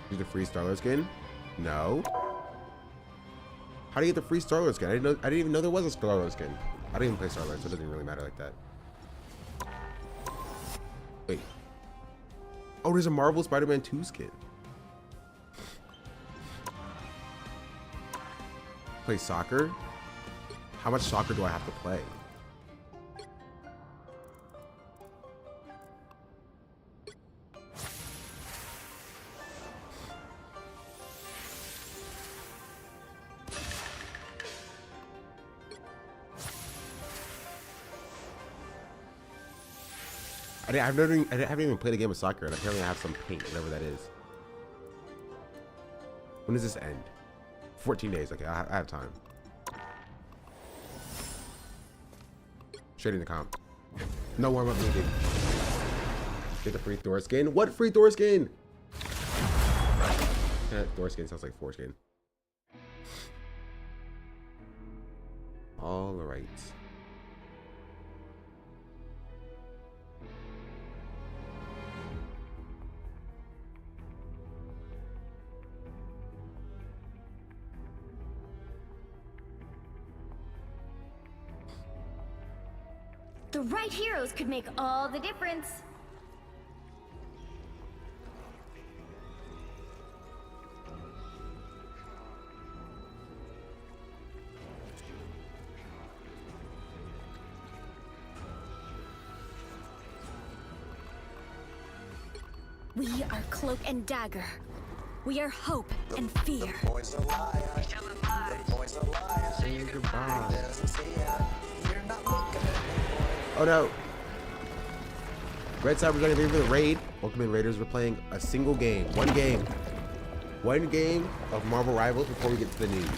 Use the free Star-Lord skin? No. How do you get the free Star-Lord skin? I didn't even know there was a Star-Lord skin. I didn't even play Star-Lord, so it doesn't really matter like that. Wait. Oh, there's a Marvel Spider-Man 2 skin. Play soccer? How much soccer do I have to play? I haven't even played a game of soccer, and apparently I have some paint, whatever that is. When does this end? 14 days. Okay, I have time. Straight into comp. No warm up needed. Get the free Thor skin. What free Thor skin? Thor skin sounds like foreskin. All right. The right heroes could make all the difference. We are Cloak and Dagger. We are hope and fear. Say goodbye. Oh no. Red side, we're going to leave the raid. Welcome in, Raiders. We're playing a single game. One game of Marvel Rivals before we get to the news.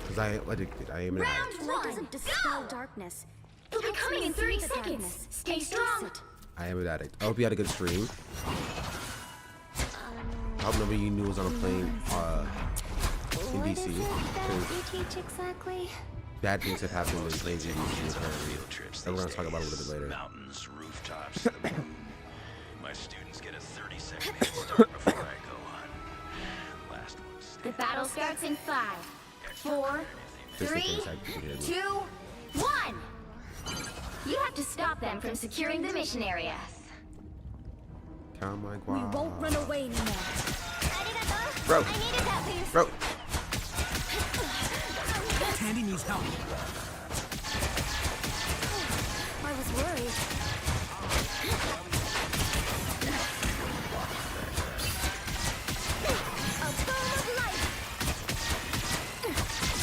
Because I am an addict. Light doesn't dispel darkness. It'll be coming in 30 seconds. Stay strong. I am an addict. I hope you had a good stream. I hope nobody you knew was on a plane in DC. What you teach exactly? Bad things have happened in planes in DC apparently. And we're going to talk about it a little bit later. Mountains, rooftops, the moon. My students get a 30-second head start before I go on. Last one. The battle starts in 5, 4, Just in 3, case I can hear 2, me. 1. You have to stop them from securing the mission area. Count my We guap. won't run away anymore. Bro. I needed that boost. Bro. Tandy needs help. I was worried. A boom of light.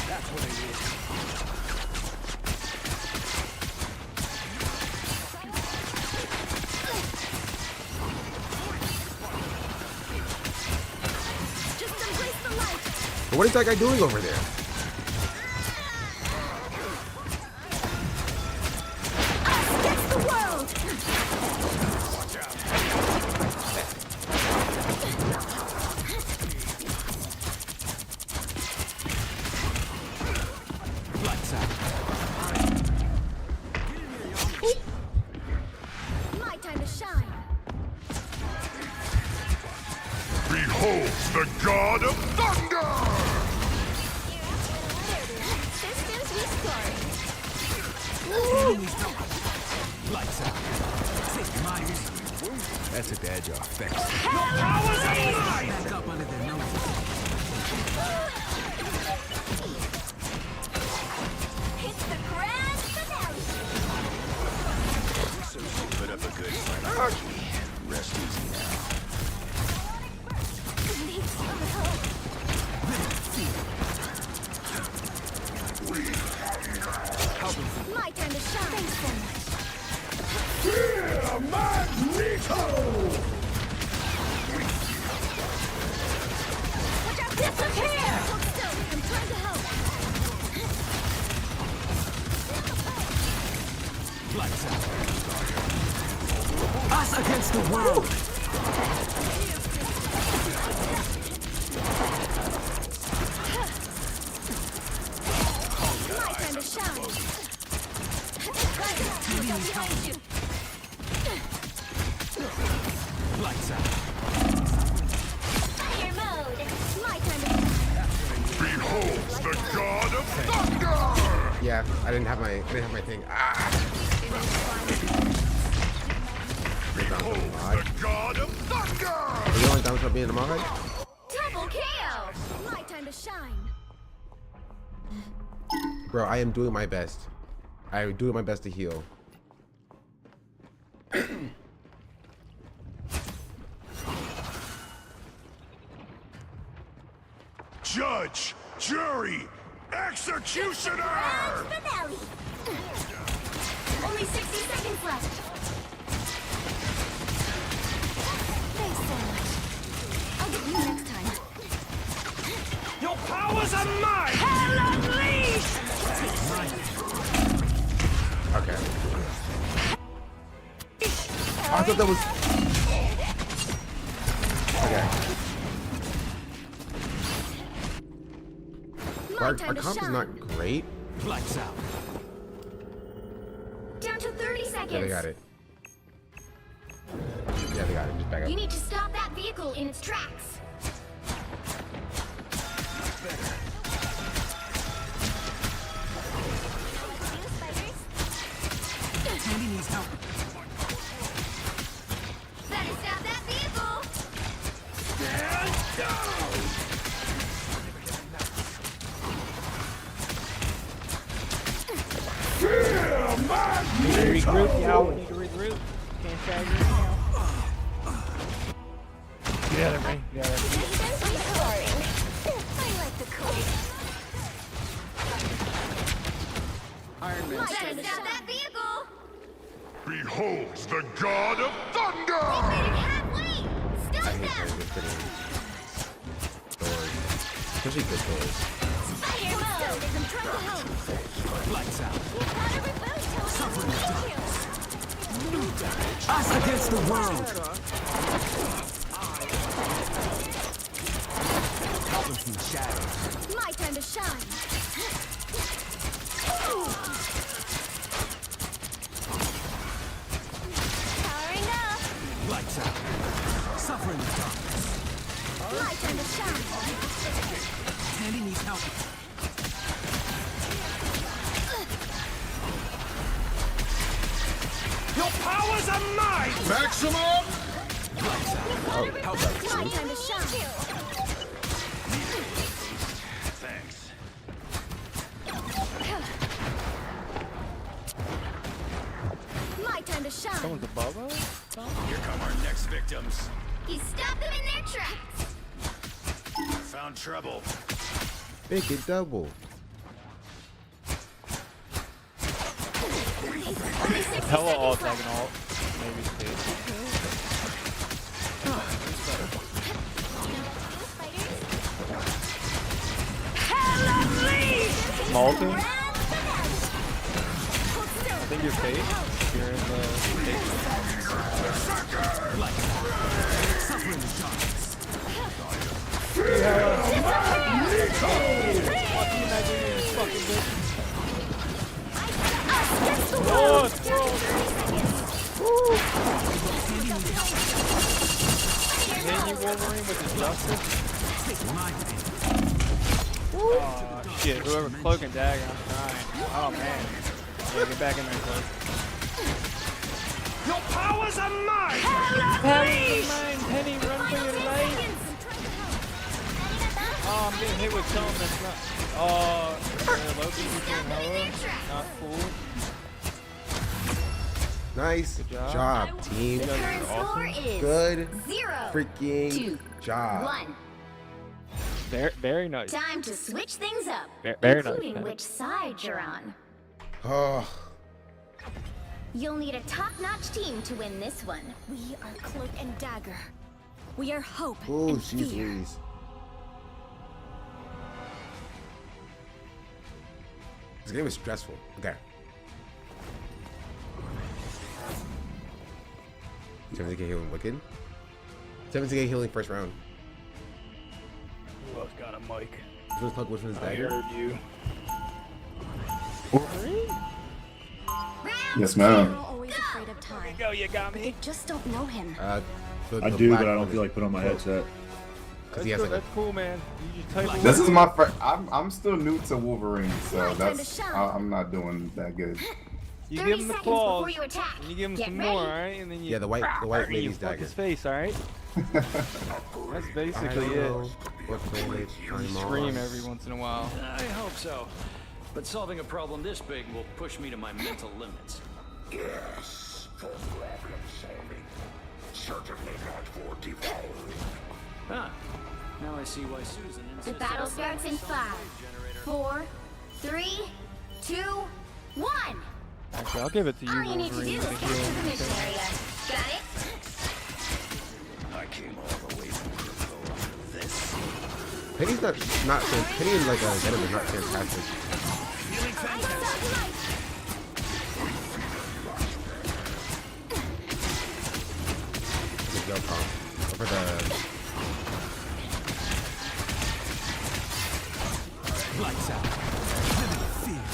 That's what I need. Just embrace the light. But what is that guy doing over there? Against the world. Lights out. My time to shine. Behold the god of thunder! Systems restored. Tandy needs help. Lights out. Take mine. That's a dad job. Thanks. Back up under their noses. It's the grand finale. So she put up a good fight. Rest easy now. Need some help. My time to shine. Thanks so much. Magneto! Watch out! Disappear! Hold still. I'm trying to help. Lights out. Us again. Yeah, I didn't have my thing. Ah. Behold the god of thunder! Are you only down for being a mod? Double KO! My time to shine. Bro, I am doing my best. I am doing my best to heal. Judge, jury, executioner! Grand finale. Only 60 seconds left. Thanks so much. I'll get you next time. Your powers are mine! Hell unleashed! Okay. I thought that was. Okay. My Our time to comp is shine. not great. Lights out. Down to 30 seconds. Yeah, they got it. Yeah, they got it. Just back up. You need to stop that vehicle in its tracks. Sandy needs help. Better stop that vehicle. Regroup, y'all. We need to regroup. Can't tag her now. Get out of me. Get out of me. I like the cold. Iron Man. Better stop that vehicle. Behold the god of thunder! Halfway. I Stop hate them. those good doors. Especially good doors. Fire mode. I'm trying to help. Lights out. Gotta reboot. Suffering is Thank done. Us against the world. Helping from the shadows. My time to shine. Powering up. Lights out. Suffering is done. My time to shine. Sandy needs help. Your powers are mine! Maximum! Lights out. Help us. My time to shine. Thanks. My time to shine. Someone's above us? Here come our next victims. You stop them in their tracks. Found trouble. Make it double. Hella alt, like an alt. Maybe stage. Malton? I think you're safe. You're in the station. Suffering is done. Can you Wolverine with the justice? Oh shit, whoever cloak and dagger, I'm trying. Oh man. Yeah, get back in there, cloak. Your powers are mine! Penny, run for your life! Oh, I'm getting hit with something that's not. Oh, Loki, you doing hella? Not cool. Nice job, team. The current score is Good 0, freaking 2, job. 1. Very nice. Time to switch things up, Very nice. including which side you're on. Oh, You'll need a top-notch team to win this one. We are Cloak and Dagger. We are hope oh, and jeez fear. Louise. This game is stressful. Okay. 70k healing wicked. 70k healing first round. Who else got a mic? Which one's Cloak, which one's I Dagger? heard you. Round Yes, ma'am. two. Always afraid of time. Go, you got me. Just don't know him. I The do, black but I one don't is feel like putting on my Cloak. headset. because he has like a That's cool, man. You just type This away. is my first. I'm still new to Wolverine, so My time to that's shine. I'm not doing that good. You 30 give him the seconds claws, before you attack. and you give him Get some ready. more, alright? And then you yeah the white you lady's fuck dagger. his face, alright? That's I basically don't it. know what planet You I'm scream on. every once in a while. I hope so. But solving a problem this big will push me to my mental limits. Yes, for problem solving. Certainly not for devouring. Ah, now I see why Susan The insisted battle on starts in solid 5, generator. 4, 3, 2, 1. Actually, I'll give it to you, All you need to do Wolverine, is for the capture the healing. mission area. Got it? I came all the way from Brazil for this. Penny's not Penny and like Venom is not fantastic. Good go, Tom. For the Lights out. Living in fear.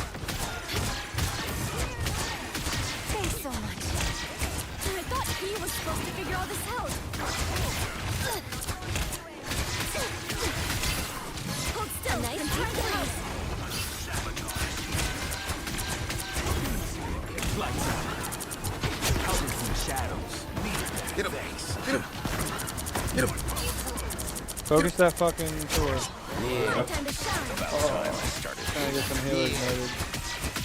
Thanks so much. I thought he was supposed to figure all this out. Hold still, nice and tight. Lights out. Out from the shadows. get him. Get him. Focus that fucking sword. My time to shine. Trying to get some healers noted.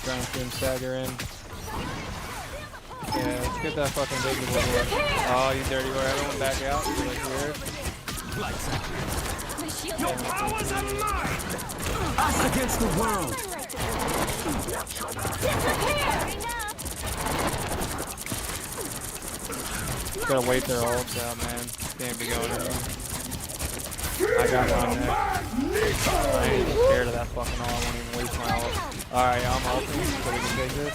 Trying to stagger in. Yeah, let's get that fucking visible here. Oh, you dirty whore. Everyone back out. You're like here. Lights out. My shield Your powers are mine. Us against the world. Gotta wait their ults out, man. Can't be going in. I got mine next. I ain't even scared of that fucking ult. I won't even waste my ult. Alright, I'm ulting so we can take this.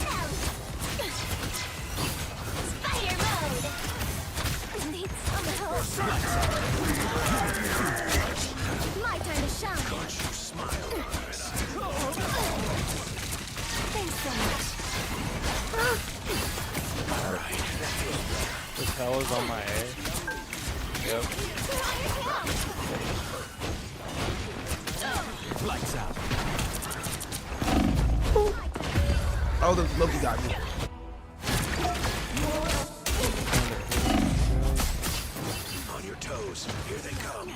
Fire mode. Need some help. My time to shine. Thanks so much. This hell is on my A. Yep. Lights out. Oh, the Loki got me. On your toes. Here they come.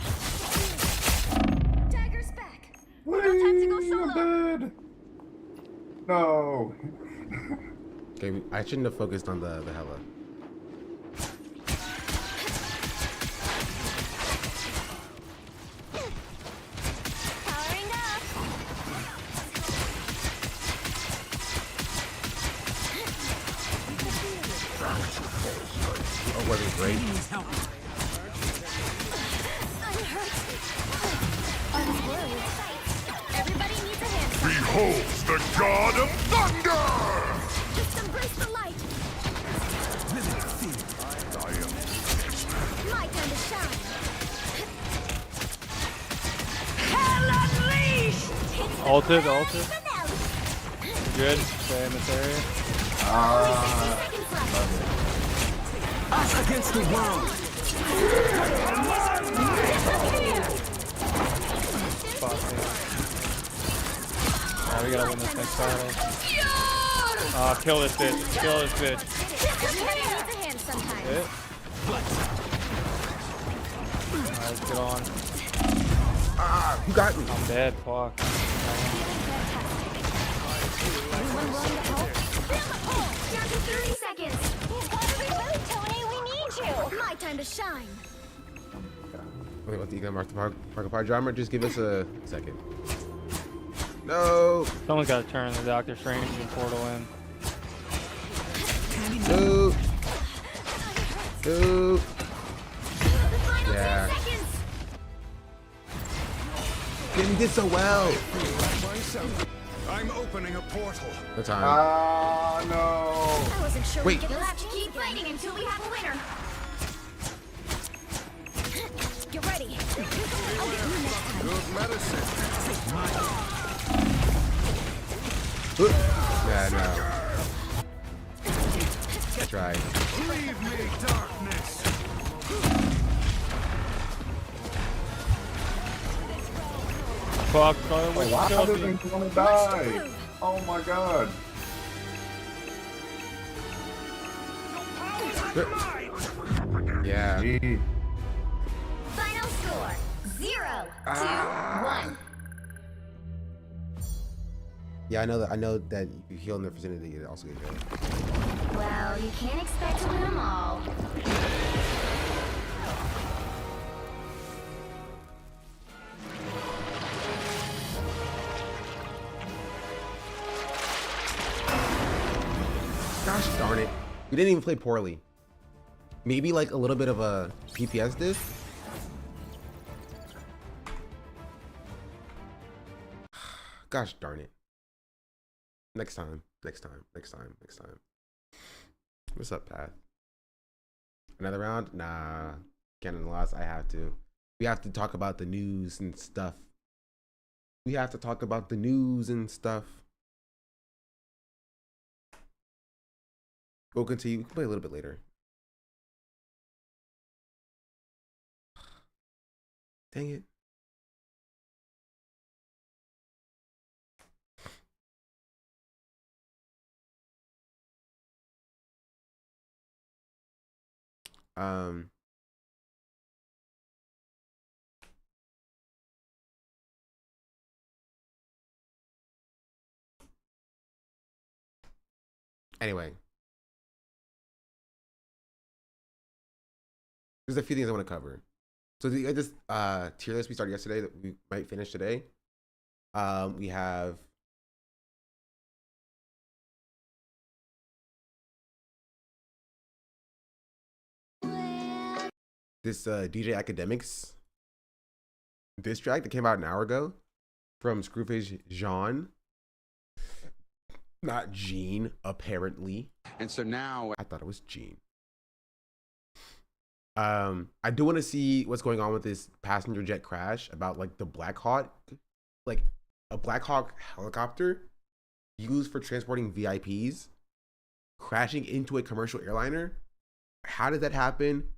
Dagger's back. Whee, time to go solo. I'm dead. No. Okay, I shouldn't have focused on the Hela. Powering up. Oh, wasn't great. Needs help. I'm hurt. I was worried. Everybody needs a hand. Behold the god of thunder! Just embrace the light. Living in fear. My time to shine. Ulted, ulted. Good. Stay in this area. Seconds left. Us against the world. Fuck yeah. Oh, we gotta win this next battle. Kill this bitch. Kill this bitch. Everybody needs a hand sometimes. Hit. Alright, let's get on. Ah, who got me? I'm dead. Fuck. Anyone willing to help? Down to 30 seconds. You've got to reboot, Tony. We need you. My time to shine. Wait, what? You gonna mark the Markiplier drama? Just give us a second. No. Someone's gotta turn the Doctor Strange and portal in. No. No. The final Yeah. 10 seconds. You did so well. I'm opening a portal. No time. No. I wasn't sure Wait. we could have to keep fighting until we have a winner. Get ready. I'll get you next time. Good medicine. Yeah, no. I tried. Leave me, darkness. fuck, son? What Why you does doing? it want to die? Oh my god. Yeah. Gee. Final score 0-2-1. Yeah, I know that. I know that if you heal in the vicinity, you also get hit. Well, you can't expect to win them all. Gosh darn it. We didn't even play poorly. Maybe like a little bit of a PPS diff. Gosh darn it. Next time. What's up, Pat? Another round? Nah. Cannon lost. I have to. We have to talk about the news and stuff. We'll continue. We can play a little bit later. Dang it. Anyway. There's a few things I want to cover. So this tier list we started yesterday that we might finish today. We have this DJ Academics diss track that came out an hour ago from Screwface Jean. Not Gene, apparently. And so now I thought it was Gene. I do want to see what's going on with this passenger jet crash about like the Black Hawk, like a Black Hawk helicopter used for transporting VIPs crashing into a commercial airliner. How did that happen?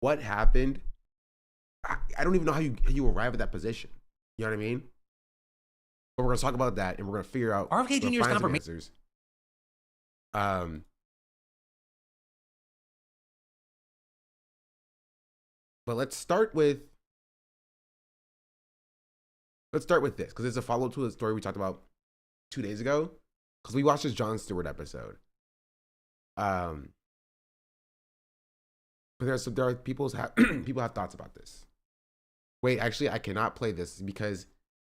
What happened? I don't even know how you arrive at that position. You know what I mean? But we're gonna talk about that and we're gonna figure out RFK Jr.'s answers. But let's start with this because it's a follow-up to a story we talked about 2 days ago. Because we watched this Jon Stewart episode. But there are people have thoughts about this. Wait, actually, I cannot play this because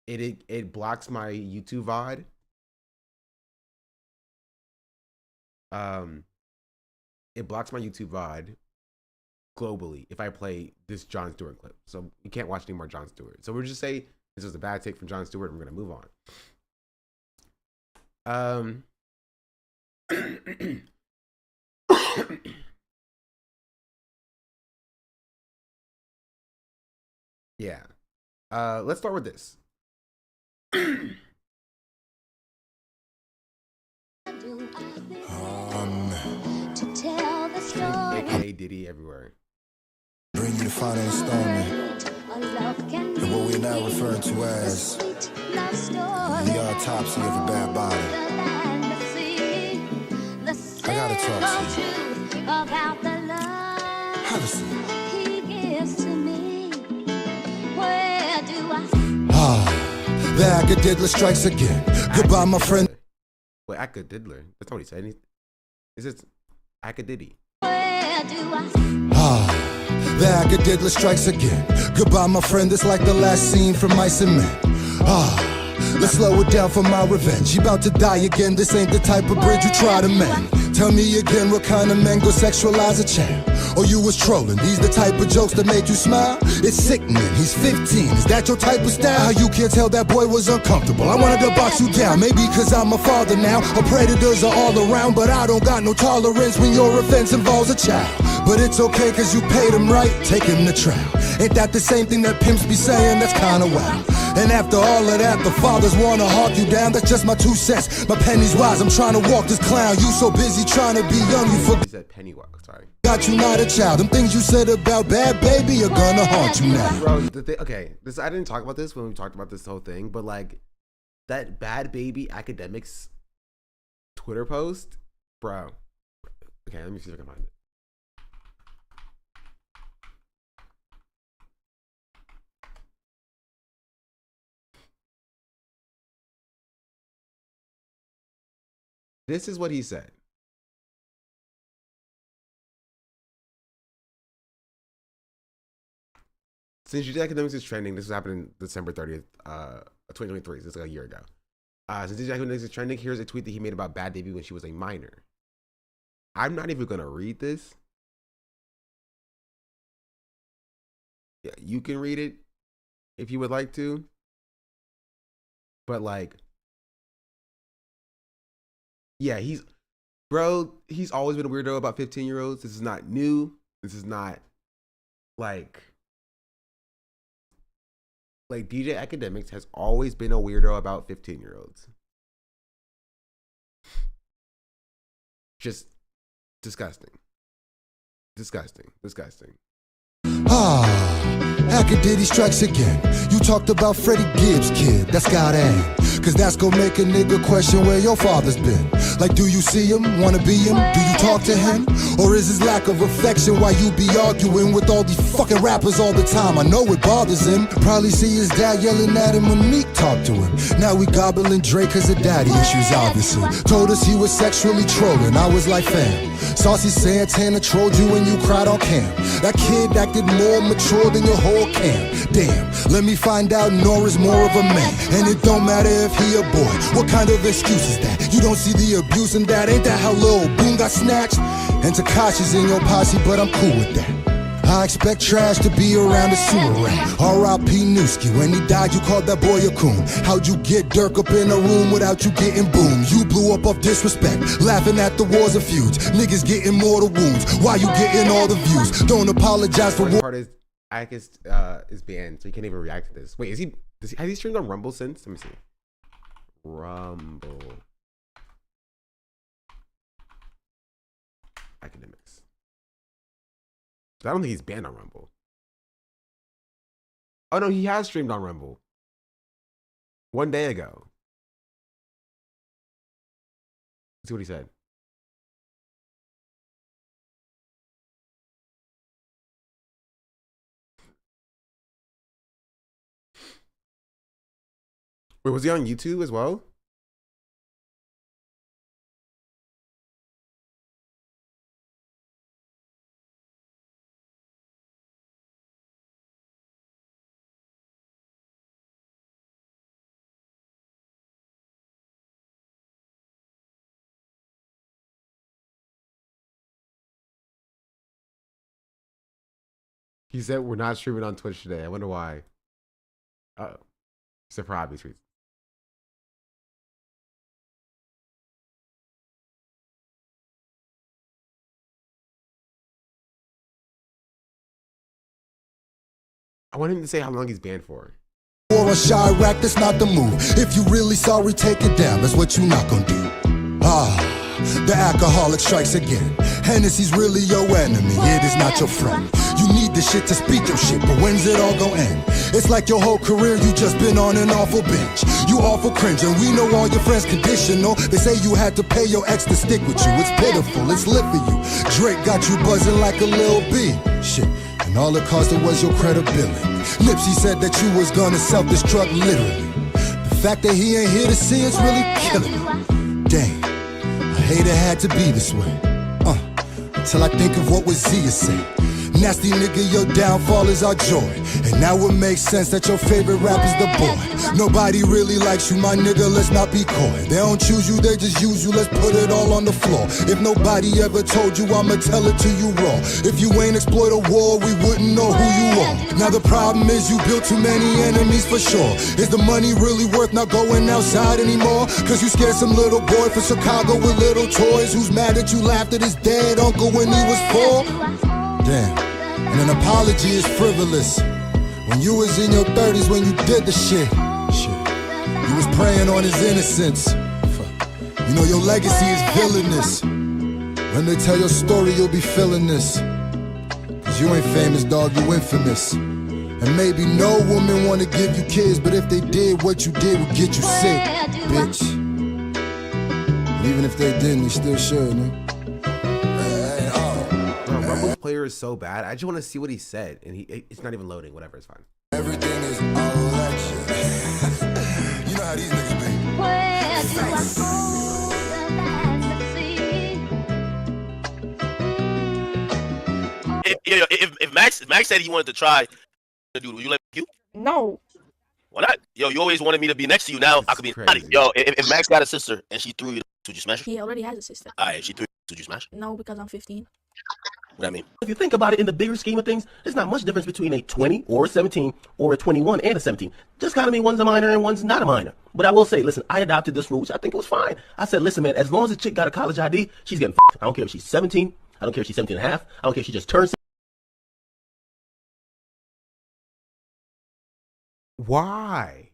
it blocks my YouTube VOD. It blocks my YouTube VOD globally if I play this Jon Stewart clip. So you can't watch any more Jon Stewart. So we'll just say this was a bad take from Jon Stewart and we're gonna move on. Yeah. Let's start with this. AKA Diddy everywhere. Bring you the final installment of what we're now referring to as the autopsy of a bad body. I gotta talk to you. Have a seat. The Acadiddler strikes again. Goodbye, my friend. Wait, Acadiddler? That's not what he said. Is it Acadiddy? The Acadiddler strikes again. Goodbye, my friend. It's like the last scene from Mice and Men. Let's slow it down for my revenge. You about to die again. This ain't the type of bridge you try to mend. Tell me again, what kind of men go sexualize a child? Or you was trolling? These the type of jokes that make you smile? It's sickening. He's 15. Is that your type of style? You can't tell that boy was uncomfortable. I wanted to box you down. Maybe cause I'm a father now. Or predators are all around. But I don't got no tolerance when your offense involves a child. But it's okay cause you paid him right. Take him to trial. Ain't that the same thing that pimps be saying? That's kinda wild. And after all of that, the fathers wanna hawk you down. That's just my 2 cents. My penny's wise, I'm trying to walk this clown. You so busy trying to be young, you forgot. He said Pennywise, sorry. Got you not a child. Them things you said about bad baby are gonna haunt you now. Bro, okay, I didn't talk about this when we talked about this whole thing, but like that bad baby academics Twitter post, bro. Okay, let me see if I can find it. This is what he said. Since DCA Academics is trending, this was happening December 30th, 2023. So this is like a year ago. Since DCA Academics is trending, here's a tweet that he made about Bad Baby when she was a minor. I'm not even gonna read this. Yeah, you can read it if you would like to. But like, yeah, he's always been a weirdo about 15-year-olds. This is not new. This is not like DJ Academics has always been a weirdo about 15-year-olds. Just disgusting. Disgusting. Disgusting. Acadiddy strikes again. You talked about Freddie Gibbs, kid. That's gotta end. Cause that's gonna make a nigga question where your father's been. Like, do you see him? Wanna be him? Do you talk to him? Or is his lack of affection why you be arguing with all these fucking rappers all the time? I know it bothers him. Probably see his dad yelling at him when Meek talked to him. Now we gobbling Drake cause of daddy issues, obviously. Told us he was sexually trolling. I was like, fam, Saucy Santana trolled you when you cried on cam. That kid acted more mature than your whole camp. Damn, let me find out Nora's more of a man. And it don't matter if he a boy. What kind of excuse is that? You don't see the abuse in that? Ain't that how Lil Boom got snatched? And Tekashi's in your posse, but I'm cool with that. I expect trash to be around the sewer rat. R.I.P. Newski, when he died you called that boy a coon. How'd you get Dirk up in a room without you getting boomed? You blew up off disrespect, laughing at the wars and feuds. Niggas getting mortal wounds, why you getting all the views? Don't apologize for what part is Akis is banned, so he can't even react to this. Wait, has he streamed on Rumble since? Let me see. Rumble Academics. I don't think he's banned on Rumble. Oh no, he has streamed on Rumble. 1 day ago. Let's see what he said. Wait, was he on YouTube as well? He said we're not streaming on Twitch today. I wonder why. Uh-oh. He said for obvious reasons. I want him to say how long he's banned for. War on Chirac, that's not the move. If you really sorry, take it down. That's what you not gonna do. The alcoholic strikes again. Hennessy's really your enemy. It is not your friend. You need the shit to speak your shit, but when's it all gonna end? It's like your whole career you just been on an awful bench. You awful cringe, and we know all your friends conditional. They say you had to pay your ex to stick with you. It's pitiful, it's lit for you. Drake got you buzzing like a Lil B. Shit. And all it cost it was your credibility. Nipsey said that you was gonna self-destruct literally. The fact that he ain't here to see it's really killing me. Dang, I hate it had to be this way. Till I think of what was Zia say. Nasty nigga, your downfall is our joy. And now it makes sense that your favorite rapper's the boy. Nobody really likes you, my nigga, let's not be coy. They don't choose you, they just use you, let's put it all on the floor. If nobody ever told you, I'ma tell it to you raw. If you ain't exploit a war, we wouldn't know who you are. Now the problem is you built too many enemies for sure. Is the money really worth not going outside anymore? Cause you scared some little boy from Chicago with little toys who's mad that you laughed at his dead uncle when he was 4? Damn. And an apology is frivolous When you was in your 30s when you did the shit. You was preying on his innocence. You know your legacy is villainous. When they tell your story, you'll be feeling this. Cause you ain't famous, dog, you infamous. And maybe no woman wanna give you kids, but if they did, what you did would get you sick, bitch. And even if they didn't, they still should, man. Rumble's player is so bad. I just want to see what he said, and it's not even loading. Whatever, it's fine. Everything is all election. You know how these niggas be. Where do I hold the sea? If Max said he wanted to try, dude, would you let you? No. Why not? Yo, you always wanted me to be next to you. Now I could be. Crazy. Yo, if Max got a sister and she threw you, would you smash her? He already has a sister. Alright, if she threw you, would you smash her? No, because I'm 15. What I mean? If you think about it in the bigger scheme of things, there's not much difference between a 20 or a 17 or a 21 and a 17. Just kind of mean one's a minor and one's not a minor. But I will say, listen, I adopted this rule, which I think was fine. I said, listen, man, as long as a chick got a college ID, she's getting f***ed. I don't care if she's 17. I don't care if she's 17 and a half. I don't care if she just turned. Why?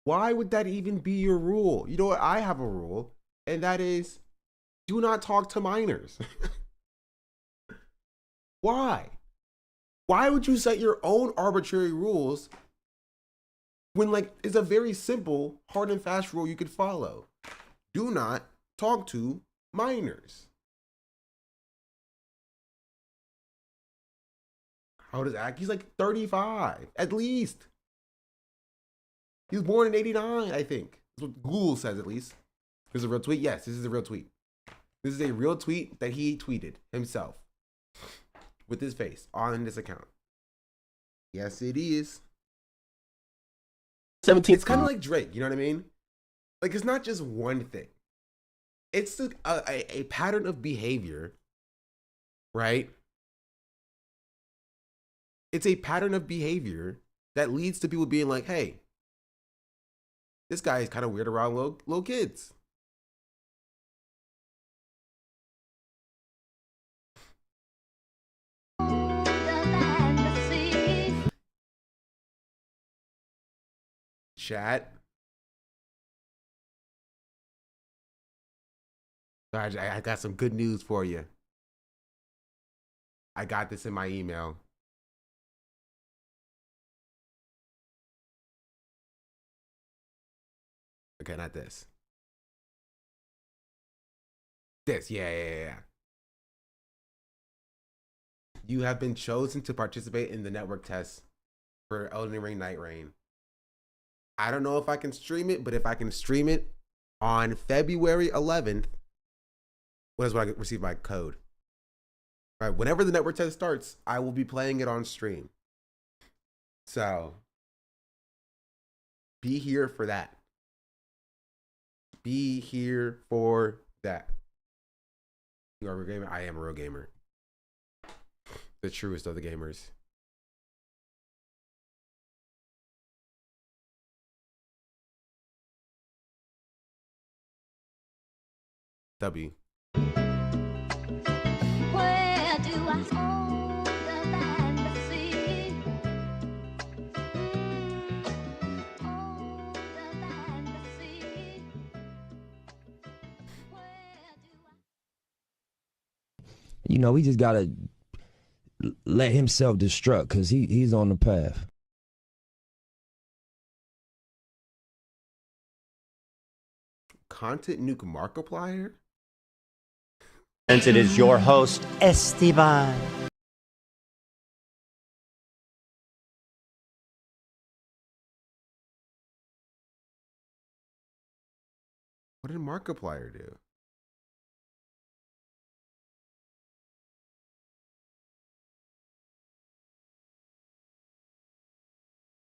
Why would that even be your rule? You know what? I have a rule, and that is do not talk to minors. Why? Why would you set your own arbitrary rules when, like, it's a very simple, hard and fast rule you could follow? Do not talk to minors. How old is Ak? He's like 35, at least. He was born in 89, I think. That's what Google says, at least. This is a real tweet? Yes, this is a real tweet. This is a real tweet that he tweeted himself with his face on this account. Yes, it is. 17. It's kind of like Drake, you know what I mean? Like, it's not just one thing. It's a pattern of behavior, right? It's a pattern of behavior that leads to people being like, hey, this guy is kind of weird around little kids. Chat. I got some good news for you. I got this in my email. Okay, not this. This, yeah. You have been chosen to participate in the network test for Elden Ring Night Rain. I don't know if I can stream it, but if I can stream it on February 11th, when I receive my code. All right, whenever the network test starts, I will be playing it on stream. So, be here for that. Be here for that. You are a real gamer? I am a real gamer. The truest of the gamers. W. Where do I hold the land of sea? Hold the land of sea. You know, he just gotta let himself destruct because he's on the path. Content Nuke Markiplier? And it is your host, Esteban. What did Markiplier do?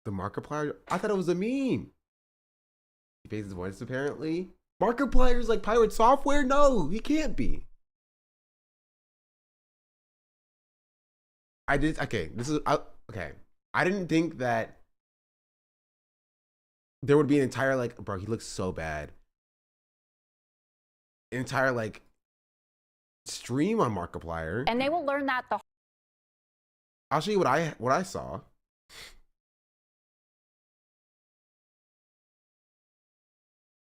The Markiplier? I thought it was a meme. He pays his voice apparently. Markiplier's like pirate software? No, he can't be. I didn't think that there would be an entire, like, bro, he looks so bad. An entire, like, stream on Markiplier. And they will learn that the I'll show you what I saw.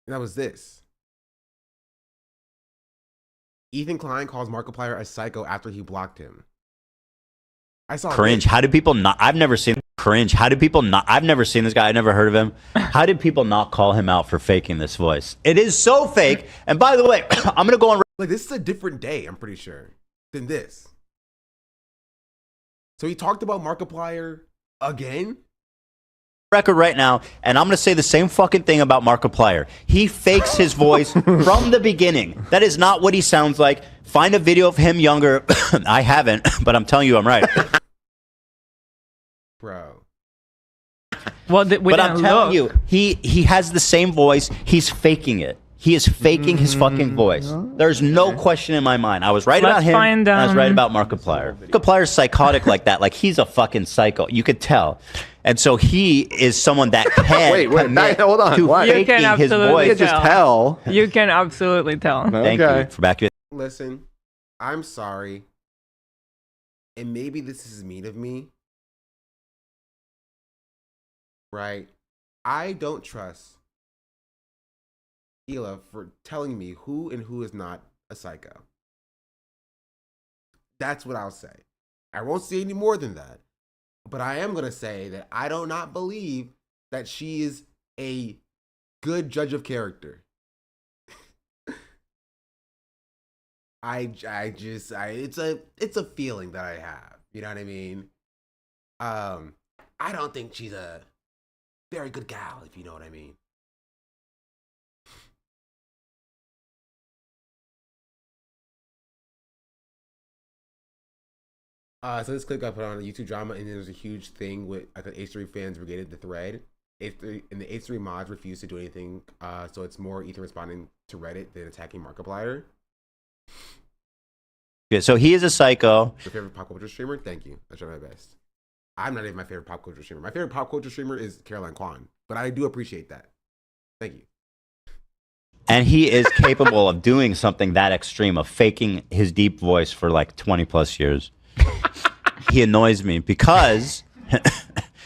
And that was this. Ethan Klein calls Markiplier a psycho after he blocked him. I saw cringe. this. How do people not? I've never seen cringe. How do people not? I've never seen this guy. I've never heard of him. How did people not call him out for faking this voice? It is so fake. And by the way, I'm gonna go on. Like, this is a different day, I'm pretty sure, than this. So he talked about Markiplier again? Record right now, and I'm going to say the same fucking thing about Markiplier. He fakes his voice from the beginning. That is not what he sounds like. Find a video of him younger. I haven't, but I'm telling you I'm right. Bro. Well, but I'm telling you, he has the same voice. He's faking it. He is faking his fucking voice. There's no question in my mind. I was right about him, and I was right about Markiplier. Markiplier's psychotic like that. Like, he's a fucking psycho. You could tell. And so he is someone that can hold on. to You can faking his absolutely voice. tell. You can absolutely tell. Thank you for backing it. Listen, I'm sorry. And maybe this is mean of me. Right? I don't trust Hila for telling me who and who is not a psycho. That's what I'll say. I won't say any more than that. But I am going to say that I do not believe that she is a good judge of character. It's a feeling that I have. You know what I mean? I don't think she's a very good gal, if you know what I mean. So this clip got put on a YouTube drama, and there's a huge thing with the H3 fans brigaded the thread. H3 and the H3 mods refused to do anything. So it's more Ethan responding to Reddit than attacking Markiplier. Yeah, so he is a psycho. Your favorite pop culture streamer? Thank you. I try my best. I'm not even my favorite pop culture streamer. My favorite pop culture streamer is Caroline Kwan, but I do appreciate that. Thank you. And he is capable of doing something that extreme, of faking his deep voice for like 20 plus years. He annoys me because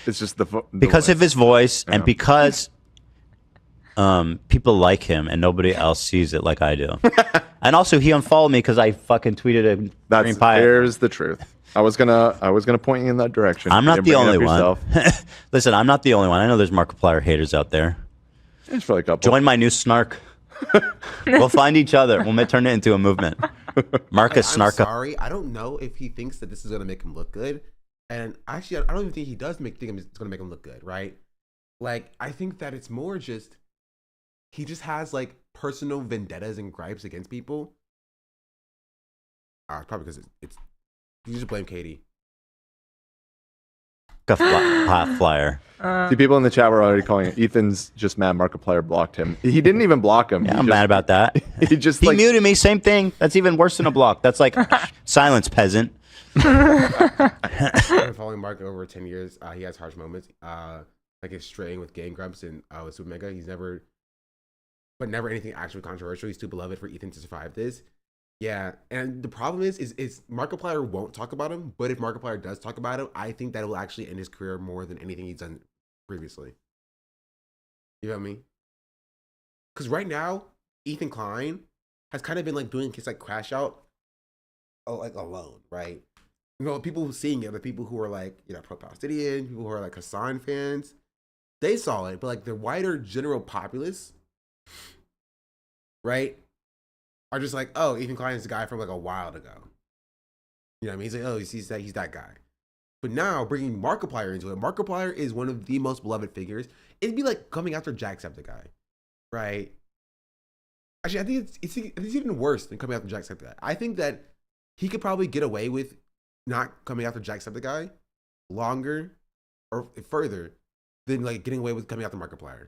it's just because of his voice, and because people like him and nobody else sees it like I do. And also he unfollowed me because I fucking tweeted a green pie. There's the truth. I was gonna point you in that direction. I'm not the only one. Listen, I'm not the only one. I know there's Markiplier haters out there. There's probably a couple. Join my new snark. We'll find each other. We'll turn it into a movement. Marcus I'm Snarka. sorry, I don't know if he thinks that this is gonna make him look good, and actually, I don't even think he does think it's gonna make him look good, right? Like, I think that it's more just he just has like personal vendettas and gripes against people. Probably because it's you just blame Katie. Hot flyer. See, people in the chat were already calling it. Ethan's just mad Markiplier blocked him. He didn't even block him. Yeah, I'm mad about that. He muted me. Same thing. That's even worse than a block. That's like silence, peasant. I've been following Mark over 10 years. He has harsh moments, like his straying with Game Grumps and with Super Mega. He's never anything actually controversial. He's too beloved for Ethan to survive this. Yeah, and the problem is Markiplier won't talk about him, but if Markiplier does talk about him, I think that will actually end his career more than anything he's done previously. You know what I mean? Because right now, Ethan Klein has kind of been like doing his like crash out, like alone, right? You know, people who seeing it, the people who are like, you know, pro-Palestinian, people who are like Hassan fans, they saw it, but like the wider general populace, right? Are just like, oh, Ethan Klein is the guy from like a while ago. You know what I mean? He's like, oh, he's that guy. But now bringing Markiplier into it, Markiplier is one of the most beloved figures. It'd be like coming after Jacksepticeye, right? Actually, I think it's even worse than coming after Jacksepticeye. I think that he could probably get away with not coming after Jacksepticeye longer or further than like getting away with coming after Markiplier.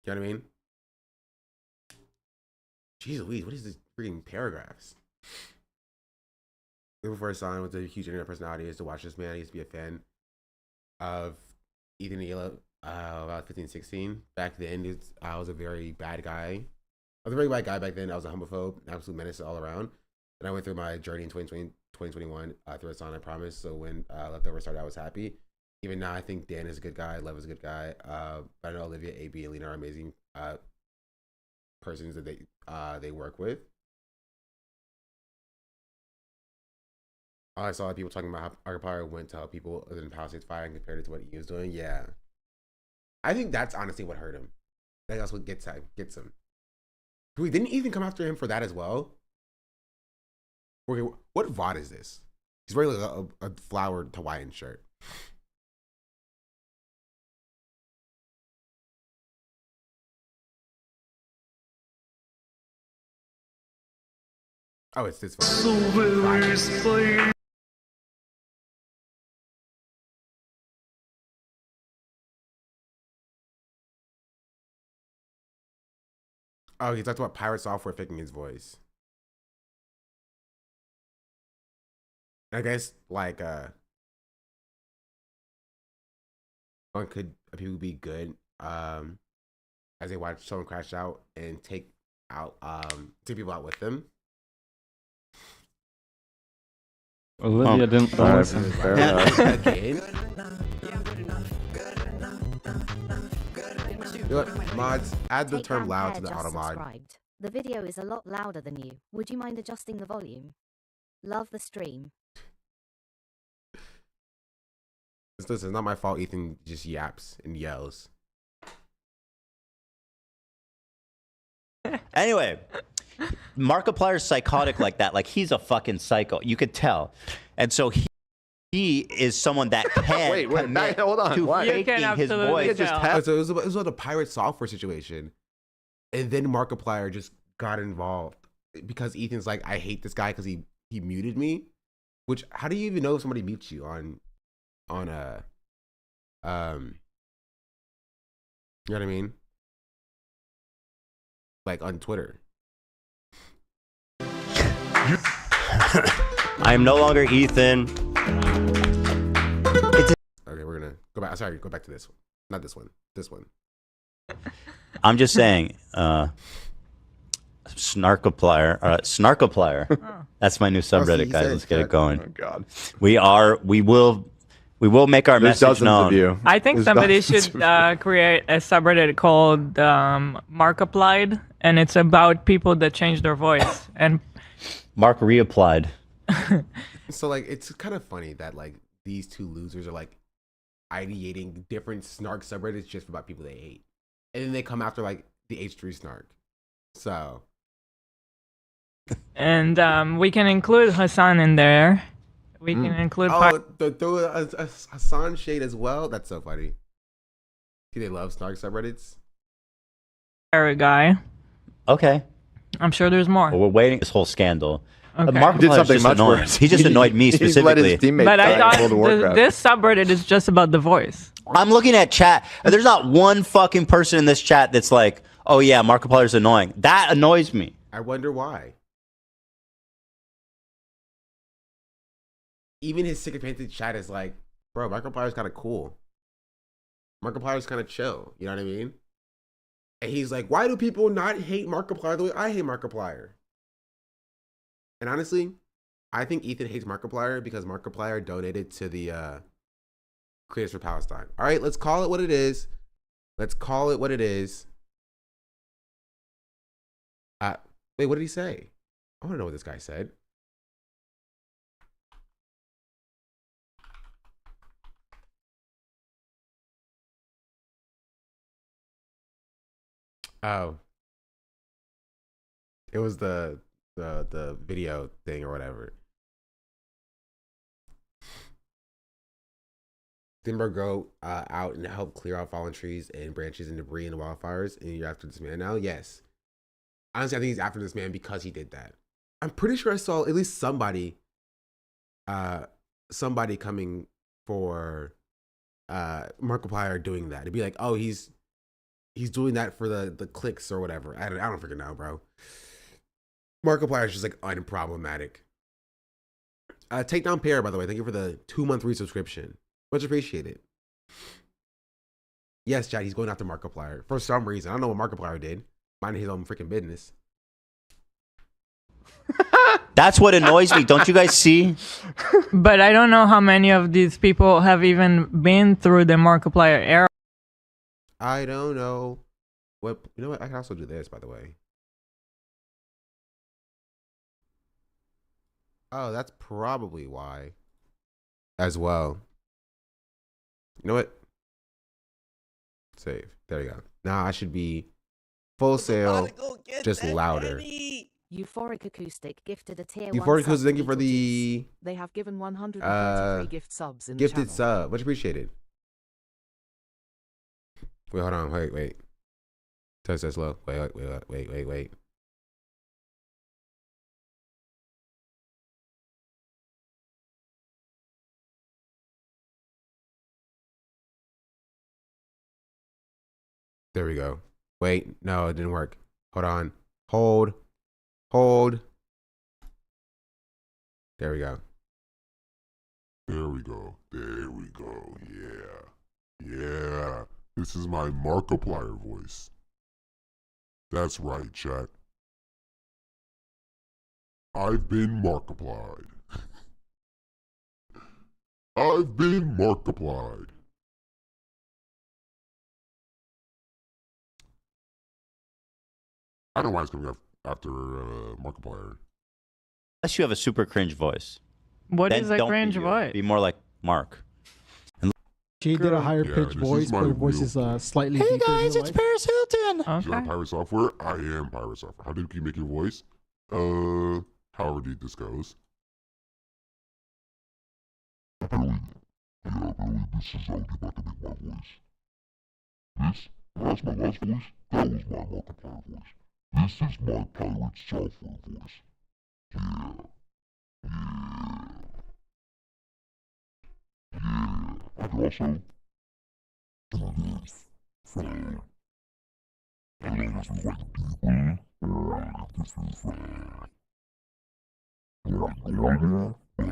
You know what I mean? Jeez Louise, what is this freaking paragraphs? Before I saw him with a huge internet personality is to watch this man. I used to be a fan of Ethan and Hila about 15, 16. Back then, I was a very bad guy. I was a very bad guy back then. I was a homophobe, absolute menace all around. And I went through my journey in 2020, 2021 through a song, I promise. So when Leftover started, I was happy. Even now, I think Dan is a good guy. Lev is a good guy. I know Olivia, AB, and Lena are amazing persons that they work with. I saw people talking about how Markiplier went to help people other than Palisades Fire and compared it to what he was doing. Yeah, I think that's honestly what hurt him. That's what gets him. We didn't even come after him for that as well. Okay, what VOD is this? He's wearing like a flowered Hawaiian shirt. Oh, it's this one. Oh, he talked about pirate software faking his voice. I guess like one could people be good as they watch someone crash out and take people out with them. Olivia didn't listen. Again. You know what, mods, add the term loud to the auto mod. The video is a lot louder than you. Would you mind adjusting the volume? Love the stream. Listen, it's not my fault Ethan just yaps and yells. Anyway, Markiplier's psychotic like that. Like, he's a fucking psycho. You could tell. And so he is someone that can wait, hold on. to faking his voice. So it was like a pirate software situation. And then Markiplier just got involved because Ethan's like, I hate this guy because he muted me. Which, how do you even know if somebody mutes you on you know what I mean? Like on Twitter. I am no longer Ethan. Okay, we're gonna go back. Sorry, go back to this one. Not this one. This one. I'm just saying, Snarkiplier. That's my new subreddit, guys. Let's get it going. Oh God. We will make our message known. I think somebody should create a subreddit called Markiplied, and it's about people that change their voice. And Mark reapplied. So like, it's kind of funny that like these two losers are like ideating different snark subreddits just about people they hate, and then they come after like the H3 snark. So. And we can include Hassan in there. We can include. Throw a Hassan shade as well. That's so funny. See, they love snark subreddits. Pirate guy. Okay. I'm sure there's more. Well, we're waiting this whole scandal. Okay. Mark did something much worse. He just annoyed me specifically. But I thought this subreddit is just about the voice. I'm looking at chat. There's not one fucking person in this chat that's like, oh yeah, Markiplier's annoying. That annoys me. I wonder why. Even his sycophantic chat is like, bro, Markiplier's kind of cool. Markiplier's kind of chill. You know what I mean? And he's like, why do people not hate Markiplier the way I hate Markiplier? And honestly, I think Ethan hates Markiplier because Markiplier donated to the Creators for Palestine. All right, let's call it what it is. Let's call it what it is. Wait, what did he say? I want to know what this guy said. Oh, it was the video thing or whatever. Timber go out and help clear out fallen trees and branches and debris and wildfires, and you're after this man now? Yes. Honestly, I think he's after this man because he did that. I'm pretty sure I saw at least somebody coming for Markiplier doing that. It'd be like, oh, he's doing that for the clicks or whatever. I don't freaking know, bro. Markiplier is just like unproblematic. Take down Pierre, by the way. Thank you for the 2-month resubscription. Much appreciated. Yes, Chad, he's going after Markiplier for some reason. I don't know what Markiplier did. Minding his own freaking business. That's what annoys me. Don't you guys see? But I don't know how many of these people have even been through the Markiplier era. I don't know. What you know? What I can also do this, by the way. Oh, that's probably why. As well. You know what? Save. There you go. Now I should be full sale, just louder. Euphoric Acoustic gifted a tier Euphoric 1 Acoustic, sub thank you for to the Beetlejuice. They have given 133 gift subs in the gifted channel. sub. Much appreciated. Wait, hold on. Wait. Touch that slow. Wait. There we go. Wait, no, it didn't work. Hold on. Hold. There we go. There we go. Yeah. This is my Markiplier voice. That's right, chat. I've been Markiplied. I've been Markiplied. I don't know why it's coming up after Markiplier. Unless you have a super cringe voice. What Then is a don't cringe be you. voice? Be more like Mark. She did a higher pitched voice, but her voice is slightly deeper. Hey guys, it's Paris Hilton. Is that Pirate Software? I am Pirate Software. How did you make your voice? However deep this goes. Billy, this is how you about to make my voice. That's my last voice. That was my Markiplier voice. This is my Pirate Software voice. Yeah. I can also do this. So, I know this is like deeper, or this is like louder, but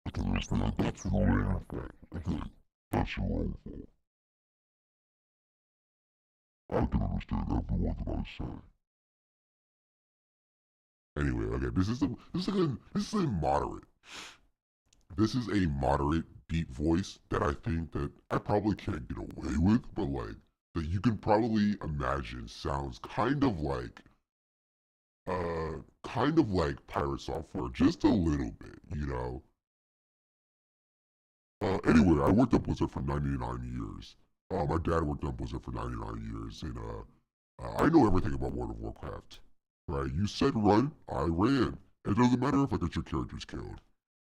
I can understand that's your own fault. Okay, that's your own fault. I can understand every word that I say. Anyway, okay, this is a moderate. This is a moderate, deep voice that I think that I probably can't get away with, but like that you can probably imagine sounds kind of like Pirate Software, just a little bit, you know. Anyway, I worked at Blizzard for 99 years. My dad worked at Blizzard for 99 years, and I know everything about World of Warcraft. Right? You said run, I ran. It doesn't matter if I get your characters killed.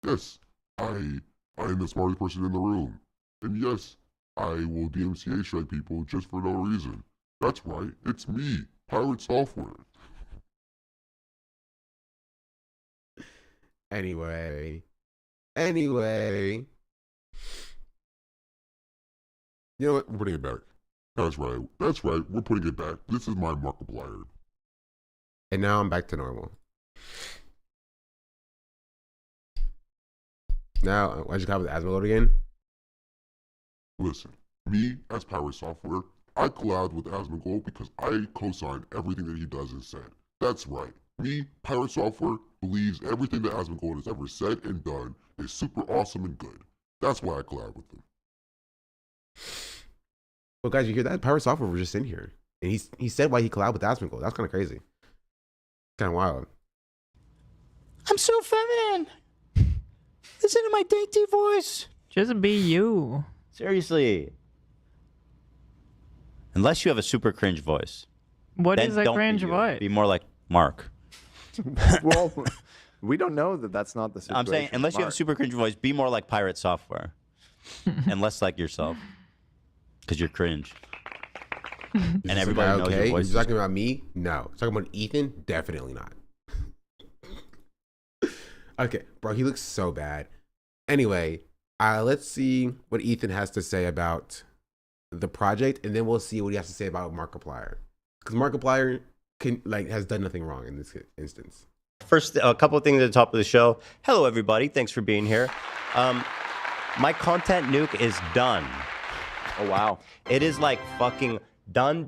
Yes, I am the smartest person in the room. And yes, I will DMCA strike people just for no reason. That's right, it's me, Pirate Software. Anyway. You know what? We're putting it back. That's right, we're putting it back. This is my Markiplier. And now I'm back to normal. Now, why'd you call it Asmode again? Listen, me as Pirate Software, I collabed with Asmongold because I co-signed everything that he does and said. That's right. Me, Pirate Software, believes everything that Asmongold has ever said and done is super awesome and good. That's why I collab with him. Well, guys, you hear that? Pirate Software was just in here. And he said why he collabed with Asmongold. That's kind of crazy. Kind of wild. I'm so feminine. Listen to my dainty voice. Just be you. Seriously. Unless you have a super cringe voice. What then is a don't cringe be you. voice? Be more like Mark. Well, we don't know that that's not the situation. I'm saying, unless you have a super cringe voice, be more like Pirate Software. And less like yourself. Because you're cringe. And everybody knows your voice. Is talking about me? No. Talking about Ethan? Definitely not. Okay, bro, he looks so bad. Anyway, let's see what Ethan has to say about the project, and then we'll see what he has to say about Markiplier. Because Markiplier has done nothing wrong in this instance. First, a couple of things at the top of the show. Hello, everybody. Thanks for being here. My content nuke is done. Oh, wow. It is like fucking done.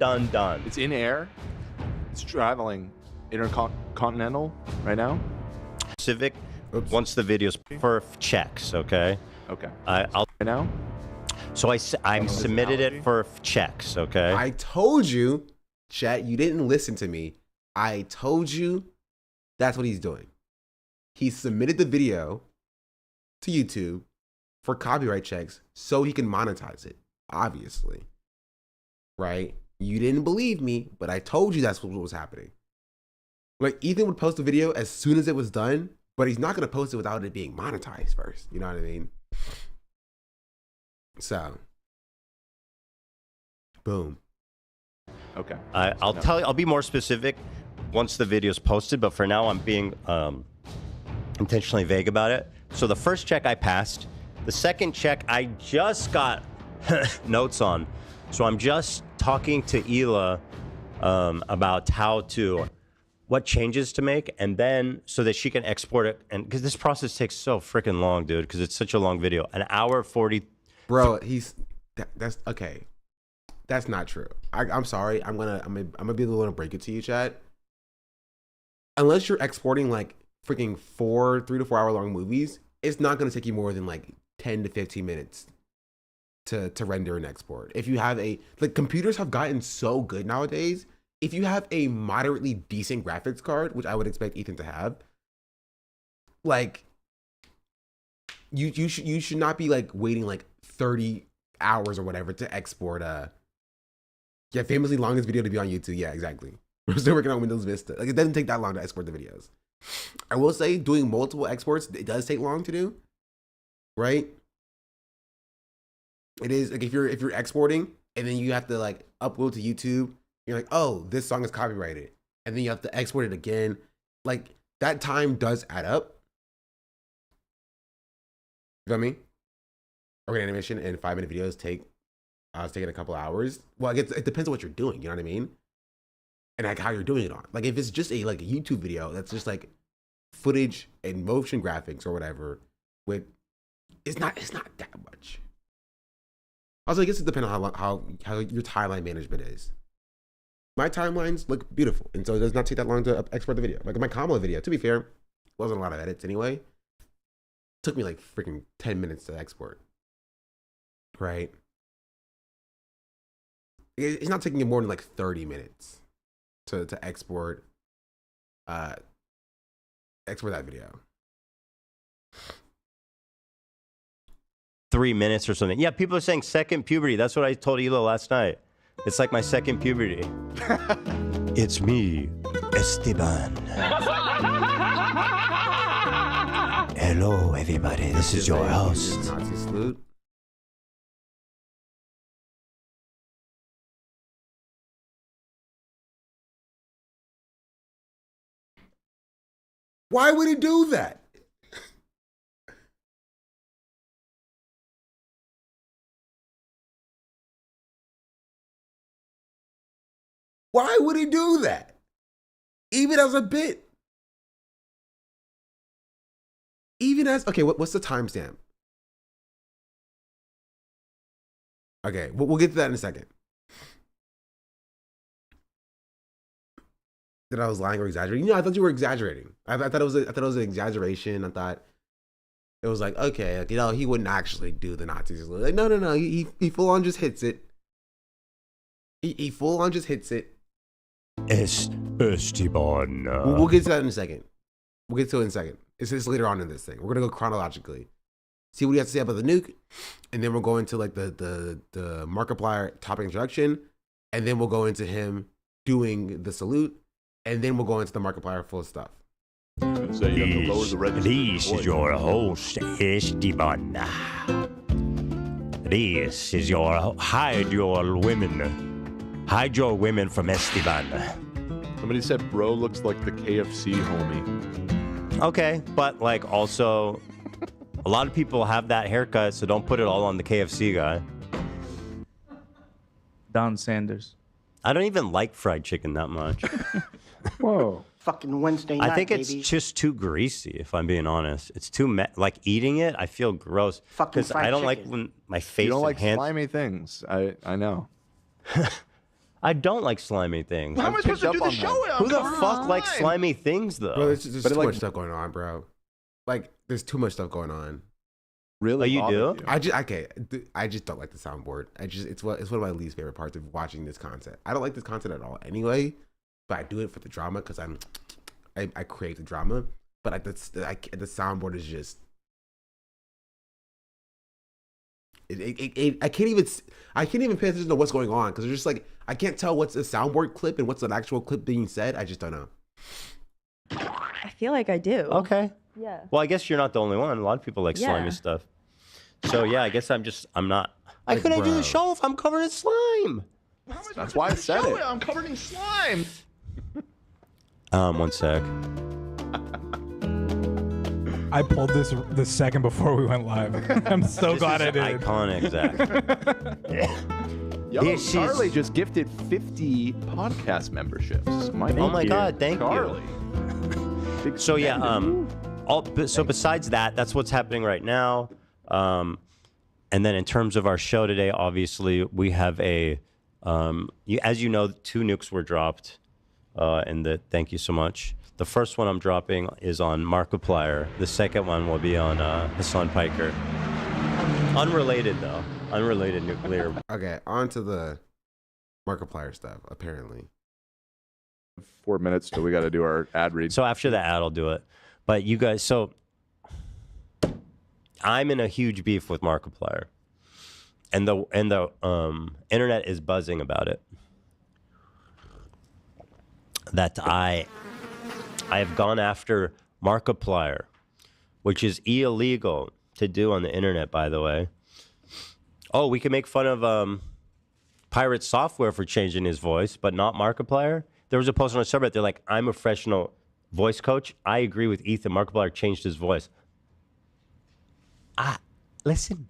It's in air. It's traveling. Intercontinental right now? Civic. Once the video's perf checks, okay? Okay. I'll right now. So I submitted it for checks, okay? I told you, chat, you didn't listen to me. I told you that's what he's doing. He submitted the video to YouTube for copyright checks so he can monetize it, obviously. Right? You didn't believe me, but I told you that's what was happening. Like, Ethan would post a video as soon as it was done, but he's not going to post it without it being monetized first. You know what I mean? So, boom. Okay. I'll be more specific once the video's posted, but for now I'm being intentionally vague about it. So the first check I passed. The second check I just got notes on. So I'm just talking to Hila about what changes to make, and then so that she can export it. And because this process takes so freaking long, dude, because it's such a long video, an hour 40. Bro, that's okay. That's not true. I'm sorry. I'm gonna be the one to break it to you, chat. Unless you're exporting like freaking 3 to 4 hour long movies, it's not gonna take you more than like 10 to 15 minutes to render and export. If you have computers have gotten so good nowadays. If you have a moderately decent graphics card, which I would expect Ethan to have, like you should not be like waiting like 30 hours or whatever to export famously longest video to be on YouTube. Yeah, exactly. We're still working on Windows Vista. Like, it doesn't take that long to export the videos. I will say doing multiple exports, it does take long to do. Right? It is like if you're exporting and then you have to like upload to YouTube, you're like, oh, this song is copyrighted. And then you have to export it again. Like, that time does add up. You feel me? Organ animation and 5-minute videos it's taking a couple hours. Well, it depends on what you're doing, you know what I mean? And like how you're doing it on. Like, if it's just a YouTube video that's just like footage and motion graphics or whatever, it's not that much. Also, I guess it depends on how your timeline management is. My timelines look beautiful, and so it does not take that long to export the video. Like my Kamala video, to be fair, wasn't a lot of edits anyway. It took me like freaking 10 minutes to export. Right? It's not taking you more than like 30 minutes to export that video. 3 minutes or something. Yeah, people are saying second puberty. That's what I told Hila last night. It's like my second puberty. It's me, Esteban. Hello, everybody. This is your host. Nazi salute. Why would he do that? Why would he do that? Even as a bit. Even as, okay, what's the timestamp? Okay, we'll get to that in a second. That I was lying or exaggerating? I thought you were exaggerating. I thought it was an exaggeration. I thought it was like, okay, like, he wouldn't actually do the Nazis. Like, no. He full on just hits it. He full on just hits it. Esteban. We'll get to that in a second. It's later on in this thing. We're gonna go chronologically. See what he has to say about the nuke, and then we'll go into like the Markiplier topic introduction, and then we'll go into him doing the salute, and then we'll go into the Markiplier full stuff. This is your host, Esteban. This is your hide your women from Esteban. Somebody said bro looks like the KFC homie. Okay, but like also a lot of people have that haircut, so don't put it all on the KFC guy. Don Sanders. I don't even like fried chicken that much. Whoa. Fucking Wednesday night, I think it's just too greasy, if I'm being honest. It's too, like eating it, I feel gross. Because I don't like when my face You don't and like hands... slimy things. I know. I don't like slimy things. How am I supposed to do the show? Who the fuck likes slimy things though? Bro, there's too much stuff going on, bro. Like, there's too much stuff going on. Really? Oh, you do? I just don't like the soundboard. It's one of my least favorite parts of watching this content. I don't like this content at all anyway, but I do it for the drama because I create the drama. But like the soundboard is just I can't even pay attention to what's going on because it's just like I can't tell what's a soundboard clip and what's an actual clip being said. I just don't know. I feel like I do. Okay. Yeah. Well, I guess you're not the only one. A lot of people like slimy stuff. So yeah, I guess I'm not. I couldn't do the show if I'm covered in slime. That's why I said it. I'm covered in slime. 1 sec. I pulled this the second before we went live. I'm so glad I did. Iconic, Zach. Yo, Charlie just gifted 50 podcast memberships. Oh my God, thank you. So yeah, so besides that, that's what's happening right now. And then in terms of our show today, obviously we have as you know, 2 nukes were dropped. Thank you so much. The first one I'm dropping is on Markiplier. The second one will be on Hassan Piker. Unrelated though. Unrelated nuclear. Okay, on to the Markiplier stuff, apparently. 4 minutes till we got to do our ad read. So after the ad, I'll do it. But you guys, so I'm in a huge beef with Markiplier, and the internet is buzzing about it. That I have gone after Markiplier, which is illegal to do on the internet, by the way. Oh, we can make fun of Pirate Software for changing his voice, but not Markiplier. There was a post on a subreddit. They're like, I'm a professional voice coach. I agree with Ethan. Markiplier changed his voice. Listen,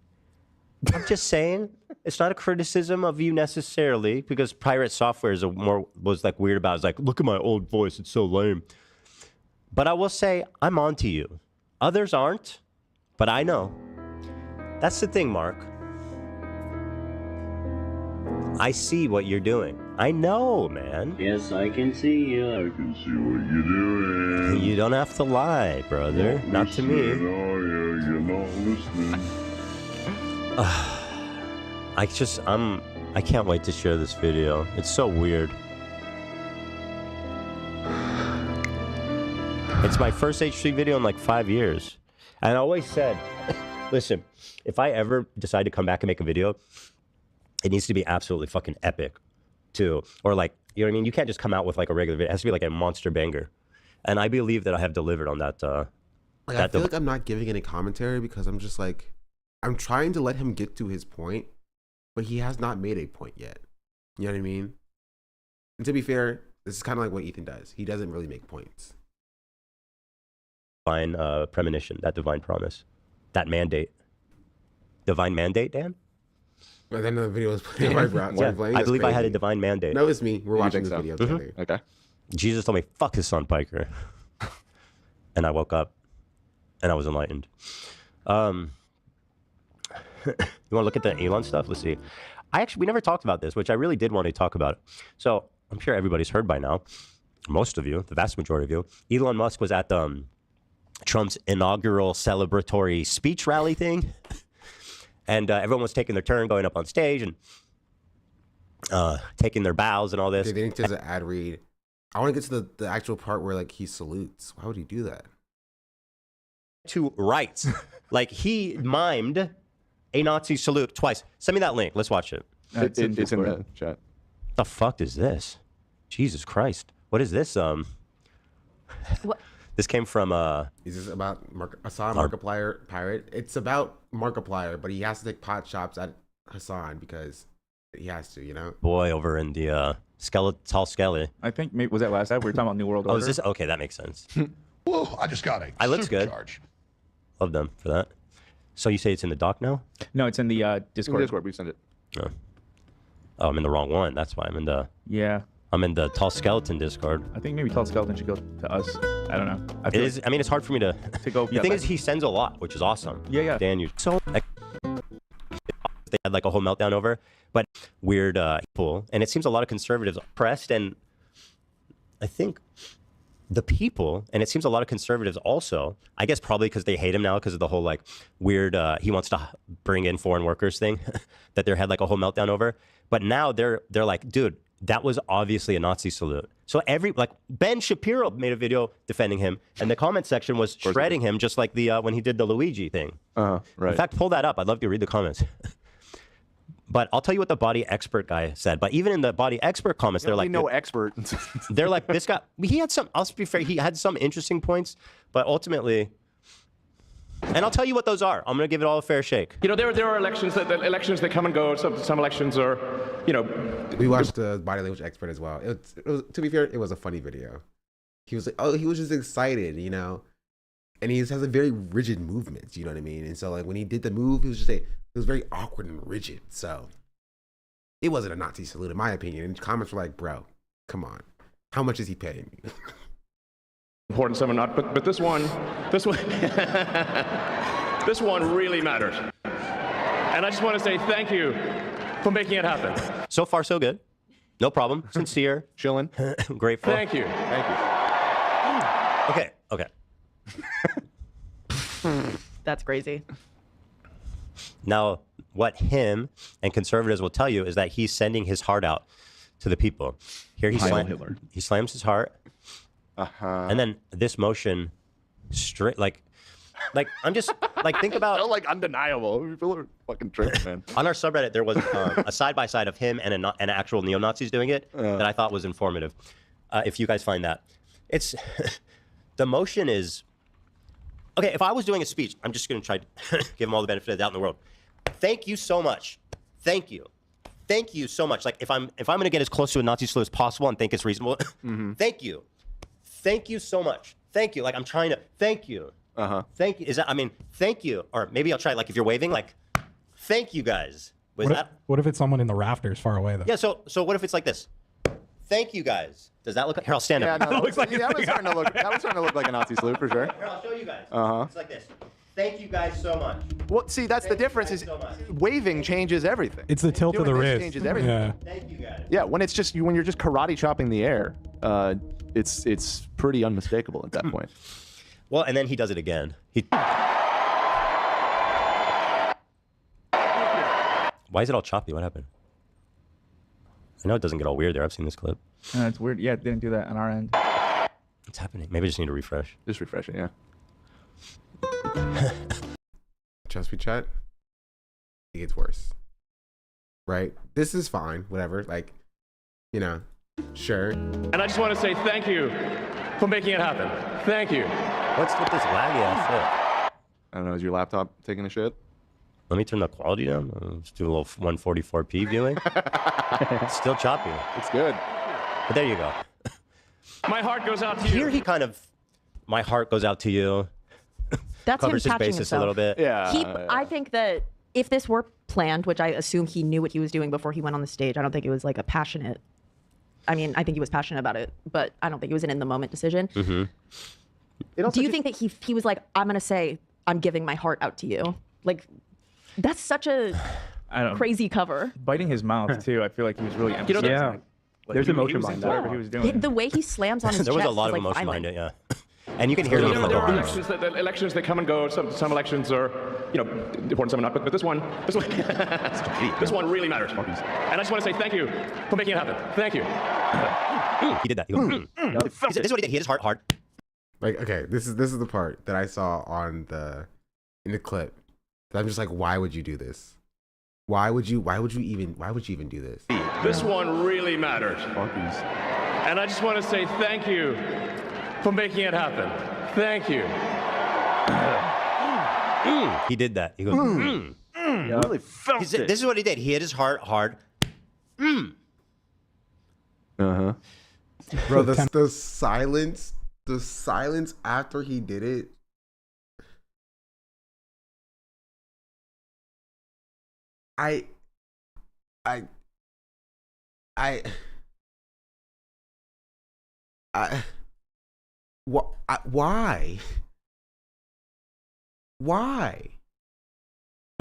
I'm just saying, it's not a criticism of you necessarily, because Pirate Software was like weird about it. It's like, look at my old voice. It's so lame. But I will say, I'm onto you. Others aren't, but I know. That's the thing, Mark. I see what you're doing. I know, man. Yes, I can see you. I can see what you're doing. You don't have to lie, brother. Not to me. Oh, yeah, you're not listening. I can't wait to share this video. It's so weird. It's my first H3 video in like 5 years. And I always said, listen, if I ever decide to come back and make a video, it needs to be absolutely fucking epic, too. Or like, you know what I mean? You can't just come out with like a regular video. It has to be like a monster banger. And I believe that I have delivered on that. I feel like I'm not giving any commentary because I'm just like, I'm trying to let him get to his point, but he has not made a point yet. You know what I mean? And to be fair, this is kind of like what Ethan does. He doesn't really make points. Divine premonition, that divine promise, that mandate. Divine mandate, Dan? But then the video was playing right playing. I believe I had a divine mandate. No, it's me. We're watching this video together. Okay. Jesus told me, fuck his son, Piker. And I woke up and I was enlightened. You want to look at the Elon stuff? Let's see. We never talked about this, which I really did want to talk about. So I'm sure everybody's heard by now. Most of you, the vast majority of you. Elon Musk was at Trump's inaugural celebratory speech rally thing. And everyone was taking their turn going up on stage and taking their bows and all this. They think there's an ad read. I want to get to the actual part where like he salutes. Why would he do that? To rights. Like he mimed a Nazi salute twice. Send me that link. Let's watch it. It's in the chat. The fuck is this? Jesus Christ. What is this? What? This came from Is this about Hassan Markiplier pirate? It's about Markiplier, but he has to take pot shots at Hassan because he has to, you know. Boy over in the tall skelly. I think maybe was that last time we were talking about New World Order. Oh, is this okay? That makes sense. Whoa! I just got a I looks good. charge. Love them for that. So you say it's in the doc now? No, it's in the Discord. Discord, we sent it. Oh, I'm in the wrong one. That's why I'm in the. Yeah. I'm in the Tall Skeleton Discord. I think maybe Tall Skeleton should go to us. I don't know. I mean, it's hard for me to go. The thing is, he sends a lot, which is awesome. Yeah, yeah. Dan, you so they had like a whole meltdown over. But weird people, and it seems a lot of conservatives are pressed, and I think the people, and it seems a lot of conservatives also, I guess probably because they hate him now because of the whole like weird, he wants to bring in foreign workers thing that they had like a whole meltdown over. But now they're like, dude, that was obviously a Nazi salute. So like Ben Shapiro made a video defending him, and the comment section was shredding him just like the when he did the Luigi thing. Right. In fact, pull that up. I'd love to read the comments. But I'll tell you what the body expert guy said. But even in the body expert comments, they're like, no expert. They're like, this guy, he had some, I'll be fair, he had some interesting points, but ultimately, and I'll tell you what those are. I'm going to give it all a fair shake. You know, there are elections that come and go. Some elections are, you know. We watched the body language expert as well. It was, to be fair, it was a funny video. He was like, oh, he was just excited, you know, and he has a very rigid movements, you know what I mean? And so like when he did the move, it was very awkward and rigid. So it wasn't a Nazi salute, in my opinion. And comments were like, bro, come on. How much is he paying me? Important, some are not. But this one, this one really matters. And I just want to say thank you for making it happen. So far, so good. No problem. Sincere. Chilling. Grateful. Thank you. Thank you. Okay. That's crazy. Now, what him and conservatives will tell you is that he's sending his heart out to the people. Here he slams his heart. And then this motion straight, like I'm just, like, think about. So, like, undeniable. People are fucking tripping, man. On our subreddit, there was a side-by-side of him and an actual neo-Nazis doing it that I thought was informative. If you guys find that. It's, the motion is, okay, if I was doing a speech, I'm just going to try to give him all the benefit of the doubt in the world. Thank you so much. Thank you. Thank you so much. Like, if I'm going to get as close to a Nazi salute as possible and think it's reasonable, thank you. Thank you so much. Thank you. Like, I'm trying to, thank you. Thank you. Thank you. Or maybe I'll try, like, if you're waving, like, thank you guys. What if it's someone in the rafters far away, though? Yeah, so what if it's like this? Thank you guys. Does that look like, here, I'll stand up. Yeah, no, that was starting to look like a Nazi salute for sure. Here, I'll show you guys. It's like this. Thank you guys so much. Well, see, that's the difference is waving changes everything. It's the tilt of the wrist. Changes everything. Yeah. Thank you guys. Yeah, when it's just when you're just karate chopping the air, it's pretty unmistakable at that point. Well, and then he does it again. Why is it all choppy? What happened? I know it doesn't get all weird there. I've seen this clip. It's weird. Yeah, it didn't do that on our end. What's happening? Maybe I just need to refresh. Just refresh it, yeah. Trust me, chat. It gets worse. Right? This is fine. Whatever. Like, you know, sure. And I just want to say thank you for making it happen. Thank you. What's with this laggy ass shit? I don't know. Is your laptop taking a shit? Let me turn the quality down. Let's do a little 144p viewing. It's still choppy. It's good. But there you go. My heart goes out to you. Here he kind of, my heart goes out to you. That's him covers his patching basis himself. a little bit. Yeah. I think that if this were planned, which I assume he knew what he was doing before he went on the stage, I don't think it was like a passionate. I mean, I think he was passionate about it, but I don't think it was an in the moment decision. Mm-hmm. Do you think that he was like, I'm gonna say I'm giving my heart out to you? Like, that's such a crazy cover. Biting his mouth too. I feel like he was really emphasizing. Yeah. There's emotion behind whatever he was doing. The way he slams on his there was chest a lot of is, like, emotion violent. behind it, yeah. And you can hear it even There like are a elections that come and go. Some elections are, you know, important, some are not. But this one really matters. And I just want to say thank you for making it happen. Thank you. He did that. He goes, This is what he did. He hit his heart hard. Like, okay, this is the part that I saw in the clip. That I'm just like, why would you do this? Why would you even do this? This one really matters. And I just want to say thank you for making it happen. Thank you. He did that. He goes, Really felt it. This is what he did. He hit his heart hard. Uh-huh. Bro, the silence after he did it. Why?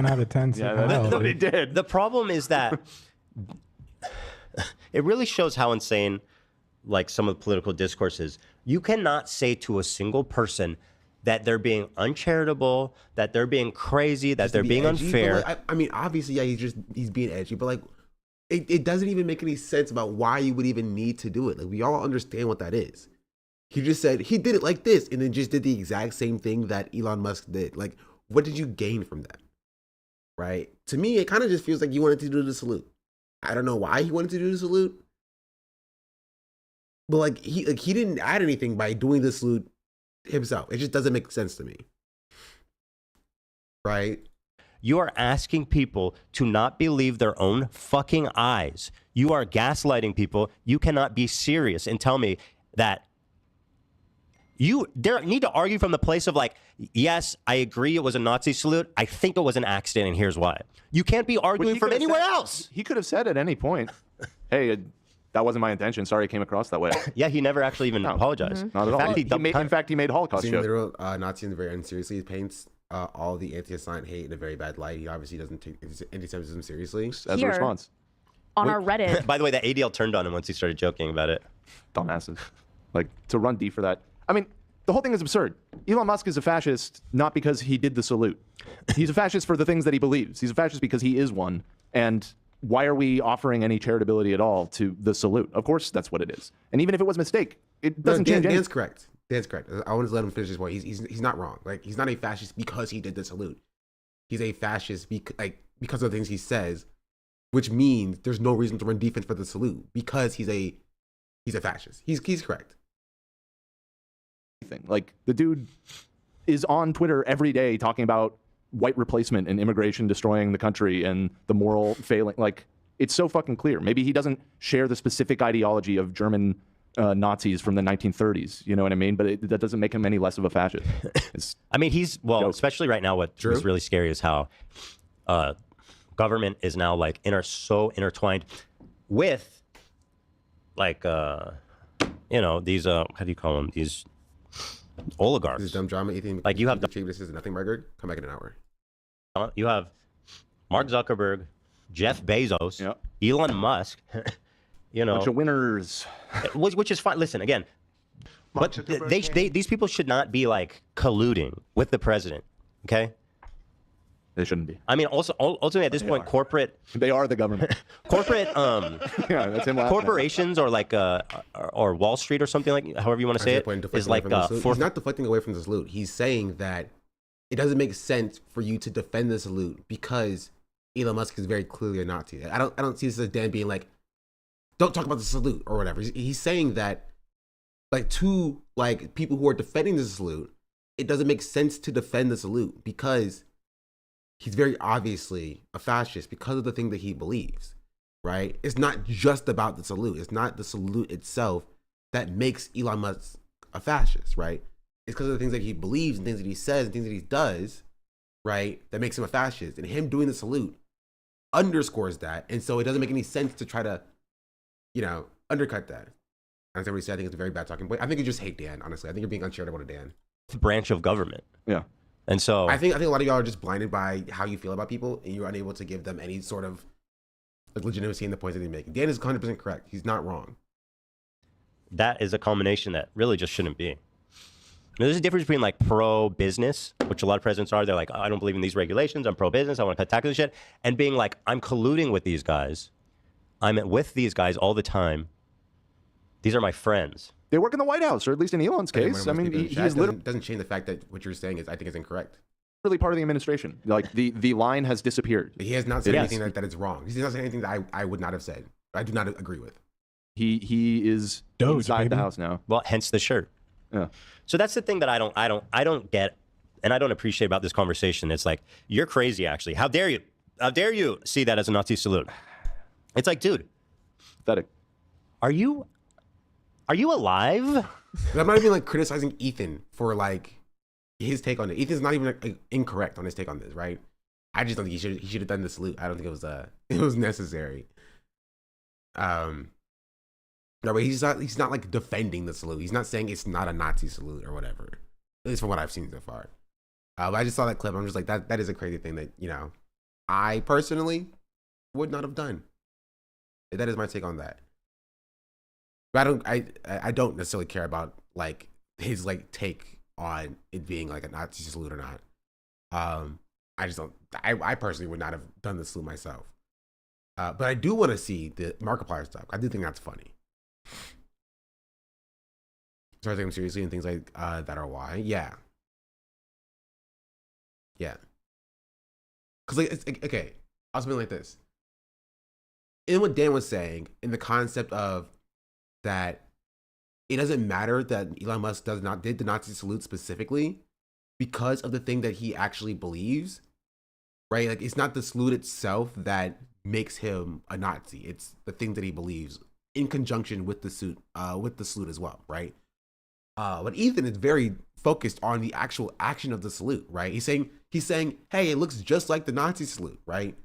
out of 10. Yeah, that's what he did. The problem is that it really shows how insane like some of the political discourse is. You cannot say to a single person that they're being uncharitable, that they're being crazy, that they're being edgy, unfair. Like, I mean, obviously, yeah, he's being edgy, but like, it doesn't even make any sense about why you would even need to do it. Like, we all understand what that is. He just said he did it like this, and then just did the exact same thing that Elon Musk did. Like, what did you gain from that? Right? To me, it kind of just feels like you wanted to do the salute. I don't know why he wanted to do the salute, but like he didn't add anything by doing the salute himself. It just doesn't make sense to me. Right? You are asking people to not believe their own fucking eyes. You are gaslighting people. You cannot be serious and tell me that you need to argue from the place of like, yes, I agree it was a Nazi salute. I think it was an accident, and here's why. You can't be arguing from anywhere else. He could have said at any point, hey, that wasn't my intention. Sorry it came across that way. Yeah, he never actually even apologized. Not at all. In fact, he made Holocaust Seeing jokes. literal Nazis very unseriously. He paints all the anti-Islam hate in a very bad light. He obviously doesn't take anti-Semitism seriously. As a response. On our Reddit. By the way, the ADL turned on him once he started joking about it. Dumbasses. Like, to run D for that. I mean, the whole thing is absurd. Elon Musk is a fascist not because he did the salute. He's a fascist for the things that he believes. He's a fascist because he is one. And why are we offering any charitability at all to the salute? Of course, that's what it is. And even if it was a mistake, it doesn't change anything. Dan's correct. Dan's correct. I want to let him finish his point. He's not wrong. Like, he's not a fascist because he did the salute. He's a fascist because of the things he says, which means there's no reason to run defense for the salute because he's a fascist. He's correct. Like, the dude is on Twitter every day talking about white replacement and immigration destroying the country and the moral failing. Like, it's so fucking clear. Maybe he doesn't share the specific ideology of German Nazis from the 1930s. You know what I mean? But that doesn't make him any less of a fascist. I mean, especially right now, what is really scary is how government is now like so intertwined with like these how do you call them, these oligarchs. This is dumb drama. Like, you have this is nothing, Margaret. Come back in an hour. You have Mark Zuckerberg, Jeff Bezos, Elon Musk. Bunch of winners. Which is fine. Listen, again, but these people should not be like colluding with the president. Okay. They shouldn't be. I mean, also ultimately at this point, corporate. They are the government. Corporate. Yeah, that's him. Corporations or like or Wall Street or something, like however you want to say it, is like he's not deflecting away from the salute. He's saying that it doesn't make sense for you to defend the salute because Elon Musk is very clearly a Nazi. I don't see this as Dan being like, don't talk about the salute or whatever. He's saying that like to like people who are defending the salute, it doesn't make sense to defend the salute because he's very obviously a fascist because of the thing that he believes, right? It's not just about the salute. It's not the salute itself that makes Elon Musk a fascist, right? It's because of the things that he believes and things that he says and things that he does, right? That makes him a fascist. And him doing the salute underscores that. And so it doesn't make any sense to try to, undercut that. As everybody said, I think it's a very bad talking point. I think you just hate Dan, honestly. I think you're being uncharitable to Dan. Branch of government. Yeah. And so I think a lot of y'all are just blinded by how you feel about people, and you're unable to give them any sort of like legitimacy in the points that they make. Dan is 100% correct. He's not wrong. That is a combination that really just shouldn't be. There's a difference between like pro-business, which a lot of presidents are. They're like, I don't believe in these regulations. I'm pro-business. I want to cut taxes and shit. And being like, I'm colluding with these guys. I'm with these guys all the time. These are my friends. They work in the White House, or at least in Elon's case. I mean, he is literally doesn't change the fact that what you're saying I think is incorrect. Really part of the administration. Like the line has disappeared. He has not said anything that is wrong. He's not saying anything that I would not have said. I do not agree with. He is inside the house now. Well, hence the shirt. Yeah. So that's the thing that I don't get, and I don't appreciate about this conversation. It's like, you're crazy. Actually, how dare you? How dare you see that as a Nazi salute? It's like, dude, pathetic. Are you alive? I'm not even like criticizing Ethan for like his take on it. Ethan's not even like, incorrect on his take on this, right? I just don't think he should have done the salute. I don't think it was necessary. No, but he's not like defending the salute. He's not saying it's not a Nazi salute or whatever. At least from what I've seen so far. But I just saw that clip. I'm just like, that is a crazy thing that I personally would not have done. That is my take on that. But I don't necessarily care about like his like take on it being like a Nazi salute or not. I just don't. I personally would not have done the salute myself. But I do want to see the Markiplier stuff. I do think that's funny. Start taking them seriously and things like that are why. Yeah. Yeah. Because like it's okay. I'll spin like this. In what Dan was saying, in the concept of that, it doesn't matter that Elon Musk did the Nazi salute specifically because of the thing that he actually believes, right? Like it's not the salute itself that makes him a Nazi. It's the thing that he believes in conjunction with the salute as well, right? But Ethan is very focused on the actual action of the salute, right? He's saying, hey, it looks just like the Nazi salute, right?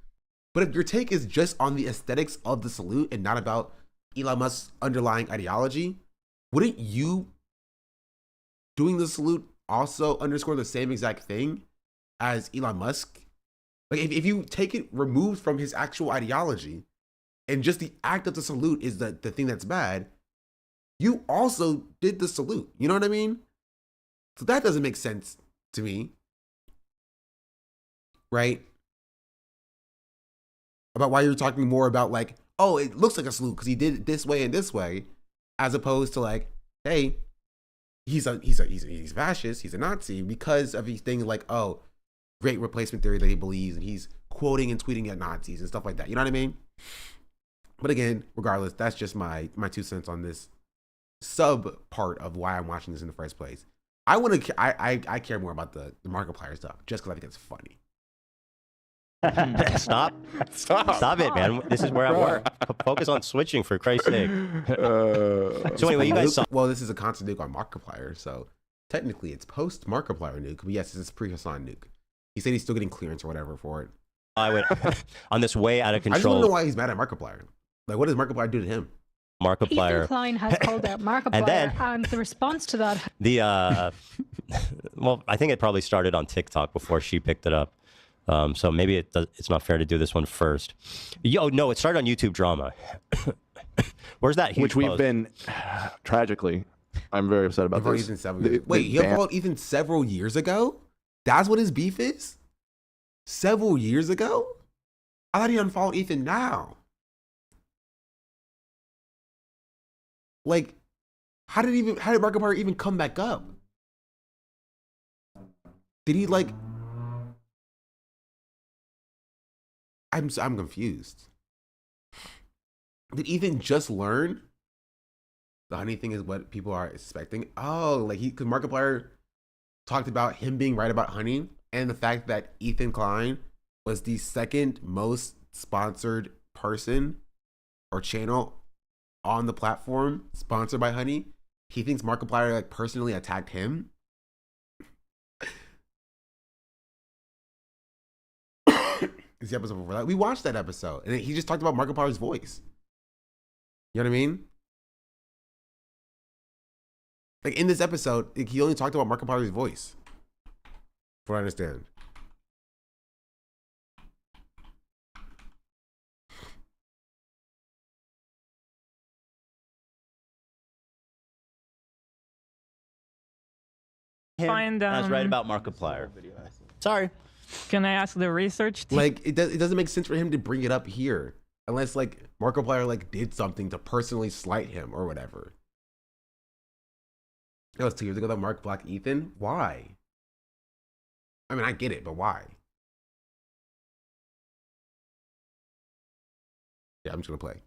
But if your take is just on the aesthetics of the salute and not about Elon Musk's underlying ideology, wouldn't you doing the salute also underscore the same exact thing as Elon Musk? Like if you take it removed from his actual ideology and just the act of the salute is the thing that's bad, you also did the salute. You know what I mean? So that doesn't make sense to me. Right? About why you're talking more about like, oh, it looks like a salute because he did it this way and this way, as opposed to like, hey, he's fascist, he's a Nazi because of these things like, oh, great replacement theory that he believes, and he's quoting and tweeting at Nazis and stuff like that. You know what I mean? But again, regardless, that's just my 2 cents on this sub part of why I'm watching this in the first place. I care more about the Markiplier stuff just because I think it's funny. Stop it, man. This is where I work. Focus on switching, for Christ's sake. So anyway, you guys saw. Well, this is a constant nuke on Markiplier, so technically it's post Markiplier nuke. But yes, it's pre Hassan nuke. He said he's still getting clearance or whatever for it. I would on this way out of control. I just want to know why he's mad at Markiplier. Like, what does Markiplier do to him? Markiplier. Ethan Klein has called out Markiplier, and the response to that. Well, I think it probably started on TikTok before she picked it up. So maybe it's not fair to do this one first. No, it started on YouTube Drama. Where's that huge Which we've post? been, tragically, I'm very upset about this. Wait, he unfollowed Ethan several years ago? That's what his beef is? Several years ago? I thought he unfollowed Ethan now. Like, how did Markiplier even come back up? Did he like... I'm confused. Did Ethan just learn the honey thing is what people are expecting? Oh, like because Markiplier talked about him being right about honey and the fact that Ethan Klein was the second most sponsored person or channel on the platform sponsored by honey. He thinks Markiplier like personally attacked him. Is the episode before that? We watched that episode, and he just talked about Markiplier's voice. You know what I mean? Like in this episode, he only talked about Markiplier's voice. From what I understand. Find I was right about Markiplier. Sorry. Can I ask the research team? Like it doesn't make sense for him to bring it up here unless like Markiplier like did something to personally slight him or whatever. That was 2 years ago that Mark blocked Ethan. Why? I mean, I get it, but why? Yeah, I'm just gonna play.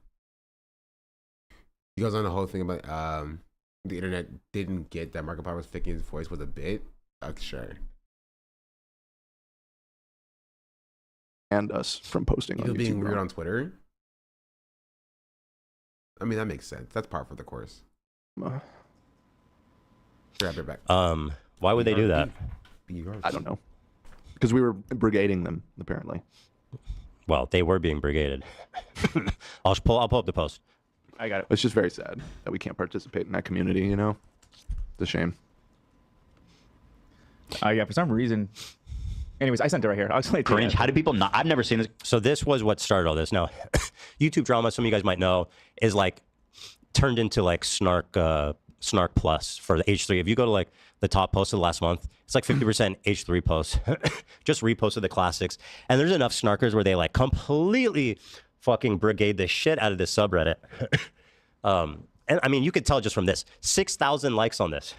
He goes on the whole thing about the internet didn't get that Markiplier was faking his voice with a bit. Sure. And us from posting on YouTube. Being weird on Twitter. I mean, that makes sense. That's par for the course. Grab it back. Why would they do that? I don't know. Because we were brigading them, apparently. Well, they were being brigaded. I'll pull up the post. I got it. It's just very sad that we can't participate in that community, you know? It's a shame. Yeah, for some reason, Anyways, I sent it right here. I'll explain it to you. Cringe. How do people not? I've never seen this. So this was what started all this. Now, YouTube drama, some of you guys might know, is like turned into like Snark Plus for the H3. If you go to like the top post of the last month, it's like 50% H3 posts. Just reposted the classics. And there's enough snarkers where they like completely fucking brigade the shit out of this subreddit. And I mean, you could tell just from this. 6,000 likes on this.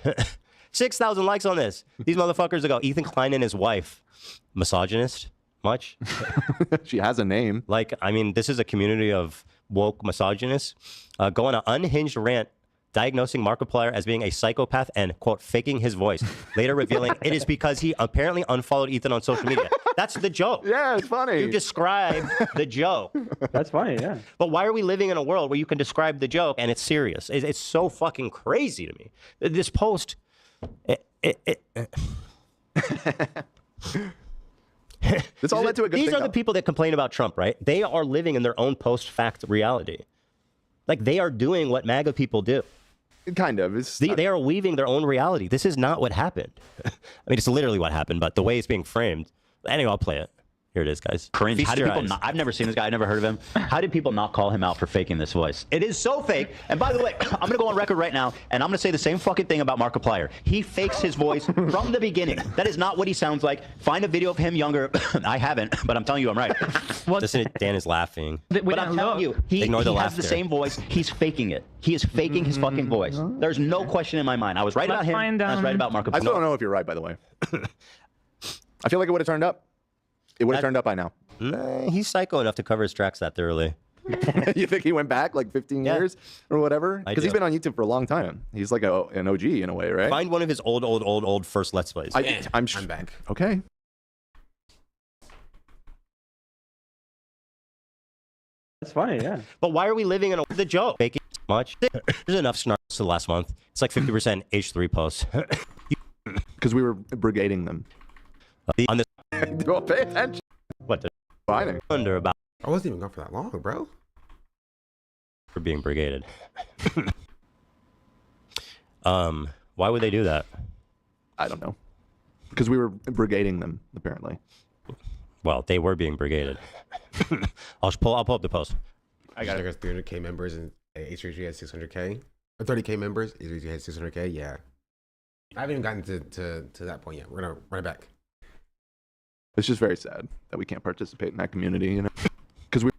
6,000 likes on this. These motherfuckers ago. Ethan Klein and his wife. Misogynist? Much? She has a name. Like, I mean, this is a community of woke misogynists. Go on an unhinged rant diagnosing Markiplier as being a psychopath and, quote, faking his voice. Later revealing it is because he apparently unfollowed Ethan on social media. That's the joke. Yeah, it's funny. You described the joke. That's funny, yeah. But why are we living in a world where you can describe the joke and it's serious? It's so fucking crazy to me. This post... This all led to a good These thing, are the though. people that complain about Trump, right? They are living in their own post-fact reality. Like, they are doing what MAGA people do. Kind of. They are weaving their own reality. This is not what happened. I mean, it's literally what happened, but the way it's being framed. Anyway, I'll play it. Here it is, guys. Cringe. Feast How do your people eyes. not? I've never seen this guy. I've never heard of him. How did people not call him out for faking this voice? It is so fake. And by the way, I'm going to go on record right now, and I'm going to say the same fucking thing about Markiplier. He fakes his voice from the beginning. That is not what he sounds like. Find a video of him younger. I haven't, but I'm telling you I'm right. Listen, Dan is laughing. But I'm telling you, he has the same voice. He's faking it. He is faking his fucking voice. There's no question in my mind. I was right about him, and I was right about Markiplier. I still don't know if you're right, by the way. I feel like it would have turned up. It would have turned up by now. Nah, he's psycho enough to cover his tracks that thoroughly. You think he went back like 15 years or whatever? I Because he's do. been on YouTube for a long time. He's like an OG in a way, right? Find one of his old first Let's Plays. I'm back. Okay. That's funny, yeah. But why are we living in the joke? Faking much? There's enough snarks to the last month. It's like 50% H3 posts. Because we were brigading them. On this. Well, pay attention. What the? Finding. Wonder about. I wasn't even gone for that long, bro. For being brigaded. Why would they do that? I don't know. Because we were brigading them, apparently. Well, they were being brigaded. I'll pull up the post. I got 300K members and H3G has 600K. Or 30K members. H3G has 600K. Yeah. I haven't even gotten to that point yet. We're gonna run it back. It's just very sad that we can't participate in that community, you know? Because we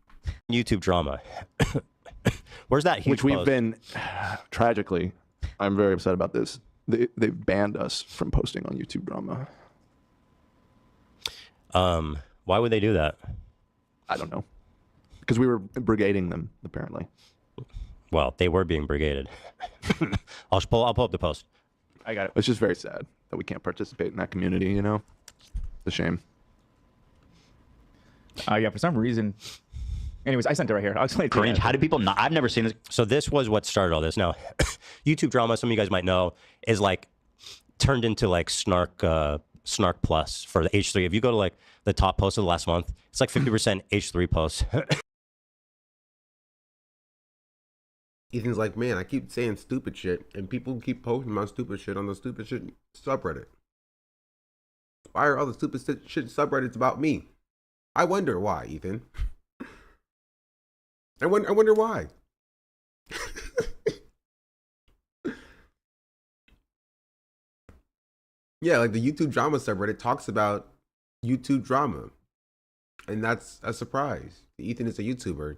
YouTube drama. Where's that huge which we've post? been tragically. I'm very upset about this. They've banned us from posting on YouTube drama. Why would they do that? I don't know. Because we were brigading them, apparently. Well, they were being brigaded. I'll pull up the post. I got it. It's just very sad that we can't participate in that community, you know? It's a shame. Yeah, for some reason. Anyways, I sent it right here. I'll explain it to you. Cringe. How do people not? I've never seen this. So this was what started all this. Now, YouTube drama, some of you guys might know, is like turned into like Snark Plus for the H3. If you go to like the top post of the last month, it's like 50% H3 posts. Ethan's like, man, I keep saying stupid shit, and people keep posting my stupid shit on the stupid shit subreddit. Why are all the stupid shit subreddits about me? I wonder why, Ethan. I wonder why. Yeah, like the YouTube drama subreddit talks about YouTube drama. And that's a surprise. Ethan is a YouTuber. I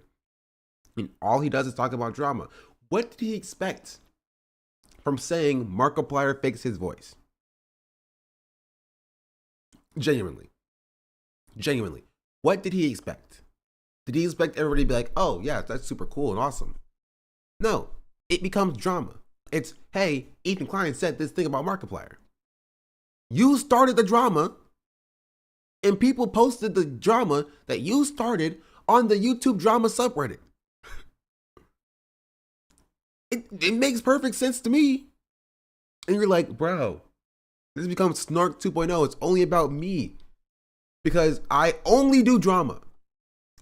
mean, all he does is talk about drama. What did he expect from saying Markiplier fakes his voice? Genuinely. What did he expect? Did he expect everybody to be like, oh, yeah, that's super cool and awesome? No, it becomes drama. It's, hey, Ethan Klein said this thing about Markiplier. You started the drama, and people posted the drama that you started on the YouTube drama subreddit. It makes perfect sense to me. And you're like, bro, this becomes Snark 2.0. It's only about me. Because I only do drama.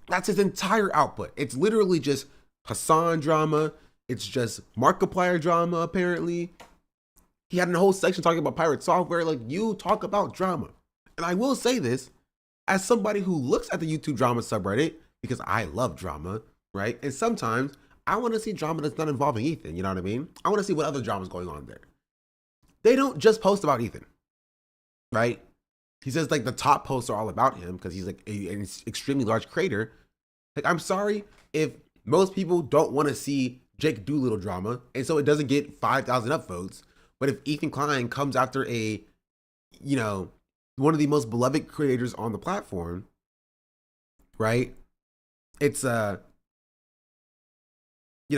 That's his entire output. It's literally just Hassan drama. It's just Markiplier drama, apparently. He had a whole section talking about pirate software. Like, you talk about drama. And I will say this, as somebody who looks at the YouTube drama subreddit, because I love drama, right? And sometimes I want to see drama that's not involving Ethan, you know what I mean? I want to see what other drama's going on there. They don't just post about Ethan, right? He says like the top posts are all about him because he's like an extremely large creator. Like, I'm sorry if most people don't want to see Jake Doolittle drama, and so it doesn't get 5,000 upvotes. But if Ethan Klein comes after a, you know, one of the most beloved creators on the platform, right? It's you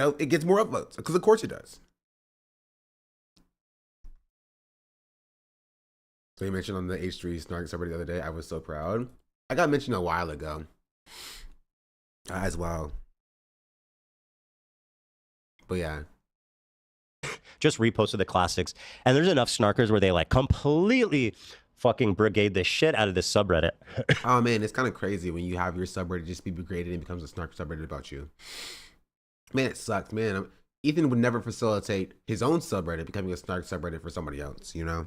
know, it gets more upvotes because of course it does. So you mentioned on the H3 Snark subreddit the other day, I was so proud. I got mentioned a while ago as well. But yeah. Just reposted the classics. And there's enough snarkers where they like completely fucking brigade the shit out of this subreddit. Oh man, it's kind of crazy when you have your subreddit just be brigaded and it becomes a snark subreddit about you. Man, it sucks, man. Ethan would never facilitate his own subreddit becoming a snark subreddit for somebody else, you know?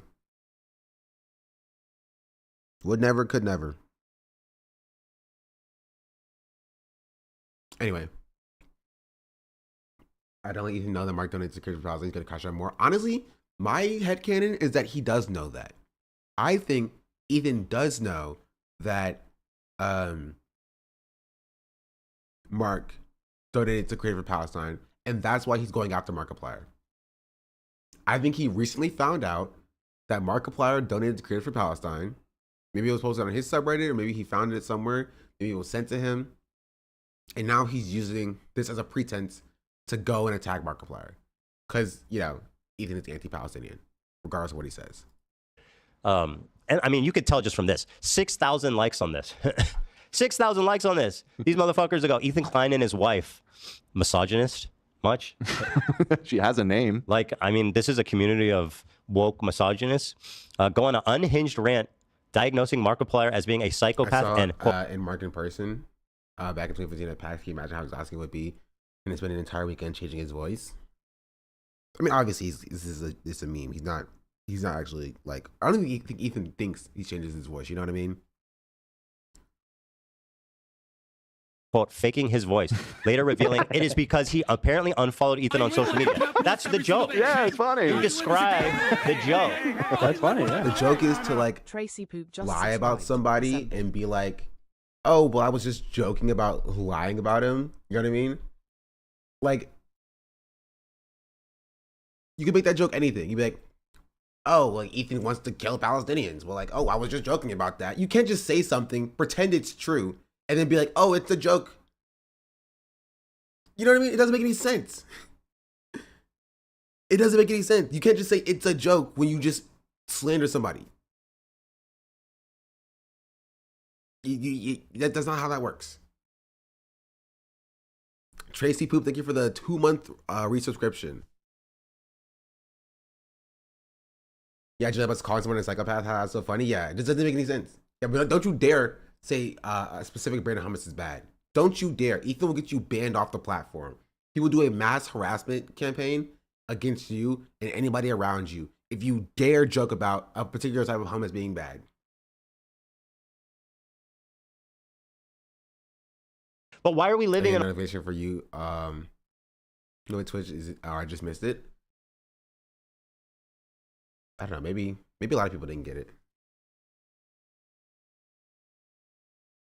Would never, could never. Anyway. I don't even know that Mark donates to Creative Plaza. He's going to crash out more. Honestly, my headcanon is that he does know that. I think Ethan does know that Mark donated to Creative Palestine, and that's why he's going after Markiplier. I think he recently found out that Markiplier donated to Creative for Palestine. Maybe it was posted on his subreddit, or maybe he found it somewhere. Maybe it was sent to him. And now he's using this as a pretense to go and attack Markiplier. Because, you know, Ethan is anti-Palestinian, regardless of what he says. And I mean, you could tell just from this. 6,000 likes on this. 6,000 likes on this. These motherfuckers go, Ethan Klein and his wife. Misogynist? Much? She has a name. Like, I mean, this is a community of woke misogynists. Go on an unhinged rant diagnosing Markiplier as being a psychopath. I saw, and Mark in person back in 2015 at PAX. Can you imagine how exhausting it would be? And he spent an entire weekend changing his voice. I mean, obviously, this is a meme. He's not actually like. I don't think Ethan thinks he changes his voice. You know what I mean? Quote, faking his voice, later revealing it is because he apparently unfollowed Ethan on social media. That's the joke. Yeah, it's funny. You describe the joke. That's funny, yeah. The joke is to like lie about somebody and be like, oh, well, I was just joking about lying about him. You know what I mean? Like, you can make that joke anything. You'd be like, oh, like Ethan wants to kill Palestinians. Well, like, oh, I was just joking about that. You can't just say something, pretend it's true, and then be like, oh, it's a joke. You know what I mean? It doesn't make any sense. It doesn't make any sense. You can't just say it's a joke when you just slander somebody. That's not how that works. Tracy Poop, thank you for the 2-month resubscription. Yeah, just about calling someone a psychopath. How that's so funny. Yeah, it just doesn't make any sense. Yeah, but don't you dare say a specific brand of hummus is bad. Don't you dare. Ethan will get you banned off the platform. He will do a mass harassment campaign against you and anybody around you if you dare joke about a particular type of hummus being bad. But why are we living in a notification for you? No, Twitch is it? Oh, I just missed it. I don't know. Maybe a lot of people didn't get it.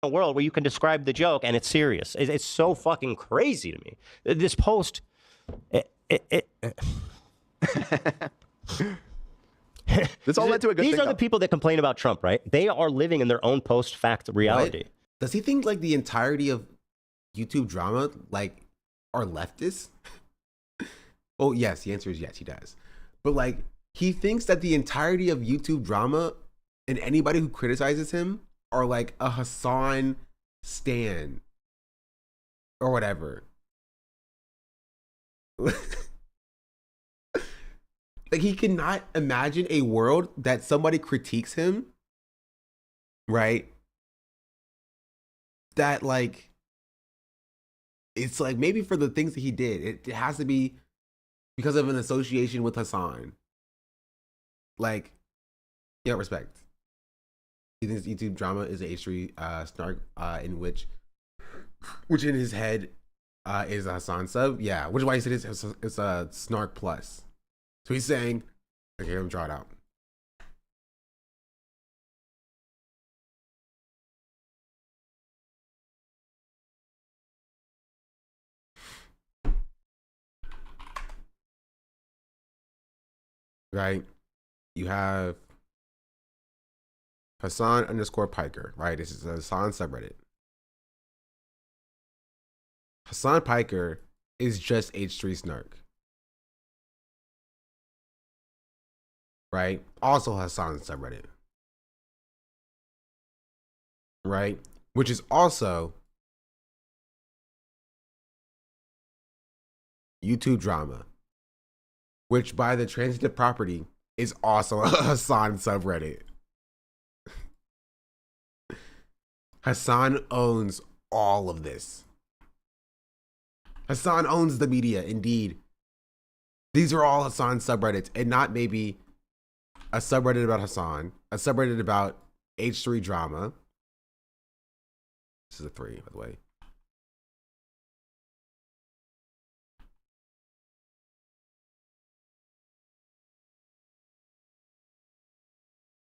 a world where you can describe the joke and it's serious? It's so fucking crazy to me. This post, This all led to a good These thing, are the people that complain about Trump, right? They are living in their own post-fact reality. What? Does he think like the entirety of YouTube drama like are leftists? Oh yes, the answer is yes, he does. But like he thinks that the entirety of YouTube drama and anybody who criticizes him are like a Hassan stan or whatever. Like he cannot imagine a world that somebody critiques him, right? That like, it's like maybe for the things that he did, it has to be because of an association with Hassan. Like, you know, respect. He thinks YouTube drama is a H3 snark, in which in his head is a Hassan sub. Yeah, which is why he said it's a snark plus. So he's saying, okay, let me draw it out. Right, you have Hassan _ Piker, right? This is a Hassan subreddit. Hassan Piker is just H3 snark. Right? Also Hassan subreddit. Right? Which is also YouTube drama. Which by the transitive property is also a Hassan subreddit. Hassan owns all of this. Hassan owns the media, indeed. These are all Hassan subreddits, and not maybe a subreddit about Hassan, a subreddit about H3 drama. This is a 3, by the way.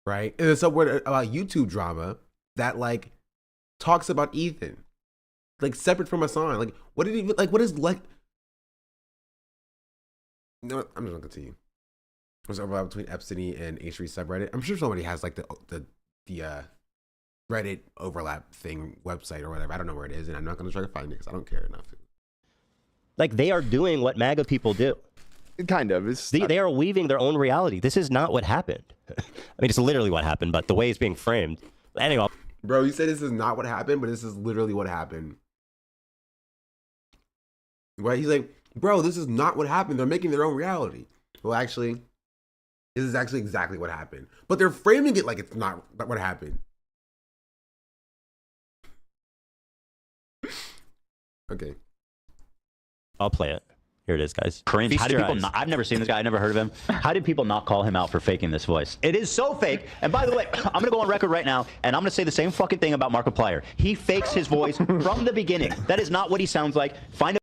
Right? And a subreddit about YouTube drama that like talks about Ethan. Like separate from Hassan. Like what did he like what is like no, I'm just gonna continue. What's the overlap between Epstein and H3 subreddit? I'm sure somebody has like the Reddit overlap thing website or whatever. I don't know where it is, and I'm not gonna try to find it because I don't care enough. Like they are doing what MAGA people do. Kind of. They are weaving their own reality. This is not what happened. I mean, it's literally what happened, but the way it's being framed. Anyway. Bro, you said this is not what happened, but this is literally what happened. Right? He's like, bro, this is not what happened. They're making their own reality. Well, actually, this is actually exactly what happened. But they're framing it like it's not what happened. Okay. I'll play it. Here it is, guys. Cringe. How did people not, I've never seen this guy. I've never heard of him. How did people not call him out for faking this voice? It is so fake. And by the way, I'm going to go on record right now, and I'm going to say the same fucking thing about Markiplier. He fakes his voice from the beginning. That is not what he sounds like. Find a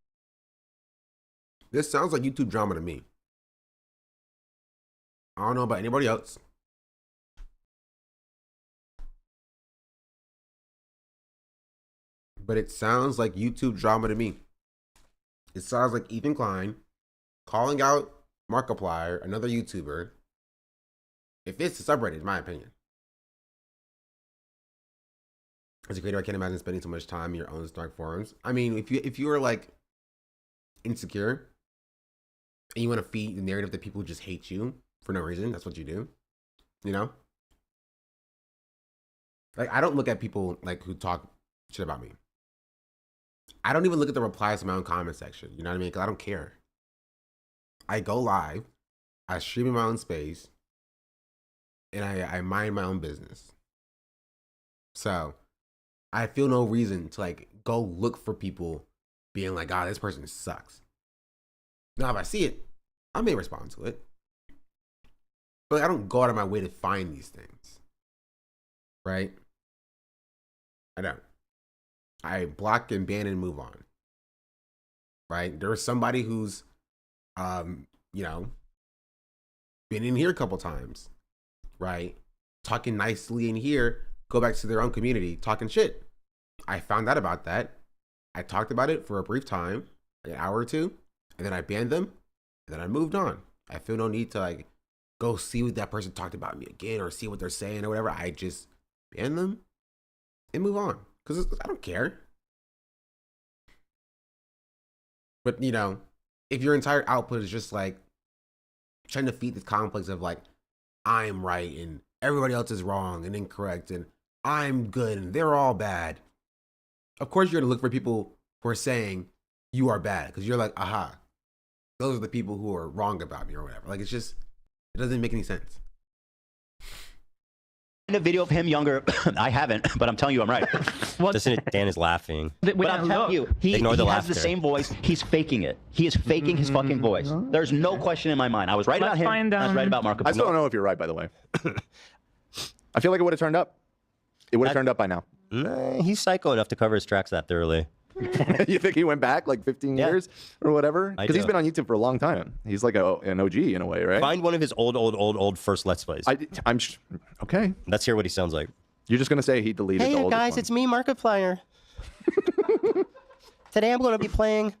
This sounds like YouTube drama to me. I don't know about anybody else. But it sounds like YouTube drama to me. It sounds like Ethan Klein calling out Markiplier, another YouTuber. If it's a subreddit, in my opinion. As a creator, I can't imagine spending so much time in your own snark forums. I mean, if you are like insecure and you want to feed the narrative that people just hate you for no reason, that's what you do. You know? Like, I don't look at people like who talk shit about me. I don't even look at the replies to my own comment section. You know what I mean? Because I don't care. I go live, I stream in my own space, and I mind my own business. So I feel no reason to like go look for people being like, "God, this person sucks." Now, if I see it, I may respond to it, but I don't go out of my way to find these things. Right? I don't. I block and ban and move on. Right? There's somebody who's, you know, been in here a couple times, right? Talking nicely in here, go back to their own community, talking shit. I found out about that. I talked about it for a brief time, like an hour or two, and then I banned them, and then I moved on. I feel no need to like go see what that person talked about me again or see what they're saying or whatever. I just ban them and move on. Because I don't care. But, you know, if your entire output is just like trying to feed this complex of like, I'm right and everybody else is wrong and incorrect and I'm good and they're all bad. Of course, you're going to look for people who are saying you are bad because you're like, aha, those are the people who are wrong about me or whatever. Like, it's just, it doesn't make any sense. A video of him younger. I haven't, but I'm telling you I'm right. Dan is laughing. But I'm telling you, he has the same voice. He's faking it. He is faking his fucking voice. There's no question in my mind. I was right about him. I was right about Markiplier. I still don't know if you're right, by the way. I feel like it would have turned up. It would have turned up by now. Nah, he's psycho enough to cover his tracks that thoroughly. You think he went back like 15 years or whatever? Because he's been on YouTube for a long time. He's like an OG in a way, right? Find one of his old first Let's Plays. Okay. Let's hear what he sounds like. You're just gonna say he deleted the oldest guys, one. it's me, Markiplier. Today I'm going to be playing.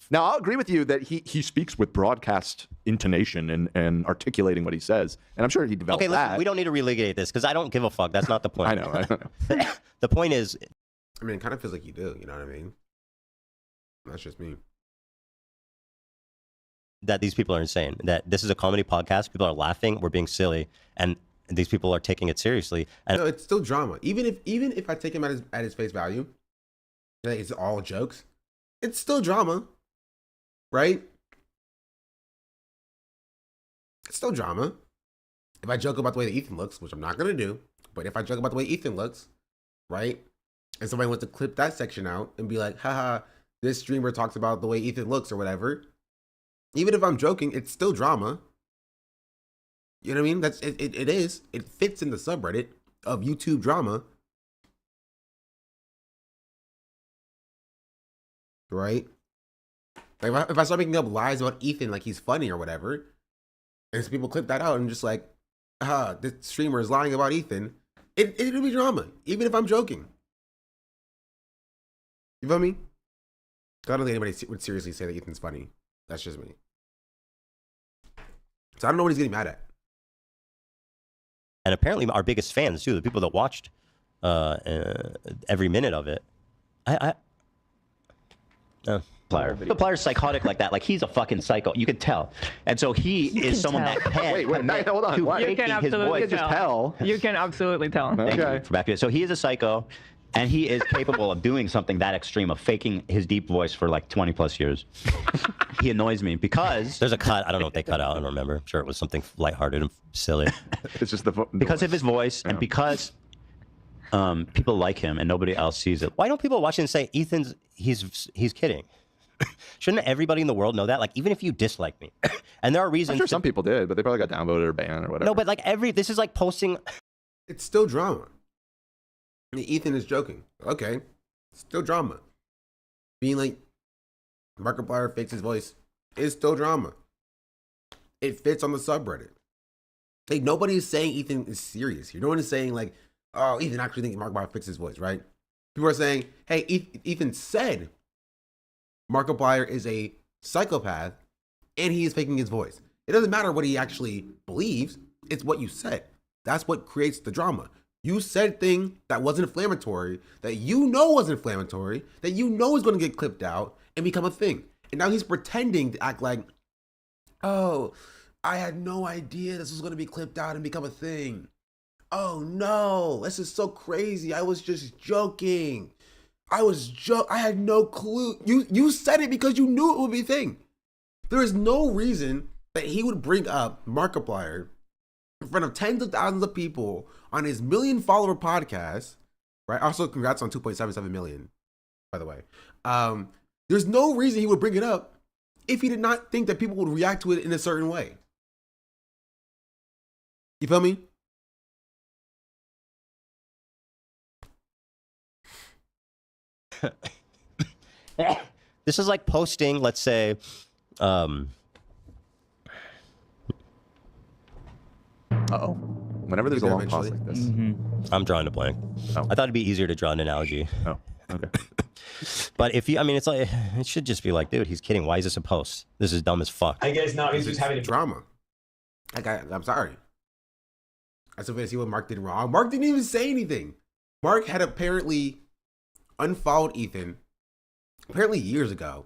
Now, I'll agree with you that he speaks with broadcast intonation and articulating what he says. And I'm sure he developed Okay, listen, that. we don't need to relitigate this because I don't give a fuck. That's not the point. I know. The point is... I mean, it kind of feels like you do. You know what I mean? That's just me. That these people are insane. That this is a comedy podcast. People are laughing. We're being silly. And these people are taking it seriously. And no, it's still drama. Even if I take him at his face value, like it's all jokes, it's still drama. Right? It's still drama. If I joke about the way that Ethan looks, which I'm not going to do, but if I joke about the way Ethan looks, right? And somebody wants to clip that section out and be like, haha, this streamer talks about the way Ethan looks or whatever. Even if I'm joking, it's still drama. You know what I mean? That's it is. It fits in the subreddit of YouTube drama. Right? Like if I start making up lies about Ethan like he's funny or whatever, and some people clip that out and just like, this streamer is lying about Ethan, it'll be drama, even if I'm joking. You feel me? I don't think anybody would seriously say that Ethan's funny. That's just me. So I don't know what he's getting mad at. And apparently our biggest fans too, the people that watched every minute of it. Markiplier's psychotic like that. Like he's a fucking psycho. You can tell. And so he is someone that can. Wait, hold on. You can absolutely tell. You can absolutely tell. Thank you for back to it. So he is a psycho, and he is capable of doing something that extreme, of faking his deep voice for like 20 plus years. He annoys me because there's a cut. I don't know what they cut out. I don't remember. I'm sure it was something lighthearted and silly. It's just because of his voice and because people like him and nobody else sees it. Why don't people watch it and say he's kidding? Shouldn't everybody in the world know that? Like, even if you dislike me, and there are reasons. I'm sure some people did, but they probably got downvoted or banned or whatever. No, but like this is like posting. It's still drama. I mean, Ethan is joking. Okay, still drama. Being like Markiplier fakes his voice is still drama. It fits on the subreddit. Like nobody is saying Ethan is serious here. No one is saying like, oh, Ethan actually thinks Markiplier fixed his voice, right? People are saying, hey, Ethan said Markiplier is a psychopath and he is faking his voice. It doesn't matter what he actually believes. It's what you said. That's what creates the drama. You said thing that wasn't inflammatory, that you know was inflammatory, that you know is going to get clipped out and become a thing. And now he's pretending to act like, oh, I had no idea this was going to be clipped out and become a thing. Oh no, this is so crazy. I was just joking. I had no clue. You said it because you knew it would be a thing. There is no reason that he would bring up Markiplier in front of tens of thousands of people on his 1 million follower podcast, right? Also, congrats on 2.77 million, by the way. There's no reason he would bring it up if he did not think that people would react to it in a certain way. You feel me? This is like posting, let's say, Whenever there's a long pause like this. I'm drawing a blank. I thought it'd be easier to draw an analogy. Oh, okay. But if you, I mean, it's like, it should just be like, dude, he's kidding. Why is this a post? This is dumb as fuck. I guess now he's just having drama. I'm sorry. I still see what Mark did wrong. Mark didn't even say anything. Mark had apparently unfollowed Ethan, apparently years ago,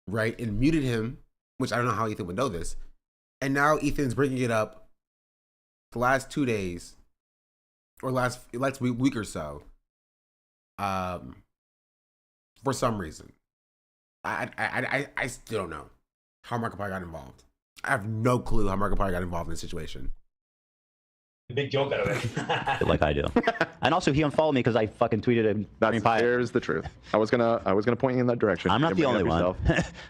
right? And muted him, which I don't know how Ethan would know this. And now Ethan's bringing it up the last 2 days, or last week or so, for some reason. I still don't know how Markiplier got involved. I have no clue how Markiplier got involved in this situation. Big joke out of it. Like I do. And also he unfollowed me because I fucking tweeted him. Here's the truth. I was gonna point you in that direction. I'm not the only one.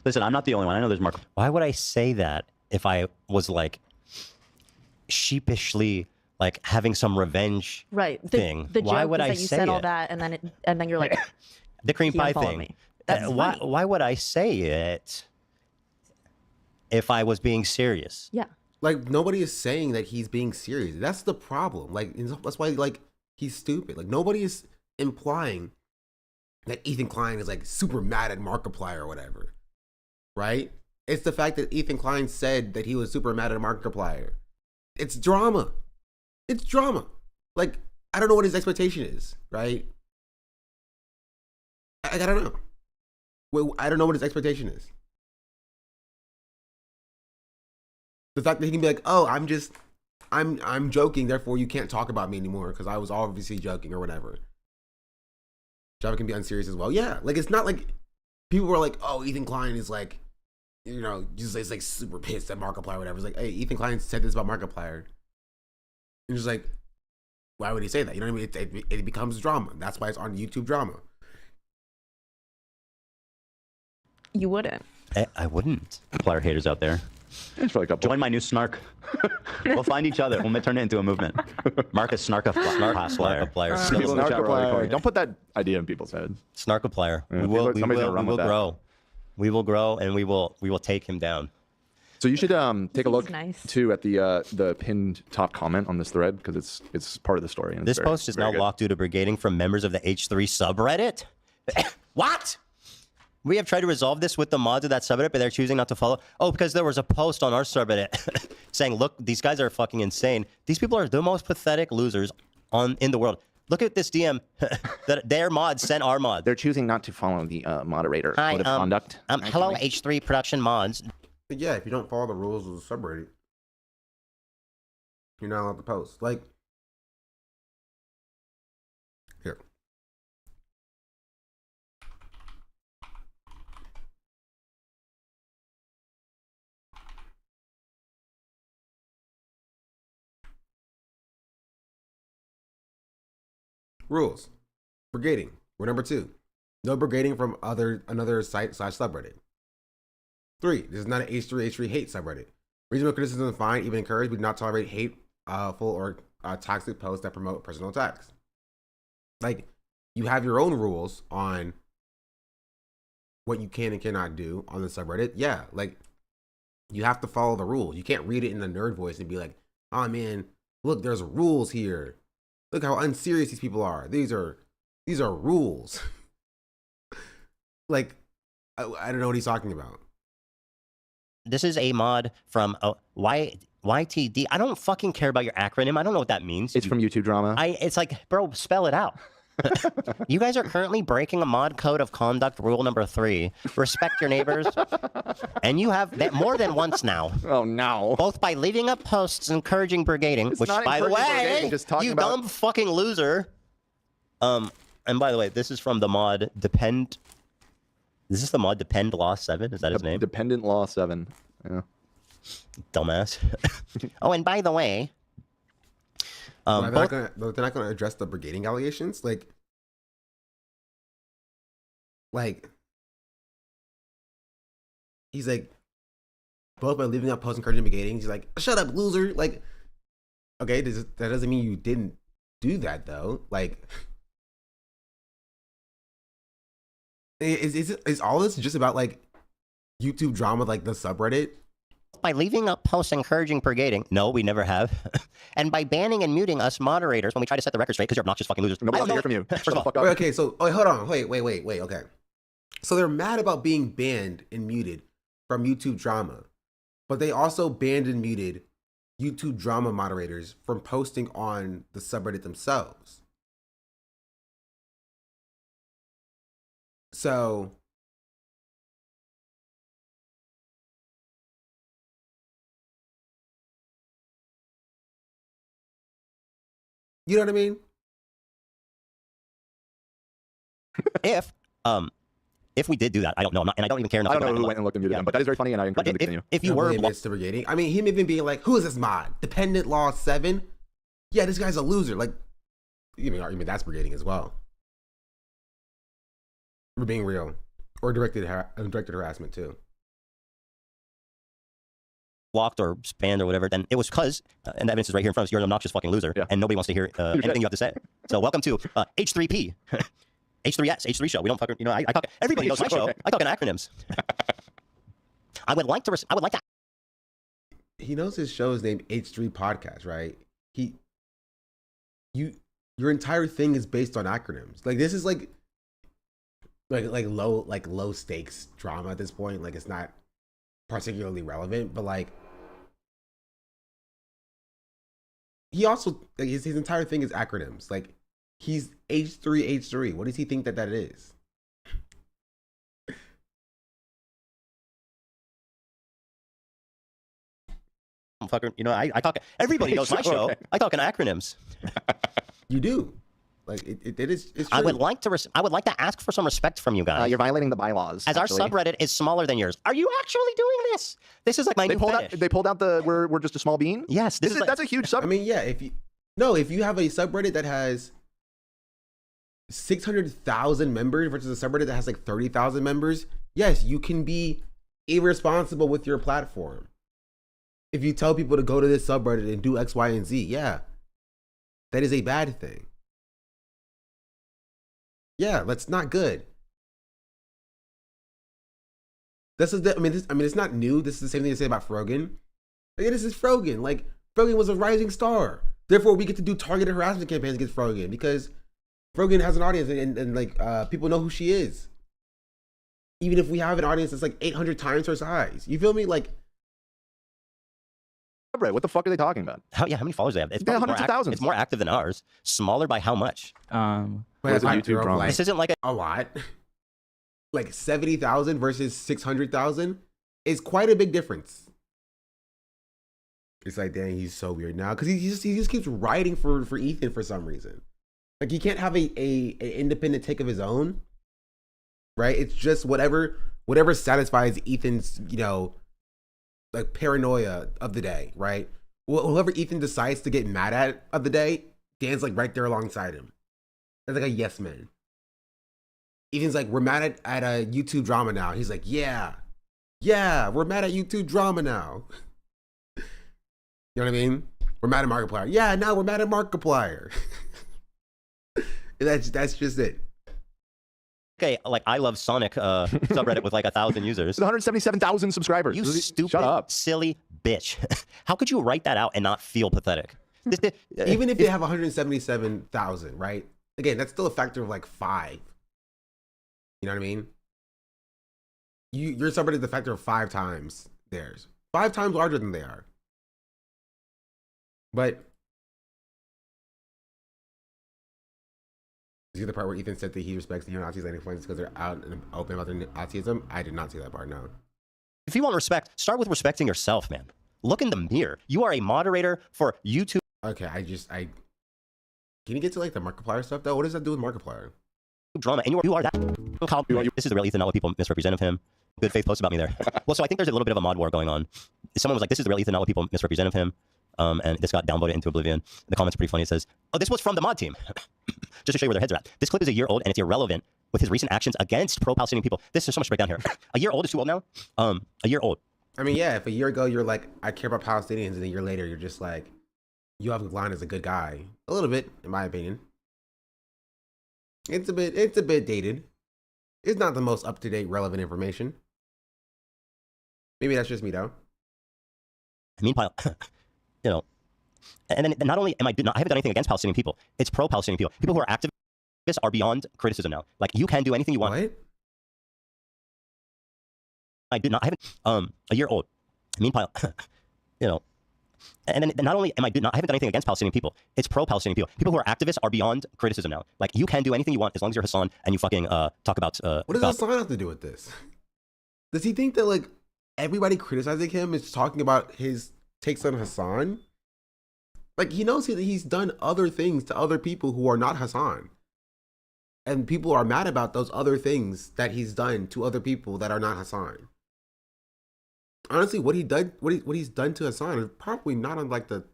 Listen, I'm not the only one. I know there's Mark. Why would I say that if I was like sheepishly like having some revenge thing. The why joke would is I that you say said it? all that, and then you're like, The cream he pie unfollowed thing. me. That's why funny. why would I say it if I was being serious? Yeah. Like, nobody is saying that he's being serious. That's the problem. Like, that's why, like, he's stupid. Like, nobody is implying that Ethan Klein is, like, super mad at Markiplier or whatever. Right? It's the fact that Ethan Klein said that he was super mad at Markiplier. It's drama. It's drama. Like, I don't know what his expectation is, right? I don't know. Well, I don't know what his expectation is. The fact that he can be like, oh, I'm joking, therefore you can't talk about me anymore because I was obviously joking or whatever. Java can be unserious as well. Yeah, like it's not like people were like, oh, Ethan Klein is like, you know, just is like super pissed at Markiplier or whatever. It's like, hey, Ethan Klein said this about Markiplier. And just like, why would he say that? You know what I mean? It becomes drama. That's why it's on YouTube drama. You wouldn't. I wouldn't. Player haters out there. It's probably a couple. Join my new snark. We'll find each other. We'll turn it into a movement. Marcus Snarkiplier. Snarkiplier. Don't put that idea in people's heads. Snarkiplier. Yeah, We will that. grow. We will grow, and we will take him down. So you should take a look nice. too at the pinned top comment on this thread because it's part of the story. And This post is now locked due to brigading from members of the H3 subreddit. What? We have tried to resolve this with the mods of that subreddit, but they're choosing not to follow. Oh, because there was a post on our subreddit saying, look, these guys are fucking insane. These people are the most pathetic losers in the world. Look at this DM that their mods sent our mods. They're choosing not to follow the moderator code of conduct. Hello, H3 production mods. But yeah, if you don't follow the rules of the subreddit, you're not allowed to post. Like, here. Rules. Brigading. Rule number 2. No brigading from another site / subreddit. 3. This is not an H3 hate subreddit. Reasonable criticism is fine, even encouraged. We do not tolerate hateful or toxic posts that promote personal attacks. Like, you have your own rules on what you can and cannot do on the subreddit. Yeah, like, you have to follow the rules. You can't read it in the nerd voice and be like, oh man, look, there's rules here. Look how unserious these people are. These are rules. Like, I don't know what he's talking about. This is a mod from YTD. I don't fucking care about your acronym. I don't know what that means. It's from YouTube drama. It's like, bro, spell it out. You guys are currently breaking a mod code of conduct rule number 3. Respect your neighbors. And you have that more than once now. Oh, no. Both by leaving up posts encouraging brigading, which, by the way, you dumb fucking loser. And by the way, this is from the mod Depend. Is this the mod Depend Law 7? Is that his name? Dependent Law 7. Yeah. Dumbass. Oh, and by the way, they're not going to address the brigading allegations. Like, he's like, both by leaving up posts encouraging brigading. He's like, shut up, loser. Like, okay, that doesn't mean you didn't do that though. Like, is all this just about like YouTube drama, like the subreddit? By leaving up posts encouraging brigading. No, we never have. And by banning and muting us moderators when we try to set the record straight because you're obnoxious fucking losers. Nobody wants to hear from you. First of all, okay, so hold on. Wait. Okay. So they're mad about being banned and muted from YouTube drama, but they also banned and muted YouTube drama moderators from posting on the subreddit themselves. So you know what I mean? If we did do that, I don't know. And I don't even care enough. I don't know who went and looked and muted them, but that is very funny, and I encourage them to continue. If you were brigading, I mean, him even being like, "Who is this mod? Dependent Law 7? Yeah, this guy's a loser." Like, you mean that's brigading as well? We're being real, or directed harassment too. blocked or banned or whatever, then it was because, and the evidence is right here in front of us, you're an obnoxious fucking loser, and nobody wants to hear anything you have to say. So welcome to H3P, H3S, H3 show. We don't fucking, I talk, everybody knows my show. I talk in acronyms. I would like to. He knows his show is named H3 Podcast, right? Your entire thing is based on acronyms. Like this is like low stakes drama at this point. Like it's not particularly relevant, but like he also like his entire thing is acronyms. Like he's H3. What does he think that is? Fucker, I talk. Everybody knows my show. I talk in acronyms. You do. Like it is. It's true. I would like to ask for some respect from you guys. You're violating the bylaws. As actually. Our subreddit is smaller than yours. Are you actually doing this? This is like my new fetish. They pulled out the we're just a small bean. Yes, that's a huge subreddit. I mean, yeah. If you have a subreddit that has 600,000 members versus a subreddit that has like 30,000 members, yes, you can be irresponsible with your platform. If you tell people to go to this subreddit and do X, Y, and Z, yeah, that is a bad thing. Yeah, that's not good. It's not new. This is the same thing they say about Frogan. Like, this is Frogan. Like, Frogan was a rising star. Therefore, we get to do targeted harassment campaigns against Frogan because Frogan has an audience and people know who she is. Even if we have an audience that's like 800 times her size. You feel me? Like, what the fuck are they talking about? How many followers do they have? It's hundreds of thousands. It's more active than ours. Smaller by how much? YouTube drama? Like, this isn't like a lot. Like 70,000 versus 600,000 is quite a big difference. It's like, dang, he's so weird now because he just keeps writing for Ethan for some reason. Like he can't have a independent take of his own, right? It's just whatever satisfies Ethan's like paranoia of the day, right? Whoever Ethan decides to get mad at of the day, Dan's like right there alongside him. It's like a yes man. Ethan's like, we're mad at a YouTube drama now. He's like, yeah, we're mad at YouTube drama now. You know what I mean? We're mad at Markiplier. Yeah, now we're mad at Markiplier. That's just it. Okay, like I Love Sonic subreddit with like 1,000 users. 177,000 subscribers. You stupid, shut up, silly bitch. How could you write that out and not feel pathetic? Even if they have 177,000, right? Again, that's still a factor of like 5. You know what I mean? Your subreddit is a factor of 5 times theirs. 5 times larger than they are. But you see the part where Ethan said that he respects the neo-Nazis and influencers because they're out and open about their Nazism? I did not see that part, no. If you want respect, start with respecting yourself, man. Look in the mirror. You are a moderator for YouTube. Okay, can you get to like the Markiplier stuff though? What does that do with Markiplier? Drama, and you are that. This is the real Ethan, not what people misrepresent of him. Good faith post about me there. Well, so I think there's a little bit of a mod war going on. Someone was like, this is the real Ethan, not what people misrepresent of him. And this got downvoted into oblivion. The comments are pretty funny. It says, oh, this was from the mod team. Just to show you where their heads are at. This clip is a year old and it's irrelevant with his recent actions against pro-Palestinian people. This is so much breakdown here. A year old is too old now? A year old. I mean, yeah, if a year ago you're like, I care about Palestinians, and a year later you're just like, Yoav Glan is a good guy. A little bit, in my opinion. It's a bit dated. It's not the most up-to-date relevant information. Maybe that's just me though. Meanwhile, and then not only I haven't done anything against Palestinian people. It's pro-Palestinian people. People who are activists are beyond criticism now. Like you can do anything you want. What? I haven't a year old. Meanwhile, and then not only I haven't done anything against Palestinian people. It's pro-Palestinian people. People who are activists are beyond criticism now. Like you can do anything you want as long as you're Hassan and you fucking talk about. What does Hassan have to do with this? Does he think that like everybody criticizing him is talking about his takes on Hassan? Like he knows that he's done other things to other people who are not Hassan, and people are mad about those other things that he's done to other people that are not Hassan. Honestly, what he's done to Hassan is probably not on like the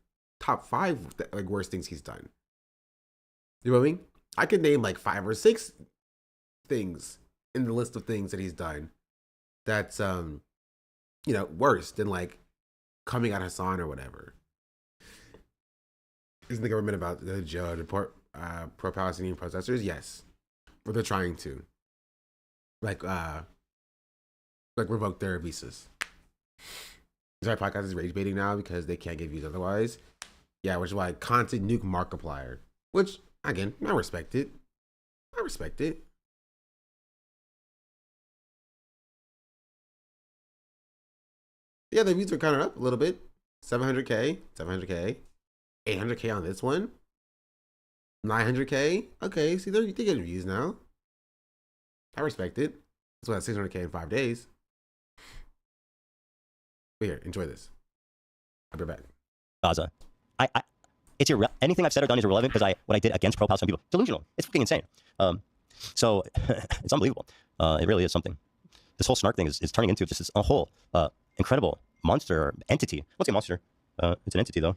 top 5 like worst things he's done. You know what I mean? I could name like 5 or 6 things in the list of things that he's done that's worse than like coming at Hassan or whatever. Isn't the government about to deport pro-Palestinian protesters? Yes, or they're trying to, like revoke their visas. This podcast is rage baiting now because they can't get views otherwise. Yeah, which is why content Nuke Markiplier, which again I respect it. I respect it. Yeah, the views are kind of up a little bit. 700K, 800K on this one. 900K. Okay, see, they're getting views now. I respect it. That's why 600K in 5 days. But here, enjoy this. I'll be back. Gaza. It's anything I've said or done is irrelevant because what I did against pro-Palestine people. Delusional. It's fucking insane. So it's unbelievable. It really is something. This whole snark thing is turning into just a whole incredible monster or entity. What's a monster? It's an entity though.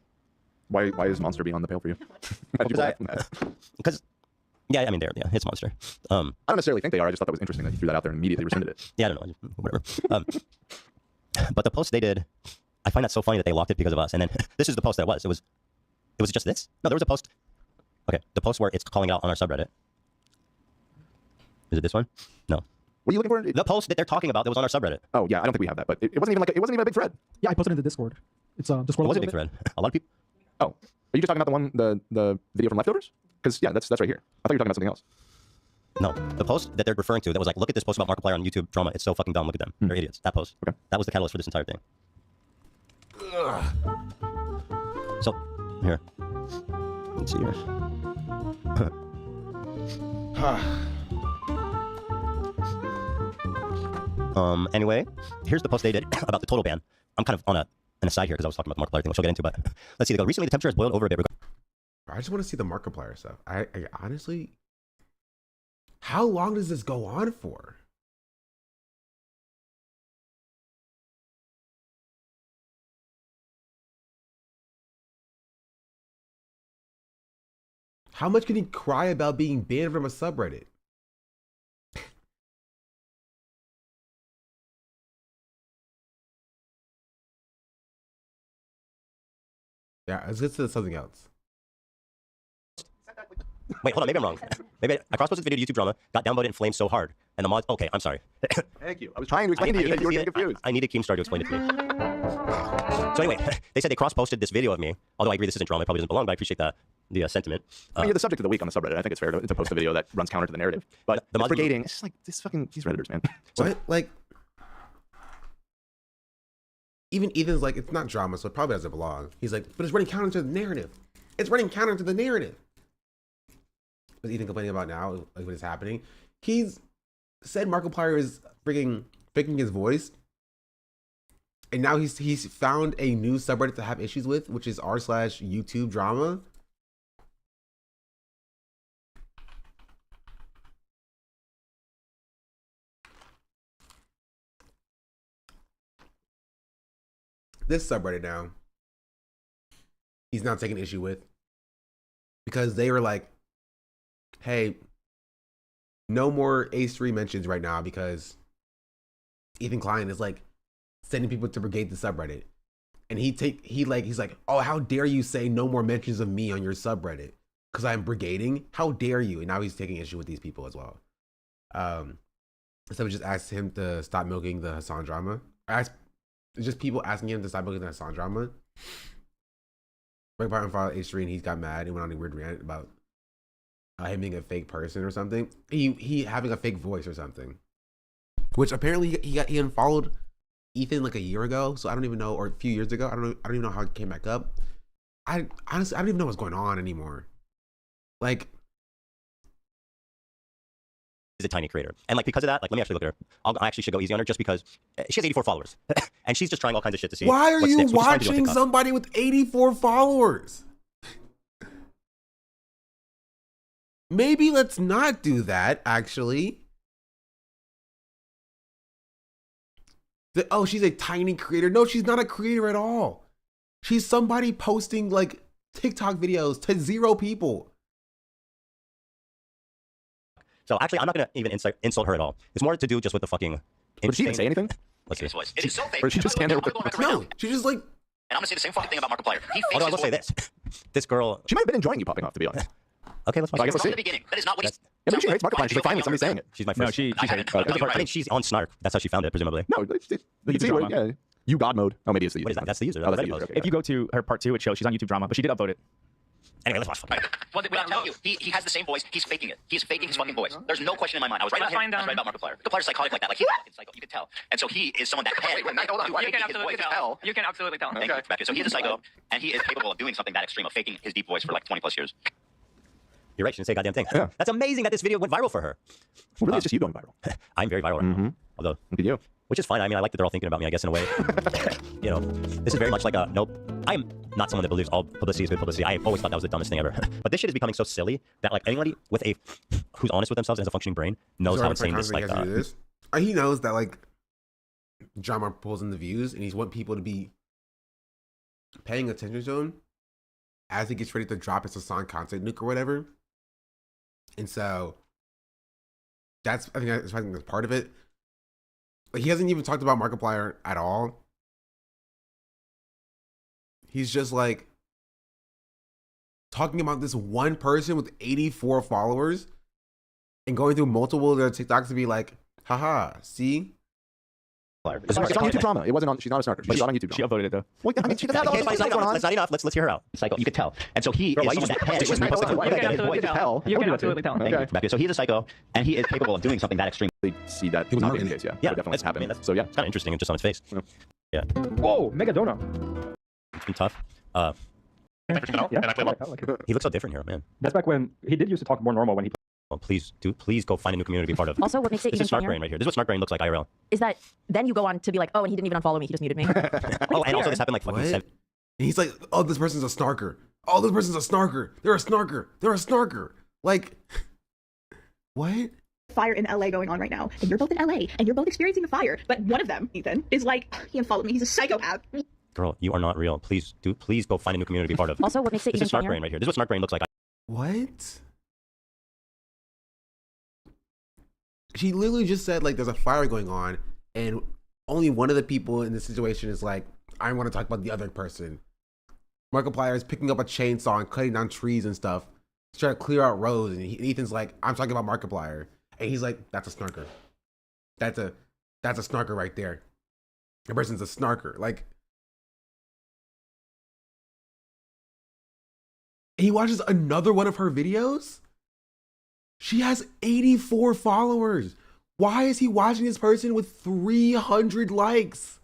Why is monster beyond the pale for you? Because yeah, I mean it's monster. I don't necessarily think they are. I just thought that was interesting that you threw that out there and immediately rescinded it. Yeah, I don't know. Whatever. But the post they did, I find that so funny that they locked it because of us. And then this is the post that it was just this? No, there was a post. Okay, the post where it's calling out on our subreddit. Is it this one? No. What are you looking for? The post that they're talking about that was on our subreddit. Oh yeah, I don't think we have that, but it wasn't even a big thread. Yeah, I posted it in the Discord. It's It was a big thread. A lot of people. Oh, are you just talking about the video from Leftovers? Because yeah, that's right here. I thought you were talking about something else. No, the post that they're referring to that was like, look at this post about Markiplier on YouTube drama. It's so fucking dumb. Look at them. They're idiots. That post. Okay. That was the catalyst for this entire thing. So, here. Let's see here. Anyway, here's the post they did about the total ban. I'm kind of on an aside here because I was talking about the Markiplier thing, which we'll get into, but let's see. They go, recently the temperature has boiled over a bit. I just want to see the Markiplier stuff. I honestly, how long does this go on for? How much can he cry about being banned from a subreddit? Yeah, let's get to something else. Wait, hold on. Maybe I'm wrong. Maybe I cross-posted the video to YouTube drama, got downvoted and flamed so hard, and the mods. Okay, I'm sorry. Thank you. I was trying to explain to you that you were getting confused. I needed Keemstar to explain it to me. So anyway, they said they cross-posted this video of me. Although I agree this isn't drama, it probably doesn't belong, but I appreciate the sentiment. I mean, you're the subject of the week on the subreddit. I think it's fair to post a video that runs counter to the narrative. But the brigading, it's just like these Redditors, man. What? Like, even Ethan's like, it's not drama, so it probably doesn't belong. He's like, but it's running counter to the narrative. It's running counter to the narrative. What's Ethan complaining about now, like what is happening? He's said Markiplier is freaking faking his voice. And now he's found a new subreddit to have issues with, which is r/YouTube drama. This subreddit now, he's not taking issue with because they were like, hey, no more Ace3 mentions right now because Ethan Klein is like sending people to brigade the subreddit. And he's like, oh, how dare you say no more mentions of me on your subreddit because I'm brigading? How dare you? And now he's taking issue with these people as well. So we just asked him to stop milking the Hassan drama. It's just people asking him to stop milking the Hassan drama. Markiplier unfollowed H3 and he got mad and went on a weird rant about him being a fake person or something. He having a fake voice or something. Which apparently he unfollowed Ethan like a year ago, so I don't even know, or a few years ago. I don't even know how it came back up. I honestly don't even know what's going on anymore. Like, is a tiny creator, and like because of that, like let me actually look at her. I actually should go easy on her just because she has 84 followers, and she's just trying all kinds of shit to see. Why are you watching somebody with 84 followers? Maybe let's not do that. Actually, oh, she's a tiny creator. No, she's not a creator at all. She's somebody posting like TikTok videos to 0 people. So actually, I'm not gonna even insult her at all. It's more to do just with the fucking. Did she even say anything? Let's see. Or she just stand there with No, she just like And I'm gonna say the same fucking thing about Markiplier. Although I will say this. This girl... She might have been enjoying you popping off, to be honest. Okay, let's watch I guess From we'll the see. beginning. That is not what he's... Yeah, maybe she hates Markiplier. She's like, finally, somebody's saying it. She's my first... No, she hates I think she's on Snark. That's how she found it, presumably. No, you can see what, yeah. You God mode. Oh, maybe it's the user. What is that? That's the user. Oh, that's That's the user. Okay, If you go to her part 2, it shows she's on YouTube Drama, but she did upload it. Anyway, let's watch. Well, I'm telling you, he has the same voice. He's faking it. He's faking his fucking voice. There's no question in my mind. I was right about him. I was right about Markiplier. Markiplier's psychotic like that. Like, he's a fucking psycho. You can tell. And so he is someone that can... Wait, hold on. You can absolutely tell. You can absolutely tell. Thank you. So he is a psycho, and he is capable of doing something that extreme, of faking his deep voice for like 20 plus years. You're right. She didn't say a goddamn thing. Yeah. That's amazing that this video went viral for her. Well, really, it's just you going viral. I'm very viral right now. Although... Look at you. Which is fine. I mean, I like that they're all thinking about me, I guess, in a way. You know, this is very much like a, nope. I am not someone that believes all publicity is good publicity. I always thought that was the dumbest thing ever. But this shit is becoming so silly that, like, anybody with who's honest with themselves and has a functioning brain knows how insane this, like, he knows that, like, John Mark pulls in the views, and he's want people to be paying attention to him as he gets ready to drop his Hassan content nuke or whatever. And so, I think that's part of it. Like, he hasn't even talked about Markiplier at all. He's just like talking about this one person with 84 followers and going through multiple of their TikToks to be like, haha, see? It's on YouTube Drama. It wasn't on. She's not a snarker. She's not on YouTube Drama. She uploaded it though. Well, I mean, she doesn't have all this going on. That's not enough. Let's hear her out. Psycho. You could tell. And so he is someone that can. You can absolutely tell. Okay. So he's a psycho, and he is capable of doing something that extreme. See that not being the case, yeah. Yeah, that definitely it's happened. I mean, So yeah, it's kind of interesting just on its face. Yeah. Whoa, Mega Donut. It's been tough. Yeah, He looks so different here, man. That's back when he did used to talk more normal when he. Well, please go find a new community to be part of. Also, what makes it this even is Snark funnier Brain right here. This is what Snark Brain looks like IRL. is that then you go on to be like, oh, and he didn't even unfollow me. He just muted me. Oh, and also this happened like fucking What? 7. And he's like, oh, this person's a snarker. Oh, this person's a snarker. They're a snarker. They're a snarker. Like, what? Fire in LA going on right now, and you're both in LA, and you're both experiencing the fire. But one of them, Ethan, is like, he unfollowed me. He's a psychopath. Girl, you are not real. Please go find a new community to be part of. Also, what makes it this even is Snark funnier? Brain right here. This is what Snark Brain looks like. What? She literally just said, like, there's a fire going on, and only one of the people in the situation is like, I want to talk about the other person. Markiplier is picking up a chainsaw and cutting down trees and stuff to try to clear out roads, and Ethan's like, I'm talking about Markiplier. And he's like, that's a snarker. That's a snarker right there. The person's a snarker. Like, he watches another one of her videos. She has 84 followers. Why is he watching this person with 300 likes?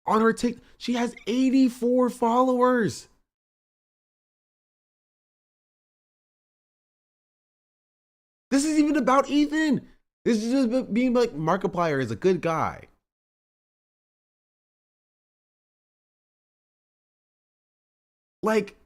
On her TikTok, she has 84 followers. This is even about Ethan. This is just being like, Markiplier is a good guy. Like,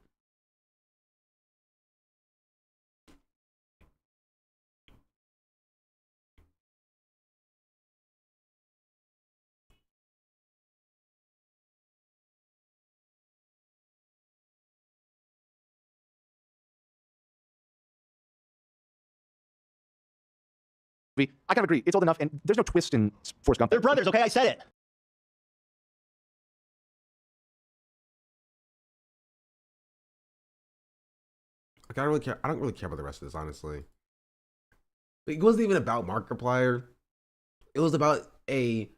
I kind of agree. It's old enough, and there's no twist in Forrest Gump. They're brothers, okay? I said it. like, I don't really care about the rest of this, honestly. It wasn't even about Markiplier. It was about a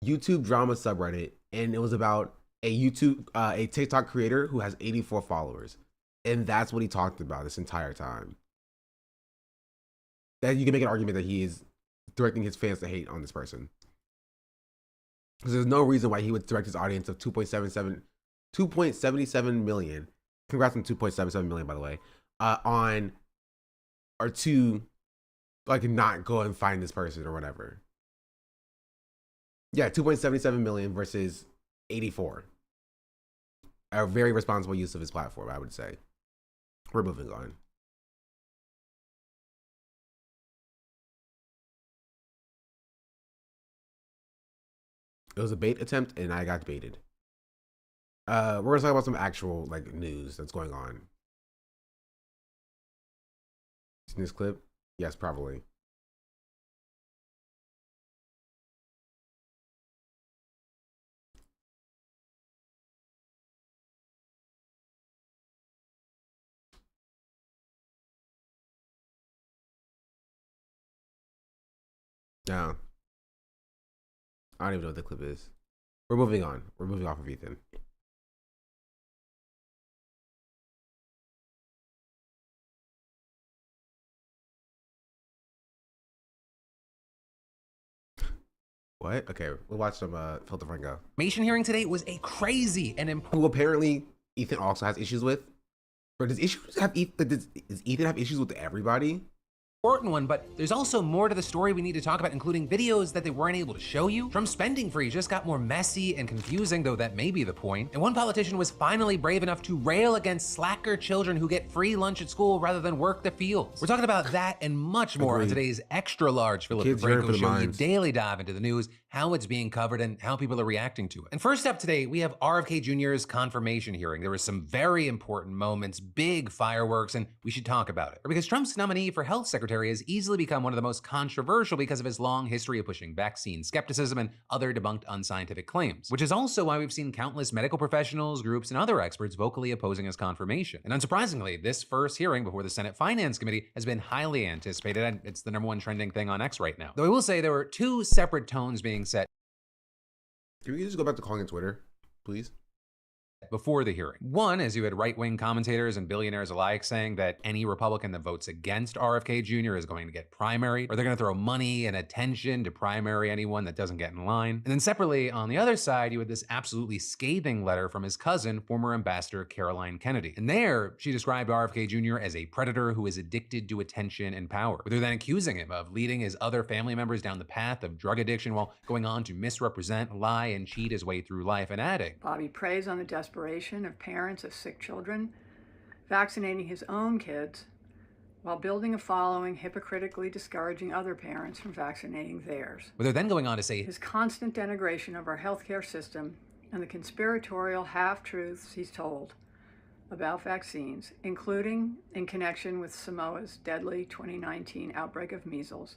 YouTube drama subreddit, and it was about a TikTok creator who has 84 followers. And that's what he talked about this entire time. That you can make an argument that he is directing his fans to hate on this person. Because there's no reason why he would direct his audience of 2.77 million. Congrats on 2.77 million, by the way. To like not go and find this person or whatever. Yeah, 2.77 million versus 84. A very responsible use of his platform, I would say. We're moving on. It was a bait attempt, and I got baited. We're gonna talk about some actual like news that's going on. Seen this clip? Yes, probably. No. I don't even know what the clip is. We're moving on. We're moving off of Ethan. What? Okay, we'll watch some Filter Franco. Information hearing today was a crazy and who apparently Ethan also has issues with. Or does Ethan have issues with everybody? important one, but there's also more to the story we need to talk about, including videos that they weren't able to show you. Trump's spending free just got more messy and confusing, though that may be the point. And one politician was finally brave enough to rail against slacker children who get free lunch at school rather than work the fields. We're talking about that and much more on today's extra large Philip Franco show. You daily dive into the news, how it's being covered, and how people are reacting to it. And first up today, we have RFK Jr.'s confirmation hearing. There were some very important moments, big fireworks, and we should talk about it. Because Trump's nominee for health secretary has easily become one of the most controversial because of his long history of pushing vaccine skepticism and other debunked unscientific claims, which is also why we've seen countless medical professionals, groups, and other experts vocally opposing his confirmation. And unsurprisingly, this first hearing before the Senate Finance Committee has been highly anticipated, and it's the #1 trending thing on X right now. Though I will say there were two separate tones being set. Can we just go back to calling it Twitter, please? Before the hearing. One, as you had right-wing commentators and billionaires alike saying that any Republican that votes against RFK Jr. is going to get primaried, or they're going to throw money and attention to primary anyone that doesn't get in line. And then separately, on the other side, you had this absolutely scathing letter from his cousin, former Ambassador Caroline Kennedy. And there, she described RFK Jr. as a predator who is addicted to attention and power, with her then accusing him of leading his other family members down the path of drug addiction while going on to misrepresent, lie, and cheat his way through life, and adding, Bobby preys on the desperation of parents of sick children, vaccinating his own kids while building a following, hypocritically discouraging other parents from vaccinating theirs. With her then going on to say, his constant denigration of our healthcare system and the conspiratorial half-truths he's told about vaccines, including in connection with Samoa's deadly 2019 outbreak of measles,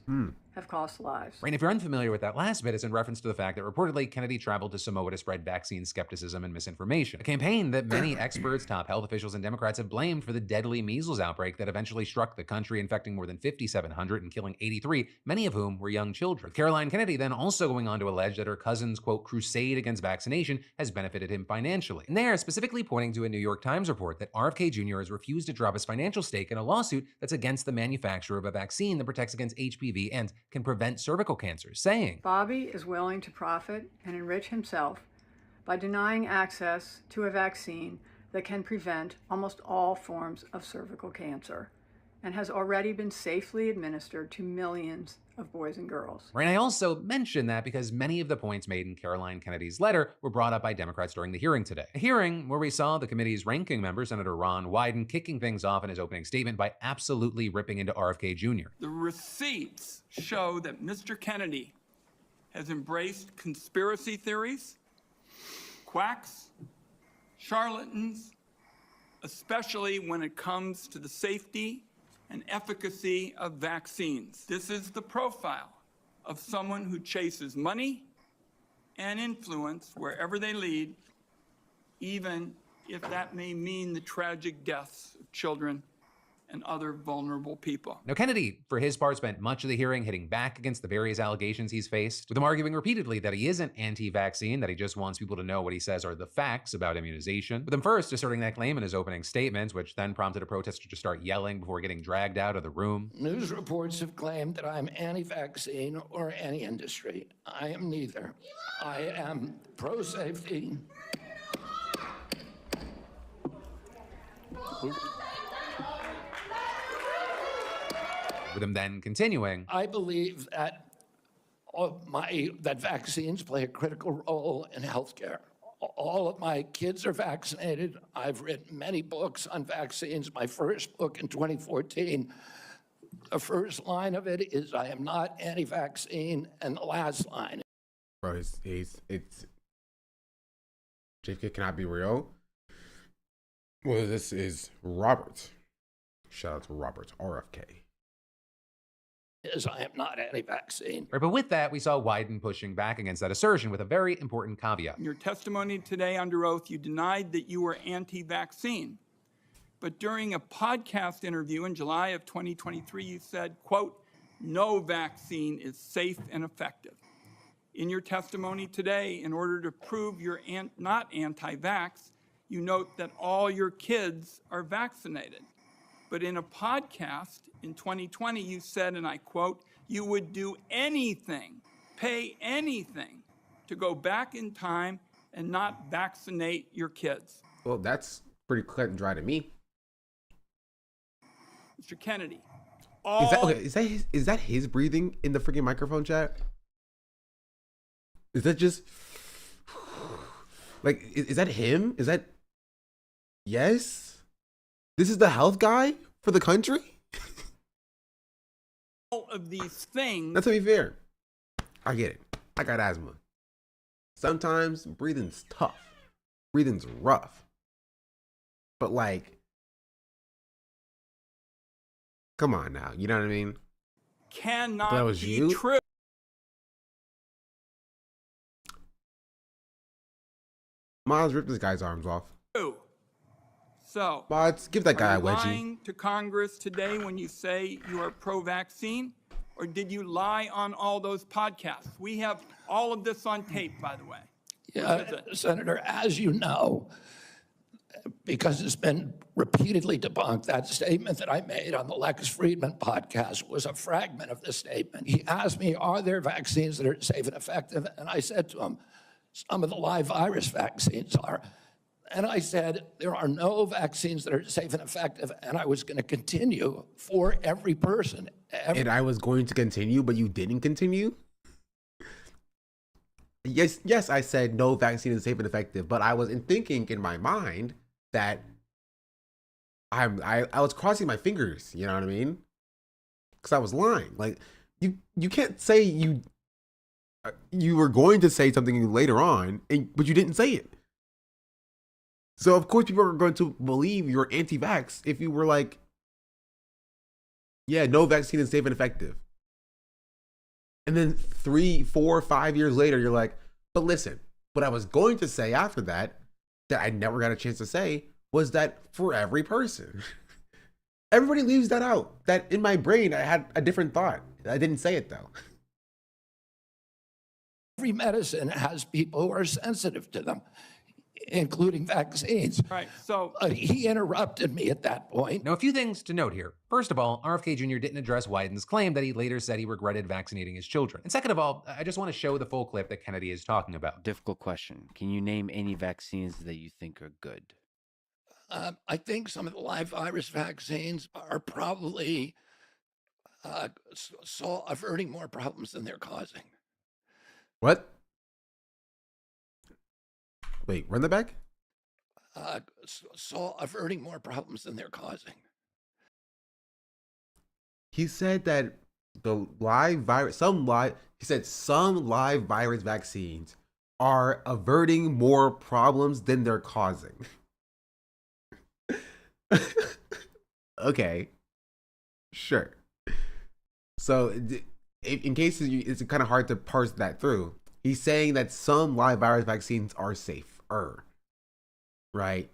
have cost lives. Right, and if you're unfamiliar with that last bit, it's in reference to the fact that reportedly Kennedy traveled to Samoa to spread vaccine skepticism and misinformation. A campaign that many experts, top health officials, and Democrats have blamed for the deadly measles outbreak that eventually struck the country, infecting more than 5,700 and killing 83, many of whom were young children. With Caroline Kennedy then also going on to allege that her cousin's, quote, crusade against vaccination has benefited him financially. And they're specifically pointing to a New York Times report that RFK Jr. has refused to drop his financial stake in a lawsuit that's against the manufacturer of a vaccine that protects against HPV and can prevent cervical cancer, saying, Bobby is willing to profit and enrich himself by denying access to a vaccine that can prevent almost all forms of cervical cancer and has already been safely administered to millions of boys and girls. Right, I also mention that because many of the points made in Caroline Kennedy's letter were brought up by Democrats during the hearing today. A hearing where we saw the committee's ranking member, Senator Ron Wyden, kicking things off in his opening statement by absolutely ripping into RFK Jr. The receipts show that Mr. Kennedy has embraced conspiracy theories, quacks, charlatans, especially when it comes to the safety and efficacy of vaccines. This is the profile of someone who chases money and influence wherever they lead, even if that may mean the tragic deaths of children and other vulnerable people. Now, Kennedy, for his part, spent much of the hearing hitting back against the various allegations he's faced, with him arguing repeatedly that he isn't anti-vaccine, that he just wants people to know what he says are the facts about immunization, with him first asserting that claim in his opening statements, which then prompted a protester to start yelling before getting dragged out of the room. News reports have claimed that I'm anti-vaccine or anti-industry. I am neither. I am pro-safety. With him then continuing, I believe that that vaccines play a critical role in healthcare. All of my kids are vaccinated. I've written many books on vaccines. My first book in 2014, the first line of it is, I am not anti-vaccine, and the last line. Bro, it's JFK cannot be real. Well, this is Robert. Shout out to Robert, RFK. Is I am not anti-vaccine. Right, but with that, we saw Wyden pushing back against that assertion with a very important caveat. In your testimony today under oath, you denied that you were anti-vaccine. But during a podcast interview in July of 2023, you said, quote, no vaccine is safe and effective. In your testimony today, in order to prove you're not anti-vax, you note that all your kids are vaccinated. But in a podcast in 2020, you said, and I quote, you would do anything, pay anything to go back in time and not vaccinate your kids. Well, that's pretty cut and dry to me. Mr. Kennedy, is that his breathing in the freaking microphone chat? Is that just like, is that him? Is that, yes? This is the health guy for the country? all of these things. That's, to be fair, I get it. I got asthma. Sometimes breathing's tough. Breathing's rough. But like, come on now. You know what I mean? Cannot that was be you? true. Miles, rip this guy's arms off. So, Mods, give that guy a are you wedgie. lying to Congress today when you say you are pro-vaccine? Or did you lie on all those podcasts? We have all of this on tape, by the way. Yeah, Senator, as you know, because it's been repeatedly debunked, that statement that I made on the Lex Friedman podcast was a fragment of the statement. He asked me, are there vaccines that are safe and effective? And I said to him, some of the live virus vaccines are. And I said, there are no vaccines that are safe and effective. And I was going to continue for every person. And I was going to continue, but you didn't continue? Yes, I said no vaccine is safe and effective, but I was thinking in my mind that I was crossing my fingers, you know what I mean? Because I was lying. Like, you can't say you were going to say something later on, but you didn't say it. So of course people are going to believe you're anti-vax if you were like, yeah, no vaccine is safe and effective. And then 3, 4, 5 years later, you're like, but listen, what I was going to say after that I never got a chance to say, was that for every person. Everybody leaves that out. That in my brain, I had a different thought. I didn't say it though. Every medicine has people who are sensitive to them, including vaccines. Right, so he interrupted me at that point. Now, a few things to note here. First of all, RFK Jr. didn't address Wyden's claim that he later said he regretted vaccinating his children. And second of all, I just want to show the full clip that Kennedy is talking about. Difficult question. Can you name any vaccines that you think are good? I think some of the live virus vaccines are probably averting more problems than they're causing. What? Wait, run that back? Averting more problems than they're causing. He said that the live virus, he said some live virus vaccines are averting more problems than they're causing. Okay, sure. So in case it's kind of hard to parse that through, he's saying that some live virus vaccines are safer, right?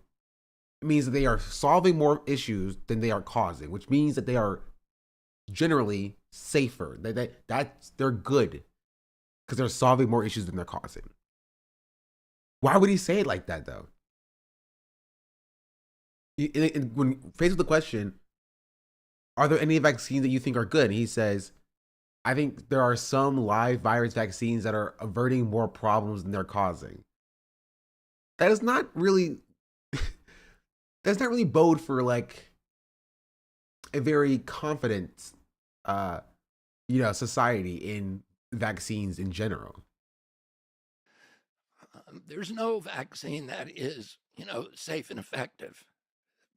It means that they are solving more issues than they are causing, which means that they are generally safer. They're good because they're solving more issues than they're causing. Why would he say it like that though? When faced with the question, are there any vaccines that you think are good? He says, I think there are some live virus vaccines that are averting more problems than they're causing. That is not really, that's not really bode for like a very confident, society in vaccines in general. There's no vaccine that is, safe and effective.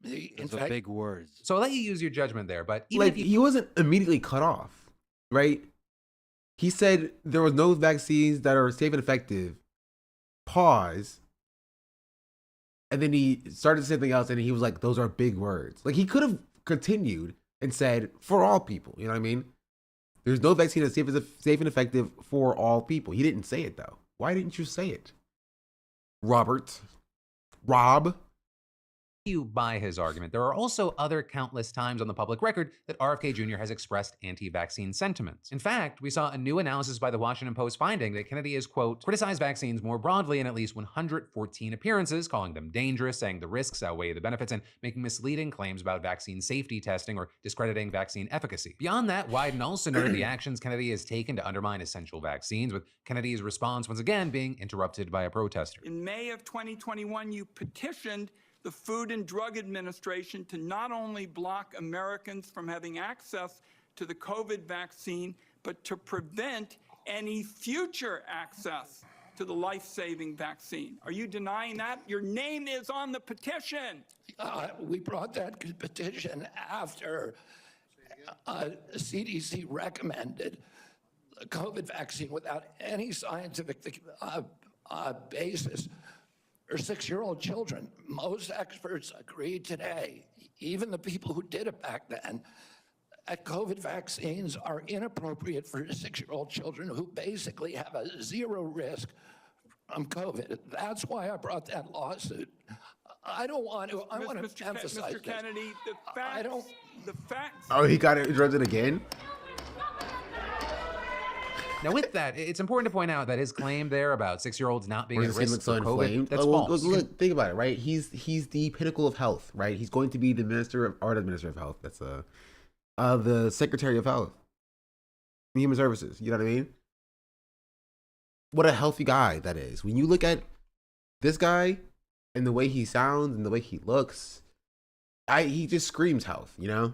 Those are big words. So I'll let you use your judgment there, but even like he wasn't immediately cut off, right? He said there was no vaccines that are safe and effective. Pause. And then he started something else, and he was like, "Those are big words." Like he could have continued and said, "For all people," you know what I mean? There's no vaccine that's safe and effective for all people. He didn't say it though. Why didn't you say it, Rob? you buy his argument, there are also other countless times on the public record that RFK Jr. has expressed anti-vaccine sentiments. In fact, we saw a new analysis by the Washington Post finding that Kennedy is, quote, criticized vaccines more broadly in at least 114 appearances, calling them dangerous, saying the risks outweigh the benefits, and making misleading claims about vaccine safety testing or discrediting vaccine efficacy. Beyond that, Wyden also noted the actions Kennedy has taken to undermine essential vaccines, with Kennedy's response once again being interrupted by a protester. In May of 2021, you petitioned the Food and Drug Administration to not only block Americans from having access to the COVID vaccine, but to prevent any future access to the life-saving vaccine. Are you denying that? Your name is on the petition. We brought that petition after CDC recommended the COVID vaccine without any scientific basis for 6-year-old children. Most experts agree today, even the people who did it back then, that COVID vaccines are inappropriate for 6-year-old children who basically have a zero risk from COVID. That's why I brought that lawsuit. I don't want to. I want to emphasize Mr. Kennedy, the facts. Oh, he got it interrupted again? Now, with that, it's important to point out that his claim there about 6-year-olds not being at risk so for COVID, inflamed. that's well, false. Look, think about it, right? He's the pinnacle of health, right? He's going to be the minister of health. That's the Secretary of Health, Human Services. You know what I mean? What a healthy guy that is. When you look at this guy and the way he sounds and the way he looks, he just screams health. You know?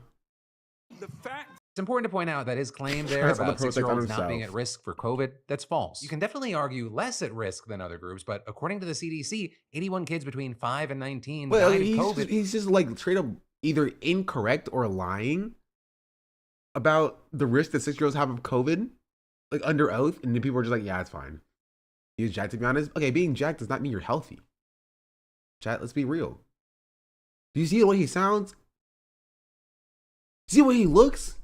It's important to point out that his claim there about 6-year-olds not being at risk for COVID, that's false. You can definitely argue less at risk than other groups, but according to the CDC, 81 kids between 5 and 19 died of COVID. He's just like straight up either incorrect or lying about the risk that 6-year-olds have of COVID, like under oath, and then people are just like, yeah, it's fine. He's jacked, to be honest. Okay, being jacked does not mean you're healthy. Chat, let's be real. Do you see the way he sounds? See the way he looks?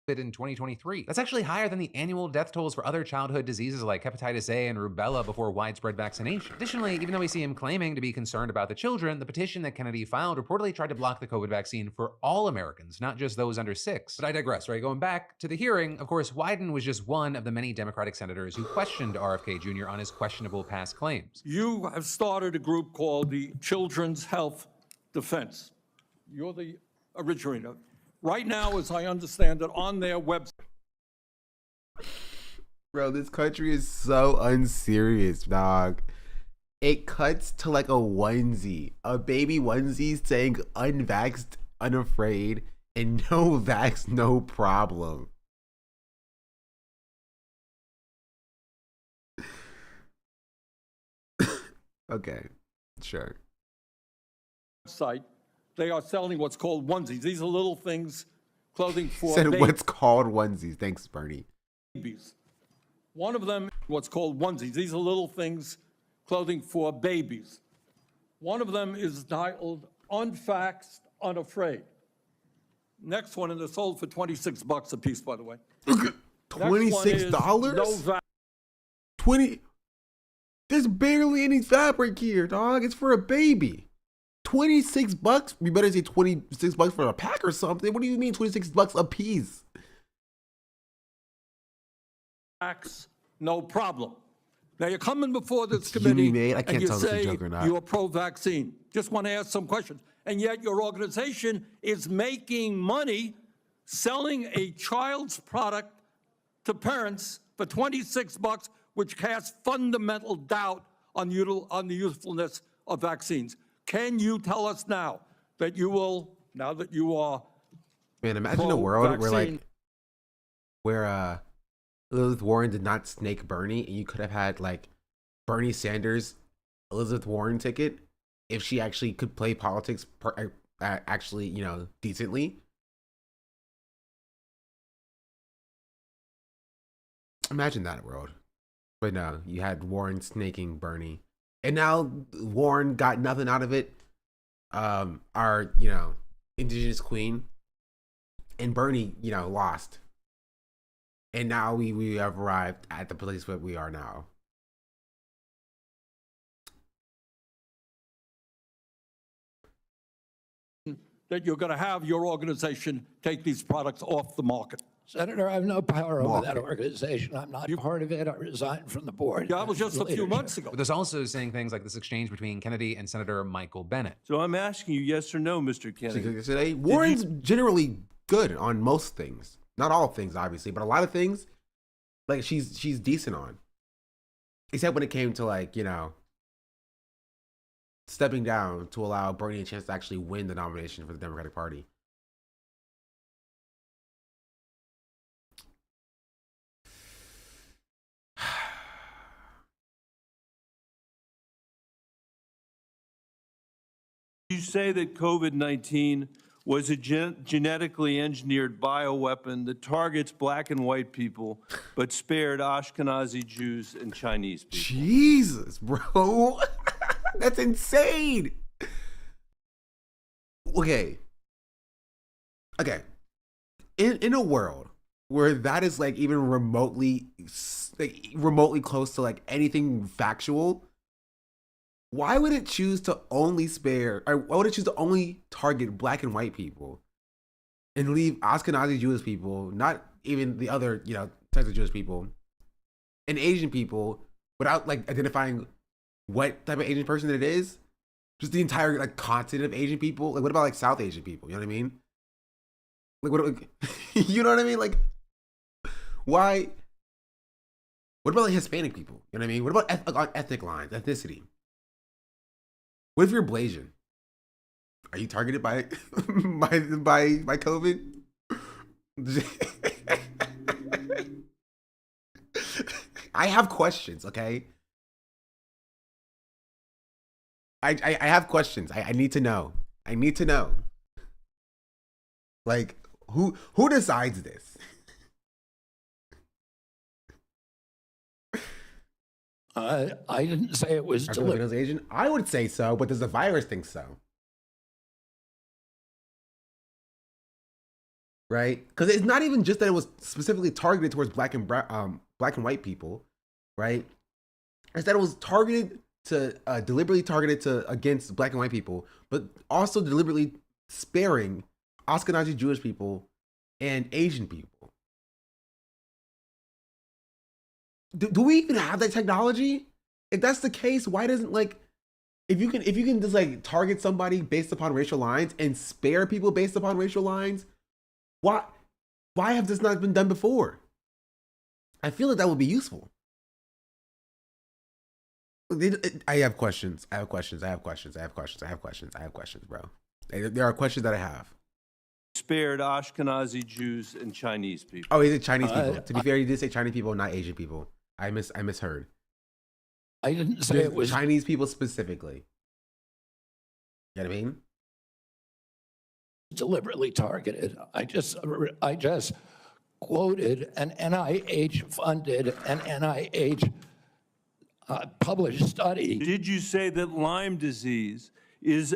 In 2023. That's actually higher than the annual death tolls for other childhood diseases like hepatitis A and rubella before widespread vaccination. Additionally, even though we see him claiming to be concerned about the children, the petition that Kennedy filed reportedly tried to block the COVID vaccine for all Americans, not just those under 6. But I digress, right? Going back to the hearing, of course, Wyden was just one of the many Democratic senators who questioned RFK Jr. on his questionable past claims. You have started a group called the Children's Health Defense. You're the originator. Right now, as I understand it, on their website. Bro, this country is so unserious, dog. It cuts to like a onesie. A baby onesie saying unvaxxed, unafraid, and no vax, no problem. Okay, sure. Site. They are selling what's called onesies. These are little things, clothing for Said what's called onesies. Thanks, Bernie. Babies. One of them, what's called onesies. These are little things, clothing for babies. One of them is titled Unfaxed, Unafraid. Next one, and they're sold for $26 a piece, by the way. $26? No 20. There's barely any fabric here, dog. It's for a baby. $26? You better say $26 for a pack or something. What do you mean $26 a piece? No problem. Now you're coming before this committee I can't and you tell if it's a say joke or not. you're pro-vaccine. Just want to ask some questions. And yet your organization is making money selling a child's product to parents for $26, which casts fundamental doubt on the usefulness of vaccines. Can you tell us now that you will, now that you are... Man, imagine a world where Elizabeth Warren did not snake Bernie, and you could have had like Bernie Sanders, Elizabeth Warren ticket if she actually could play politics actually, you know, decently. Imagine that world. But no, you had Warren snaking Bernie. And now Warren got nothing out of it. Our, you know, indigenous queen. And Bernie, you know, lost. And now we have arrived at the place where we are now. that you're going to have your organization take these products off the market. Senator, I have no power over that organization. I'm not part of it. I resigned from the board. That was just a few months ago. But there's also saying things like this exchange between Kennedy and Senator Michael Bennett. So I'm asking you, yes or no, Mr. Kennedy? Warren's generally good on most things. Not all things, obviously, but a lot of things, like she's decent on. Except when it came to, like, you know, stepping down to allow Bernie a chance to actually win the nomination for the Democratic Party. You say that COVID-19 was a genetically engineered bioweapon that targets black and white people, but spared Ashkenazi Jews and Chinese people. Jesus, bro. That's insane. Okay. In a world where that is like even remotely close to like anything factual, why would it choose to only why would it choose to only target black and white people and leave Ashkenazi Jewish people, not even the other, you know, types of Jewish people, and Asian people without like identifying what type of Asian person it is? Just the entire like continent of Asian people? Like, what about like South Asian people? You know what I mean? Like, you know what I mean? Like, why? What about like Hispanic people? You know what I mean? What about on ethnic lines, ethnicity? What if you're Blasian? Are you targeted by by COVID? I have questions, okay? I have questions. I need to know. I need to know. Like, who decides this? I didn't say it was deliberate. Asian? I would say so, but does the virus think so? Right? Because it's not even just that it was specifically targeted towards black and white people, right? It's that it was targeted to deliberately targeted to against black and white people, but also deliberately sparing Ashkenazi Jewish people and Asian people. Do we even have that technology? If that's the case, why doesn't, like, if you can just like target somebody based upon racial lines and spare people based upon racial lines, why have this not been done before? I feel like that would be useful. I have questions, bro. There are questions that I have. Spared Ashkenazi Jews and Chinese people. Oh, is it Chinese people? To be fair, you did say Chinese people, not Asian people. I misheard. I didn't say it was Chinese people specifically. You know what I mean? Deliberately targeted. I just quoted an NIH-funded and NIH published study. Did you say that Lyme disease is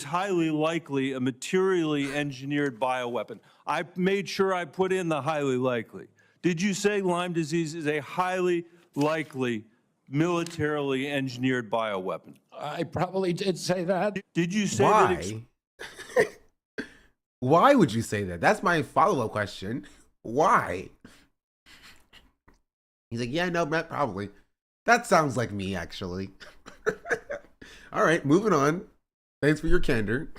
highly likely a materially engineered bioweapon? I made sure I put in the highly likely. Did you say Lyme disease is a highly likely militarily engineered bioweapon? I probably did say that. Did you say why? Why would you say that? That's my follow-up question. Why? He's like, yeah, no, Matt, probably. That sounds like me, actually. All right, moving on. Thanks for your candor.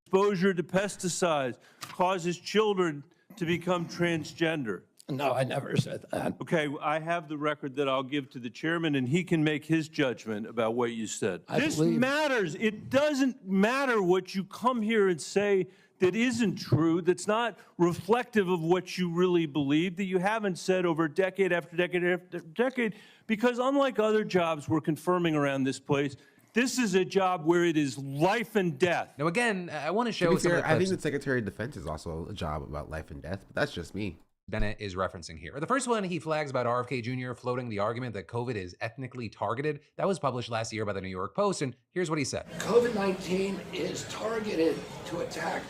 Exposure to pesticides causes children to become transgender. No, I never said that. Okay, I have the record that I'll give to the chairman, and he can make his judgment about what you said. This matters. It doesn't matter what you come here and say that isn't true, that's not reflective of what you really believe, that you haven't said over decade after decade after decade, because unlike other jobs we're confirming around this place, this is a job where it is life and death. Now, again, I want to show some of the I think the Secretary of Defense is also a job about life and death, but that's just me. Bennett is referencing here. The first one he flags about RFK Jr. floating the argument that COVID is ethnically targeted. That was published last year by the New York Post, and here's what he said. COVID-19 is targeted to attack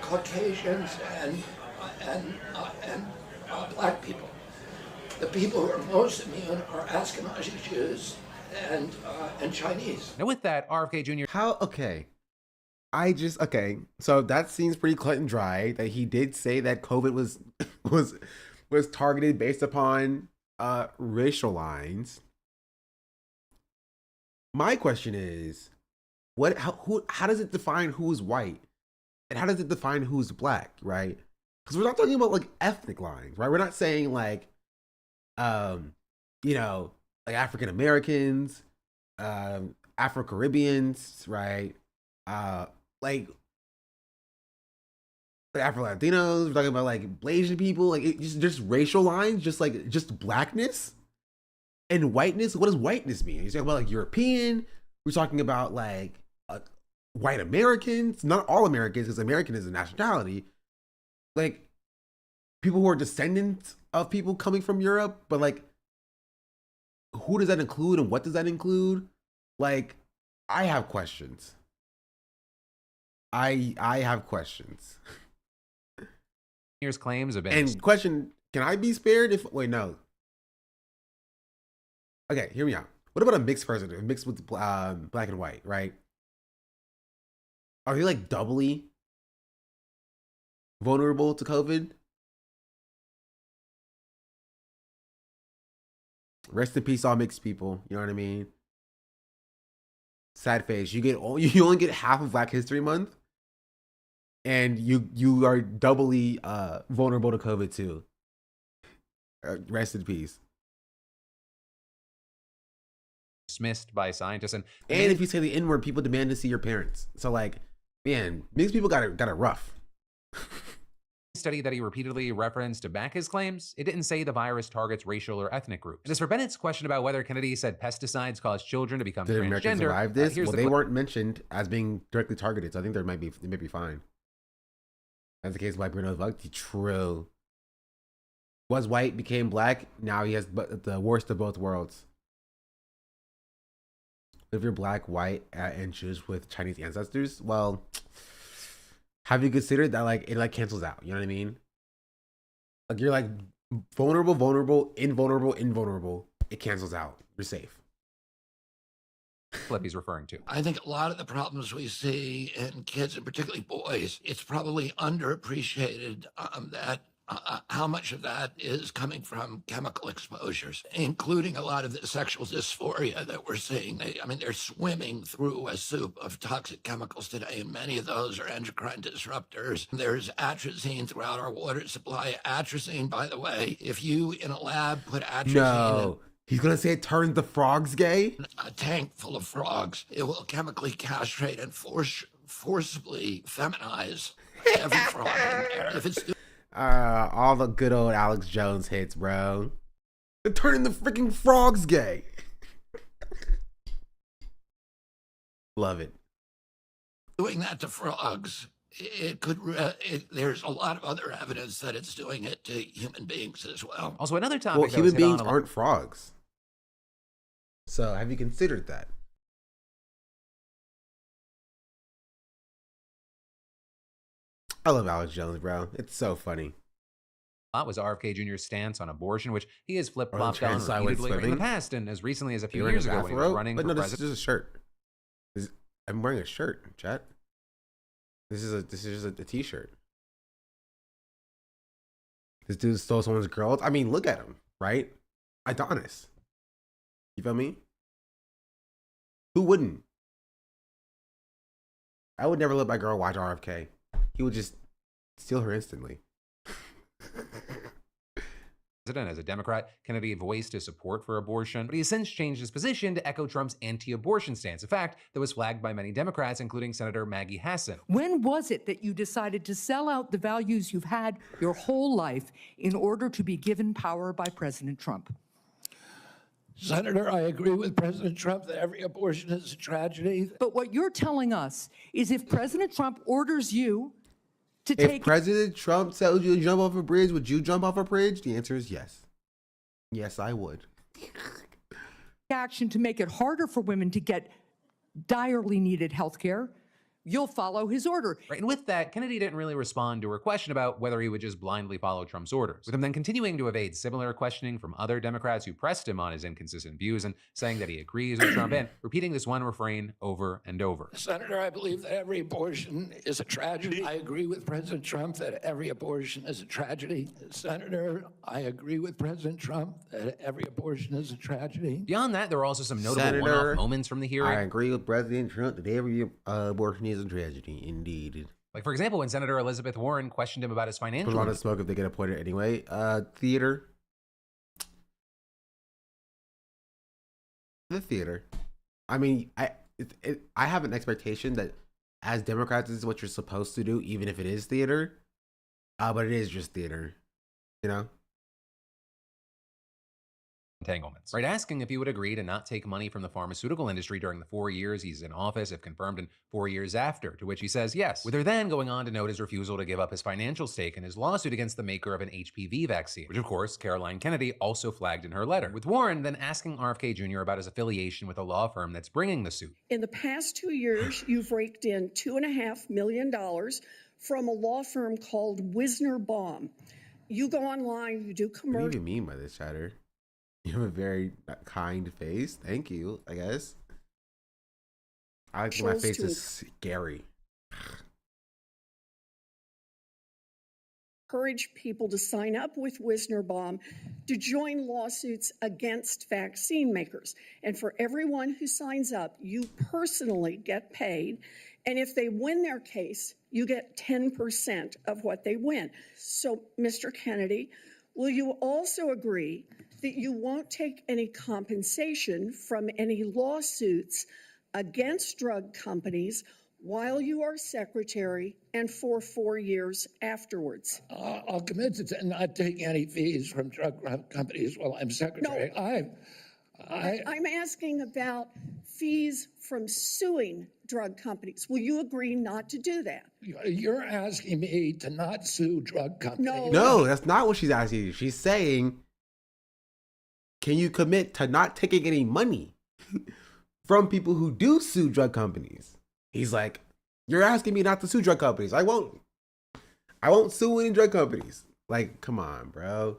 Caucasians and black people. The people who are most immune are Ashkenazi Jews and Chinese. Now with that, RFK Jr. Okay. Okay. So that seems pretty cut and dry. That he did say that COVID was targeted based upon racial lines. My question is, how does it define who's white, and how does it define who's black, right? Because we're not talking about like ethnic lines, right? We're not saying like, like African Americans, Afro Caribbeans, right? Like Afro Latinos. We're talking about like Asian people, like just racial lines, just blackness and whiteness. What does whiteness mean? You're talking about like European. We're talking about like white Americans, not all Americans, because American is a nationality. Like people who are descendants of people coming from Europe, but like who does that include and what does that include? Like, I have questions. I have questions. Here's claims of and question: can I be spared if? Wait, no. Okay, hear me out. What about a mixed person, mixed with black and white, right? Are they like doubly vulnerable to COVID? Rest in peace, all mixed people. You know what I mean? Sad face. You only get half of Black History Month, and you are doubly vulnerable to COVID too. Rest in peace. Dismissed by scientists, and if you say the N-word, people demand to see your parents. So like, man, mixed people got it rough. Study that he repeatedly referenced to back his claims, it didn't say the virus targets racial or ethnic groups. And as for Bennett's question about whether Kennedy said pesticides cause children to become Did transgender, Americans survive this? Well, they weren't mentioned as being directly targeted, so I think they may be fine. That's the case. Black Bruno Vugti. True. Was white, became black. Now he has the worst of both worlds. If you're black, white, and Jewish with Chinese ancestors, well, have you considered that like it like cancels out? You know what I mean? Like you're like vulnerable, invulnerable. It cancels out. You're safe. Flip he's referring to. I think a lot of the problems we see in kids, and particularly boys, it's probably underappreciated that how much of that is coming from chemical exposures, including a lot of the sexual dysphoria that we're seeing. They're swimming through a soup of toxic chemicals today, and many of those are endocrine disruptors. There's atrazine throughout our water supply. Atrazine, by the way, if you in a lab put atrazine No. He's gonna say it turns the frogs gay? a tank full of frogs, it will chemically castrate and forcibly feminize every frog in there. If it's all the good old Alex Jones hits, bro. They're turning the freaking frogs gay. Love it. doing that to frogs, there's a lot of other evidence that it's doing it to human beings as well. Also, another topic. Well, human beings aren't frogs. So, have you considered that? I love Alex Jones, bro. It's so funny. That was RFK Jr.'s stance on abortion, which he has flip-flopped on repeatedly in the past, and as recently as a few years ago when he was running for president. This is a shirt. I'm wearing a shirt, chat. This is a t-shirt. This dude stole someone's girl. I mean, look at him, right? Adonis. You feel me? Who wouldn't? I would never let my girl watch RFK. He would just steal her instantly. As a Democrat, Kennedy voiced his support for abortion, but he has since changed his position to echo Trump's anti-abortion stance, a fact that was flagged by many Democrats, including Senator Maggie Hassan. When was it that you decided to sell out the values you've had your whole life in order to be given power by President Trump? Senator, I agree with President Trump that every abortion is a tragedy. But what you're telling us is if President Trump orders you to take... If President Trump tells you to jump off a bridge, would you jump off a bridge? The answer is yes. Yes, I would. Action to make it harder for women to get direly needed health care, you'll follow his order. Right, and with that, Kennedy didn't really respond to her question about whether he would just blindly follow Trump's orders, with him then continuing to evade similar questioning from other Democrats who pressed him on his inconsistent views and saying that he agrees with Trump and repeating this one refrain over and over. Senator, I believe that every abortion is a tragedy. I agree with President Trump that every abortion is a tragedy. Senator, I agree with President Trump that every abortion is a tragedy. Beyond that, there were also some notable one-off moments from the hearing. I agree with President Trump that every abortion is a tragedy, indeed. Like, for example, when Senator Elizabeth Warren questioned him about his financial... Put a lot of smoke if they get appointed anyway. Theater. The theater. I mean, I have an expectation that as Democrats, this is what you're supposed to do, even if it is theater. But it is just theater, you know? Entanglements. Right, asking if he would agree to not take money from the pharmaceutical industry during the 4 years he's in office, if confirmed, and 4 years after, to which he says yes, with her then going on to note his refusal to give up his financial stake in his lawsuit against the maker of an HPV vaccine, which of course Caroline Kennedy also flagged in her letter, with Warren then asking RFK Jr. about his affiliation with a law firm that's bringing the suit. In the past 2 years, you've raked in $2.5 million from a law firm called Wisner Baum. You go online, you do commercials. What do you mean by this, Chatter? You have a very kind face. Thank you, I guess. I like my face is scary. Encourage people to sign up with Wisner Baum to join lawsuits against vaccine makers. And for everyone who signs up, you personally get paid. And if they win their case, you get 10% of what they win. So, Mr. Kennedy, will you also agree that you won't take any compensation from any lawsuits against drug companies while you are secretary and for 4 years afterwards? I'll commit to not taking any fees from drug companies while I'm secretary. No, I'm asking about fees from suing drug companies. Will you agree not to do that? You're asking me to not sue drug companies. No, that's not what she's asking you. She's saying, can you commit to not taking any money from people who do sue drug companies? He's like, you're asking me not to sue drug companies. I won't sue any drug companies. Like, come on, bro.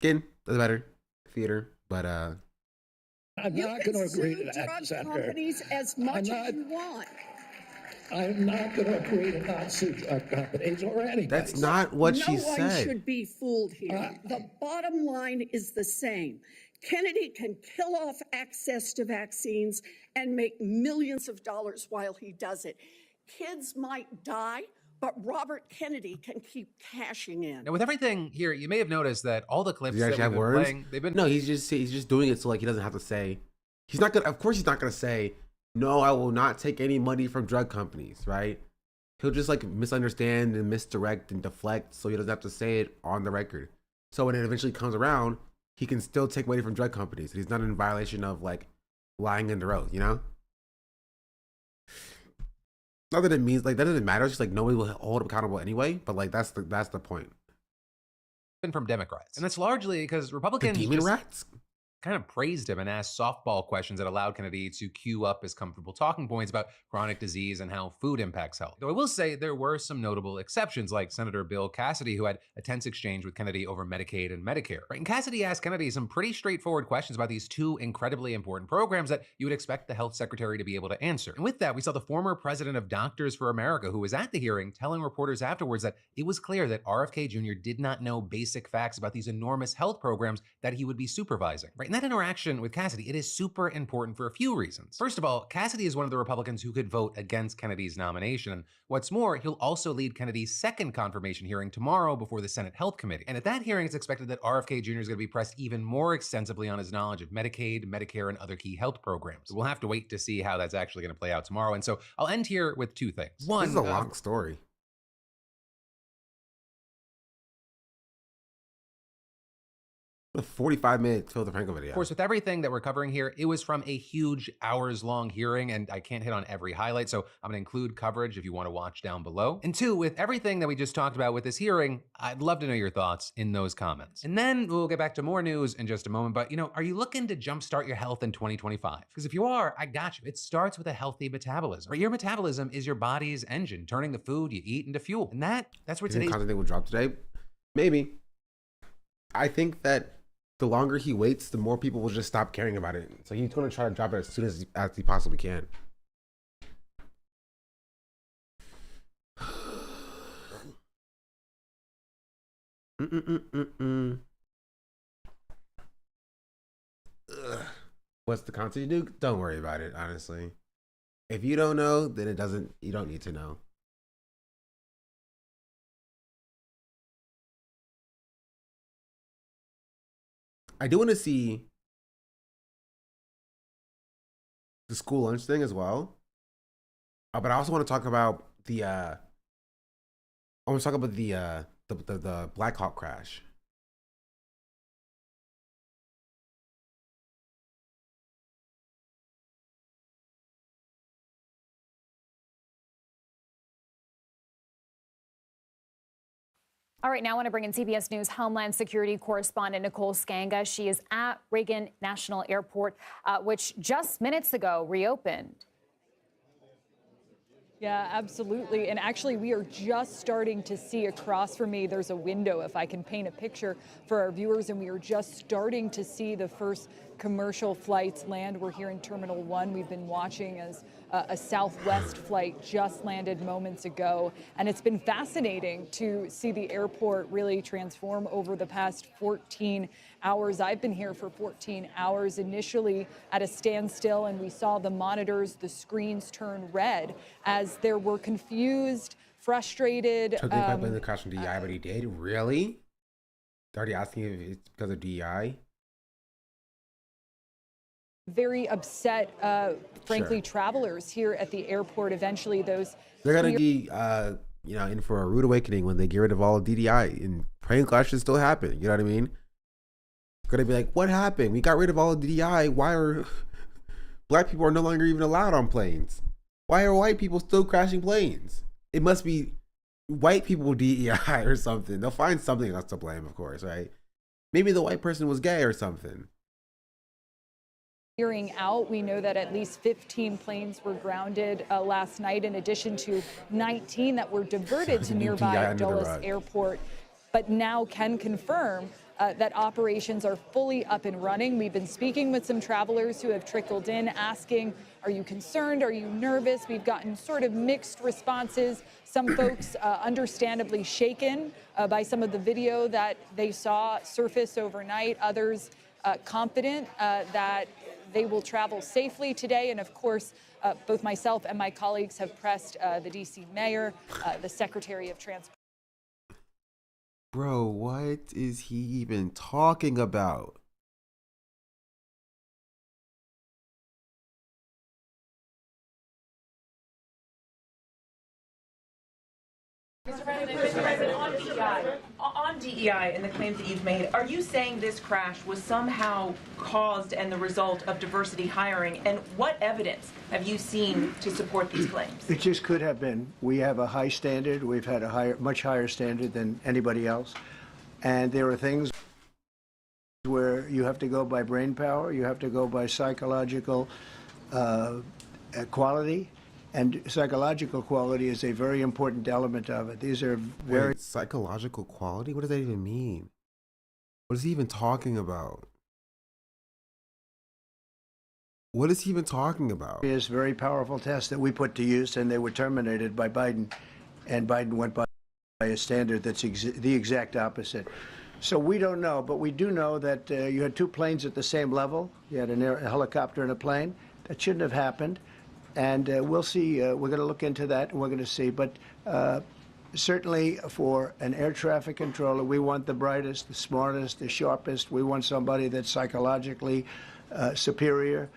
Again, doesn't matter. Theater, but I'm not going to agree to that, drug Senator. companies as much as you want. I'm not going to agree to not sue drug companies or anybody. That's not what she said. No one should be fooled here. The bottom line is the same. Kennedy can kill off access to vaccines and make millions of dollars while he does it. Kids might die, but Robert Kennedy can keep cashing in. Now, with everything here, you may have noticed that all the clips Does he that actually we've have been words? playing, they've been... No, he's just doing it so like he doesn't have to say. He's not gonna. Of course, he's not gonna say, "No, I will not take any money from drug companies." Right? He'll just like misunderstand and misdirect and deflect, so he doesn't have to say it on the record. So when it eventually comes around, he can still take money from drug companies. He's not in violation of like lying under oath. You know? Not that it means like that doesn't matter. It's just like nobody will hold him accountable anyway. But like that's the point. Been from Democrats, and that's largely because Republicans The demon just rats kind of praised him and asked softball questions that allowed Kennedy to cue up his comfortable talking points about chronic disease and how food impacts health. Though I will say there were some notable exceptions, like Senator Bill Cassidy, who had a tense exchange with Kennedy over Medicaid and Medicare. Right? And Cassidy asked Kennedy some pretty straightforward questions about these two incredibly important programs that you would expect the health secretary to be able to answer. And with that, we saw the former president of Doctors for America, who was at the hearing, telling reporters afterwards that it was clear that RFK Jr. did not know basic facts about these enormous health programs that he would be supervising. Right? And that interaction with Cassidy, it is super important for a few reasons. First of all, Cassidy is one of the Republicans who could vote against Kennedy's nomination. And what's more, he'll also lead Kennedy's second confirmation hearing tomorrow before the Senate Health Committee. And at that hearing, it's expected that RFK Jr. is going to be pressed even more extensively on his knowledge of Medicaid, Medicare, and other key health programs. So we'll have to wait to see how that's actually going to play out tomorrow. And so I'll end here with two things. One, this is a long story. A 45-minute Phil DeFranco video. Of course, with everything that we're covering here, it was from a huge hours-long hearing, and I can't hit on every highlight, so I'm gonna include coverage if you wanna watch down below. And two, with everything that we just talked about with this hearing, I'd love to know your thoughts in those comments. And then we'll get back to more news in just a moment, but are you looking to jumpstart your health in 2025? Because if you are, I got you. It starts with a healthy metabolism. Your metabolism is your body's engine, turning the food you eat into fuel. And that's where today's content will drop today. Maybe. I think that the longer he waits, the more people will just stop caring about it. So he's going to try to drop it as soon as he possibly can. What's the content you do? Don't worry about it, honestly. If you don't know, then you don't need to know. I do want to see the school lunch thing as well. But I also want to talk about the Black Hawk crash. All right, now I want to bring in CBS News Homeland Security correspondent Nicole Skanga. She is at Reagan National Airport, which just minutes ago reopened. Yeah, absolutely. And actually, we are just starting to see across from me, there's a window, if I can paint a picture for our viewers, and we are just starting to see the first commercial flights land. We're here in Terminal 1. We've been watching as a Southwest flight just landed moments ago. And it's been fascinating to see the airport really transform over the past 14 hours. I've been here for 14 hours, initially at a standstill, and we saw the monitors, the screens turn red as there were confused, frustrated. So they might blame the crash from DEI, but he did? Really? They're already asking if it's because of DEI? Very upset, frankly, travelers here at the airport. Eventually, they're going to be, in for a rude awakening when they get rid of all of DDI, and plane crashes still happen. You know what I mean? Going to be like, what happened? We got rid of all of DDI. Why are black people no longer even allowed on planes? Why are white people still crashing planes? It must be white people DEI or something. They'll find something else to blame, of course, right? Maybe the white person was gay or something. Clearing out. We know that at least 15 planes were grounded last night, in addition to 19 that were diverted to nearby Dulles Airport, but now can confirm that operations are fully up and running. We've been speaking with some travelers who have trickled in asking, are you concerned? Are you nervous? We've gotten sort of mixed responses. Some folks understandably shaken by some of the video that they saw surface overnight. Others confident that they will travel safely today. And of course, both myself and my colleagues have pressed the DC mayor, the Secretary of Transport. Bro, what is he even talking about? Mr. President, on DEI and the claims that you've made, are you saying this crash was somehow caused and the result of diversity hiring? And what evidence have you seen to support these claims? It just could have been. We have a high standard. We've had a much higher standard than anybody else. And there are things where you have to go by brain power, you have to go by psychological quality. And psychological quality is a very important element of it. These are very... Wait, psychological quality? What does that even mean? What is he even talking about? What is he even talking about? It's very powerful tests that we put to use, and they were terminated by Biden. And Biden went by a standard that's the exact opposite. So we don't know, but we do know that you had two planes at the same level. You had a helicopter and a plane. That shouldn't have happened. And we'll see. We're going to look into that, and we're going to see. But certainly for an air traffic controller, we want the brightest, the smartest, the sharpest. We want somebody that's psychologically superior,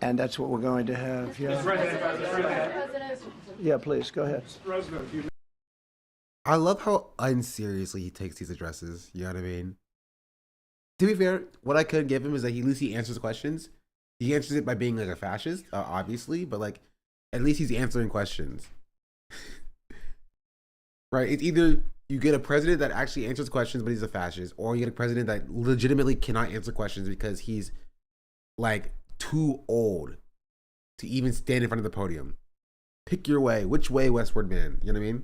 and that's what we're going to have. Yeah, yeah, please, go ahead. I love how unseriously he takes these addresses. You know what I mean? To be fair, what I could give him is that at least he answers questions. He answers it by being like a fascist, obviously, but like at least he's answering questions. Right? It's either you get a president that actually answers questions, but he's a fascist, or you get a president that legitimately cannot answer questions because he's like too old to even stand in front of the podium. Pick your way. Which way, westward man? You know what I mean?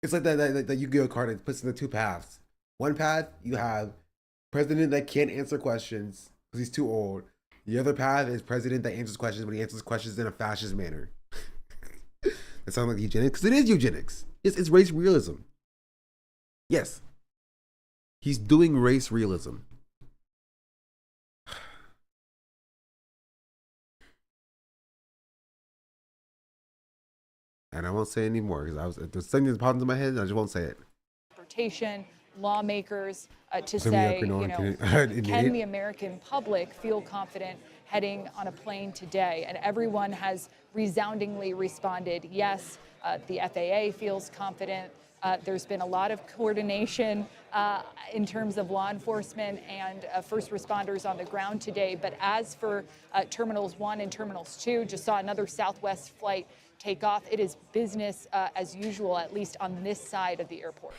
It's like that Yu-Gi-Oh card that puts in the two paths. One path, you have president that can't answer questions because he's too old. The other path is president that answers questions, but he answers questions in a fascist manner. That sounds like eugenics, because it is eugenics. It's race realism. Yes. He's doing race realism. And I won't say any more because there's something that popped into my head and I just won't say it. Transportation, lawmakers to So say, can can the American public feel confident heading on a plane today? And everyone has resoundingly responded, yes, the FAA feels confident. There's been a lot of coordination in terms of law enforcement and first responders on the ground today. But as for Terminals 1 and Terminals 2, just saw another Southwest flight take off. It is business as usual, at least on this side of the airport.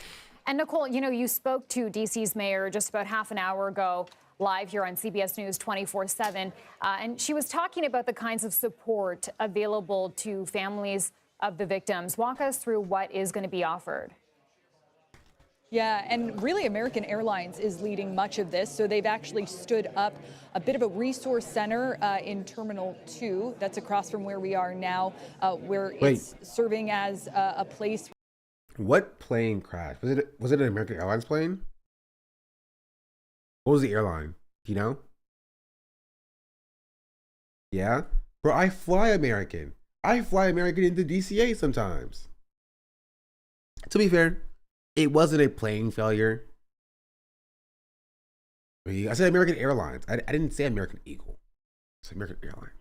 And Nicole, you spoke to DC's mayor just about half an hour ago, live here on CBS News 24/7, and she was talking about the kinds of support available to families of the victims. Walk us through what is going to be offered. Yeah, and really American Airlines is leading much of this. So they've actually stood up a bit of a resource center in Terminal 2. That's across from where we are now, where it's serving as a place. What plane crashed? Was it an American Airlines plane? What was the airline? Do you know? Yeah? Bro, I fly American. I fly American into DCA sometimes. To be fair, it wasn't a plane failure. I said American Airlines. I didn't say American Eagle. I said American Airlines.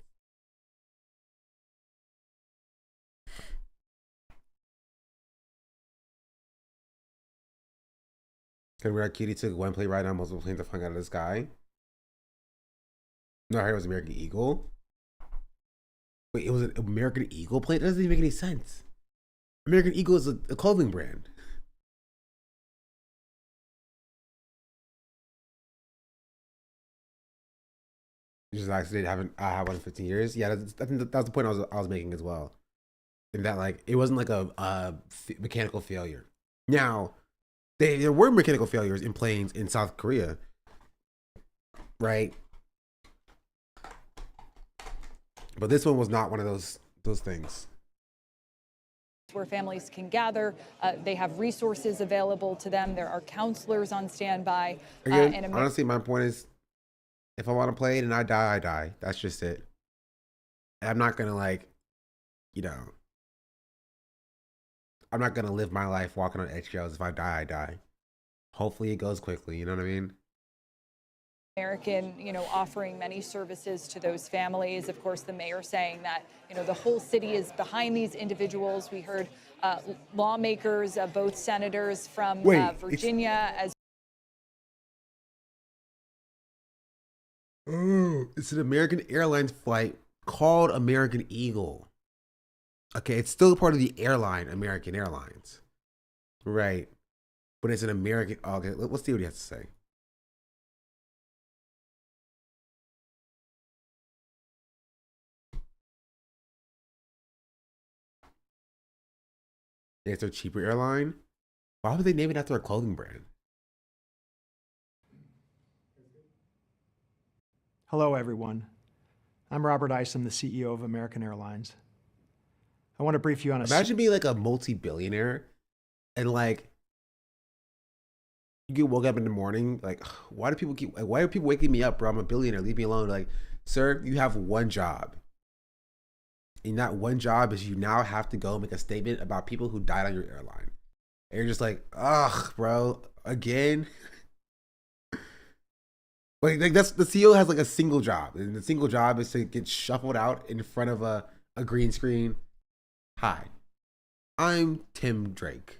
Can we Kitty took one plane ride on multiple planes to fly out of the sky? No, I heard it was American Eagle. Wait, it was an American Eagle plane? That doesn't even make any sense. American Eagle is a clothing brand. Just an accident. I haven't one in 15 years. Yeah, I think that's the point I was making as well. In that, like, it wasn't like a mechanical failure. Now, there were mechanical failures in planes in South Korea, right? But this one was not one of those things. Where families can gather. They have resources available to them. There are counselors on standby. Again, honestly, my point is, if I want to play it and I die, I die. That's just it. And I'm not going to, like, I'm not going to live my life walking on eggshells. If I die, I die. Hopefully it goes quickly. You know what I mean? American, offering many services to those families. Of course, the mayor saying that, the whole city is behind these individuals. We heard lawmakers, both senators from Virginia as it's an American Airlines flight called American Eagle. Okay, it's still part of the airline, American Airlines. Right. But it's an American. Okay, let's see what he has to say. It's a cheaper airline. Why would they name it after a clothing brand? Hello, everyone. I'm Robert Isom, the CEO of American Airlines. I want to brief you on Imagine being like a multi-billionaire and like you get woke up in the morning, like, why are people waking me up, bro? I'm a billionaire. Leave me alone. Like, sir, you have one job. And that one job is you now have to go make a statement about people who died on your airline. And you're just like, ugh, bro, again? Like that's the CEO has like a single job. And the single job is to get shuffled out in front of a green screen. Hi, I'm Tim Drake,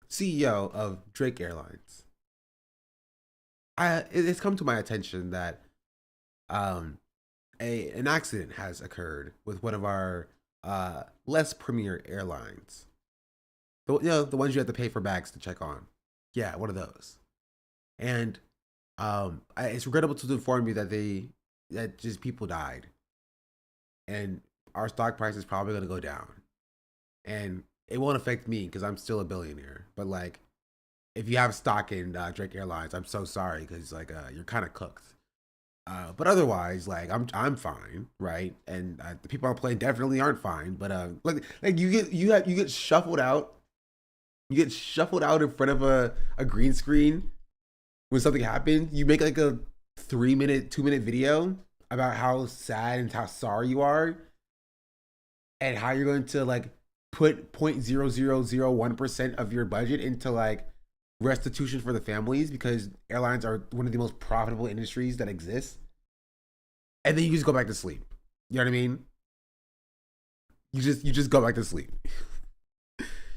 CEO of Drake Airlines. it's come to my attention that an accident has occurred with one of our less premier airlines. The ones you have to pay for bags to check on. Yeah, one of those. And it's regrettable to inform you that just people died, and our stock price is probably going to go down, and it won't affect me because I'm still a billionaire. But like, if you have stock in Drake Airlines, I'm so sorry because like you're kind of cooked. But otherwise, like I'm fine, right? And the people on the plane definitely aren't fine. But like you get shuffled out. You get shuffled out in front of a green screen when something happens. You make like a 3-minute, 2-minute video about how sad and how sorry you are, and how you're going to like put 0.0001% of your budget into like restitution for the families because airlines are one of the most profitable industries that exists. And then you just go back to sleep. You know what I mean? You just go back to sleep.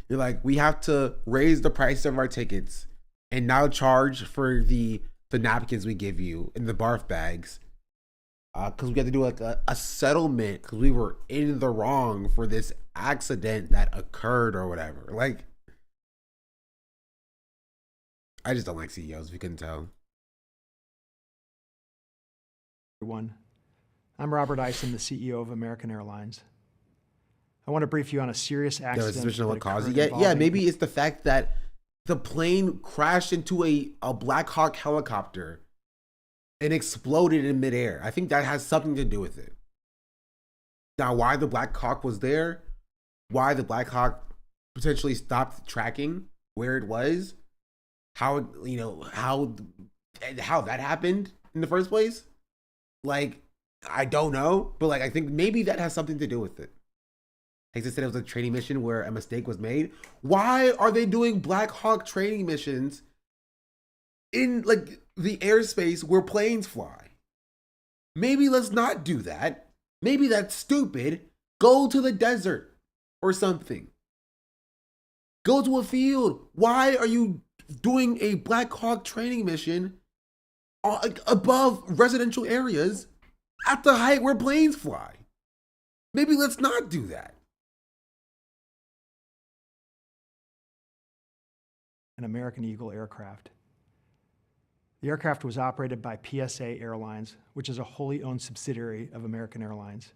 You're like, we have to raise the price of our tickets and now charge for the napkins we give you and the barf bags. Because we have to do like a settlement because we were in the wrong for this accident that occurred or whatever. Like, I just don't like CEOs, if you couldn't tell. Everyone, I'm Robert Isom, the CEO of American Airlines. I want to brief you on a serious accident. Suspicion of what caused it. Yeah, maybe it's the fact that the plane crashed into a Black Hawk helicopter and exploded in midair. I think that has something to do with it. Now, why the Black Hawk was there, why the Black Hawk potentially stopped tracking where it was, how that happened in the first place, like, I don't know, but like I think maybe that has something to do with it. They said it was a training mission where a mistake was made. Why are they doing Black Hawk training missions in like the airspace where planes fly? Maybe let's not do that. Maybe that's stupid. Go to the desert or something. Go to a field. Why are you doing a Black Hawk training mission above residential areas at the height where planes fly? Maybe let's not do that. An American Eagle aircraft. The aircraft was operated by PSA Airlines, which is a wholly owned subsidiary of American Airlines.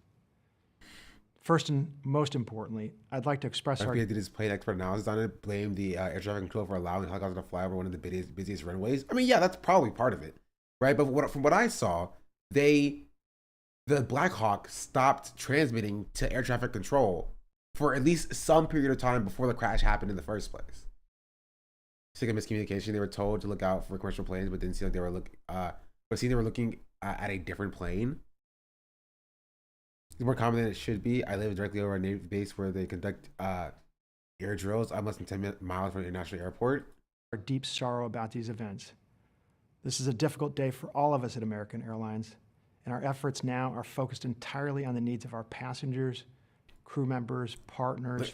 First and most importantly, I'd like to express our... FBA did his plane expert analysis on it, blamed the air traffic control for allowing helicopters to fly over one of the busiest runways. I mean, yeah, that's probably part of it, right? But from what I saw, the Black Hawk stopped transmitting to air traffic control for at least some period of time before the crash happened in the first place. It's like a miscommunication. They were told to look out for commercial planes, but didn't seem like they were looking at a different plane. It's more common than it should be. I live directly over a Navy base where they conduct air drills. I'm less than 10 miles from the international airport. Our deep sorrow about these events. This is a difficult day for all of us at American Airlines, and our efforts now are focused entirely on the needs of our passengers, crew members, partners.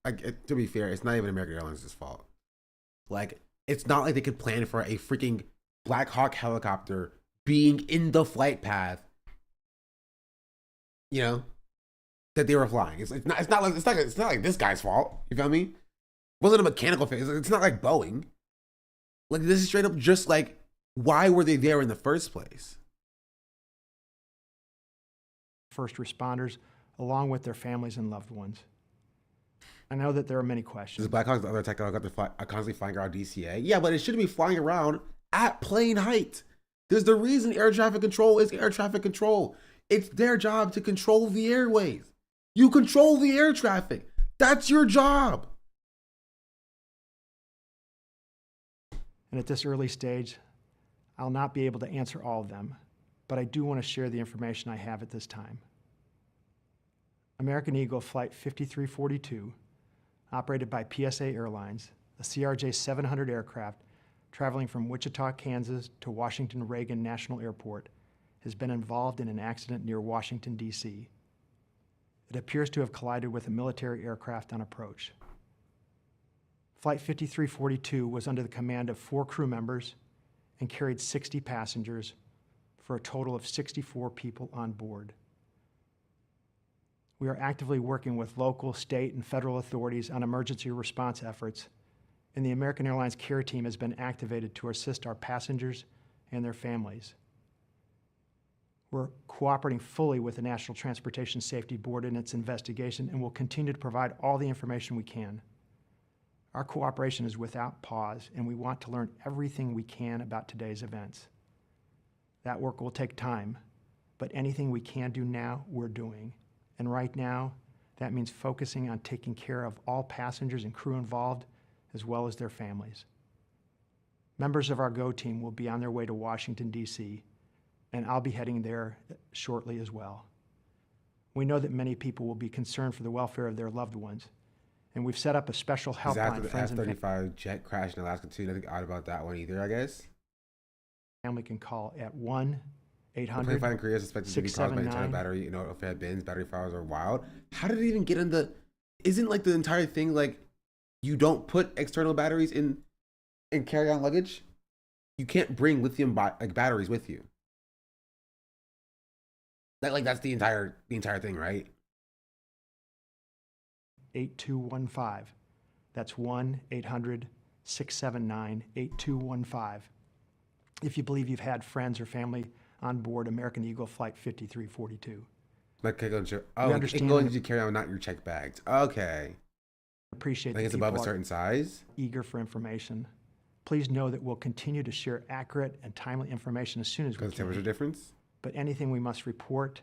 To be fair, it's not even American Airlines' fault. Like, it's not like they could plan for a freaking Black Hawk helicopter being in the flight path, you know, that they were flying. It's not like this guy's fault. You feel me? It wasn't a mechanical thing. It's not like Boeing. Like, this is straight up just like, why were they there in the first place? First responders, along with their families and loved ones. I know that there are many questions. Is Black Hawk's other attack helicopter constantly flying around DCA? Yeah, but it shouldn't be flying around at plane height. There's the reason air traffic control is air traffic control. It's their job to control the airways. You control the air traffic. That's your job. And at this early stage, I'll not be able to answer all of them, but I do want to share the information I have at this time. American Eagle Flight 5342, operated by PSA Airlines, a CRJ 700 aircraft traveling from Wichita, Kansas to Washington Reagan National Airport, has been involved in an accident near Washington, D.C. It appears to have collided with a military aircraft on approach. Flight 5342 was under the command of 4 crew members and carried 60 passengers for a total of 64 people on board. We are actively working with local, state, and federal authorities on emergency response efforts, and the American Airlines care team has been activated to assist our passengers and their families. We're cooperating fully with the National Transportation Safety Board in its investigation and will continue to provide all the information we can. Our cooperation is without pause, and we want to learn everything we can about today's events. That work will take time, but anything we can do now, we're doing. And right now, that means focusing on taking care of all passengers and crew involved, as well as their families. Members of our GO team will be on their way to Washington, D.C., and I'll be heading there shortly as well. We know that many people will be concerned for the welfare of their loved ones, and we've set up a special helpline. After the F-35 jet crash in Alaska too, nothing odd about that one either, I guess. Family can call at 1-800-679. Plane flight in Korea is suspected to be caused by internal battery, if it had bins, battery fires are wild. How did it even get in the? Isn't like the entire thing like you don't put external batteries in carry-on luggage? You can't bring lithium batteries with you. That's the entire thing, right? 8215. That's 1-800-679-8215. If you believe you've had friends or family on board American Eagle Flight 5342. Like, it can go into carry-on, not your checked bags. Okay. Appreciate I think it's above a certain size. Eager for information. Please know that we'll continue to share accurate and timely information as soon as we can. Temperature difference? But anything we must report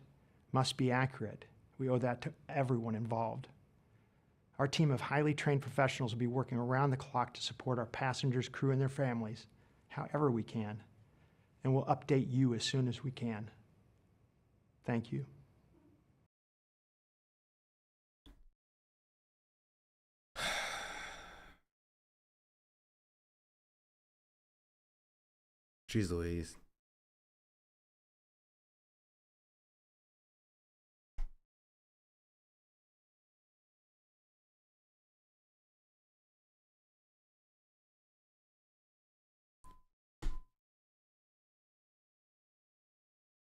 must be accurate. We owe that to everyone involved. Our team of highly trained professionals will be working around the clock to support our passengers, crew, and their families, however we can, and we'll update you as soon as we can. Thank you. Jeez Louise.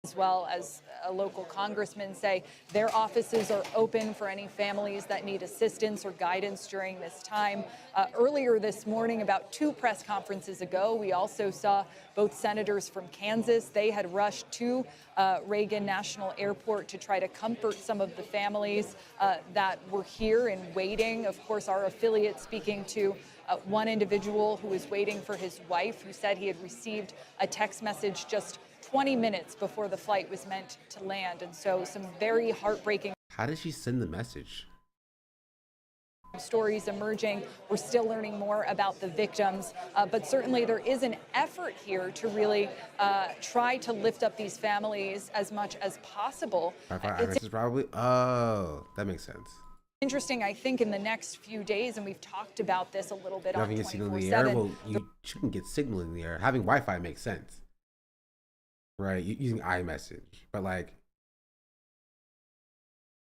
As well as a local congressman say their offices are open for any families that need assistance or guidance during this time. Earlier this morning, about 2 press conferences ago, we also saw both senators from Kansas. They had rushed to Reagan National Airport to try to comfort some of the families that were here and waiting. Of course, our affiliate speaking to one individual who was waiting for his wife, who said he had received a text message just 20 minutes before the flight was meant to land. And so some very heartbreaking. How did she send the message? Stories emerging. We're still learning more about the victims, but certainly there is an effort here to really try to lift up these families as much as possible. It's probably, oh, that makes sense. Interesting, I think, in the next few days, and we've talked about this a little bit on 24/7. Signal in the air? Well, you shouldn't get signal in the air. Having Wi-Fi makes sense. Right, using iMessage, but like,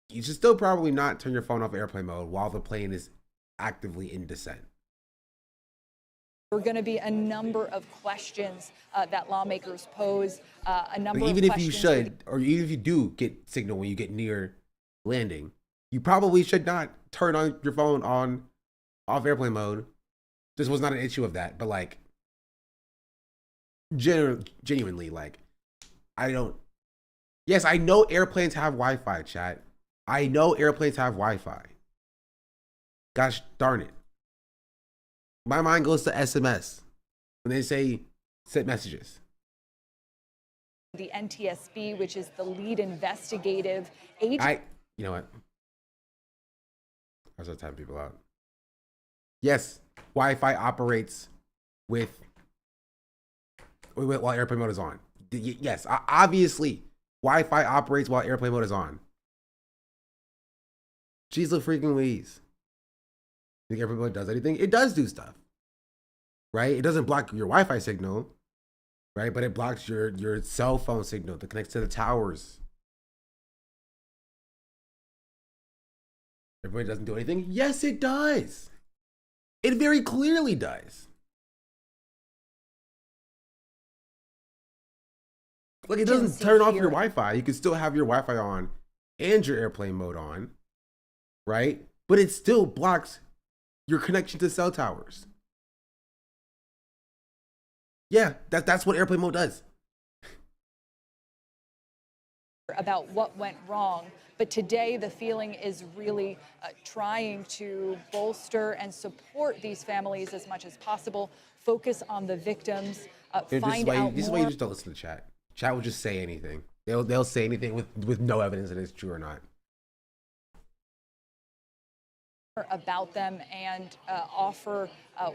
you should still probably not turn your phone off airplane mode while the plane is actively in descent. There are going to be a number of questions that lawmakers pose. A number But even of if you questions should, or even if you do get signal when you get near landing, you probably should not turn on your phone off airplane mode. This was not an issue of that, but like, genuinely, like, yes, I know airplanes have Wi-Fi, chat. I know airplanes have Wi-Fi. Gosh darn it. My mind goes to SMS when they say send messages. The NTSB, which is the lead investigative agency. You know what? I was time people out. Yes, Wi-Fi operates while airplane mode is on. Yes, obviously, Wi-Fi operates while airplane mode is on. Jeez, the freaking Louise. Think airplane mode does anything? It does do stuff, right? It doesn't block your Wi-Fi signal, right? But it blocks your cell phone signal that connects to the towers. Everybody doesn't do anything? Yes, it does. It very clearly does. Like, it doesn't turn off your Wi-Fi. You can still have your Wi-Fi on and your airplane mode on, right? But it still blocks your connection to cell towers. Yeah, that's what airplane mode does. About what went wrong. But today, the feeling is really trying to bolster and support these families as much as possible, focus on the victims, find out This is why you just don't listen to chat. Chat will just say anything. They'll say anything with no evidence that it's true or not. About them and offer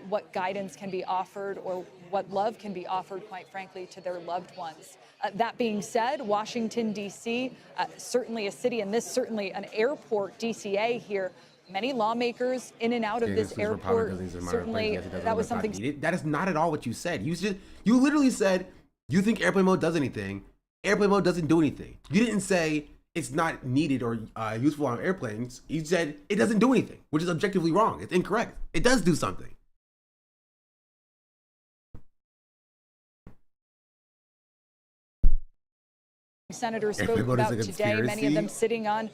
what guidance can be offered or what love can be offered, quite frankly, to their loved ones. That being said, Washington, D.C., certainly a city, and this certainly an airport, DCA here. Many lawmakers in and out of this airport. Certainly, that was something. That is not at all what you said. You literally said you think airplane mode does anything. Airplane mode doesn't do anything. You didn't say it's not needed or useful on airplanes. You said it doesn't do anything, which is objectively wrong. It's incorrect. It does do something. Senators spoke about today, many of them sitting on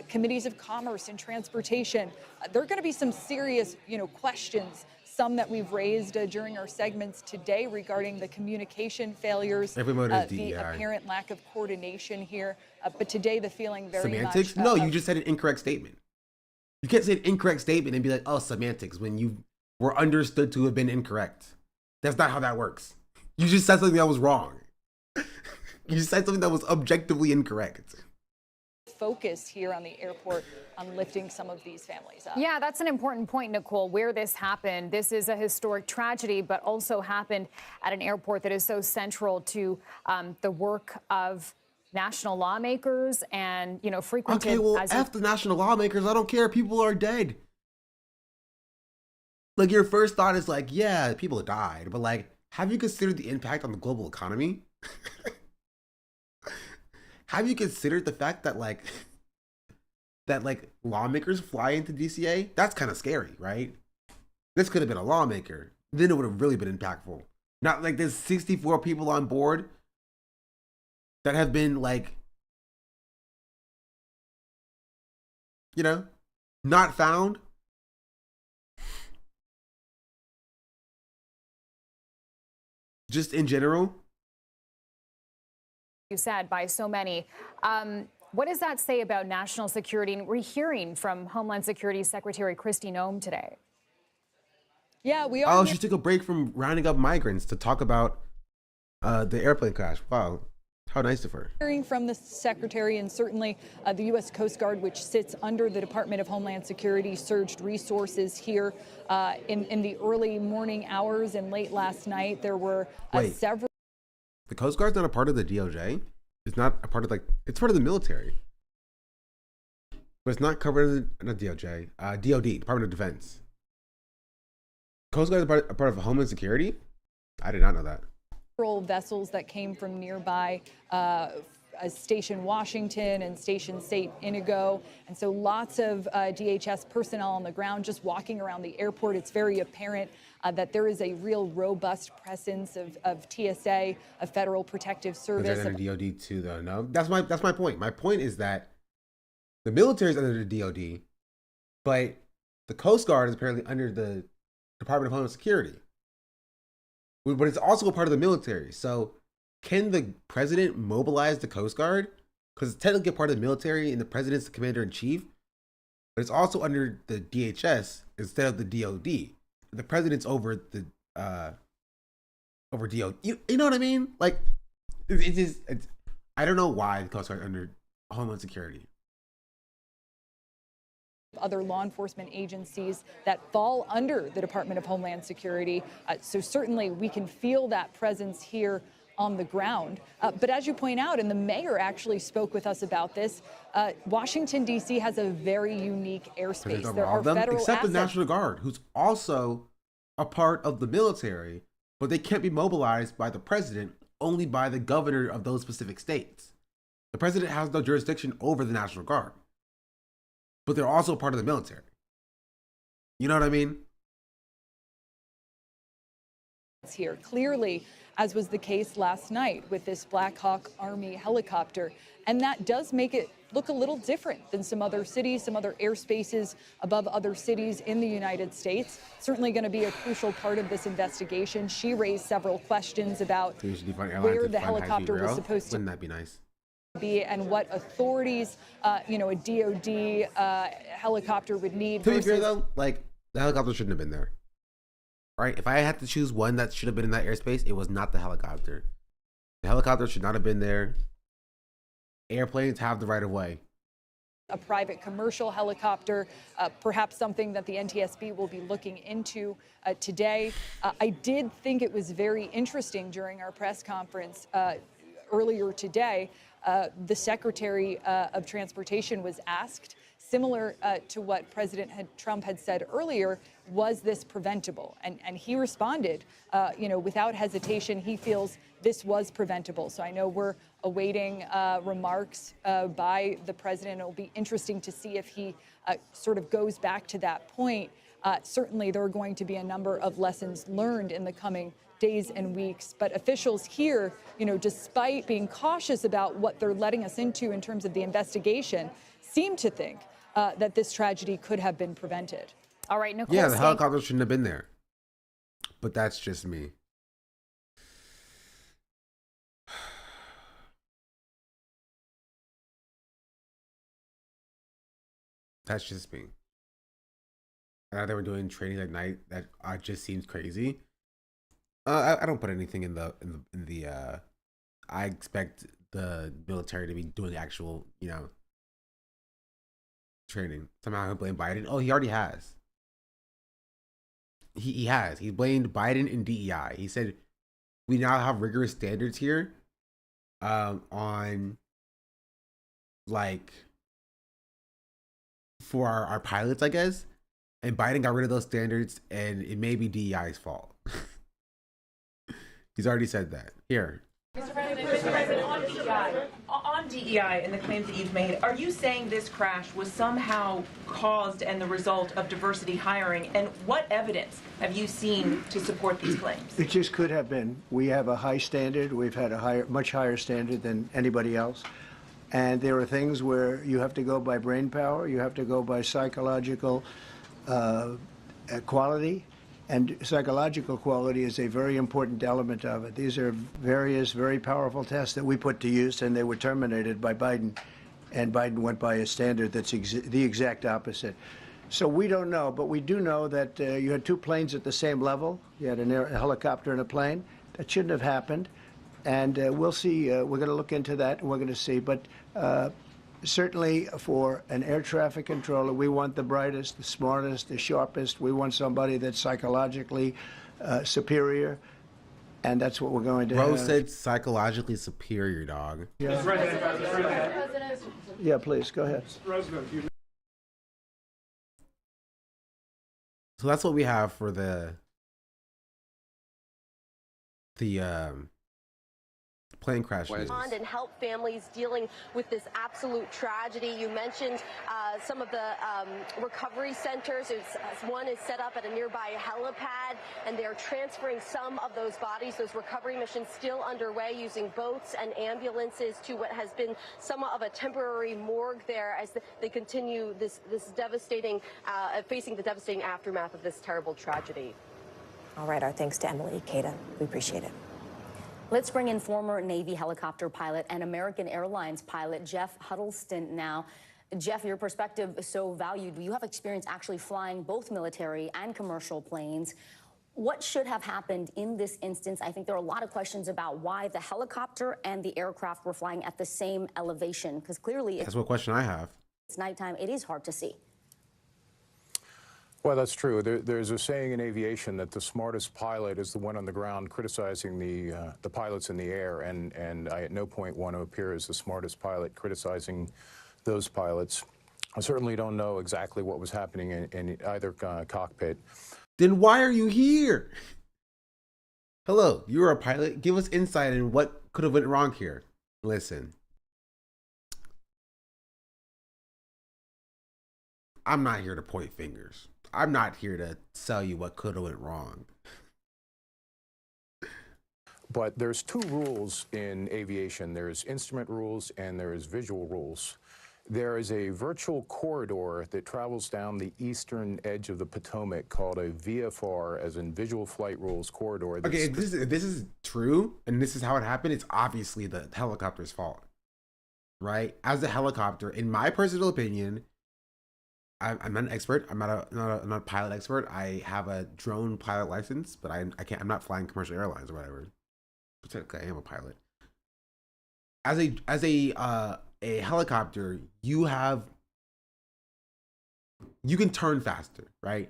committees of commerce and transportation. There are going to be some serious, questions, some that we've raised during our segments today regarding the communication failures, the apparent lack of coordination here. But today, the feeling very semantics? much. No, you just said an incorrect statement. You can't say an incorrect statement and be like, oh, semantics, when you were understood to have been incorrect. That's not how that works. You just said something that was wrong. You said something that was objectively incorrect. Focus here on the airport on lifting some of these families up. Yeah, that's an important point, Nicole, where this happened. This is a historic tragedy, but also happened at an airport that is so central to the work of national lawmakers and, frequented. Okay, well, F the national lawmakers. I don't care. People are dead. Like, your first thought is like, yeah, people died. But, like, have you considered the impact on the global economy? Have you considered the fact that lawmakers fly into DCA? That's kind of scary, right? This could have been a lawmaker. Then it would have really been impactful. Not like there's 64 people on board that have been not found. Just in general. You said by so many. What does that say about national security? And we're hearing from Homeland Security Secretary Kristi Noem today. Yeah, we are. Oh, she took a break from rounding up migrants to talk about the airplane crash. Wow, how nice of her. Hearing from the secretary, and certainly the U.S. Coast Guard, which sits under the Department of Homeland Security, surged resources here in the early morning hours and late last night. There were several. The Coast Guard's not a part of the DOJ. It's not a part of it's part of the military. But it's not covered in the DOJ. DOD, Department of Defense. Coast Guard is a part of Homeland Security? I did not know that. Several vessels that came from nearby Station Washington and Station St. Inigo. And so lots of DHS personnel on the ground just walking around the airport. It's very apparent that there is a real robust presence of TSA, of Federal Protective Service. Is that under DOD too, though? No, that's my point. My point is that the military is under the DOD, but the Coast Guard is apparently under the Department of Homeland Security. But it's also a part of the military. So can the president mobilize the Coast Guard? Because it's technically a part of the military and the president's the commander in chief, but it's also under the DHS instead of the DOD. The president's over the over DOD. You know what I mean? Like, it's I don't know why the Coast Guard under Homeland Security. Other law enforcement agencies that fall under the Department of Homeland Security. So certainly we can feel that presence here on the ground. But as you point out, and the mayor actually spoke with us about this, Washington, D.C. has a very unique airspace. There are federal except assets. the National Guard, who's also a part of the military, but they can't be mobilized by the president, only by the governor of those specific states. The president has no jurisdiction over the National Guard, but they're also part of the military. You know what I mean? Here clearly as was the case last night with this Black Hawk Army helicopter. And that does make it look a little different than some other cities, some other airspaces above other cities in the United States. Certainly going to be a crucial part of this investigation. She raised several questions about where the helicopter was supposed to Wouldn't that be nice? be and what authorities, a DOD helicopter would need. To be fair though, like the helicopter shouldn't have been there. Right? If I had to choose one that should have been in that airspace, it was not the helicopter. The helicopter should not have been there. Airplanes have the right of way. A private commercial helicopter, perhaps something that the NTSB will be looking into today. I did think it was very interesting during our press conference earlier today. The Secretary of Transportation was asked, similar to what President Trump had said earlier, was this preventable? And he responded, without hesitation, he feels this was preventable. So I know we're awaiting remarks by the president. It'll be interesting to see if he sort of goes back to that point. Certainly, there are going to be a number of lessons learned in the coming days and weeks. But officials here, despite being cautious about what they're letting us into in terms of the investigation, seem to think that this tragedy could have been prevented. All right, Nicole. Yeah, the helicopter shouldn't have been there. But that's just me. That's just me. I know they were doing training at night. That just seems crazy. I don't put anything in the. I expect the military to be doing actual, training. Somehow he'll blame Biden. Oh, he already has. He has. He blamed Biden and DEI. He said we now have rigorous standards here, on like for our pilots, I guess. And Biden got rid of those standards, and it may be DEI's fault. He's already said that. Here. Mr. President, on DEI and the claims that you've made, are you saying this crash was somehow caused and the result of diversity hiring? And what evidence have you seen to support these claims? It just could have been. We have a high standard. We've had a much higher standard than anybody else. And there are things where you have to go by brain power. You have to go by psychological quality. And psychological quality is a very important element of it. These are various very powerful tests that we put to use, and they were terminated by Biden. And Biden went by a standard that's the exact opposite. So we don't know, but we do know that you had two planes at the same level. You had a helicopter and a plane. That shouldn't have happened. And we'll see. We're going to look into that, and we're going to see. But certainly for an air traffic controller, we want the brightest, the smartest, the sharpest. We want somebody that's psychologically superior, and that's what we're going to Bro have. said psychologically superior, dog. Yeah. Yeah, please, go ahead. So that's what we have for the plane crash news. And help families dealing with this absolute tragedy. You mentioned some of the recovery centers. One is set up at a nearby helipad, and they're transferring some of those bodies, those recovery missions still underway, using boats and ambulances to what has been somewhat of a temporary morgue there as they continue this devastating, facing the devastating aftermath of this terrible tragedy. All right, our thanks to Emily Cada. We appreciate it. Let's bring in former Navy helicopter pilot and American Airlines pilot Jeff Huddleston now. Jeff, your perspective is so valued. You have experience actually flying both military and commercial planes. What should have happened in this instance? I think there are a lot of questions about why the helicopter and the aircraft were flying at the same elevation, because clearly That's what question I have. It's nighttime. It is hard to see. Well, that's true. There's a saying in aviation that the smartest pilot is the one on the ground criticizing the pilots in the air, and I at no point want to appear as the smartest pilot criticizing those pilots. I certainly don't know exactly what was happening in either cockpit. Then why are you here? Hello, you're a pilot. Give us insight in what could have went wrong here. Listen. I'm not here to point fingers. I'm not here to tell you what could have went wrong. But there's two rules in aviation. There's instrument rules and there's visual rules. There is a virtual corridor that travels down the eastern edge of the Potomac called a VFR, as in Visual Flight Rules Corridor. Okay, if this is true, and this is how it happened, it's obviously the helicopter's fault, right? As a helicopter, in my personal opinion, I'm not an expert. I'm not a pilot expert. I have a drone pilot license, but I'm not flying commercial airlines or whatever. Technically, I am a pilot. As a helicopter, you can turn faster, right?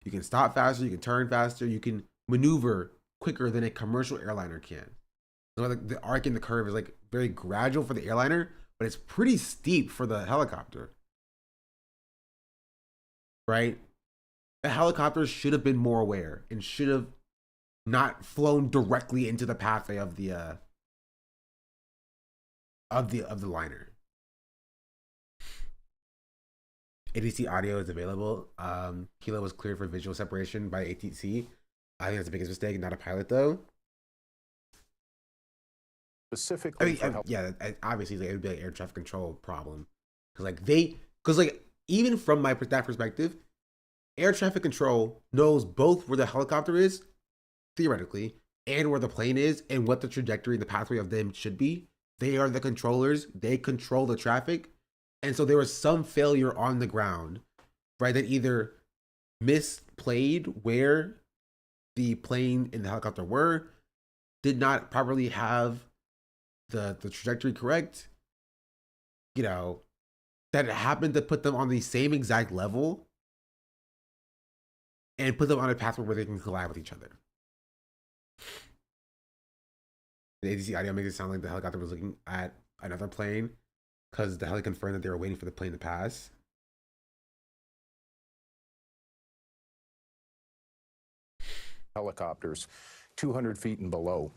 You can stop faster, you can turn faster, you can maneuver quicker than a commercial airliner can. So like the arc in the curve is like very gradual for the airliner, but it's pretty steep for the helicopter. Right? The helicopter should have been more aware and should have not flown directly into the pathway of the liner. ATC audio is available. Kilo was cleared for visual separation by ATC. I think that's the biggest mistake, not a pilot though. Specifically, obviously it would be an air traffic control problem, because even from that perspective, air traffic control knows both where the helicopter is, theoretically, and where the plane is, and what the trajectory and the pathway of them should be. They are the controllers. They control the traffic. And so there was some failure on the ground, right, that either misplayed where the plane and the helicopter were, did not properly have the trajectory correct, that it happened to put them on the same exact level and put them on a pathway where they can collide with each other. The ATC audio makes it sound like the helicopter was looking at another plane because the heli confirmed that they were waiting for the plane to pass. Helicopters 200 feet and below.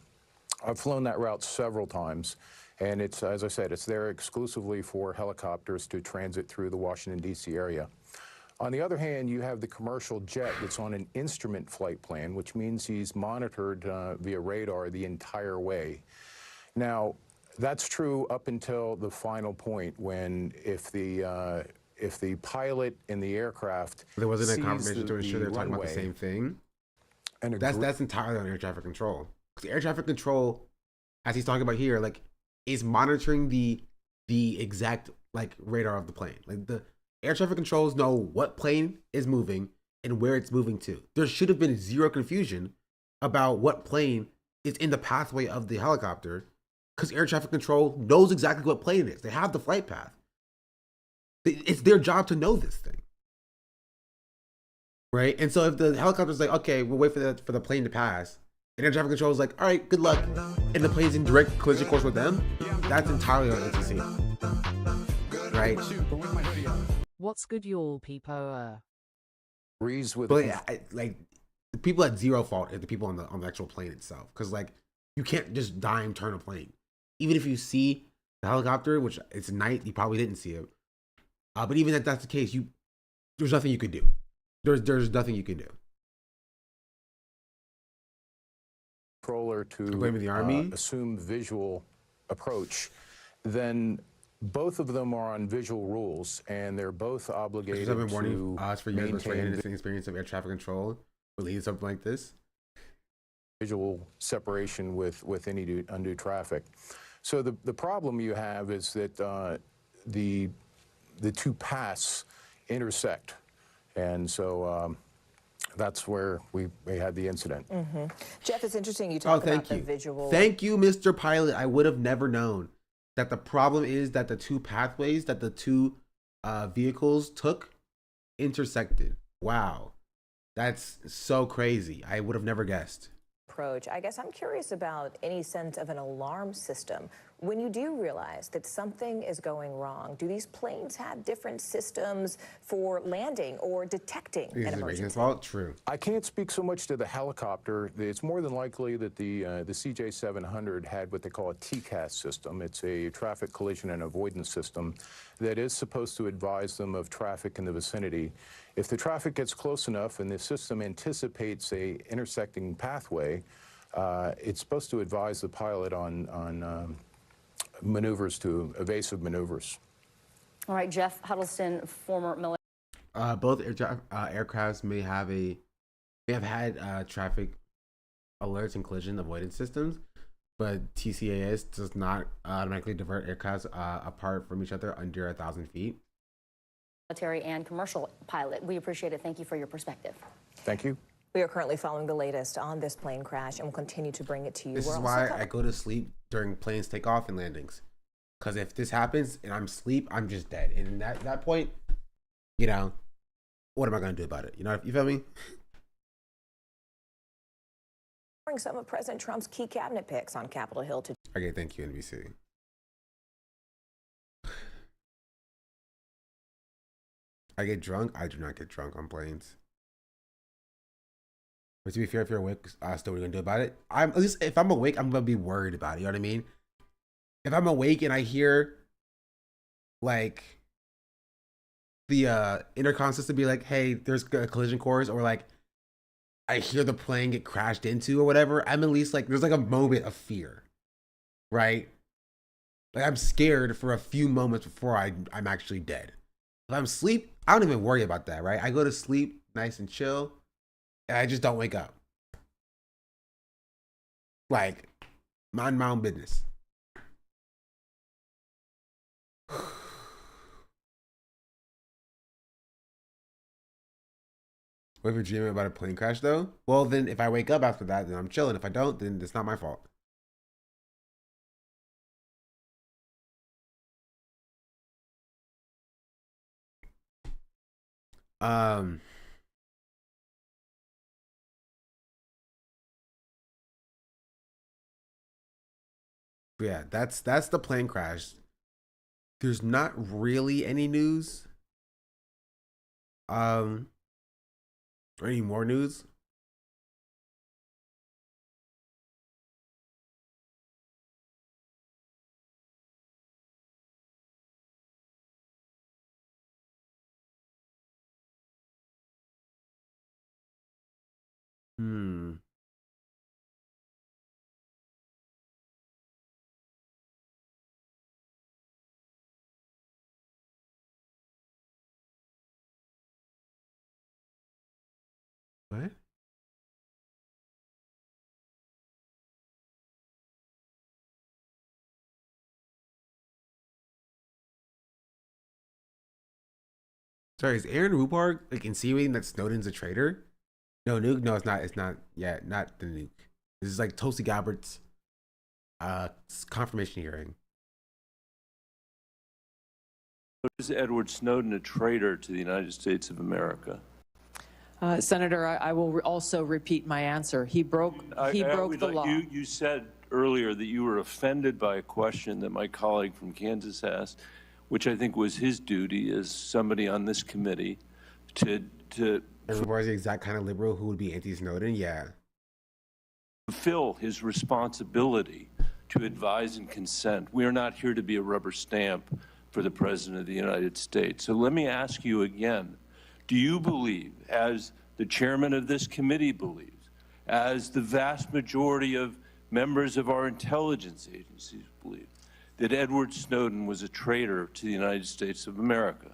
I've flown that route several times, and it's, as I said, it's there exclusively for helicopters to transit through the Washington, D.C. area. On the other hand, you have the commercial jet that's on an instrument flight plan, which means he's monitored via radar the entire way. Now, that's true up until the final point when if the pilot in the aircraft there wasn't a sees confirmation to ensure they're talking about the runway, same thing. and That's entirely on air traffic control. Because air traffic control, as he's talking about here, is monitoring the exact radar of the plane. Like the air traffic controls know what plane is moving and where it's moving to. There should have been zero confusion about what plane is in the pathway of the helicopter, because air traffic control knows exactly what plane it is. They have the flight path. It's their job to know this thing. Right? And so if the helicopter's like, okay, we'll wait for the plane to pass, and air traffic control is like, all right, good luck, and the plane's in direct collision course with them, that's entirely on ATC. Right? What's good, y'all, people? Agrees with the people at zero fault are the people on the actual plane itself, because you can't just dime turn a plane. Even if you see the helicopter, which it's night, you probably didn't see it. But even if that's the case, there's nothing you could do. There's nothing you can do. Controller to the Army? Assume visual approach, then both of them are on visual rules, and they're both obligated I've been warning to us for years, maintain the experience of air traffic control will lead to something like this. Visual separation with any undue traffic. So the problem you have is that the two paths intersect, and so that's where we had the incident. Mm-hmm. Jeff, it's interesting you talk about the visual. Thank you, Mr. Pilot. I would have never known that the problem is that the two pathways that the two vehicles took intersected. Wow, that's so crazy. I would have never guessed. Approach. I guess I'm curious about any sense of an alarm system. When you do realize that something is going wrong, do these planes have different systems for landing or detecting an emergency? Fault? True. I can't speak so much to the helicopter. It's more than likely that the CJ700 had what they call a TCAS system. It's a traffic collision and avoidance system that is supposed to advise them of traffic in the vicinity. If the traffic gets close enough and the system anticipates a intersecting pathway, It's supposed to advise the pilot on maneuvers, to evasive maneuvers. All right, Jeff Huddleston, former military. Both aircrafts may have had traffic alerts and collision avoidance systems, but TCAS does not automatically divert aircrafts apart from each other under 1,000 feet. Military and commercial pilot. We appreciate it. Thank you for your perspective. Thank you. We are currently following the latest on this plane crash and will continue to bring it to you. This is why I go to sleep during planes takeoff and landings. Because if this happens and I'm asleep, I'm just dead. And at that point, you know, what am I going to do about it? You know, you feel me? Some of President Trump's key cabinet picks on Capitol Hill today. Okay, thank you, NBC. I get drunk. I do not get drunk on planes. But to be fair, if you're awake, still what are you gonna do about it? At least if I'm awake, I'm gonna be worried about it. You know what I mean? If I'm awake and I hear like the intercom system be like, "Hey, there's a collision course," or like I hear the plane get crashed into or whatever, I'm at least like there's like a moment of fear, right? Like I'm scared for a few moments before I'm actually dead. If I'm asleep, I don't even worry about that, right? I go to sleep nice and chill, and I just don't wake up. Like, mind my own business. What if you're dreaming about a plane crash, though? Well, then if I wake up after that, then I'm chilling. If I don't, then it's not my fault. Yeah, that's the plane crash. There's not really any news. Or any more news? What? Sorry, is Aaron Rupar like insinuating that Snowden's a traitor? No, Nuke. No, it's not. It's not. Yeah, not the Nuke. This is like Tulsi Gabbard's confirmation hearing. Is Edward Snowden a traitor to the United States of America? Senator, I will also repeat my answer. He broke the law. You said earlier that you were offended by a question that my colleague from Kansas asked, which I think was his duty as somebody on this committee to Everybody's the exact kind of liberal who would be anti-Snowden. Yeah. fulfill his responsibility to advise and consent. We are not here to be a rubber stamp for the President of the United States. So let me ask you again, do you believe, as the chairman of this committee believes, as the vast majority of members of our intelligence agencies believe, that Edward Snowden was a traitor to the United States of America?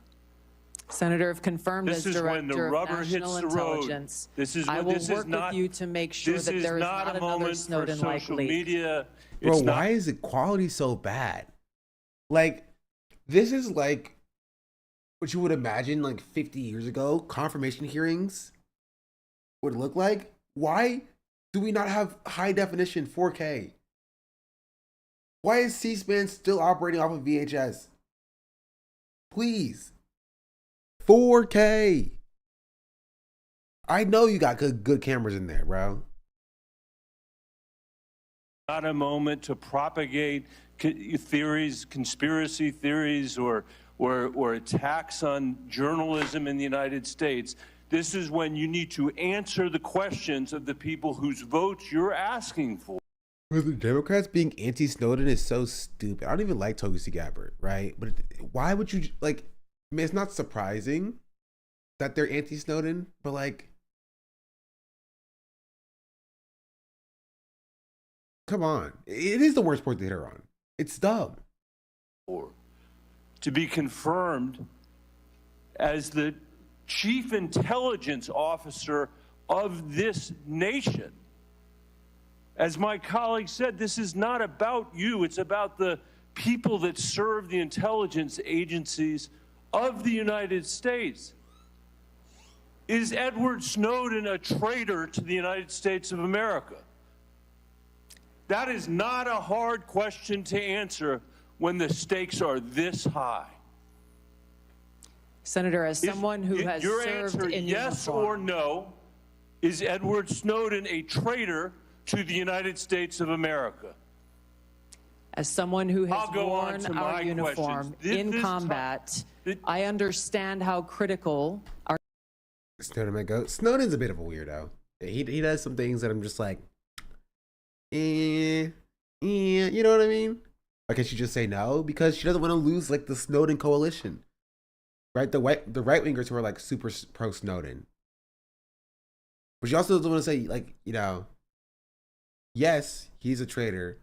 Senator, if confirmed as Director of National Intelligence, I will work with you to make sure that there is not another Snowden-like leak. Bro, why is the quality so bad? Like, this is like what you would imagine like 50 years ago confirmation hearings would look like. Why do we not have high definition 4K? Why is C-SPAN still operating off of VHS? Please. 4K. I know you got good cameras in there, bro. Not a moment to propagate theories, conspiracy theories, or attacks on journalism in the United States. This is when you need to answer the questions of the people whose votes you're asking for. The Democrats being anti-Snowden is so stupid. I don't even like Tulsi Gabbard, right? But why would you, like, I mean, it's not surprising that they're anti-Snowden, but like, Come on. It is the worst point to hit her on. It's dumb. To be confirmed as the chief intelligence officer of this nation. As my colleague said, this is not about you. It's about the people that serve the intelligence agencies of the United States. Is Edward Snowden a traitor to the United States of America? That is not a hard question to answer when the stakes are this high. Senator, as someone who has your served answer, in yes uniform, or no, is Edward Snowden a traitor to the United States of America? as someone who has I'll go on worn to our my uniform questions. in combat, I understand how critical our Snowden might go. Snowden's a bit of a weirdo. He does some things that I'm just like, you know what I mean? Or can she just say no? Because she doesn't want to lose like the Snowden coalition, right? The right wingers who are like super pro Snowden. But she also doesn't want to say like, you know, yes, he's a traitor.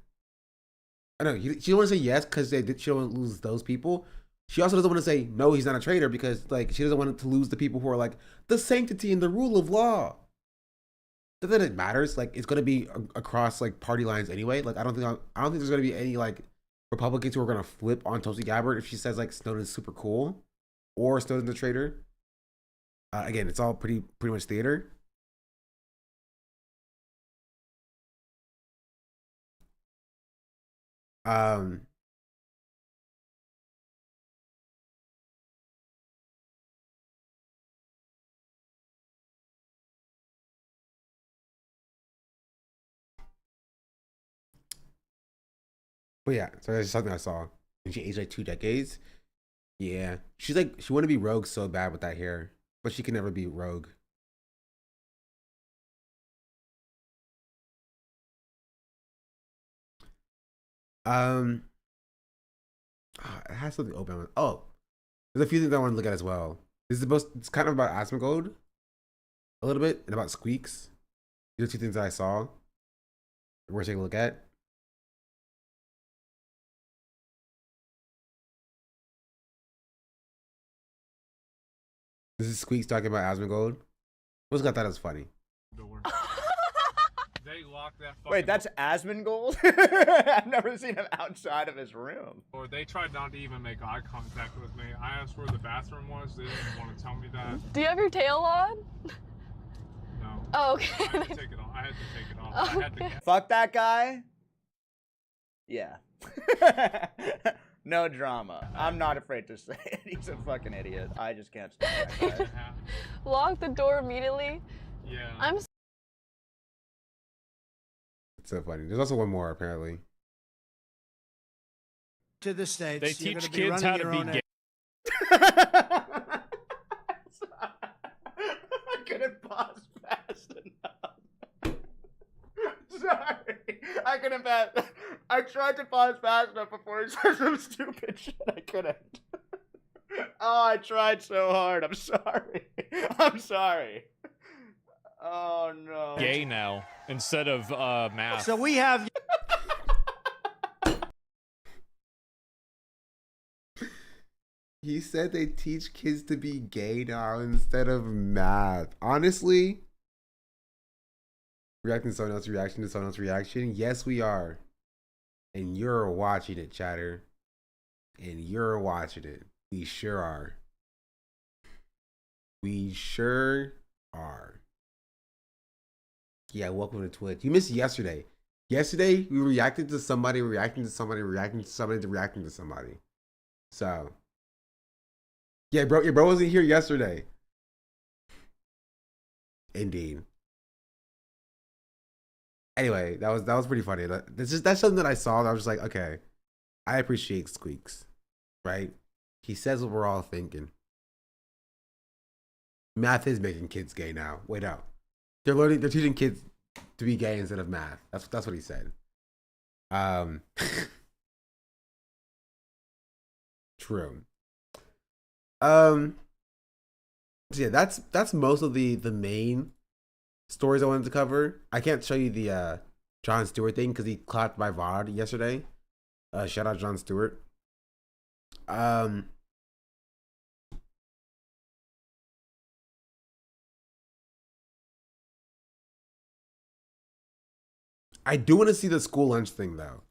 I know she don't want to say yes because she don't want to lose those people. She also doesn't want to say no, he's not a traitor because like she doesn't want to lose the people who are like the sanctity and the rule of law. Not that it matters. Like it's gonna be across like party lines anyway. Like I don't think there's gonna be any like Republicans who are gonna flip on Tulsi Gabbard if she says like Snowden's super cool or Snowden's a traitor. Again, it's all pretty much theater. But yeah, so that's just something I saw. And she aged like 2 decades. Yeah. She's like, she wanted to be Rogue so bad with that hair. But she can never be Rogue. It has something open. Oh, there's a few things I want to look at as well. It's kind of about Asmongold a little bit and about Squeaks. These are 2 things that I saw. We're taking a look at. This is Squeaks talking about Asmongold. What's got that as funny? They locked that fucking Wait, that's Asmongold? I've never seen him outside of his room. Or they tried not to even make eye contact with me. I asked where the bathroom was. They didn't even want to tell me that. Do you have your tail on? No. Oh, okay. I had to take it off. I had to get... Fuck that guy? Yeah. No drama. I'm not afraid to say it. He's a fucking idiot. I just can't stand that guy. Lock the door immediately? Yeah. I'm It's so funny. There's also one more apparently. To the States. They You're teach gonna be kids running how to your be own gay. I couldn't pause fast enough. Sorry. I couldn't pass. I tried to pause fast enough before he said some stupid shit. I couldn't. Oh, I tried so hard. I'm sorry. I'm sorry. Oh, no. Gay now instead of math. So we have. He said they teach kids to be gay now instead of math. Honestly, reacting to someone else's reaction to someone else's reaction. Yes, we are. And you're watching it, chatter. And you're watching it. We sure are. We sure are. Yeah, welcome to Twitch. You missed yesterday. Yesterday, we reacted to somebody, reacting to somebody, reacting to somebody, reacting to somebody. So, yeah, bro, your bro wasn't here yesterday. Indeed. Anyway, that was pretty funny. That's something that I saw that I was just like, okay, I appreciate Squeaks, right? He says what we're all thinking. Math is making kids gay now. Wait, no. They're teaching kids to be gay instead of math. That's what he said. True. So yeah, that's most of the main stories I wanted to cover. I can't show you the Jon Stewart thing because he clapped my VOD yesterday. Shout out Jon Stewart. I do want to see the school lunch thing though,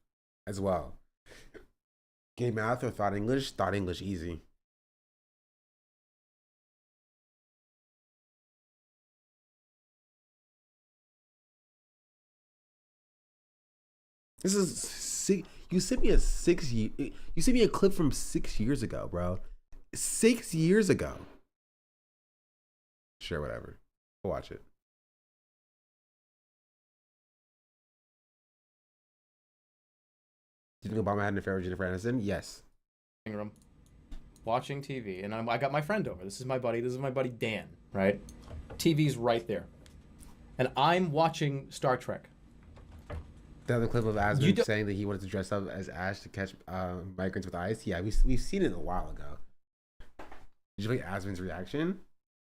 as well. Gay math or thought English? Thought English easy. This is six. You sent me you sent me a clip from 6 years ago, bro. 6 years ago. Sure, whatever. We'll watch it. Do you think Obama had an affair with Jennifer Aniston? Yes. Room, watching TV, and I got my friend over. This is my buddy. This is my buddy Dan. Right? TV's right there, and I'm watching Star Trek. The other clip of Asmund saying that he wanted to dress up as Ash to catch migrants with ice. Yeah, we've seen it a while ago. Did you like Asmund's reaction?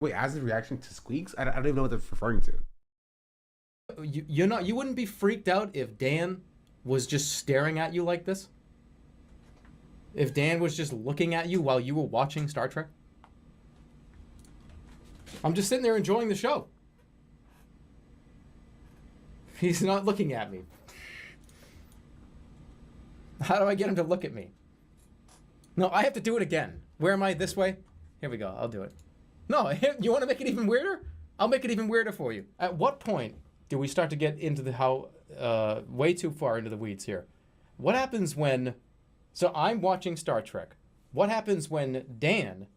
Wait, Asmund's reaction to Squeaks? I don't even know what they're referring to. You wouldn't be freaked out if Dan was just staring at you like this? If Dan was just looking at you while you were watching Star Trek? I'm just sitting there enjoying the show. He's not looking at me. How do I get him to look at me? No, I have to do it again. Where am I? This way? Here we go. I'll do it. No, you want to make it even weirder? I'll make it even weirder for you. At what point do we start to get into the way too far into the weeds here? What happens when... So I'm watching Star Trek. What happens when Dan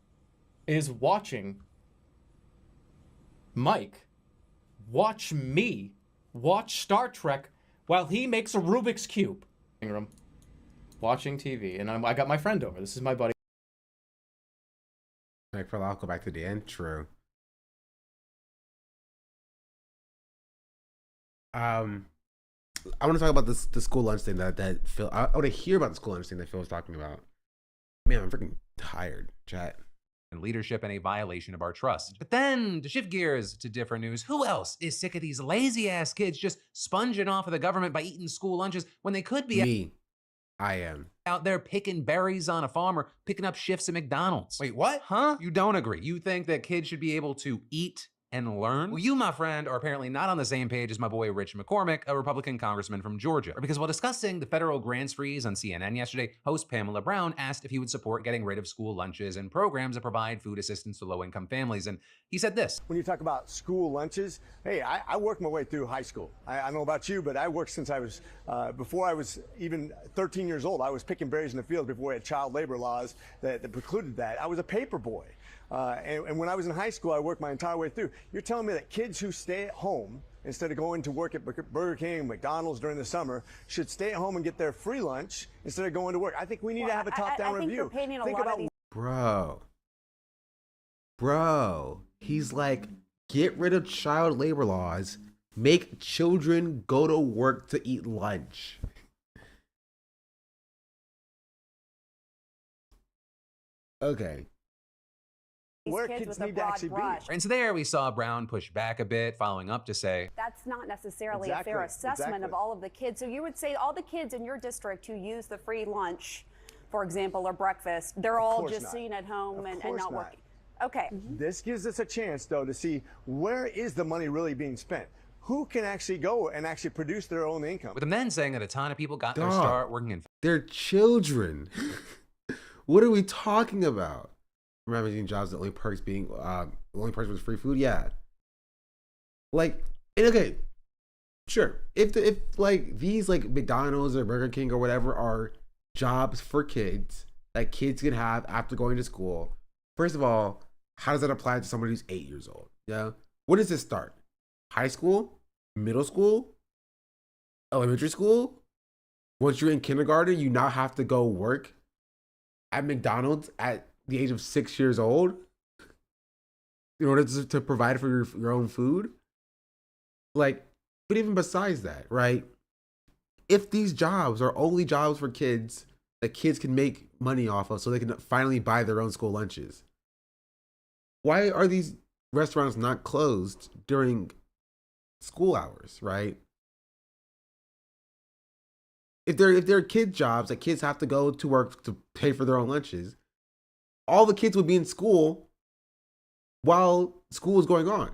is watching Mike watch me watch Star Trek while he makes a Rubik's Cube? Room, watching TV, and I got my friend over. This is my buddy. Like, for I'll go back to Dan. True. I want to talk about the school lunch thing that Phil. I want to hear about the school lunch thing that Phil was talking about. Man, I'm freaking tired, chat. And leadership and a violation of our trust. But then, to shift gears to different news, who else is sick of these lazy-ass kids just sponging off of the government by eating school lunches when they could be... Me. I am. Out there picking berries on a farm or picking up shifts at McDonald's. Wait, what? Huh? You don't agree. You think that kids should be able to eat and learn? Well, you, my friend, are apparently not on the same page as my boy Rich McCormick, a Republican congressman from Georgia. Because while discussing the federal grants freeze on CNN yesterday, host Pamela Brown asked if he would support getting rid of school lunches and programs that provide food assistance to low-income families. And he said this. When you talk about school lunches, hey, I worked my way through high school. I don't know about you, but I worked since I was, before I was even 13 years old. I was picking berries in the field before we had child labor laws that precluded that. I was a paper boy. And when I was in high school, I worked my entire way through. You're telling me that kids who stay at home instead of going to work at Burger King and McDonald's during the summer should stay at home and get their free lunch instead of going to work? I think we need to have a top-down review. You're painting a lot of these... Bro, he's like, get rid of child labor laws, make children go to work to eat lunch. Okay. Where kids need to actually be. And so there we saw Brown push back a bit, following up to say, that's not necessarily a fair assessment of all of the kids. So you would say all the kids in your district who use the free lunch, for example, or breakfast, they're all just sitting at home and not working. Okay. This gives us a chance, though, to see where is the money really being spent. Who can actually go and actually produce their own income? With them then saying that a ton of people got their start working in... They're children. What are we talking about? Managing jobs, the only perks being the only perks was free food. Yeah, like, and okay, sure. If like these like McDonald's or Burger King or whatever are jobs for kids that kids can have after going to school, first of all, how does that apply to somebody who's 8 years old? Yeah, when does this start? High school, middle school, elementary school? Once you're in kindergarten, you now have to go work at McDonald's at the age of 6 years old in order to provide for your own food. Like, but even besides that, right? If these jobs are only jobs for kids that kids can make money off of so they can finally buy their own school lunches, why are these restaurants not closed during school hours, right? if they're kid jobs that kids have to go to work to pay for their own lunches, all the kids would be in school while school is going on.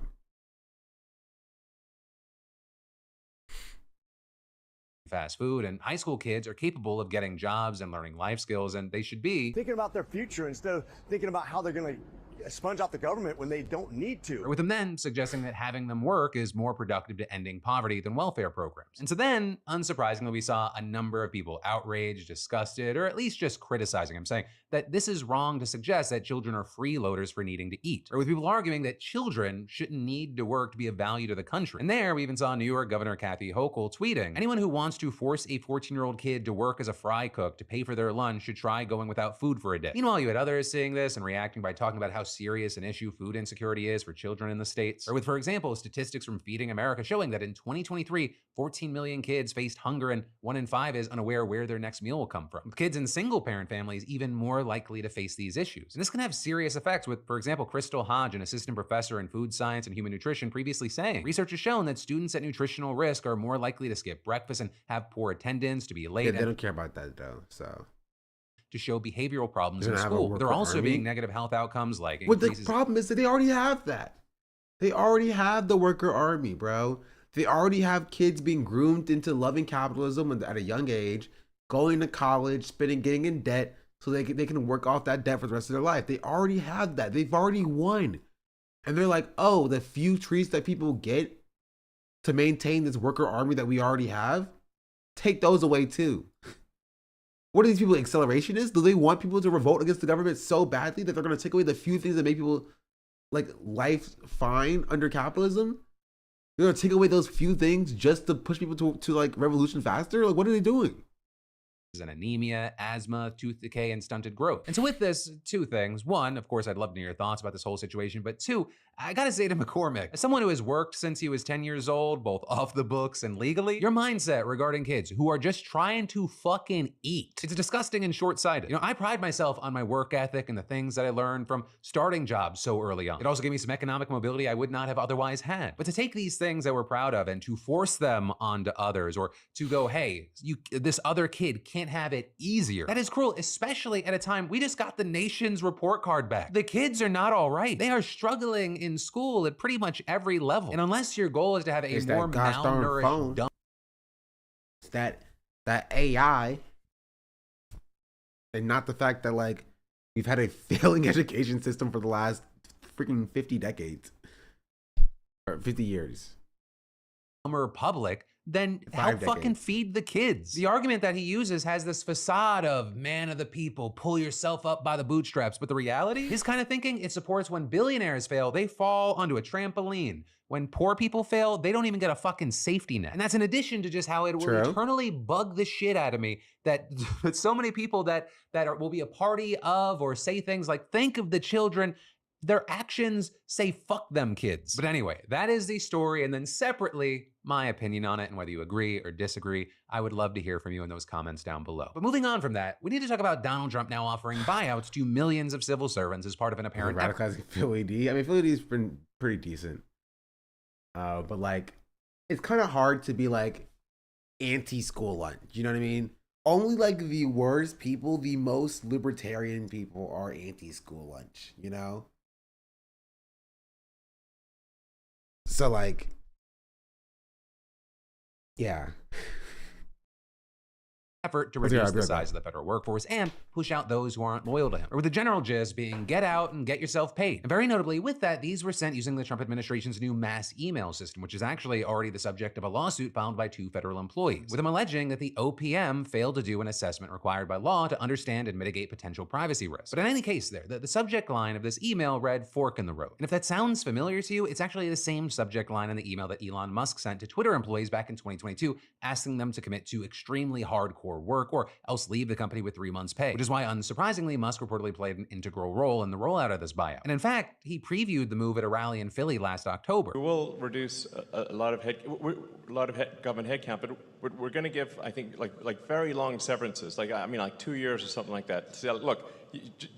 Fast food, and high school kids are capable of getting jobs and learning life skills, and they should be thinking about their future instead of thinking about how they're going to sponge out the government when they don't need to. With them then suggesting that having them work is more productive to ending poverty than welfare programs. And so then, unsurprisingly, we saw a number of people outraged, disgusted, or at least just criticizing him, saying that this is wrong to suggest that children are freeloaders for needing to eat. Or with people arguing that children shouldn't need to work to be of value to the country. And there, we even saw New York Governor Kathy Hochul tweeting, anyone who wants to force a 14-year-old kid to work as a fry cook to pay for their lunch should try going without food for a day. Meanwhile, you had others seeing this and reacting by talking about how serious an issue food insecurity is for children in the States. Or with, for example, statistics from Feeding America showing that in 2023, 14 million kids faced hunger and 1 in 5 is unaware where their next meal will come from. With kids in single-parent families even more likely to face these issues. And this can have serious effects with, for example, Crystal Hodge, an assistant professor in food science and human nutrition, previously saying, research has shown that students at nutritional risk are more likely to skip breakfast and have poor attendance, to be late. Yeah, they don't care about that though, so. To show behavioral problems in school. There are also being negative health outcomes like increases. The problem is that they already have that. They already have the worker army, bro. They already have kids being groomed into loving capitalism at a young age, going to college, getting in debt so they can work off that debt for the rest of their life. They already have that. They've already won. And they're like, oh, the few treats that people get to maintain this worker army that we already have, take those away too. What are these people accelerationists? Do they want people to revolt against the government so badly that they're going to take away the few things that make people like life fine under capitalism? They're going to take away those few things just to push people to like revolution faster? Like, what are they doing? And anemia, asthma, tooth decay, and stunted growth. And so with this, two things. One, of course, I'd love to hear your thoughts about this whole situation, but two, I gotta say to McCormick, as someone who has worked since he was 10 years old, both off the books and legally, your mindset regarding kids who are just trying to fucking eat, it's disgusting and short-sighted. You know, I pride myself on my work ethic and the things that I learned from starting jobs so early on. It also gave me some economic mobility I would not have otherwise had. But to take these things that we're proud of and to force them onto others, or to go, hey, this other kid can't have it easier. That is cruel, especially at a time we just got the nation's report card back. The kids are not all right. They are struggling in school at pretty much every level. And unless your goal is to have a more malnourished dumb, it's that AI, and not the fact that like we've had a failing education system for the last freaking 50 decades or 50 years. Public, then help fucking feed the kids. The argument that he uses has this facade of man of the people, pull yourself up by the bootstraps. But the reality, his kind of thinking, it supports when billionaires fail, they fall onto a trampoline. When poor people fail, they don't even get a fucking safety net. And that's in addition to just how it will eternally bug the shit out of me that so many people that will be a party of or say things like, think of the children. Their actions say fuck them kids. But anyway, that is the story. And then separately, my opinion on it, and whether you agree or disagree, I would love to hear from you in those comments down below. But moving on from that, we need to talk about Donald Trump now offering buyouts to millions of civil servants as part of an apparent radicalizing Philly D. I mean, Philly D's been pretty decent. But like, it's kind of hard to be like anti-school lunch. You know what I mean? Only like the worst people, the most libertarian people are anti-school lunch, you know? So like, yeah. Effort to reduce the size of the federal workforce and push out those who aren't loyal to him. Or with the general gist being get out and get yourself paid. And very notably with that, these were sent using the Trump administration's new mass email system, which is actually already the subject of a lawsuit filed by 2 federal employees, with them alleging that the OPM failed to do an assessment required by law to understand and mitigate potential privacy risks. But in any case there, the subject line of this email read fork in the road. And if that sounds familiar to you, it's actually the same subject line in the email that Elon Musk sent to Twitter employees back in 2022, asking them to commit to extremely hardcore work or else leave the company with 3 months pay, which is why unsurprisingly Musk reportedly played an integral role in the rollout of this buyout. And in fact, he previewed the move at a rally in Philly last October. We will reduce a lot of government headcount, but we're going to give, I think, like very long severances, like 2 years or something like that. So, look,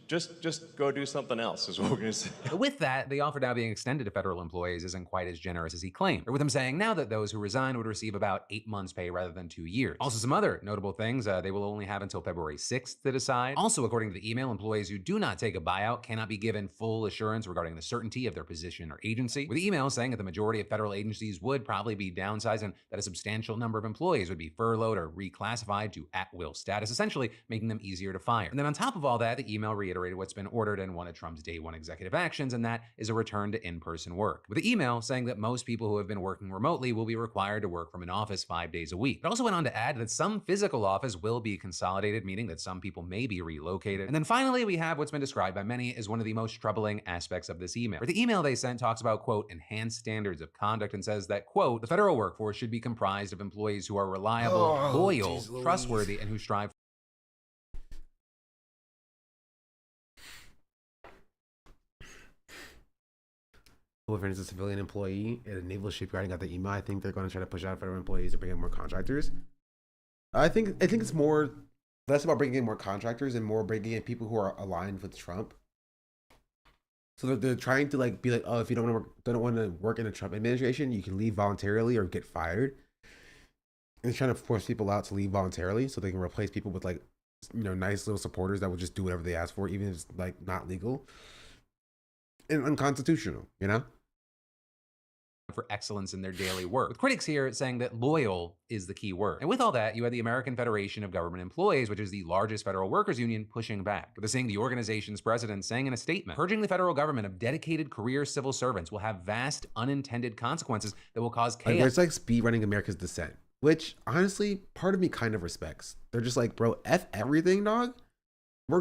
Just go do something else is what we're going to say. With that, the offer now being extended to federal employees isn't quite as generous as he claimed, with him saying now that those who resign would receive about 8 months' pay rather than 2 years. Also, some other notable things, they will only have until February 6th to decide. Also, according to the email, employees who do not take a buyout cannot be given full assurance regarding the certainty of their position or agency, with the email saying that the majority of federal agencies would probably be downsized and that a substantial number of employees would be furloughed or reclassified to at-will status, essentially making them easier to fire. And then on top of all that, the email reiterated what's been ordered in one of Trump's day one executive actions, and that is a return to in-person work, with the email saying that most people who have been working remotely will be required to work from an office 5 days a week. It also went on to add that some physical office will be consolidated, meaning that some people may be relocated. And then finally, we have what's been described by many as one of the most troubling aspects of this email, where the email they sent talks about, quote, enhanced standards of conduct, and says that, quote, the federal workforce should be comprised of employees who are reliable, loyal, trustworthy, and who strive whoever is a civilian employee at a naval shipyard and got the email, I think they're going to try to push out federal employees to bring in more contractors. I think it's more less about bringing in more contractors and more bringing in people who are aligned with Trump. So they're trying to be like, oh, if you don't want to work in the Trump administration, you can leave voluntarily or get fired. And they're trying to force people out to leave voluntarily so they can replace people with nice little supporters that will just do whatever they ask for, even if it's not legal and unconstitutional, for excellence in their daily work, with critics here saying that loyal is the key word. And with all that, you had the American Federation of Government Employees, which is the largest federal workers union, pushing back, with the organization's president saying in a statement, purging the federal government of dedicated career civil servants will have vast unintended consequences that will cause chaos. It's speed running America's dissent, which honestly, part of me kind of respects. They're just like, bro, F everything, dog. We're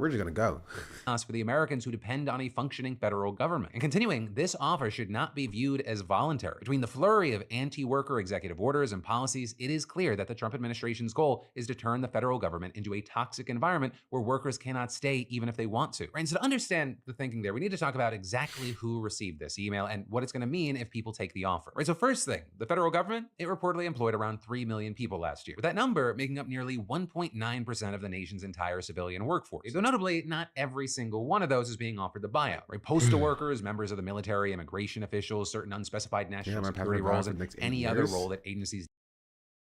just gonna go. For the Americans who depend on a functioning federal government. And continuing, this offer should not be viewed as voluntary. Between the flurry of anti-worker executive orders and policies, it is clear that the Trump administration's goal is to turn the federal government into a toxic environment where workers cannot stay even if they want to. And so to understand the thinking there, we need to talk about exactly who received this email and what it's gonna mean if people take the offer. So first thing, the federal government, it reportedly employed around 3 million people last year, with that number making up nearly 1.9% of the nation's entire civilian workforce. Though notably, not every single one of those is being offered the buyout. Postal workers, members of the military, immigration officials, certain unspecified national security roles, and any other role that agencies.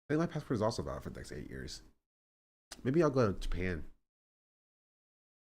I think my passport is also valid for the next 8 years. Maybe I'll go to Japan.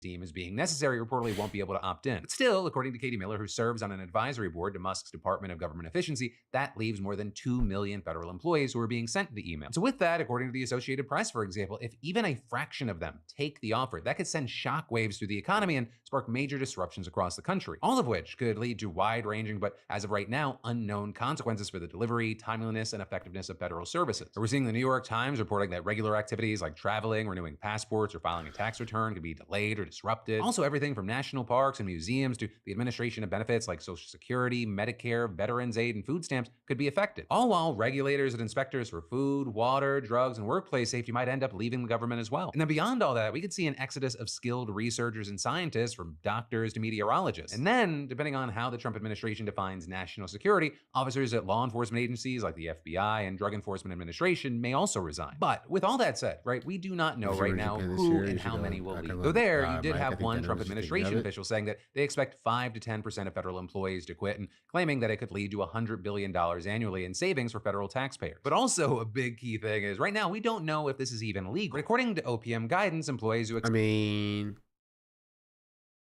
Deem as being necessary reportedly won't be able to opt in. But still, according to Katie Miller, who serves on an advisory board to Musk's Department of Government Efficiency, that leaves more than 2 million federal employees who are being sent the email. So with that, according to the Associated Press, for example, if even a fraction of them take the offer, that could send shockwaves through the economy and spark major disruptions across the country, all of which could lead to wide-ranging, but as of right now, unknown consequences for the delivery, timeliness, and effectiveness of federal services. We're seeing the New York Times reporting that regular activities like traveling, renewing passports, or filing a tax return could be delayed or disrupted. Also, everything from national parks and museums to the administration of benefits like Social Security, Medicare, Veterans Aid, and food stamps could be affected. All while regulators and inspectors for food, water, drugs, and workplace safety might end up leaving the government as well. And then beyond all that, we could see an exodus of skilled researchers and scientists, from doctors to meteorologists. And then, depending on how the Trump administration defines national security, officers at law enforcement agencies like the FBI and Drug Enforcement Administration may also resign. But with all that said, we do not know right now who and how many will leave. Though there, you did have one Trump administration official saying that they expect 5 to 10% of federal employees to quit, and claiming that it could lead to $100 billion annually in savings for federal taxpayers. But also a big key thing is right now we don't know if this is even legal. But according to OPM guidance, employees who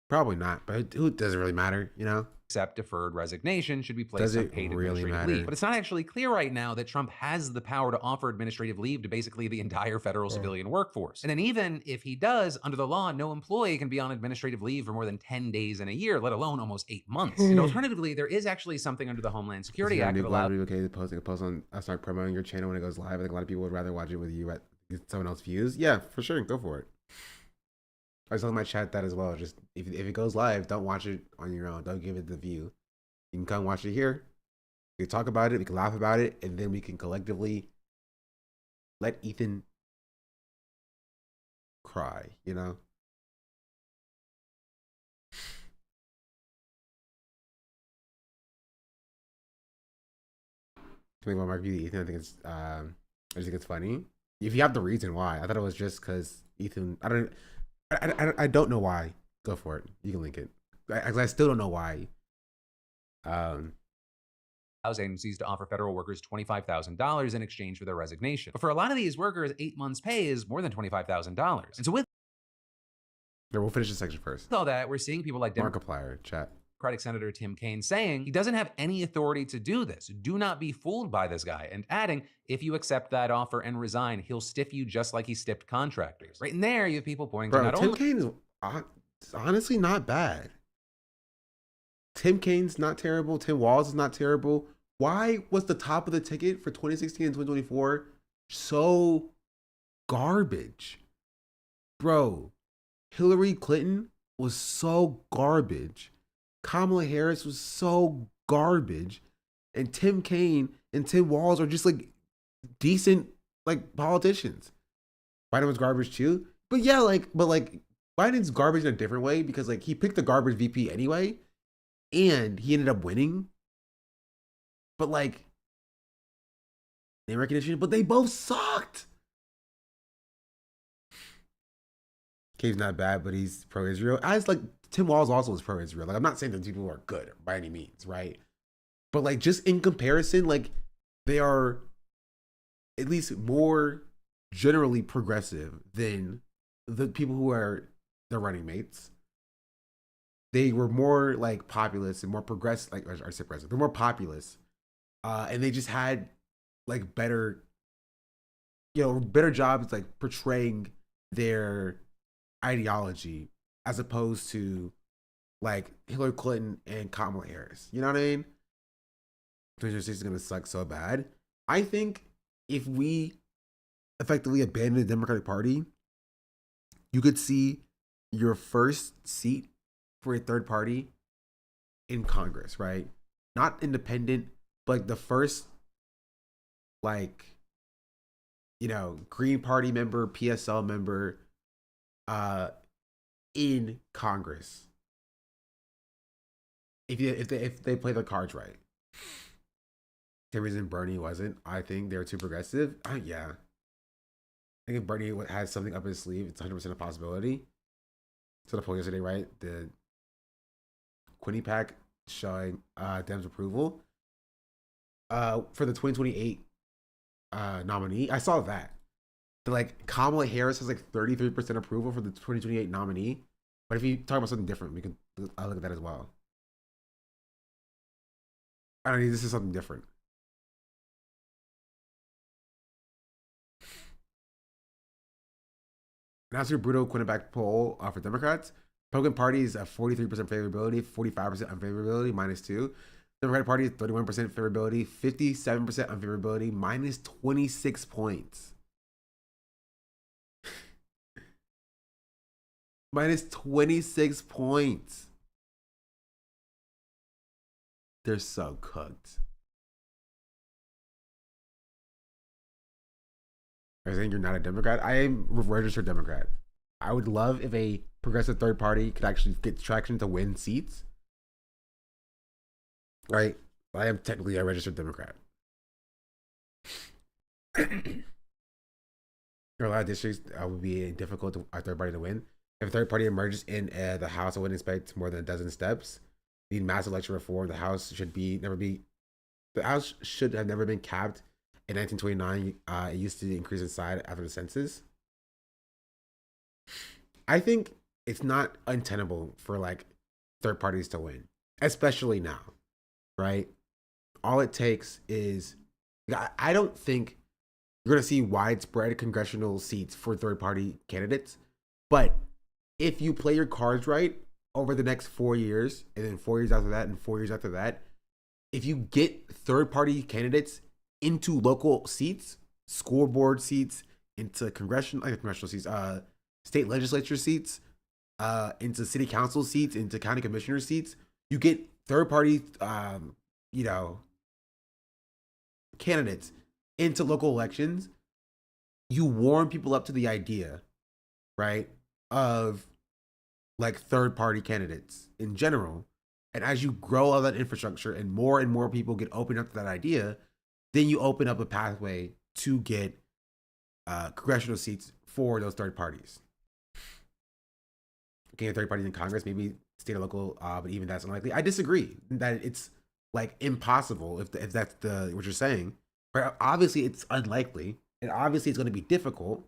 probably not, but who does it really matter, accept deferred resignation should be placed on paid administrative leave. But it's not actually clear right now that Trump has the power to offer administrative leave to basically the entire federal civilian workforce. And then even if he does, under the law, no employee can be on administrative leave for more than 10 days in a year, let alone almost 8 months. And alternatively, there is actually something under the Homeland Security Act that allows okay to post on start promoting your channel when it goes live. I think a lot of people would rather watch it with you at someone else's views. Yeah, for sure, go for it. I was telling my chat that as well. Just if it goes live, don't watch it on your own. Don't give it the view. You can come watch it here. We can talk about it. We can laugh about it, and then we can collectively let Ethan cry. Think about Mark Beauty, Ethan. I just think it's funny. If you have the reason why, I thought it was just because Ethan. I don't. I don't know why. Go for it. You can link it. I still don't know why. Allows agencies to offer federal workers $25,000 in exchange for their resignation. But for a lot of these workers, 8 months' pay is more than $25,000. And so with we'll finish this section first. all that, we're seeing people like Markiplier, chat. Democratic Senator Tim Kaine saying he doesn't have any authority to do this. Do not be fooled by this guy. And adding, if you accept that offer and resign, he'll stiff you just like he stiffed contractors. Right in there, you have people pointing to not Tim only... Kaine is honestly not bad. Tim Kaine's not terrible. Tim Walz is not terrible. Why was the top of the ticket for 2016 and 2024 so garbage? Bro, Hillary Clinton was so garbage. Kamala Harris was so garbage. And Tim Kaine and Tim Walz are just like decent like politicians. Biden was garbage too. But yeah, but Biden's garbage in a different way because like he picked the garbage VP anyway. And he ended up winning. But like, name recognition, but they both sucked. Kane's not bad, but he's pro-Israel. As like Tim Walz also is pro-Israel. Like I'm not saying that people are good by any means, right? But like just in comparison, like they are at least more generally progressive than the people who are the running mates. They were more like populist and more progressive, like I say progressive. They're more populist, and they just had like better, better jobs like portraying their ideology as opposed to like Hillary Clinton and Kamala Harris. You know what I mean? 2026 is gonna suck so bad. I think if we effectively abandon the Democratic Party, you could see your first seat for a third party in Congress, right? Not independent, but like the first, like, Green Party member, PSL member, in Congress. If they play the cards right. The reason Bernie wasn't, I think they're too progressive. Yeah. I think if Bernie has something up his sleeve, it's 100% a possibility. So the poll yesterday, right? The Quinnipiac showing Dems approval for the 2028 nominee. I saw that. Like Kamala Harris has like 33% approval for the 2028 nominee. But if you talk about something different, we can look at that as well. I don't need this is something different. Now to the Bruto Quinnipiac poll for Democrats. Republican Party is at 43% favorability, 45% unfavorability, -2. Democratic Party is 31% favorability, 57% unfavorability, -26 points. -26 points. They're so cooked. Are you saying you're not a Democrat? I am a registered Democrat. I would love if a progressive third party could actually get traction to win seats. Right? I am technically a registered Democrat. There are a lot of districts that would be difficult for a third party to win. If a third party emerges in the House, I wouldn't expect more than a dozen steps. Need massive election reform. The House should have never been capped. In 1929, it used to increase in size after the census. I think it's not untenable for like third parties to win, especially now, right? All it takes is, I don't think you're going to see widespread congressional seats for third party candidates, but if you play your cards right over the next 4 years, and then 4 years after that, and 4 years after that, if you get third party candidates into local seats, school board seats, into congressional seats, state legislature seats, into city council seats, into county commissioner seats, you get third party, candidates into local elections. You warm people up to the idea, right, of like third party candidates in general. And as you grow all that infrastructure and more people get opened up to that idea, then you open up a pathway to get congressional seats for those third parties. getting third parties in Congress, maybe state or local, but even that's unlikely. I disagree that it's like impossible if that's what you're saying. Right? Obviously, it's unlikely, and obviously, it's going to be difficult,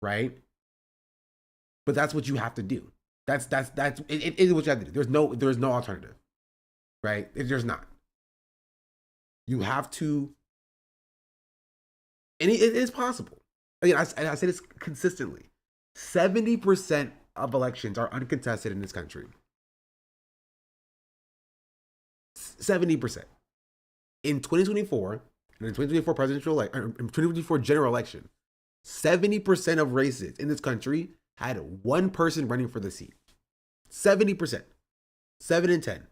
right? But that's what you have to do. It is what you have to do. There's no alternative, right? There's not. You have to, and it is possible. Again, I say this consistently. 70% of elections are uncontested in this country. 70%. In 2024, and in 2024 presidential in 2024 general election, 70% of races in this country had one person running for the seat. 70%. 7 in 10.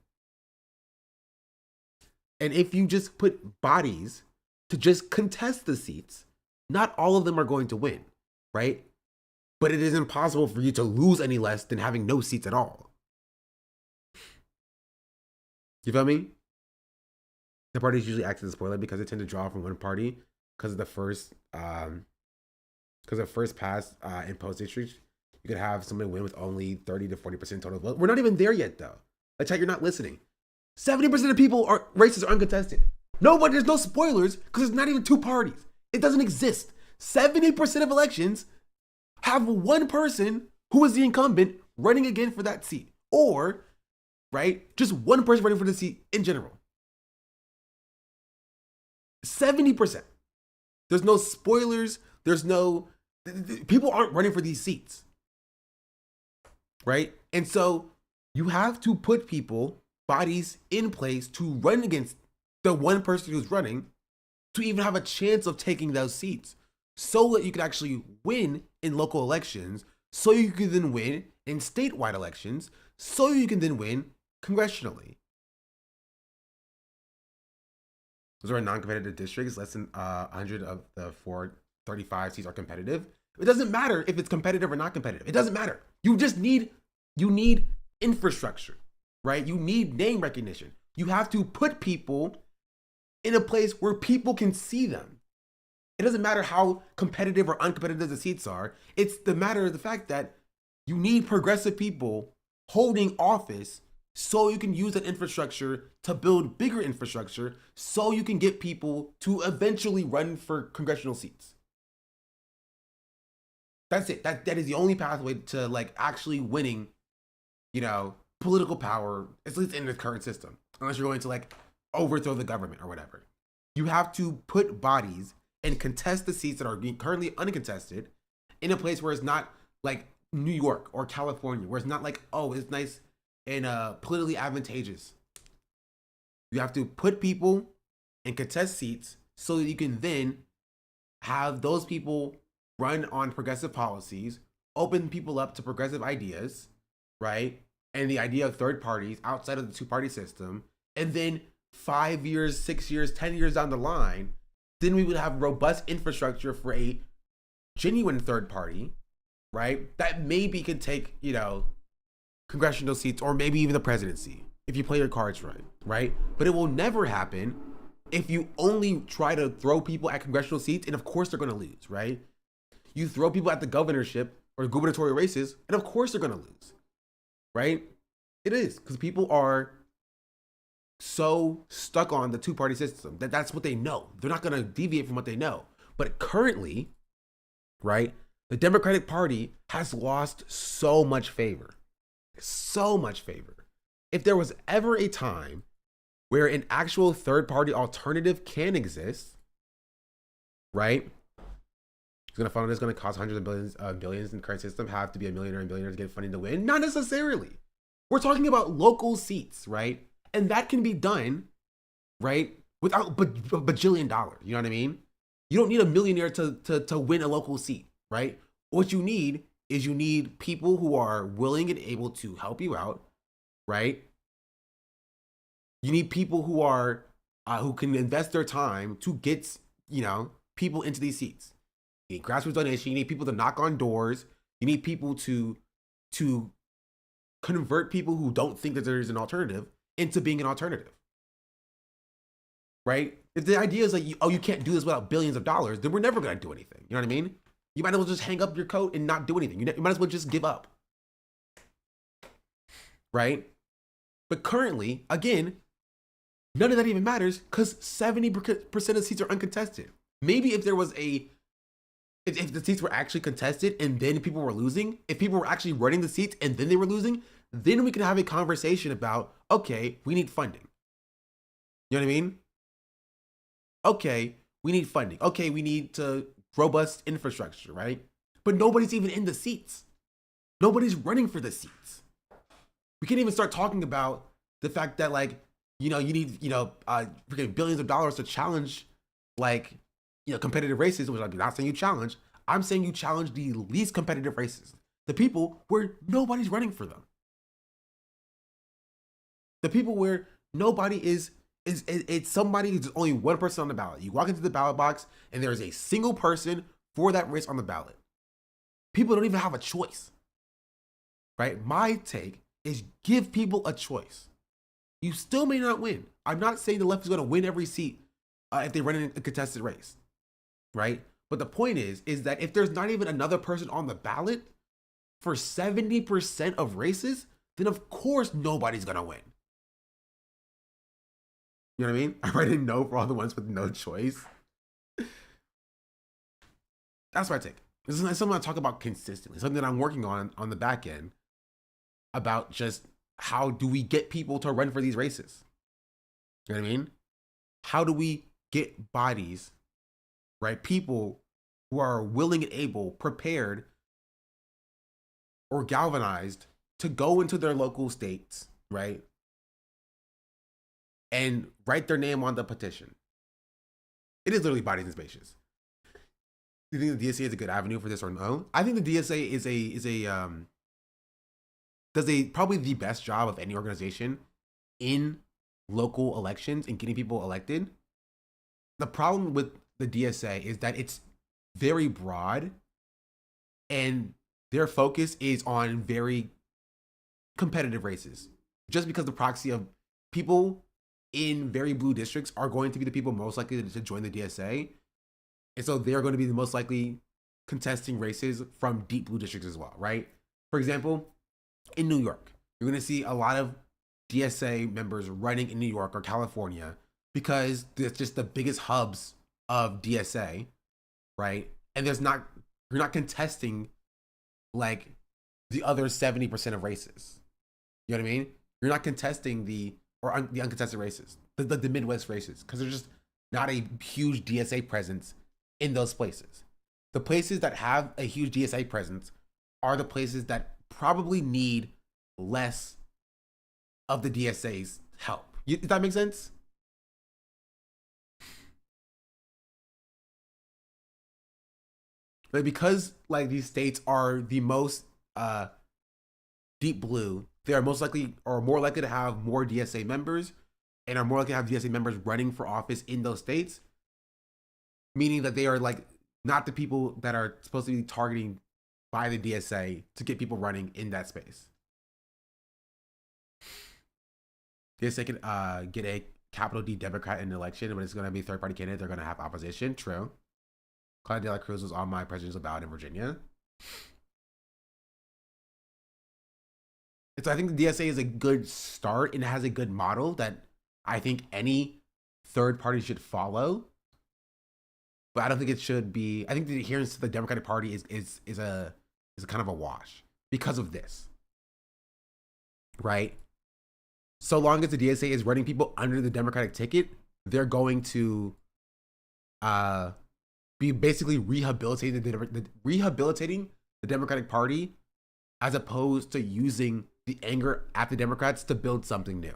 And if you just put bodies to just contest the seats, not all of them are going to win, right? But it is impossible for you to lose any less than having no seats at all. You feel me? The parties usually act as a spoiler because they tend to draw from one party because of the first pass in post districts. You could have somebody win with only 30 to 40% total vote. We're not even there yet, though. Like, you're not listening. 70% of races are uncontested. There's no spoilers because there's not even two parties. It doesn't exist. 70% of elections have one person who is the incumbent running again for that seat. Or, right, just one person running for the seat in general. 70%. There's no spoilers. People aren't running for these seats. Right? And so you have to put bodies in place to run against the one person who's running to even have a chance of taking those seats so that you can actually win in local elections, so you can then win in statewide elections, so you can then win congressionally. Those are non-competitive districts. Less than 100 of the 435 seats are competitive. It doesn't matter if it's competitive or not competitive. It doesn't matter. You need infrastructure, right? You need name recognition. You have to put people in a place where people can see them. It doesn't matter how competitive or uncompetitive the seats are. It's the matter of the fact that you need progressive people holding office so you can use that infrastructure to build bigger infrastructure so you can get people to eventually run for congressional seats. That's it. That is the only pathway to like actually winning, political power, at least in the current system. Unless you're going to like overthrow the government or whatever. You have to put bodies and contest the seats that are currently uncontested in a place where it's not like New York or California, where it's not like, oh, it's nice and politically advantageous. You have to put people and contest seats so that you can then have those people run on progressive policies, open people up to progressive ideas, right? And the idea of third parties outside of the two-party system. And then 5 years, 6 years, 10 years down the line, then we would have robust infrastructure for a genuine third party, right? That maybe could take, congressional seats or maybe even the presidency if you play your cards right? But it will never happen if you only try to throw people at congressional seats, and of course they're going to lose, right? You throw people at the governorship or gubernatorial races, and of course they're going to lose, right? It is, because people are so stuck on the two-party system that's what they know. They're not going to deviate from what they know. But currently, right, the Democratic Party has lost so much favor. So much favor. If there was ever a time where an actual third-party alternative can exist, right? It's going to fund it's going to cost hundreds of billions in the current system, have to be a millionaire and billionaire to get funding to win. Not necessarily. We're talking about local seats, right? And that can be done, right, without bajillion dollars. You know what I mean? You don't need a millionaire to win a local seat, right? What you need is people who are willing and able to help you out, right? You need people who are who can invest their time to get people into these seats. You need grassroots donation. You need people to knock on doors. You need people to convert people who don't think that there's an alternative into being an alternative, right? If the idea is like, you can't do this without billions of dollars, then we're never going to do anything. You know what I mean? You might as well just hang up your coat and not do anything. You might as well just give up. right? But currently, again, none of that even matters because 70% of seats are uncontested. Maybe if there was if the seats were actually contested and then people were losing, if people were actually running the seats and then they were losing, then we can have a conversation about, okay, we need funding. You know what I mean? Okay, we need funding. Okay, we need to robust infrastructure, right? But nobody's even in the seats. Nobody's running for the seats. We can't even start talking about the fact that, like, you need, freaking billions of dollars to challenge, like, competitive races, which I'm not saying you challenge. I'm saying you challenge the least competitive races. The people where nobody's running for them. The people where nobody it's somebody who's only one person on the ballot. You walk into the ballot box and there's a single person for that race on the ballot. People don't even have a choice, right? My take is give people a choice. You still may not win. I'm not saying the left is going to win every seat if they run in a contested race, right? But the point is that if there's not even another person on the ballot for 70% of races, then of course nobody's going to win. You know what I mean? I write a no for all the ones with no choice. That's my take. This is something I talk about consistently, something that I'm working on the back end about just how do we get people to run for these races? You know what I mean? How do we get bodies, right? People who are willing and able, prepared, or galvanized to go into their local states, right? And write their name on the petition. It is literally bodies and spaces. Do you think the DCA is a good avenue for this or no? I think the DSA does probably the best job of any organization in local elections and getting people elected. The problem with the DSA is that it's very broad and their focus is on very competitive races. Just because the proxy of people in very blue districts are going to be the people most likely to join the DSA. And so they're going to be the most likely contesting races from deep blue districts as well, right? For example, in New York, you're going to see a lot of DSA members running in New York or California because it's just the biggest hubs of DSA, right? And you're not contesting like the other 70% of races. You know what I mean? You're not contesting the uncontested races, the Midwest races, because there's just not a huge DSA presence in those places. The places that have a huge DSA presence are the places that probably need less of the DSA's help. Does that make sense? But because like these states are the most deep blue, they are most likely or more likely to have more DSA members and are more likely to have DSA members running for office in those states, meaning that they are like not the people that are supposed to be targeting by the DSA to get people running in that space. DSA can get a capital D Democrat in an election, but it's going to be a third-party candidate. They're going to have opposition. True. Claudia De La Cruz was on my presidential ballot in Virginia. And so I think the DSA is a good start and has a good model that I think any third party should follow. But I don't think it should be. I think the adherence to the Democratic Party is a kind of a wash because of this. Right? So long as the DSA is running people under the Democratic ticket, they're going to be basically rehabilitating the Democratic Party as opposed to using the anger at the Democrats to build something new.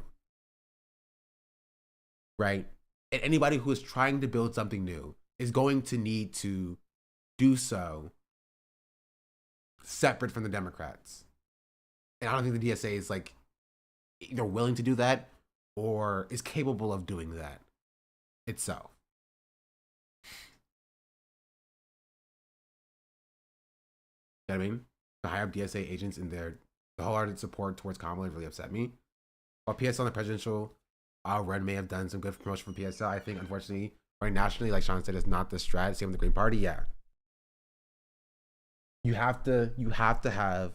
Right? And anybody who is trying to build something new is going to need to do so separate from the Democrats. And I don't think the DSA is like either willing to do that or is capable of doing that itself. You know what I mean? The high up DSA agents in their wholehearted support towards Kamala really upset me. While PSL on the presidential run may have done some good promotion for PSL, I think unfortunately, right nationally, like Sean said, is not the strat. Same with the Green Party. Yeah, you have to have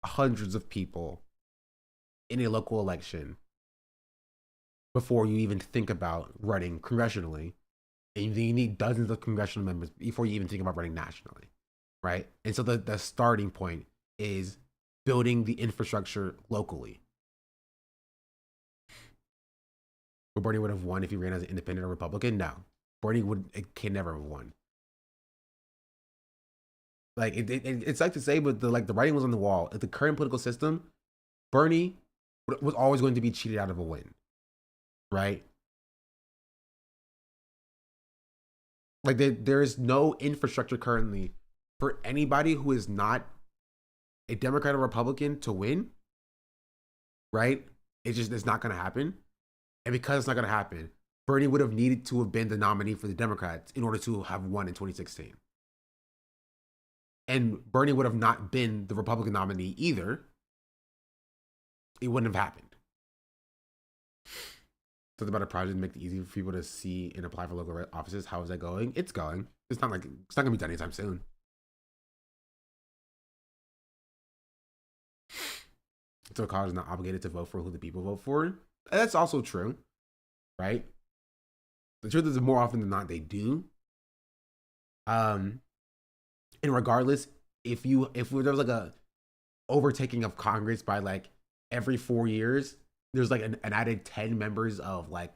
hundreds of people in a local election before you even think about running congressionally. And you need dozens of congressional members before you even think about running nationally, right? And so the starting point is building the infrastructure locally. Would Bernie would have won if he ran as an independent or Republican? No. Bernie can never have won. Like it's like to say, but the writing was on the wall. At the current political system, Bernie was always going to be cheated out of a win, right? Like there is no infrastructure currently for anybody who is not a Democrat or Republican to win, right? It's not going to happen. And because it's not going to happen, Bernie would have needed to have been the nominee for the Democrats in order to have won in 2016. And Bernie would have not been the Republican nominee either. It wouldn't have happened. Something about a project to make it easy for people to see and apply for local offices. How is that going? It's going. It's not gonna be done anytime soon. So a college is not obligated to vote for who the people vote for. That's also true, right? The truth is, more often than not, they do. And regardless, if there was like a overtaking of Congress by like every 4 years, there's like an added 10 members of like,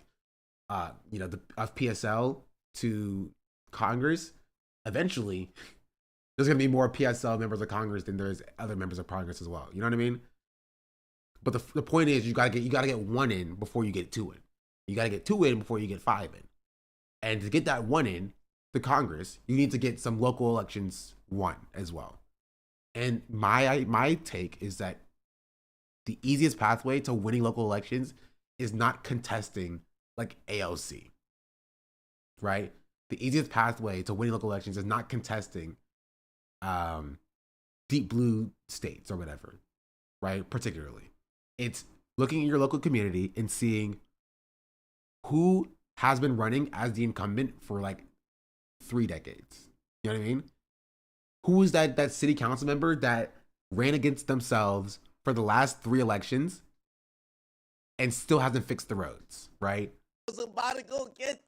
of PSL to Congress. Eventually, there's gonna be more PSL members of Congress than there's other members of Congress as well. You know what I mean? But the point is, you gotta get 1 in before you get 2 in. You gotta get 2 in before you get 5 in. And to get that 1 in to Congress, you need to get some local elections won as well. And my take is that the easiest pathway to winning local elections is not contesting like AOC, right? The easiest pathway to winning local elections is not contesting deep blue states or whatever, right? Particularly, it's looking at your local community and seeing who has been running as the incumbent for like 3 decades. You know what I mean? Who is that city council member that ran against themselves for the last 3 elections and still hasn't fixed the roads, right?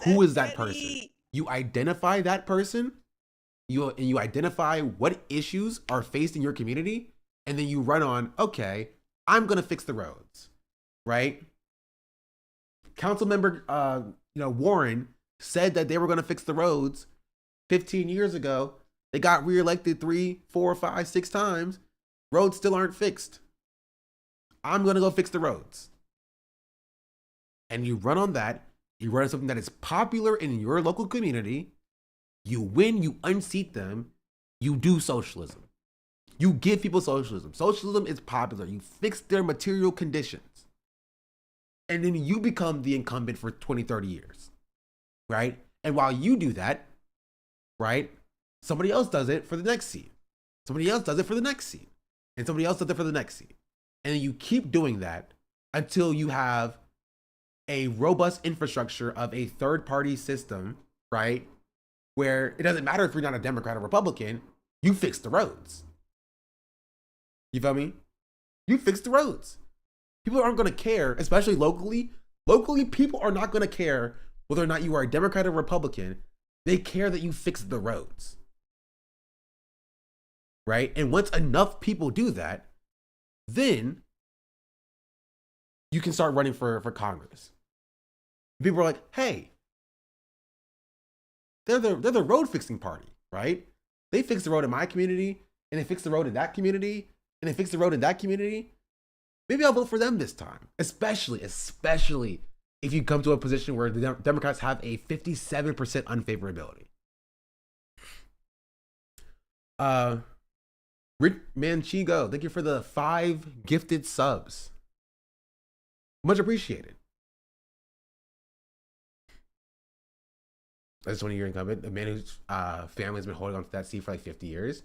Who is that person? You identify that person, you identify what issues are faced in your community, and then you run on, okay, I'm gonna fix the roads, right? Council member Warren said that they were gonna fix the roads 15 years ago. They got reelected 3, 4, 5, 6 times. Roads still aren't fixed. I'm gonna go fix the roads. And you run on that. You run on something that is popular in your local community. You win, you unseat them. You do socialism. You give people socialism. Socialism is popular. You fix their material conditions. And then you become the incumbent for 20, 30 years, right? And while you do that, right, somebody else does it for the next seat. Somebody else does it for the next seat. And somebody else does it for the next seat. And then you keep doing that until you have a robust infrastructure of a third-party system, right? Where it doesn't matter if you're not a Democrat or Republican, you fix the roads. You feel me? You fix the roads. People aren't going to care, especially locally. Locally, people are not going to care whether or not you are a Democrat or Republican. They care that you fix the roads. Right? And once enough people do that, then you can start running for Congress. People are like, hey, they're the road fixing party, right? They fix the road in my community, and they fix the road in that community, and they fix the road in that community. Maybe I'll vote for them this time, especially if you come to a position where the Democrats have a 57% unfavorability. Rick Manchigo, thank you for the 5 gifted subs. Much appreciated. That's 20-year incumbent, a man whose family has been holding on to that seat for like 50 years.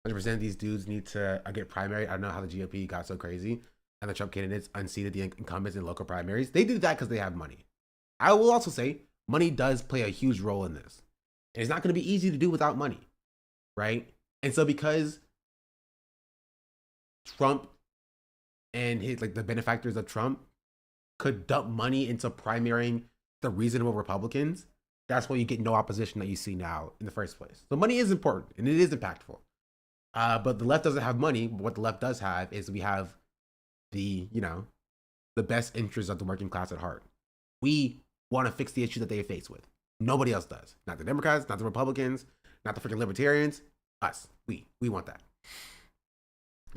100% of these dudes need to get primary. I don't know how the GOP got so crazy and the Trump candidates unseated the incumbents in local primaries. They did that because they have money. I will also say money does play a huge role in this. And it's not going to be easy to do without money, right? And so because Trump and his like the benefactors of Trump could dump money into primarying the reasonable Republicans, that's why you get no opposition that you see now in the first place. So money is important and it is impactful. But the left doesn't have money. But what the left does have is we have the, you know, the best interests of the working class at heart. We want to fix the issue that they face with. Nobody else does. Not the Democrats, not the Republicans, not the freaking libertarians. Us. We want that.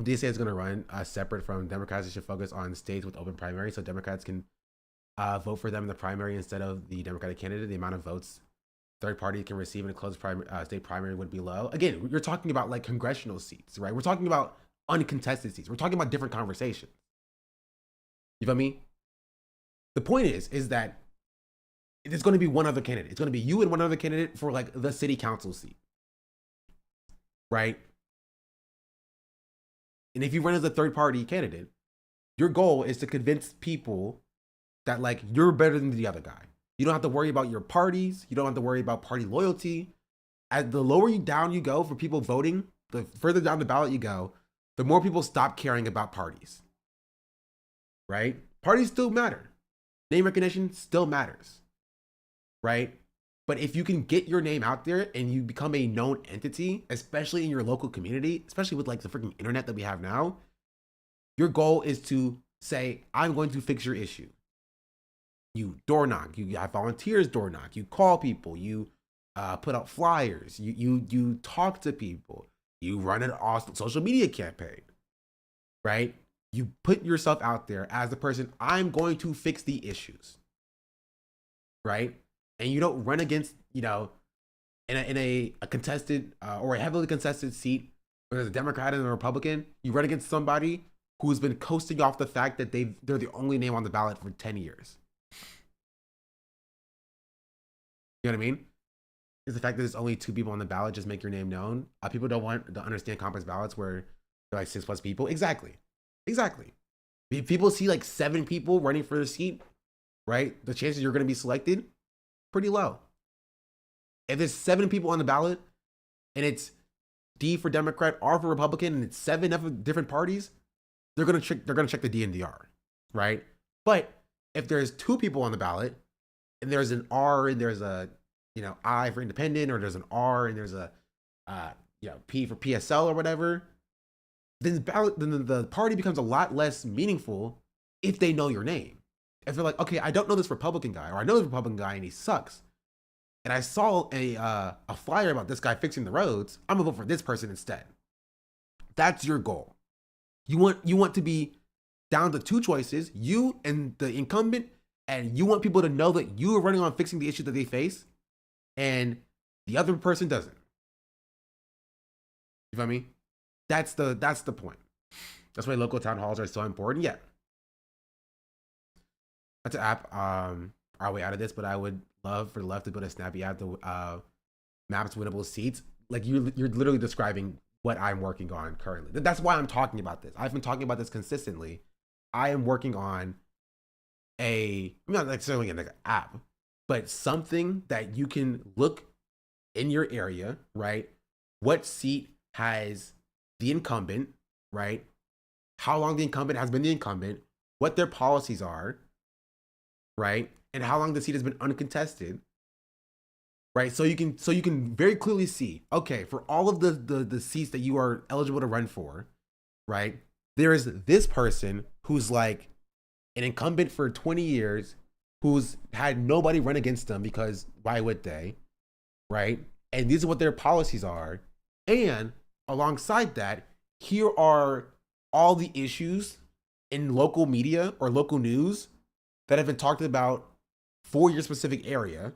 DCA is going to run separate from Democrats. They should focus on states with open primaries so Democrats can vote for them in the primary instead of the Democratic candidate. The amount of votes third party can receive in a closed state primary would be low. Again, you're talking about like congressional seats, right? We're talking about uncontested seats. We're talking about different conversations. You feel me? The point is that there's going to be one other candidate. It's going to be you and one other candidate for like the city council seat, right? And if you run as a third party candidate, your goal is to convince people that like you're better than the other guy. You don't have to worry about your parties. You don't have to worry about party loyalty. As the lower down you go for people voting, the further down the ballot you go, the more people stop caring about parties, right? Parties still matter. Name recognition still matters, right? But if you can get your name out there and you become a known entity, especially in your local community, especially with like the freaking internet that we have now, your goal is to say, I'm going to fix your issue. You door knock, you have volunteers door knock, you call people, you put out flyers, you talk to people, you run an awesome social media campaign, right? You put yourself out there as the person, I'm going to fix the issues, right? And you don't run against, you know, in a contested or a heavily contested seat where there's a Democrat and a Republican, you run against somebody who's been coasting off the fact that they're the only name on the ballot for 10 years. You know what I mean? Is the fact that there's only 2 people on the ballot just make your name known? People don't want to understand complex ballots where they're like 6+ people. Exactly. If people see like 7 people running for the seat, right? The chances you're going to be selected, pretty low. If there's 7 people on the ballot and it's D for Democrat, R for Republican, and it's 7 different parties, they're going to check the D and the R, right? But if there's 2 people on the ballot and there's an R and there's a, you know, I for independent, or there's an R and there's a, you know, P for PSL or whatever, then the party becomes a lot less meaningful if they know your name. If they're like, okay, I don't know this Republican guy, or I know this Republican guy and he sucks, and I saw a flyer about this guy fixing the roads, I'm gonna vote for this person instead. That's your goal. You want to be down to 2 choices, you and the incumbent, and you want people to know that you are running on fixing the issue that they face, and the other person doesn't. You feel me? That's the point. That's why local town halls are so important. Yeah. That's an app our way out of this, but I would love for the left to build a snappy app to maps winnable seats. Like you're literally describing what I'm working on currently. That's why I'm talking about this. I've been talking about this consistently. I am working on not necessarily an app, but something that you can look in your area, right? What seat has the incumbent, right? How long the incumbent has been the incumbent, what their policies are, right? And how long the seat has been uncontested, right? So you can very clearly see, okay, for all of the seats that you are eligible to run for, right? There is this person who's like an incumbent for 20 years, who's had nobody run against them because why would they, right? And these are what their policies are. And alongside that, here are all the issues in local media or local news that have been talked about for your specific area.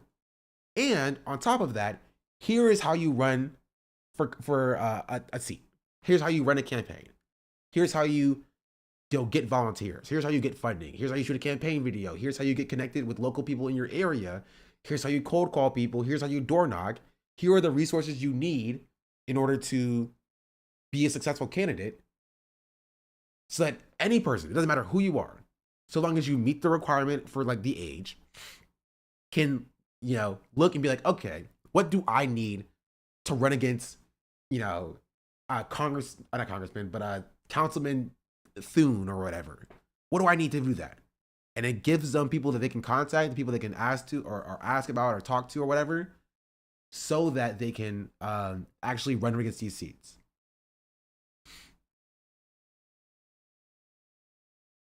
And on top of that, here is how you run for a seat. Here's how you run a campaign. Here's how you get volunteers. Here's how you get funding. Here's how you shoot a campaign video. Here's how you get connected with local people in your area. Here's how you cold call people. Here's how you door knock. Here are the resources you need in order to be a successful candidate, so that any person, it doesn't matter who you are, so long as you meet the requirement for like the age, can, you know, look and be like, okay, what do I need to run against, you know, not congressman, but councilman Thune or whatever. What do I need to do that? And it gives them people that they can contact, the people they can ask to or ask about or talk to or whatever, so that they can actually run against these seats.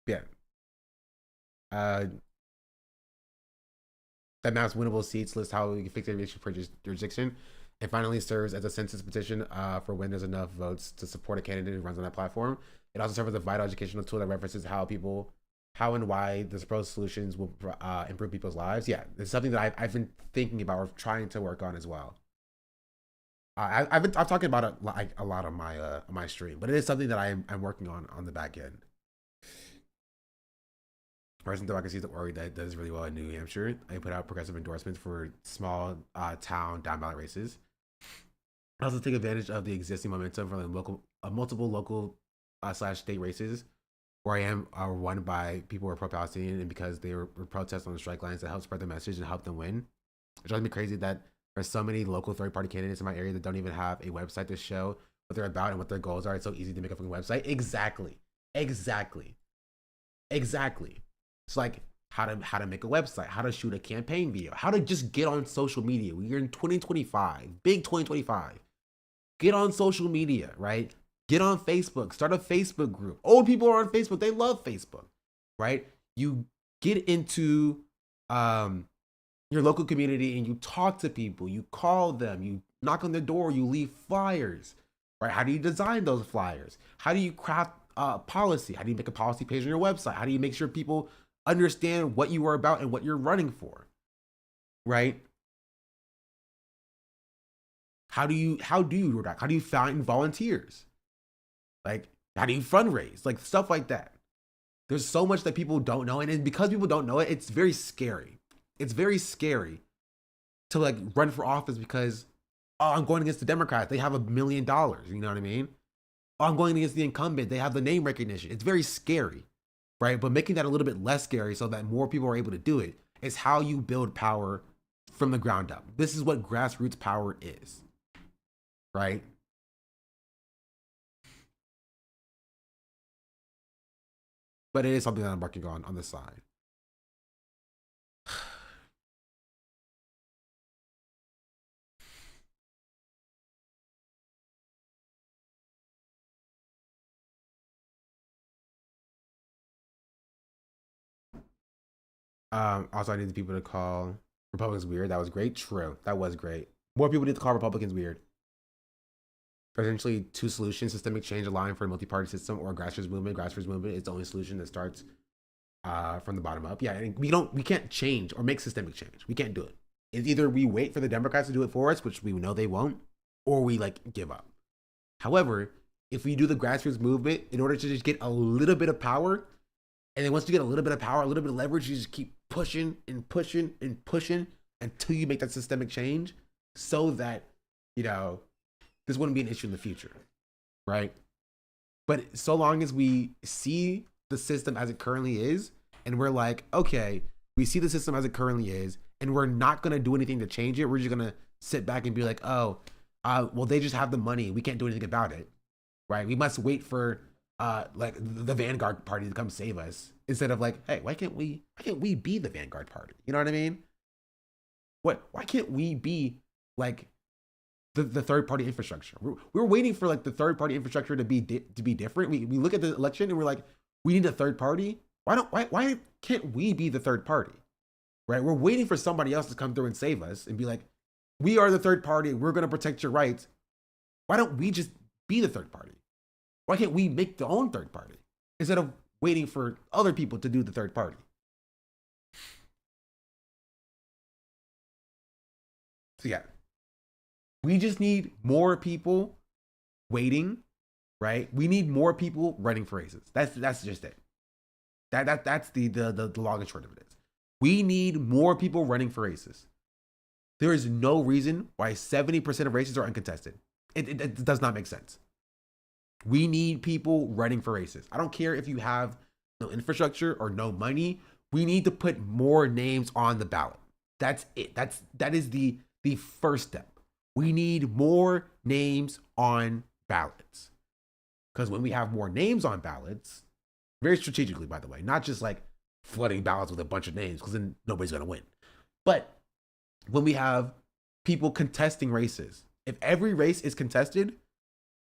Yeah. That maps winnable seats, lists how we can fix every issue per jurisdiction, and finally serves as a census petition for when there's enough votes to support a candidate who runs on that platform. It also serves as a vital educational tool that references how and why the proposed solutions will improve people's lives. Yeah, it's something that I've been thinking about or trying to work on as well. I'm talking about it like a lot on my stream, but it is something that I'm working on the back end. Person Democracy Org that does really well in New Hampshire. They put out progressive endorsements for small town down ballot races. I also take advantage of the existing momentum from the multiple local / state races where I am are won by people who are pro-Palestinian and because they were protests on the strike lines that help spread the message and help them win. It drives me crazy that there's so many local third-party candidates in my area that don't even have a website to show what they're about and what their goals are. It's so easy to make a fucking website. Exactly. It's like how to make a website, how to shoot a campaign video, how to just get on social media. We're in 2025, big 2025. Get on social media, right? Get on Facebook, start a Facebook group. Old people are on Facebook, they love Facebook, right? You get into your local community and you talk to people, you call them, you knock on their door, you leave flyers, right? How do you design those flyers? How do you craft policy? How do you make a policy page on your website? How do you make sure people understand what you are about and what you're running for, right? How do you find volunteers? Like, how do you fundraise? Like, stuff like that. There's so much that people don't know, and because people don't know it, it's very scary. It's very scary to like run for office because, oh, I'm going against the Democrats. They have $1 million. You know what I mean? Oh, I'm going against the incumbent. They have the name recognition. It's very scary, right? But making that a little bit less scary so that more people are able to do it is how you build power from the ground up. This is what grassroots power is, right? But it is something that I'm working on the side. Also, I need the people to call Republicans weird. That was great. True. That was great. More people need to call Republicans weird. Potentially two solutions: systemic change, allowing for a multi-party system, or a grassroots movement. Grassroots movement is the only solution that starts from the bottom up. Yeah, and we can't change or make systemic change. We can't do it. It's either we wait for the Democrats to do it for us, which we know they won't, or we like give up. However, if we do the grassroots movement in order to just get a little bit of power, and then once you get a little bit of power, a little bit of leverage, you just keep pushing and pushing and pushing until you make that systemic change, so that this wouldn't be an issue in the future, right? But so long as we see the system as it currently is, and we're like, okay, we see the system as it currently is, and we're not going to do anything to change it. We're just going to sit back and be like, oh, well, they just have the money. We can't do anything about it, right? We must wait for like the Vanguard Party to come save us, instead of like, hey, why can't we be the Vanguard Party? You know what I mean? Why can't we be like the third party infrastructure? We're waiting for like the third party infrastructure to be different. We look at the election and we're like, we need a third party. Why can't we be the third party? Right? We're waiting for somebody else to come through and save us and be like, we are the third party. We're going to protect your rights. Why don't we just be the third party? Why can't we make the own third party instead of waiting for other people to do the third party? So yeah, we just need more people waiting, right? We need more people running for races. That's just it. That's the long and short of it is. We need more people running for races. There is no reason why 70% of races are uncontested. It does not make sense. We need people running for races. I don't care if you have no infrastructure or no money. We need to put more names on the ballot. That's it. That is the first step. We need more names on ballots. Because when we have more names on ballots, Very strategically, by the way. Not just like flooding ballots with a bunch of names, because then nobody's going to win. But when we have people contesting races, if every race is contested,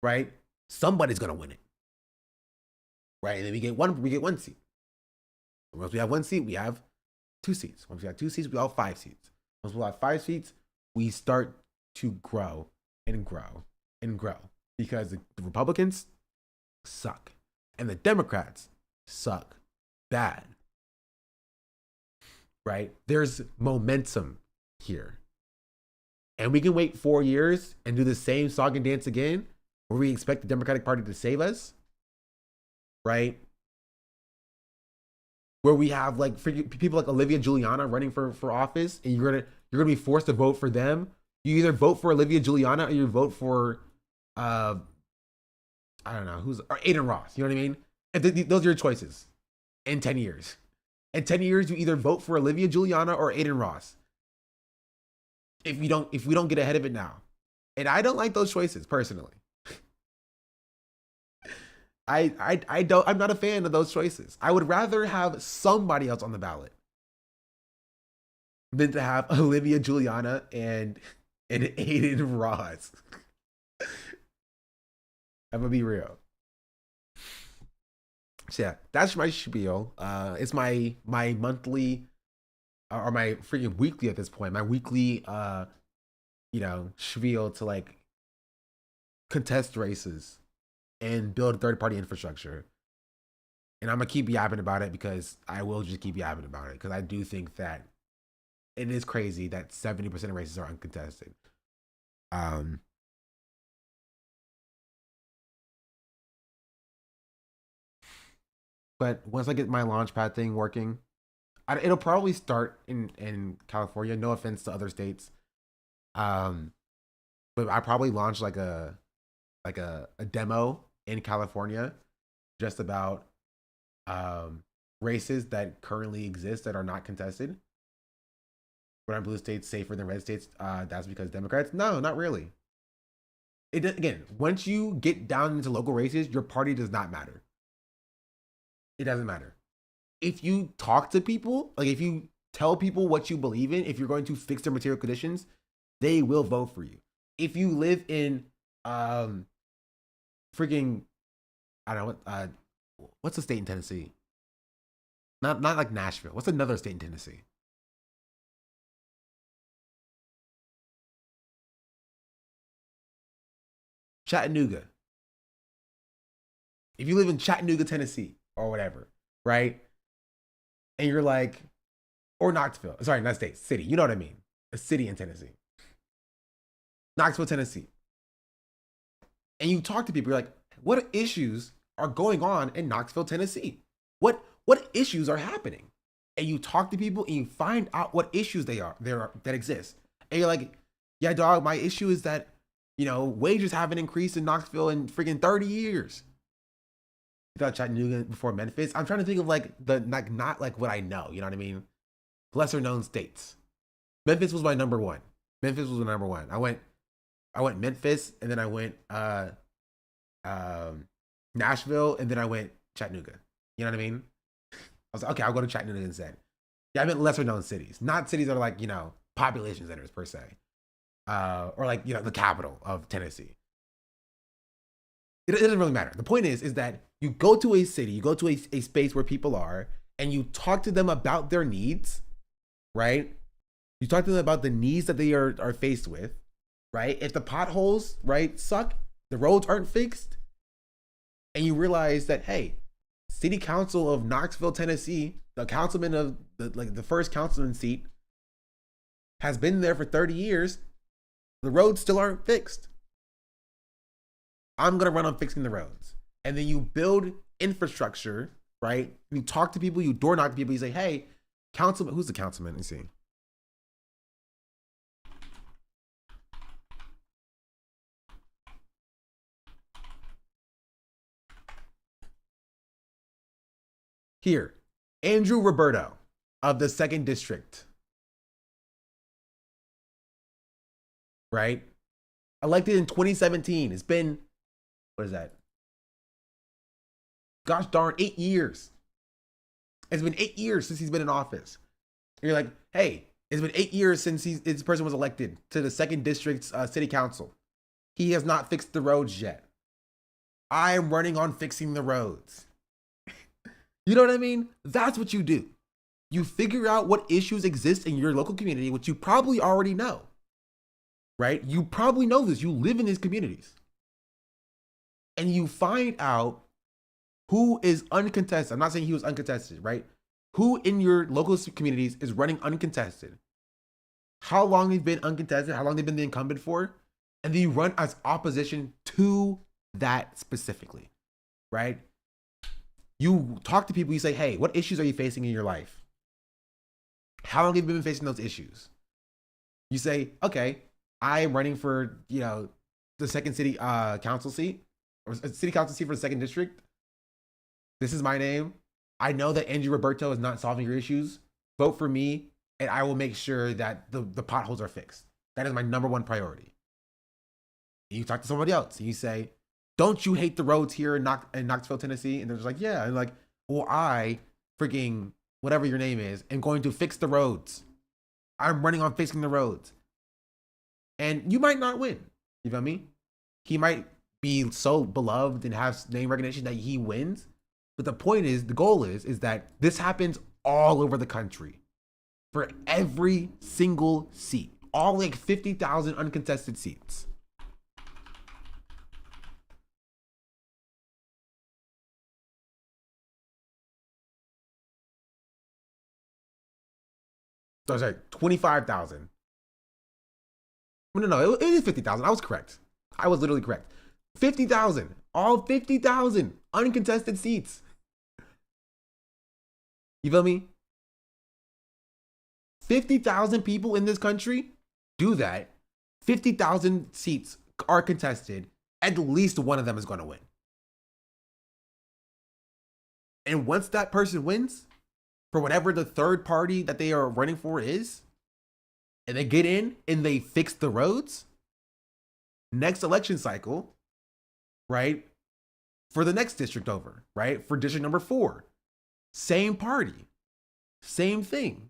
right, somebody's going to win it. Right? And then we get one seat. Once we have one seat, we have 2 seats. Once we have 2 seats, we have 5 seats. Once we have 5 seats, we start to grow and grow and grow, because the Republicans suck and the Democrats suck bad. Right? There's momentum here. And we can wait 4 years and do the same song and dance again, where we expect the Democratic Party to save us. Right? Where we have like people like Olivia Giuliana running for office, and you're gonna be forced to vote for them. You either vote for Olivia Giuliana or you vote for I don't know or Aiden Ross. You know what I mean? And those are your choices in 10 years. In 10 years, you either vote for Olivia Giuliana or Aiden Ross. If we don't get ahead of it now. And I don't like those choices personally. I'm not a fan of those choices. I would rather have somebody else on the ballot than to have Olivia Giuliana and Aiden Ross. I'm gonna be real. So yeah, that's my spiel. It's my monthly or my freaking weekly at this point. My weekly spiel to like contest races and build third-party infrastructure. And I'm gonna keep yapping about it, because I will just keep yapping about it, because I do think that it is crazy that 70% of races are uncontested. But once I get my launchpad thing working, it'll probably start in California. No offense to other states. But I probably launch like a demo in California, just about races that currently exist that are not contested. But are blue states safer than red states? That's because Democrats? No, not really. Again, once you get down into local races, your party does not matter. It doesn't matter. If you talk to people, like if you tell people what you believe in, if you're going to fix their material conditions, they will vote for you. If you live in freaking, I don't know, what's the state in Tennessee? Not like Nashville. What's another state in Tennessee? Chattanooga. If you live in Chattanooga, Tennessee, or whatever, right? And you're like, or Knoxville, sorry, not state, city, you know what I mean? A city in Tennessee. Knoxville, Tennessee. And you talk to people, you're like, what issues are going on in Knoxville, Tennessee? What issues are happening? And you talk to people and you find out what issues that exist. And you're like, yeah, dog, my issue is that, wages haven't increased in Knoxville in freaking 30 years. You thought Chattanooga before Memphis? I'm trying to think of not like what I know, you know what I mean? Lesser known states. Memphis was my number one. I went Memphis, and then I went Nashville, and then I went Chattanooga. You know what I mean? I was like, okay, I'll go to Chattanooga instead. Yeah, I meant lesser known cities, not cities that are like, population centers per se. Or like, the capital of Tennessee. It doesn't really matter. The point is that you go to a city, you go to a space where people are, and you talk to them about their needs, right? You talk to them about the needs that they are faced with, right? If the potholes, right, suck, the roads aren't fixed, and you realize that, hey, City Council of Knoxville, Tennessee, the councilman of the first councilman seat, has been there for 30 years, the roads still aren't fixed. I'm going to run on fixing the roads. And then you build infrastructure, right? You talk to people, you door knock to people, you say, hey, councilman, who's the councilman? Let's see. Here, Andrew Roberto of the 2nd District. Right? Elected in 2017. It's been, what is that? Gosh darn, 8 years. It's been 8 years since he's been in office. And you're like, hey, it's been 8 years since this person was elected to the 2nd District's city council. He has not fixed the roads yet. I am running on fixing the roads. You know what I mean? That's what you do. You figure out what issues exist in your local community, which you probably already know, right? You probably know this. You live in these communities. And you find out who is uncontested. I'm not saying he was uncontested, right? Who in your local communities is running uncontested? How long they've been uncontested? How long they've been the incumbent for? And then you run as opposition to that specifically, right? You talk to people, you say, hey, what issues are you facing in your life? How long have you been facing those issues? You say, okay, I'm running for, the 2nd city council seat, or city council seat for the 2nd district. This is my name. I know that Andrew Roberto is not solving your issues. Vote for me, and I will make sure that the potholes are fixed. That is my #1 priority. And you talk to somebody else, and you say, don't you hate the roads here in Knoxville, Tennessee? And they're just like, yeah. And like, well, I freaking, whatever your name is, am going to fix the roads. I'm running on fixing the roads. And you might not win. You feel me? He might be so beloved and have name recognition that he wins. But the point is, the goal is that this happens all over the country for every single seat, all like 50,000 uncontested seats. So sorry, 25,000. No, it is 50,000. I was correct. I was literally correct. 50,000. All 50,000 uncontested seats. You feel me? 50,000 people in this country do that. 50,000 seats are contested. At least one of them is going to win. And once that person wins, for whatever the third party that they are running for is, and they get in and they fix the roads, next election cycle, right? For the next district over, right? For district number 4, same party, same thing.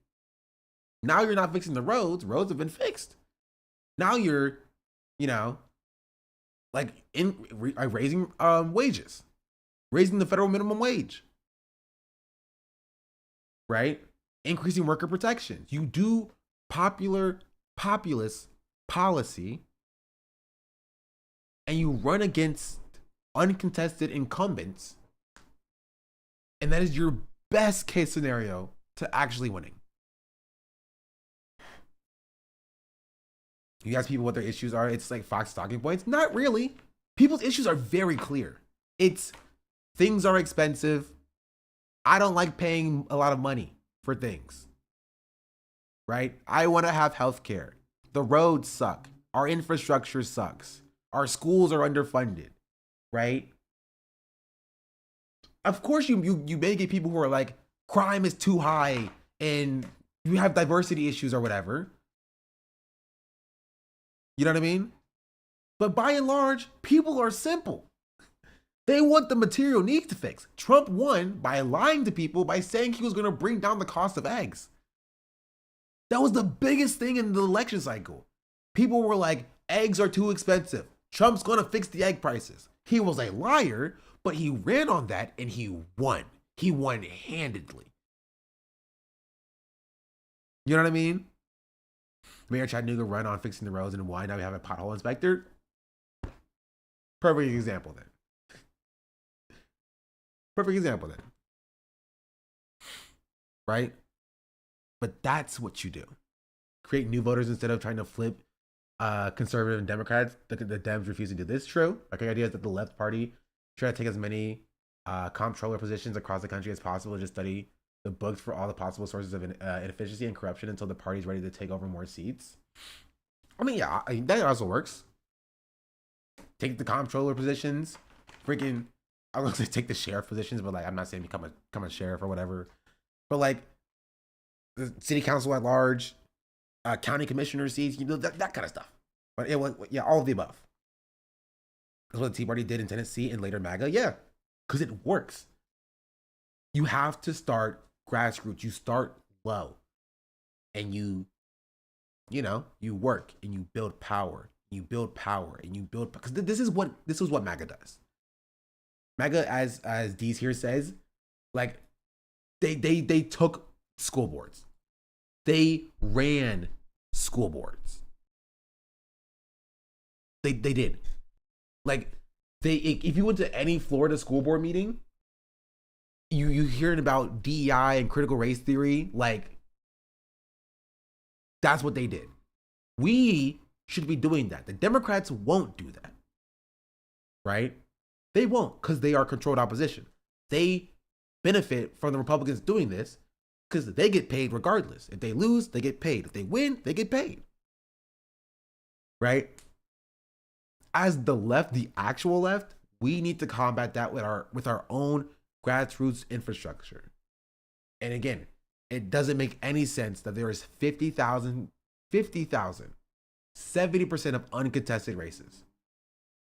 Now you're not fixing the roads. Roads have been fixed. Now you're, raising wages, raising the federal minimum wage, right? Increasing worker protections. You do populist policy, and you run against uncontested incumbents, and that is your best case scenario to actually winning. You ask people what their issues are, it's like Fox talking points. Not really. People's issues are very clear. It's things are expensive. I don't like paying a lot of money for things, right? I want to have healthcare. The roads suck. Our infrastructure sucks. Our schools are underfunded, right? Of course, you may get people who are like, crime is too high and you have diversity issues or whatever. You know what I mean? But by and large, people are simple. They want the material needs to fix. Trump won by lying to people by saying he was going to bring down the cost of eggs. That was the biggest thing in the election cycle. People were like, eggs are too expensive. Trump's going to fix the egg prices. He was a liar, but he ran on that and he won. He won handedly. You know what I mean? Mayor Chattanooga run on fixing the roads, and why now we have a pothole inspector? Perfect example then. Perfect example then. Right? But that's what you do. Create new voters instead of trying to flip conservative and Democrats. The Dems refuse to do this. True. Like the idea is that the left party try to take as many comptroller positions across the country as possible. Just study the books for all the possible sources of inefficiency and corruption until the party's ready to take over more seats. I mean, yeah, that also works. Take the comptroller positions. Freaking, I was gonna say take the sheriff positions, but like I'm not saying become a sheriff or whatever. But like the city council at large, county commissioner seats, that kind of stuff. But it was, yeah, all of the above. That's what the Tea Party did in Tennessee and later MAGA. Yeah, because it works. You have to start grassroots. You start low, and you work and you build power. You build power and you build, because this is what MAGA does. MAGA, as Deez here says, like they took school boards. They ran school boards. They did. Like if you went to any Florida school board meeting, you hearing about DEI and critical race theory, like that's what they did. We should be doing that. The Democrats won't do that. Right? They won't, because they are controlled opposition. They benefit from the Republicans doing this because they get paid regardless. If they lose, they get paid. If they win, they get paid. Right? As the left, the actual left, we need to combat that with our own grassroots infrastructure. And again, it doesn't make any sense that there is 50,000, 70% of uncontested races,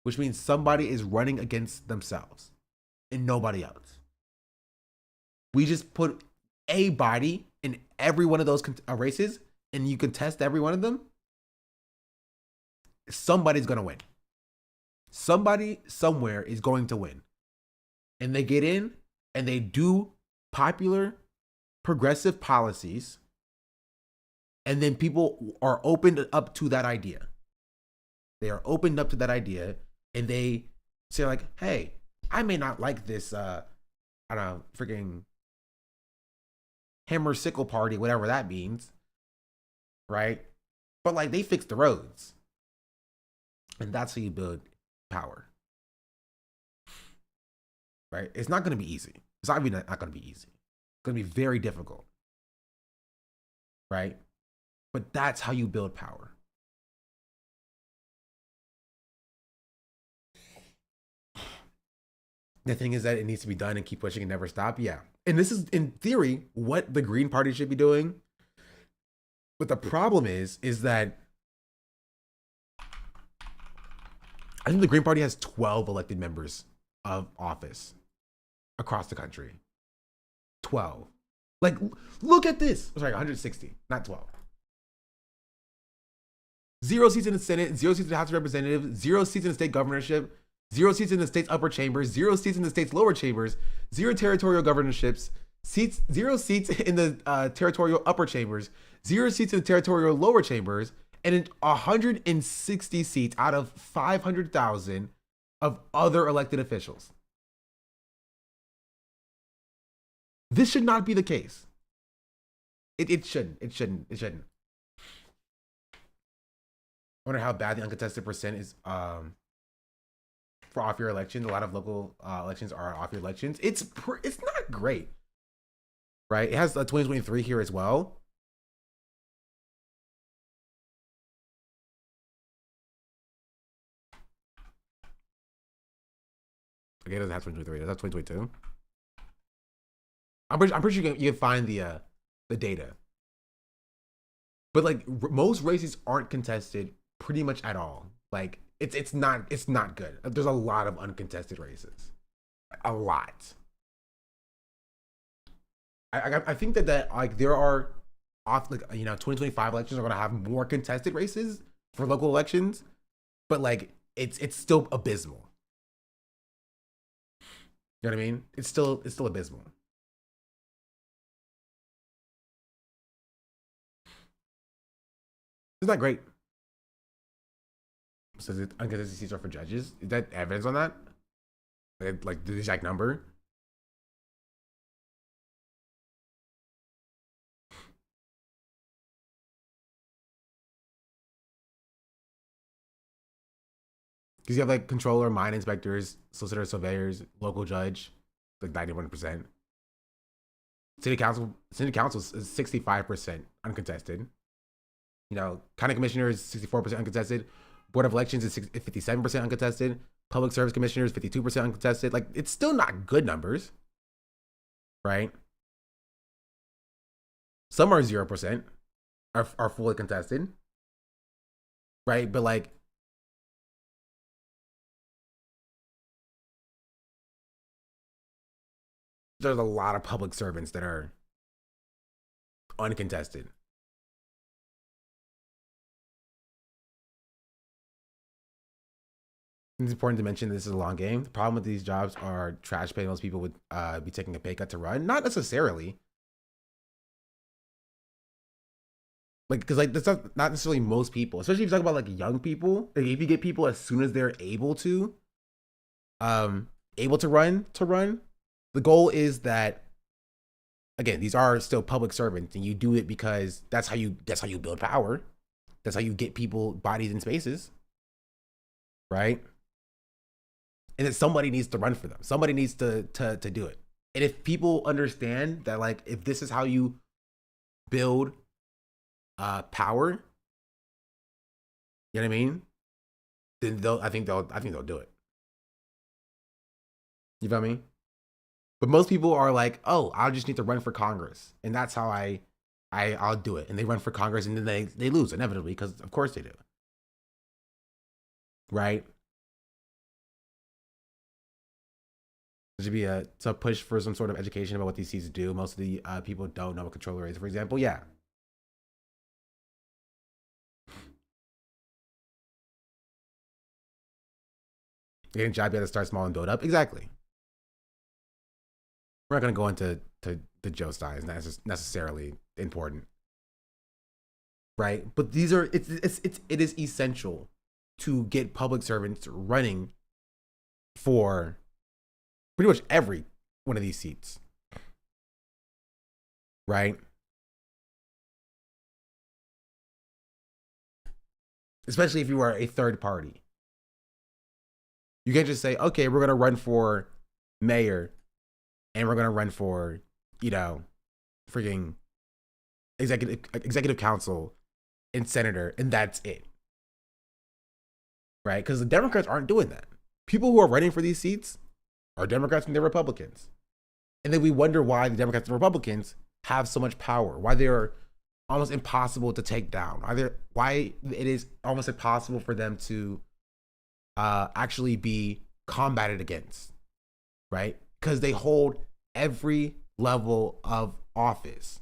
which means somebody is running against themselves and nobody else. We just put a body in every one of those races and you contest every one of them. Somebody's going to win. Somebody somewhere is going to win. And they get in and they do popular progressive policies. And then people are opened up to that idea. They are opened up to that idea and they say like, hey, I may not like this, I don't know, freaking hammer sickle party, whatever that means. Right? But like they fix the roads. And that's how you build power. Right? It's not going to be easy. It's not going to be easy. It's going to be very difficult. Right? But that's how you build power. The thing is that it needs to be done and keep pushing and never stop. Yeah. And this is, in theory, what the Green Party should be doing. But the problem is that I think the Green Party has 12 elected members of office across the country. 12. Like, look at this. Sorry, 160, not 12. 0 seats in the Senate, 0 seats in the House of Representatives, 0 seats in the state governorship, 0 seats in the state's upper chambers, 0 seats in the state's lower chambers, 0 territorial governorships, 0 seats in the territorial upper chambers, 0 seats in the territorial lower chambers, and 160 seats out of 500,000 of other elected officials. This should not be the case. It shouldn't. I wonder how bad the uncontested percent is for off-year elections. A lot of local elections are off-year elections. It's not great, right? It has 2023 here as well. Okay, it doesn't have 2023. Does that 2022? I'm pretty sure you can find the data. But like most races aren't contested pretty much at all. Like it's not good. There's a lot of uncontested races. A lot. I think that like there are 2025 elections are gonna have more contested races for local elections, but like it's still abysmal. You know what I mean? It's still abysmal. Isn't that great? Says it uncontested seats are for judges. Is that evidence on that? Like the exact number? Because you have like controller, mine inspectors, solicitor, surveyors, local judge, like 91%. City council is 65% uncontested. You know, county commissioner is 64% uncontested. Board of elections is 57% uncontested. Public service commissioners 52% uncontested. Like it's still not good numbers, right? Some are 0%, are fully contested, right? But like, there's a lot of public servants that are uncontested. It's important to mention this is a long game. The problem with these jobs are trash pay. Most people would be taking a pay cut to run. Not necessarily. Like, because like that's not necessarily most people, especially if you talk about like young people. Like, if you get people as soon as they're able to run. The goal is that, again, these are still public servants, and you do it because that's how you build power. That's how you get people bodies in spaces, right? And that somebody needs to run for them. Somebody needs to do it. And if people understand that, like, if this is how you build power, you know what I mean? Then I think they'll do it. You feel me? But most people are like, oh, I just need to run for Congress, and that's how I'll do it. And they run for Congress, and then they lose inevitably, because of course they do. Right? There should be a push for some sort of education about what these seats do. Most of the people don't know what controller is, for example. Yeah. Getting job, you have to start small and build up. Exactly. We're not going to go into the Joe Steins. That's necessarily important, right? But these are it is essential to get public servants running for pretty much every one of these seats, right? Especially if you are a third party. You can't just say, okay, we're going to run for mayor and we're going to run for, freaking executive council and senator, and that's it. Right? Because the Democrats aren't doing that. People who are running for these seats are Democrats and they're Republicans. And then we wonder why the Democrats and Republicans have so much power, why they are almost impossible to take down, why it is almost impossible for them to actually be combated against, right? Because they hold every level of office,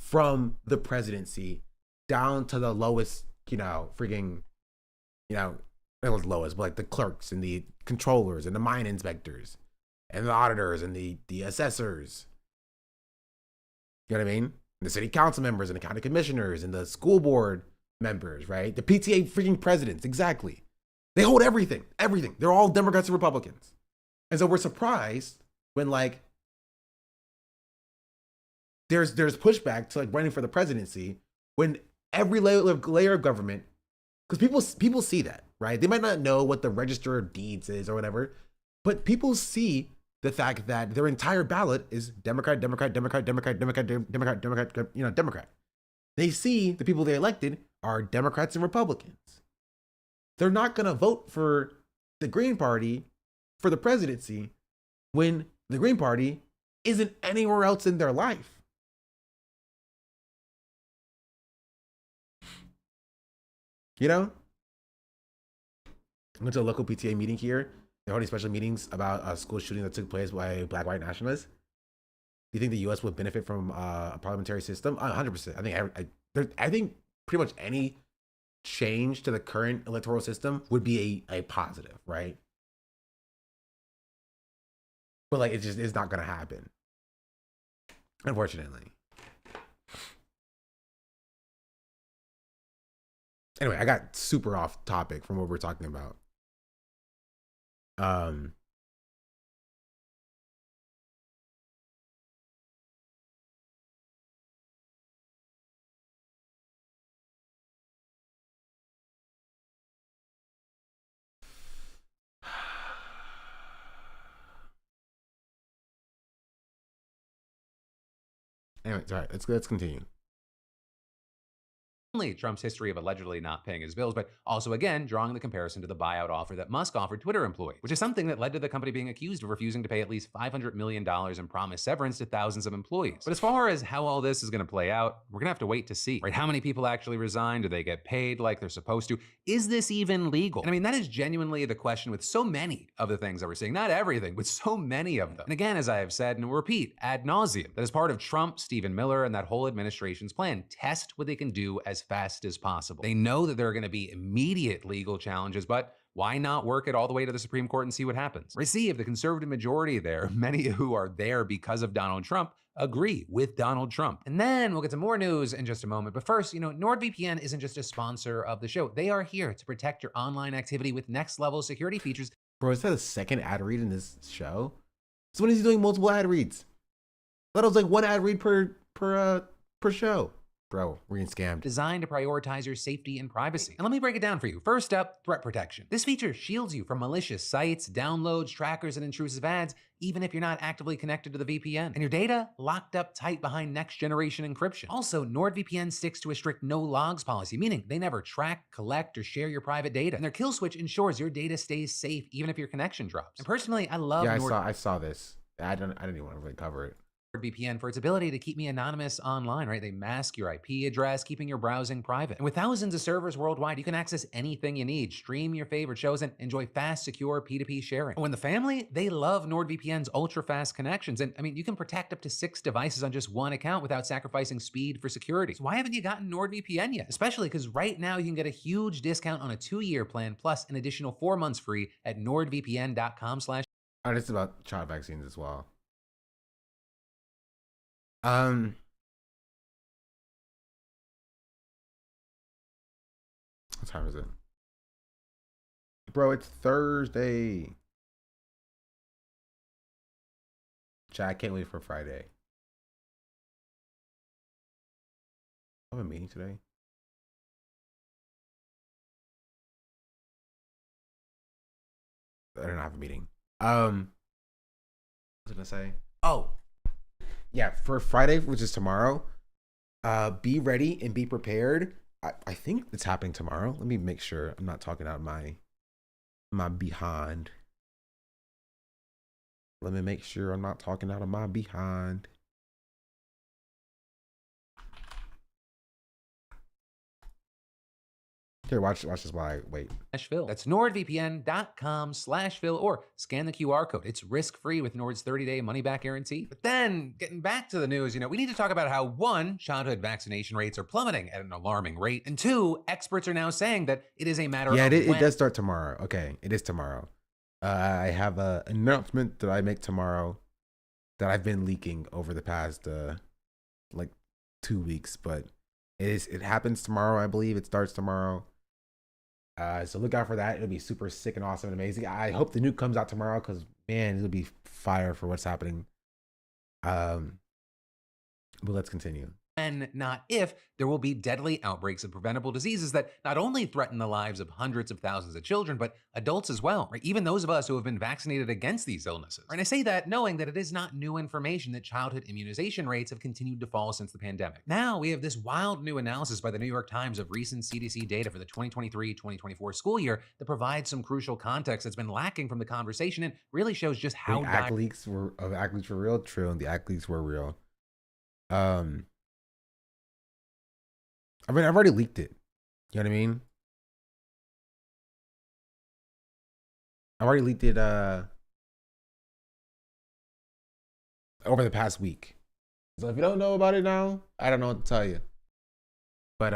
from the presidency down to the lowest, not the lowest, but like the clerks and the controllers and the mine inspectors and the auditors and the assessors. You know what I mean? The city council members and the county commissioners and the school board members, right? The PTA freaking presidents, exactly. They hold everything. They're all Democrats and Republicans. And so we're surprised when like there's pushback to like running for the presidency when every layer of government, because people see that, right? They might not know what the register of deeds is or whatever, but people see the fact that their entire ballot is Democrat. They see the people they elected are Democrats and Republicans. They're not going to vote for the Green Party for the presidency when the Green Party isn't anywhere else in their life. You know? I went to a local PTA meeting here. They're holding special meetings about a school shooting that took place by black white nationalists. Do you think the U.S. would benefit from a parliamentary system? 100%. I think pretty much any change to the current electoral system would be a positive, right? But like, it just is not going to happen, unfortunately. Anyway, I got super off topic from what we're talking about. Anyway, sorry, let's continue. only Trump's history of allegedly not paying his bills, but also, again, drawing the comparison to the buyout offer that Musk offered Twitter employees, which is something that led to the company being accused of refusing to pay at least $500 million in promised severance to thousands of employees. But as far as how all this is going to play out, we're going to have to wait to see, right? How many people actually resign? Do they get paid like they're supposed to? Is this even legal? And I mean, that is genuinely the question with so many of the things that we're seeing. Not everything, but so many of them. And again, as I have said and will repeat ad nauseum, that as part of Trump, Stephen Miller, and that whole administration's plan, test what they can do as fast as possible. They know that there are going to be immediate legal challenges, but why not work it all the way to the Supreme Court and see what happens? Right? See if the conservative majority there, many who are there because of Donald Trump, agree with Donald Trump. And then we'll get to more news in just a moment. But first, NordVPN isn't just a sponsor of the show. They are here to protect your online activity with next level security features. Bro, is that a second ad read in this show? So when is he doing multiple ad reads? I thought it was like one ad read per show. Bro, we're getting scammed. Designed to prioritize your safety and privacy. And let me break it down for you. First up, threat protection. This feature shields you from malicious sites, downloads, trackers, and intrusive ads, even if you're not actively connected to the VPN. And your data locked up tight behind next generation encryption. Also, NordVPN sticks to a strict no logs policy, meaning they never track, collect, or share your private data. And their kill switch ensures your data stays safe even if your connection drops. And personally, I love I saw this. I didn't even want to really cover it. NordVPN for its ability to keep me anonymous online, right? They mask your IP address, keeping your browsing private. And with thousands of servers worldwide, you can access anything you need, stream your favorite shows, and enjoy fast, secure P2P sharing. And when the family, they love NordVPN's ultra-fast connections. And I mean, you can protect up to 6 devices on just one account without sacrificing speed for security. So why haven't you gotten NordVPN yet? Especially because right now you can get a huge discount on a 2-year plan, plus an additional 4 months free at nordvpn.com/. Oh, it's about child vaccines as well. What time is it? Bro, it's Thursday. Chat, I can't wait for Friday. I have a meeting today. I don't have a meeting. What was I gonna say? Oh. Yeah, for Friday, which is tomorrow, be ready and be prepared. I think it's happening tomorrow. Let me make sure I'm not talking out my behind. Let me make sure I'm not talking out of my behind. Here, watch this while I wait. /Phil. That's nordvpn.com/Phil or scan the QR code. It's risk-free with Nord's 30-day money-back guarantee. But then, getting back to the news, we need to talk about how 1, childhood vaccination rates are plummeting at an alarming rate, and 2, experts are now saying that it is a matter of it does start tomorrow. Okay, it is tomorrow. I have an announcement that I make tomorrow that I've been leaking over the past 2 weeks, but it happens tomorrow, I believe. It starts tomorrow. So look out for that. It'll be super sick and awesome and amazing. I hope the nuke comes out tomorrow because, man, it'll be fire for what's happening. But let's continue. When, not if, there will be deadly outbreaks of preventable diseases that not only threaten the lives of hundreds of thousands of children, but adults as well, right? Even those of us who have been vaccinated against these illnesses. And I say that knowing that it is not new information that childhood immunization rates have continued to fall since the pandemic. Now we have this wild new analysis by the New York Times of recent CDC data for the 2023-2024 school year that provides some crucial context that's been lacking from the conversation and really shows just how the act leaks were real. True, and the act leaks were real. I mean, I've already leaked it. You know what I mean? I've already leaked it over the past week. So if you don't know about it now, I don't know what to tell you. But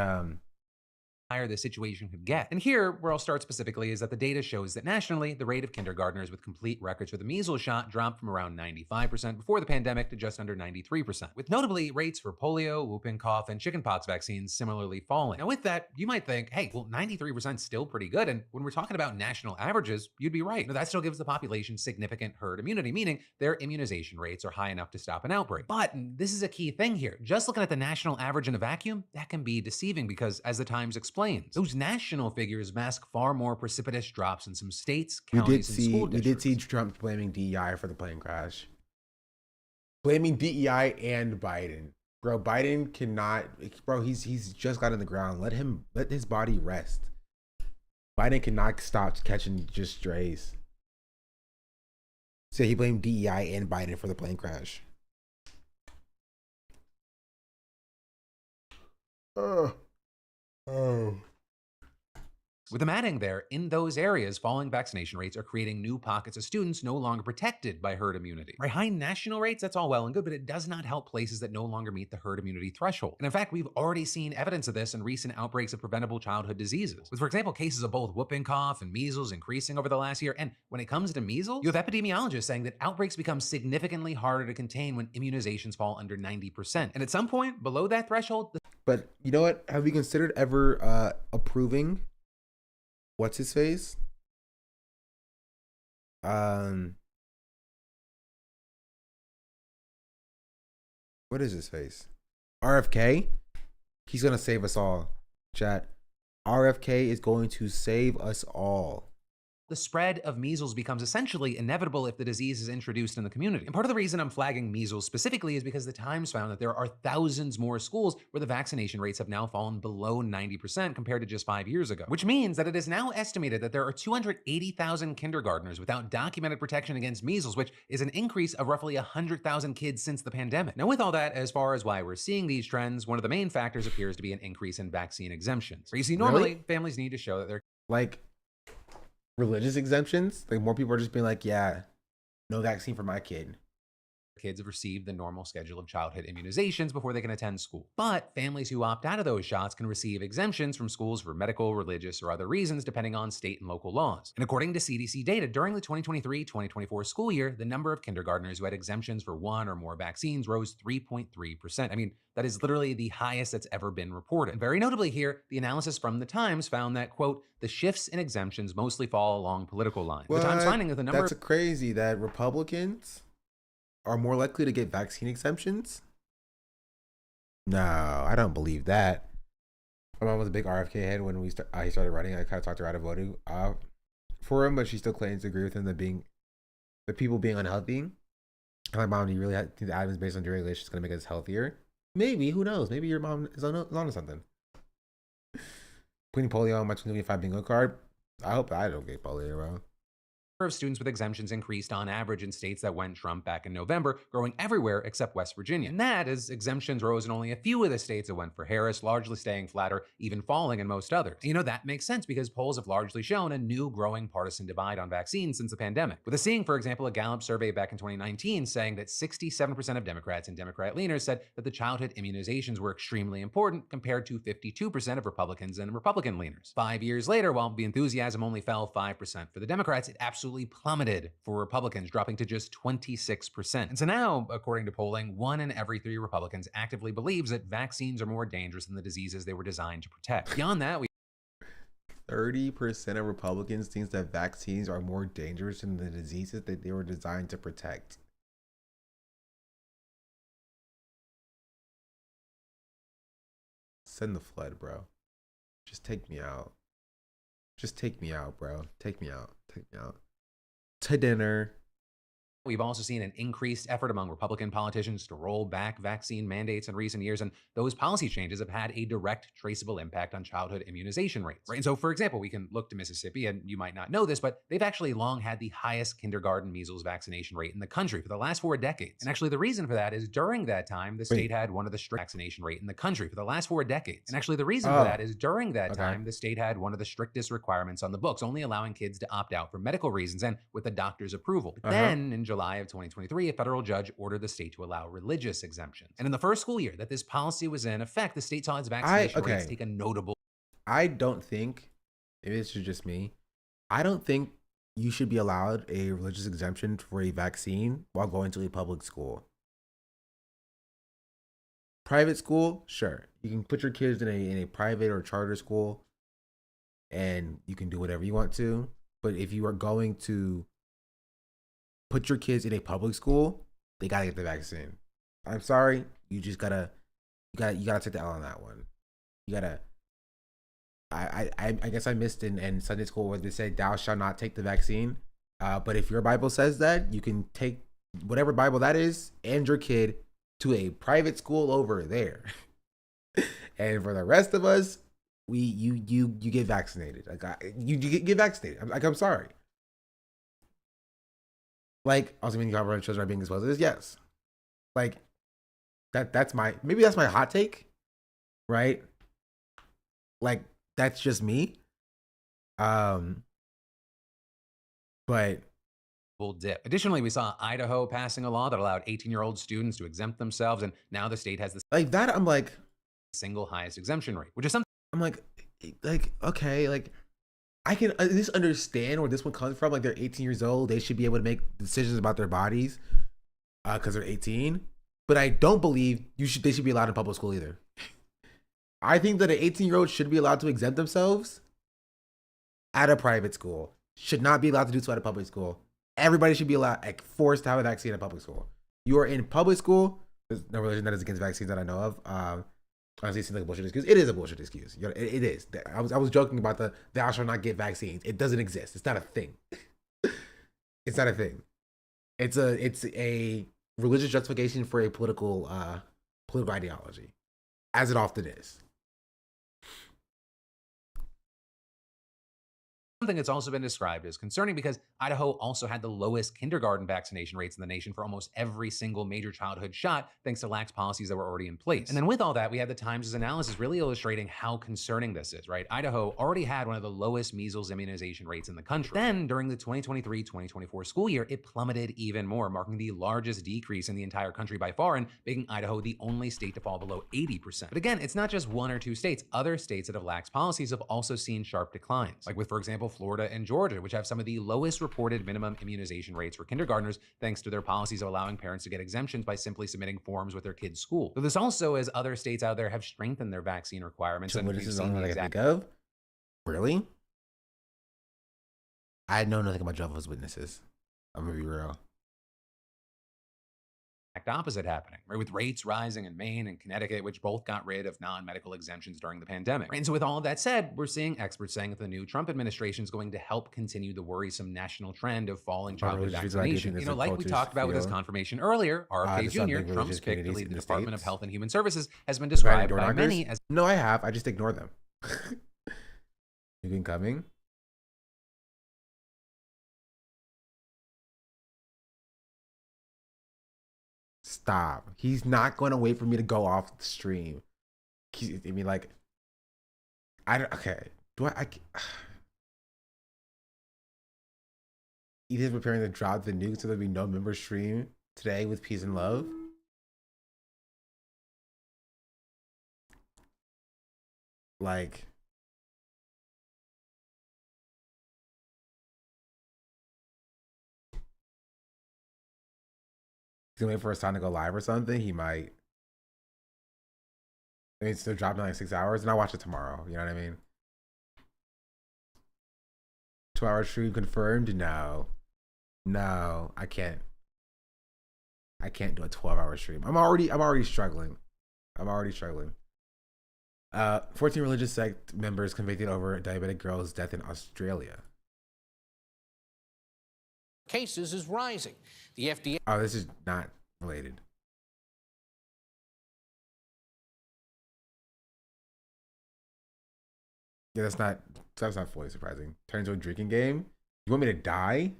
higher the situation could get. And here, where I'll start specifically, is that the data shows that nationally, the rate of kindergartners with complete records for the measles shot dropped from around 95% before the pandemic to just under 93%, with notably rates for polio, whooping cough, and chickenpox vaccines similarly falling. Now with that, you might think, hey, well, 93% is still pretty good, and when we're talking about national averages, you'd be right. Now, that still gives the population significant herd immunity, meaning their immunization rates are high enough to stop an outbreak. But this is a key thing here. Just looking at the national average in a vacuum, that can be deceiving because, as the Times explains, those national figures mask far more precipitous drops in some states, counties, and school districts. We did see Trump blaming DEI for the plane crash. Blaming DEI and Biden. Bro, Biden cannot. Bro, he's just got on the ground. Let his body rest. Biden cannot stop catching just strays. So he blamed DEI and Biden for the plane crash. Oh. With the matting there, in those areas, falling vaccination rates are creating new pockets of students no longer protected by herd immunity. Right, high national rates, that's all well and good, but it does not help places that no longer meet the herd immunity threshold. And in fact, we've already seen evidence of this in recent outbreaks of preventable childhood diseases, with, for example, cases of both whooping cough and measles increasing over the last year. And when it comes to measles, you have epidemiologists saying that outbreaks become significantly harder to contain when immunizations fall under 90%. And at some point, below that threshold... But you know what? Have we considered ever approving... What's his face? What is his face? RFK? He's gonna save us all. Chat. RFK is going to save us all. The spread of measles becomes essentially inevitable if the disease is introduced in the community. And part of the reason I'm flagging measles specifically is because the Times found that there are thousands more schools where the vaccination rates have now fallen below 90% compared to just 5 years ago, which means that it is now estimated that there are 280,000 kindergartners without documented protection against measles, which is an increase of roughly 100,000 kids since the pandemic. Now, with all that, as far as why we're seeing these trends, one of the main factors appears to be an increase in vaccine exemptions. Where you see, normally, families need to show that they're... Like... religious exemptions, like more people are just being like, yeah, no vaccine for my kid. Kids have received the normal schedule of childhood immunizations before they can attend school. But families who opt out of those shots can receive exemptions from schools for medical, religious, or other reasons depending on state and local laws. And according to CDC data, during the 2023-2024 school year, the number of kindergartners who had exemptions for one or more vaccines rose 3.3%. I mean, that is literally the highest that's ever been reported. And very notably here, the analysis from the Times found that, quote, the shifts in exemptions mostly fall along political lines. What? The Times finding that the number... That's crazy that Republicans are more likely to get vaccine exemptions? No, I don't believe that. My mom was a big RFK head when he started running. I kind of talked her out of voting for him, but she still claims to agree with him that the people being unhealthy. I'm like, Mom, do you really think the items based on deregulation is going to make us healthier? Maybe, who knows? Maybe your mom is onto something. Putting polio on my 2025 bingo card. I hope I don't get polio, bro. Of students with exemptions increased on average in states that went Trump back in November, growing everywhere except West Virginia. And that is exemptions rose in only a few of the states that went for Harris, largely staying flat or even falling in most others. And you know, that makes sense because polls have largely shown a new growing partisan divide on vaccines since the pandemic. With seeing, for example, a Gallup survey back in 2019 saying that 67% of Democrats and Democrat leaners said that the childhood immunizations were extremely important compared to 52% of Republicans and Republican leaners. 5 years later, while the enthusiasm only fell 5% for the Democrats, it absolutely plummeted for Republicans, dropping to just 26%. And so now, according to polling, 1 in every 3 Republicans actively believes that vaccines are more dangerous than the diseases they were designed to protect. Beyond that, 30% of Republicans think that vaccines are more dangerous than the diseases that they were designed to protect. Send the flood, bro. Just take me out. Just take me out, bro. Take me out. Take me out. To dinner. We've also seen an increased effort among Republican politicians to roll back vaccine mandates in recent years, and those policy changes have had a direct traceable impact on childhood immunization rates. Right? And so, for example, we can look to Mississippi, and you might not know this, but they've actually long had the highest kindergarten measles vaccination rate in the country for the last 4 decades. And actually, the reason for that is during that time, the state had one of the strict vaccination rate in the country for the last 4 decades. And actually, the reason for that is during that time, the state had one of the strictest requirements on the books, only allowing kids to opt out for medical reasons and with the doctor's approval. Then, in July of 2023, a federal judge ordered the state to allow religious exemptions. And in the first school year that this policy was in effect, the state saw its vaccination rates take a notable... I don't think, maybe this is just me, I don't think you should be allowed a religious exemption for a vaccine while going to a public school. Private school, sure. You can put your kids in a private or charter school and you can do whatever you want to. But if you are going to put your kids in a public school, they gotta get the vaccine. I'm sorry, you just gotta take the L on that one. You gotta. I guess I missed in Sunday school where they said thou shalt not take the vaccine. But if your Bible says that, you can take whatever Bible that is and your kid to a private school over there. And for the rest of us, you get vaccinated. Like you get vaccinated. I'm sorry. Like, also meaning government children are being exposed to this. Yes. Like that's my hot take, right? Like that's just me. But will dip. Additionally, we saw Idaho passing a law that allowed 18-year-old students to exempt themselves, and now the state has the like that. I'm like single highest exemption rate, which is something I'm like okay, like I can at least understand where this one comes from. Like they're 18 years old, they should be able to make decisions about their bodies because they're 18. But I don't believe they should be allowed in public school either. I think that an 18-year-old should be allowed to exempt themselves at a private school. Should not be allowed to do so at a public school. Everybody should be allowed, like, forced to have a vaccine at public school. You are in public school. There's no religion that is against vaccines that I know of. Honestly, it seems like a bullshit excuse. It is a bullshit excuse. It is. I was joking about the thou shalt not get vaccines. It doesn't exist. It's not a thing. It's not a thing. It's a religious justification for a political ideology, as it often is. Something that's also been described as concerning because Idaho also had the lowest kindergarten vaccination rates in the nation for almost every single major childhood shot, thanks to lax policies that were already in place. And then with all that, we had the Times' analysis really illustrating how concerning this is, right? Idaho already had one of the lowest measles immunization rates in the country. Then, during the 2023-2024 school year, it plummeted even more, marking the largest decrease in the entire country by far and making Idaho the only state to fall below 80%. But again, it's not just one or two states. Other states that have lax policies have also seen sharp declines, like with, for example, Florida and Georgia, which have some of the lowest reported minimum immunization rates for kindergartners, thanks to their policies of allowing parents to get exemptions by simply submitting forms with their kids' school. So this also, as other states out there have strengthened their vaccine requirements, and we've seen the exact of. Really? I know nothing about Jehovah's Witnesses. I'm gonna be real. Opposite happening, right? With rates rising in Maine and Connecticut, which both got rid of non-medical exemptions during the pandemic. Right? And so with all of that said, we're seeing experts saying that the new Trump administration is going to help continue the worrisome national trend of falling childhood vaccination. You know, like we talked about with his confirmation earlier, RFK Jr., Trump's pick to lead the Department of Health and Human Services, has been described by many as... No, I have. I just ignore them. You've been coming? Stop. He's not going to wait for me to go off the stream. I mean, like, I don't, okay. Do I Edith's preparing to drop the nuke so there'll be no member stream today with peace and love. Like, he's gonna wait for his time to go live or something. He might. I mean, it's still dropping in like 6 hours, and I'll watch it tomorrow. You know what I mean? 2-hour stream confirmed? No, I can't. I can't do a 12-hour stream. I'm already struggling. 14 religious sect members convicted over a diabetic girl's death in Australia. Cases is rising. The FDA. Oh, this is not related. Yeah, that's not fully surprising. Turns into a drinking game. You want me to die?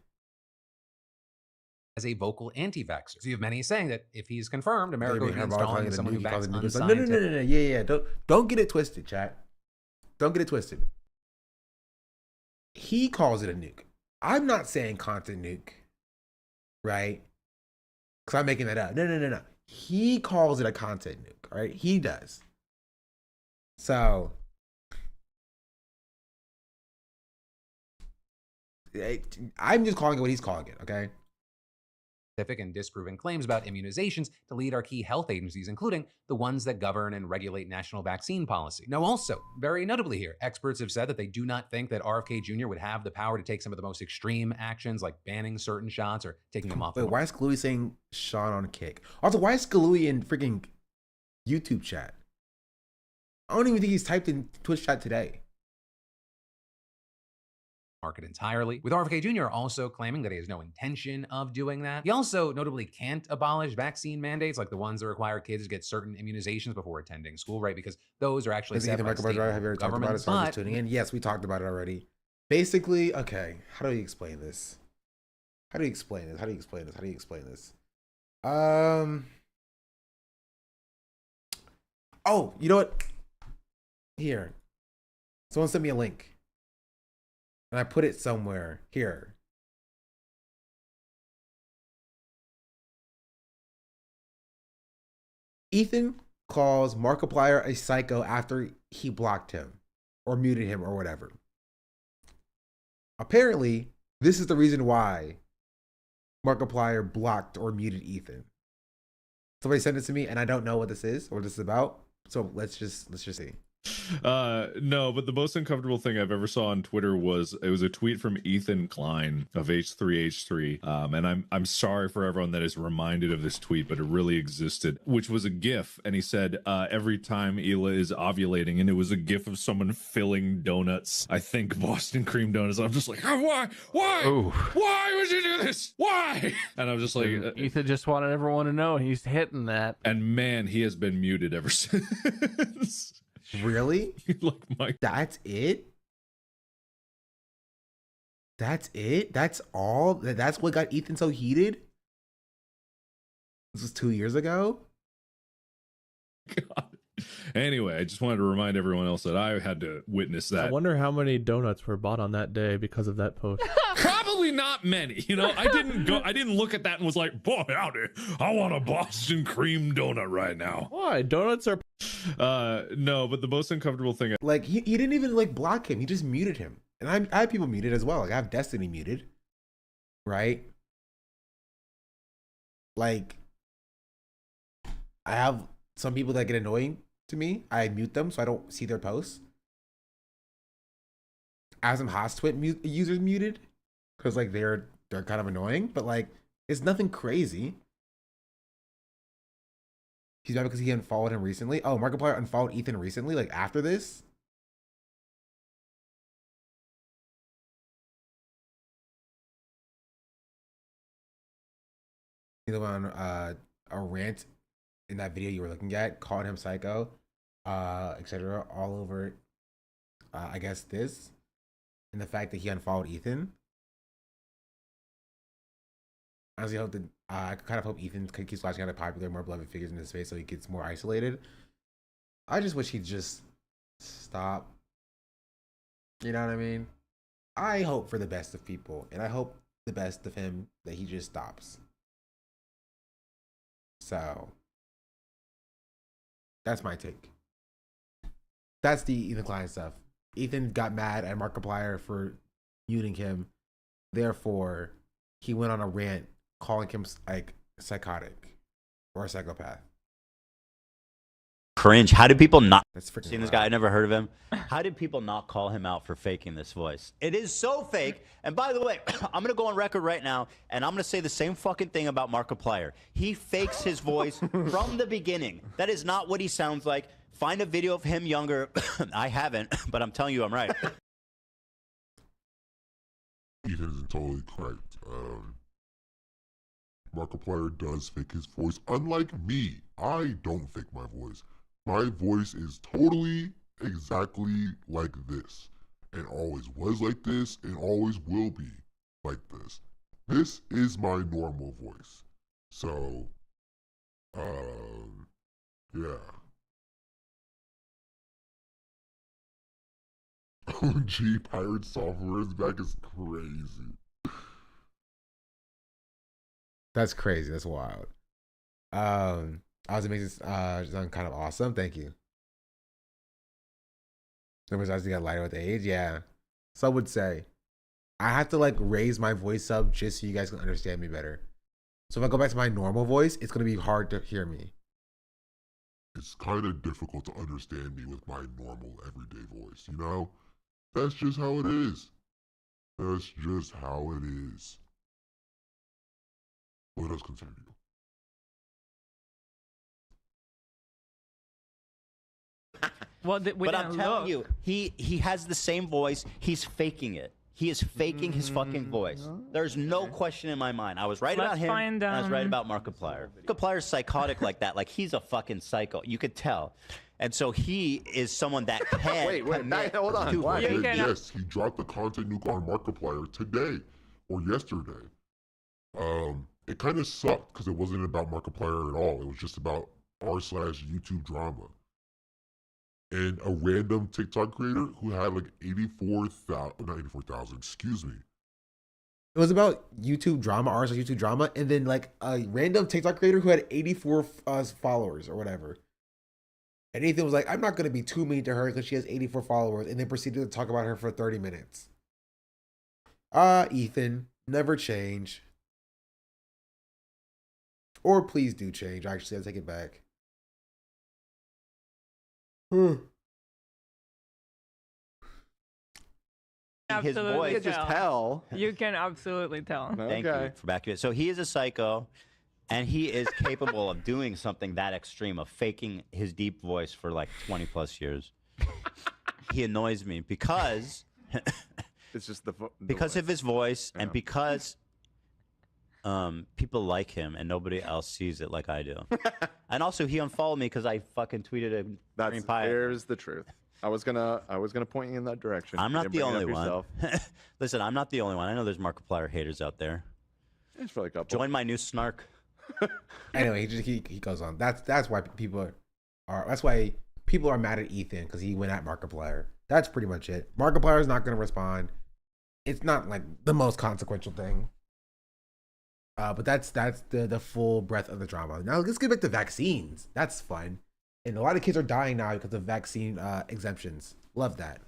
As a vocal anti-vaxxer. So you have many saying that if he's confirmed, America would be installing someone who backs unscientific. No. Yeah. Don't get it twisted, chat. Don't get it twisted. He calls it a nuke. I'm not saying content nuke, right? Because I'm making that up. No. He calls it a content nuke, right? He does. So, I'm just calling it what he's calling it, okay? And disproven claims about immunizations to lead our key health agencies, including the ones that govern and regulate national vaccine policy. Now, also, very notably here, experts have said that they do not think that RFK Jr. would have the power to take some of the most extreme actions, like banning certain shots or taking them off. Wait, why is Kalouie saying Sean on kick? Also, why is Kalouie in freaking YouTube chat? I don't even think he's typed in Twitch chat today. market entirely, with RFK Jr. also claiming that he has no intention of doing that. He also notably can't abolish vaccine mandates like the ones that require kids to get certain immunizations before attending school, right? Because those are actually set by state have you already talked about it? So I'm just tuning in. Yes, we talked about it already. Basically, okay, how do you explain this? How do you explain this? How do you explain this? How do you explain this? Oh, you know what? Here. Someone sent me a link. And I put it somewhere. Here. Ethan calls Markiplier a psycho after he blocked him or muted him or whatever. Apparently, this is the reason why Markiplier blocked or muted Ethan. Somebody sent it to me and I don't know what this is or what this is about. So let's just see. No, but the most uncomfortable thing I've ever saw on Twitter was a tweet from Ethan Klein of H3H3. And I'm sorry for everyone that is reminded of this tweet, but it really existed, which was a GIF. And he said, every time Hila is ovulating, and it was a GIF of someone filling donuts. I think Boston cream donuts. I'm just like, why? Ooh. Why would you do this? Why? And I'm just like, Ethan just wanted everyone to know he's hitting that. And man, he has been muted ever since. Really? That's it? That's it? That's all? That's what got Ethan so heated? This was 2 years ago? God. Anyway, I just wanted to remind everyone else that I had to witness that. I wonder how many donuts were bought on that day because of that post. Probably not many. You know, I didn't look at that and was like, boy, howdy, I want a Boston cream donut right now. Why? Donuts are... No, but the most uncomfortable thing... Like, he didn't even, like, block him. He just muted him. And I have people muted as well. Like, I have Destiny muted. Right? Like, I have some people that get annoying to me. I mute them so I don't see their posts. I have some Hostwit users muted because, like, they're kind of annoying. But, like, it's nothing crazy. He's mad because he unfollowed him recently. Oh, Markiplier unfollowed Ethan recently, like after this. You know, on a rant in that video you were looking at, called him psycho, etc. All over, I guess this, and the fact that he unfollowed Ethan. I honestly hope that I kind of hope Ethan keeps watching other popular, more beloved figures in his space so he gets more isolated. I just wish he'd just stop. You know what I mean? I hope for the best of people, and I hope the best of him that he just stops. So that's my take. That's the Ethan Klein stuff. Ethan got mad at Markiplier for muting him. Therefore, he went on a rant calling him like psychotic or a psychopath. Cringe. How did people not seen this guy? I never heard of him. How did people not call him out for faking this voice? It is so fake. And by the way, I'm gonna go on record right now and I'm gonna say the same fucking thing about Markiplier. He fakes his voice from the beginning. That is not what he sounds like. Find a video of him younger. I haven't, but I'm telling you I'm right. Ethan is totally correct. Markiplier does fake his voice. Unlike me, I don't fake my voice. My voice is totally exactly like this. And always was like this and always will be like this. This is my normal voice. So, yeah. OG Pirate Software is back is crazy. That's crazy. That's wild. I was amazing. Kind of awesome. Thank you. Numbers actually got lighter with age. Yeah. Some would say I have to like raise my voice up just so you guys can understand me better. So if I go back to my normal voice, it's gonna be hard to hear me. It's kind of difficult to understand me with my normal everyday voice. You know, that's just how it is. That's just how it is. What does concern you? Well, but I'm telling you, he has the same voice. He's faking it. He is faking his fucking voice. There's no question in my mind. I was right about Let's him, find, and I was right about Markiplier. Markiplier's psychotic like that. Like, he's a fucking psycho. You could tell. And so he is someone that can Wait, hold on. Why? Yes, he dropped the content nuke on Markiplier today or yesterday. It kind of sucked because it wasn't about Markiplier at all. It was just about r/YouTube drama. And a random TikTok creator who had like 84,000, excuse me. It was about YouTube drama, r/YouTube drama, and then like a random TikTok creator who had 84 followers or whatever. And Ethan was like, I'm not going to be too mean to her because she has 84 followers, and then proceeded to talk about her for 30 minutes. Ethan, never change. Or please do change. Actually, I'll take it back. His voice. You can just tell. You can absolutely tell. Thank you for backing it. So he is a psycho, and he is capable of doing something that extreme, of faking his deep voice for like 20 plus years. He annoys me because it's just because of his voice, and because people like him and nobody else sees it like I do. And also he unfollowed me because I fucking tweeted a green pie. There's the truth. I was gonna point you in that direction. I'm not the only one. Yourself. Listen, I'm not the only one. I know there's Markiplier haters out there. There's probably a couple. Join my new snark. Anyway, he goes on. That's why people are mad at Ethan, because he went at Markiplier. That's pretty much it. Markiplier is not going to respond. It's not like the most consequential thing. But that's the full breadth of the drama. Now let's get back to vaccines. That's fun. And a lot of kids are dying now because of vaccine exemptions. Love that.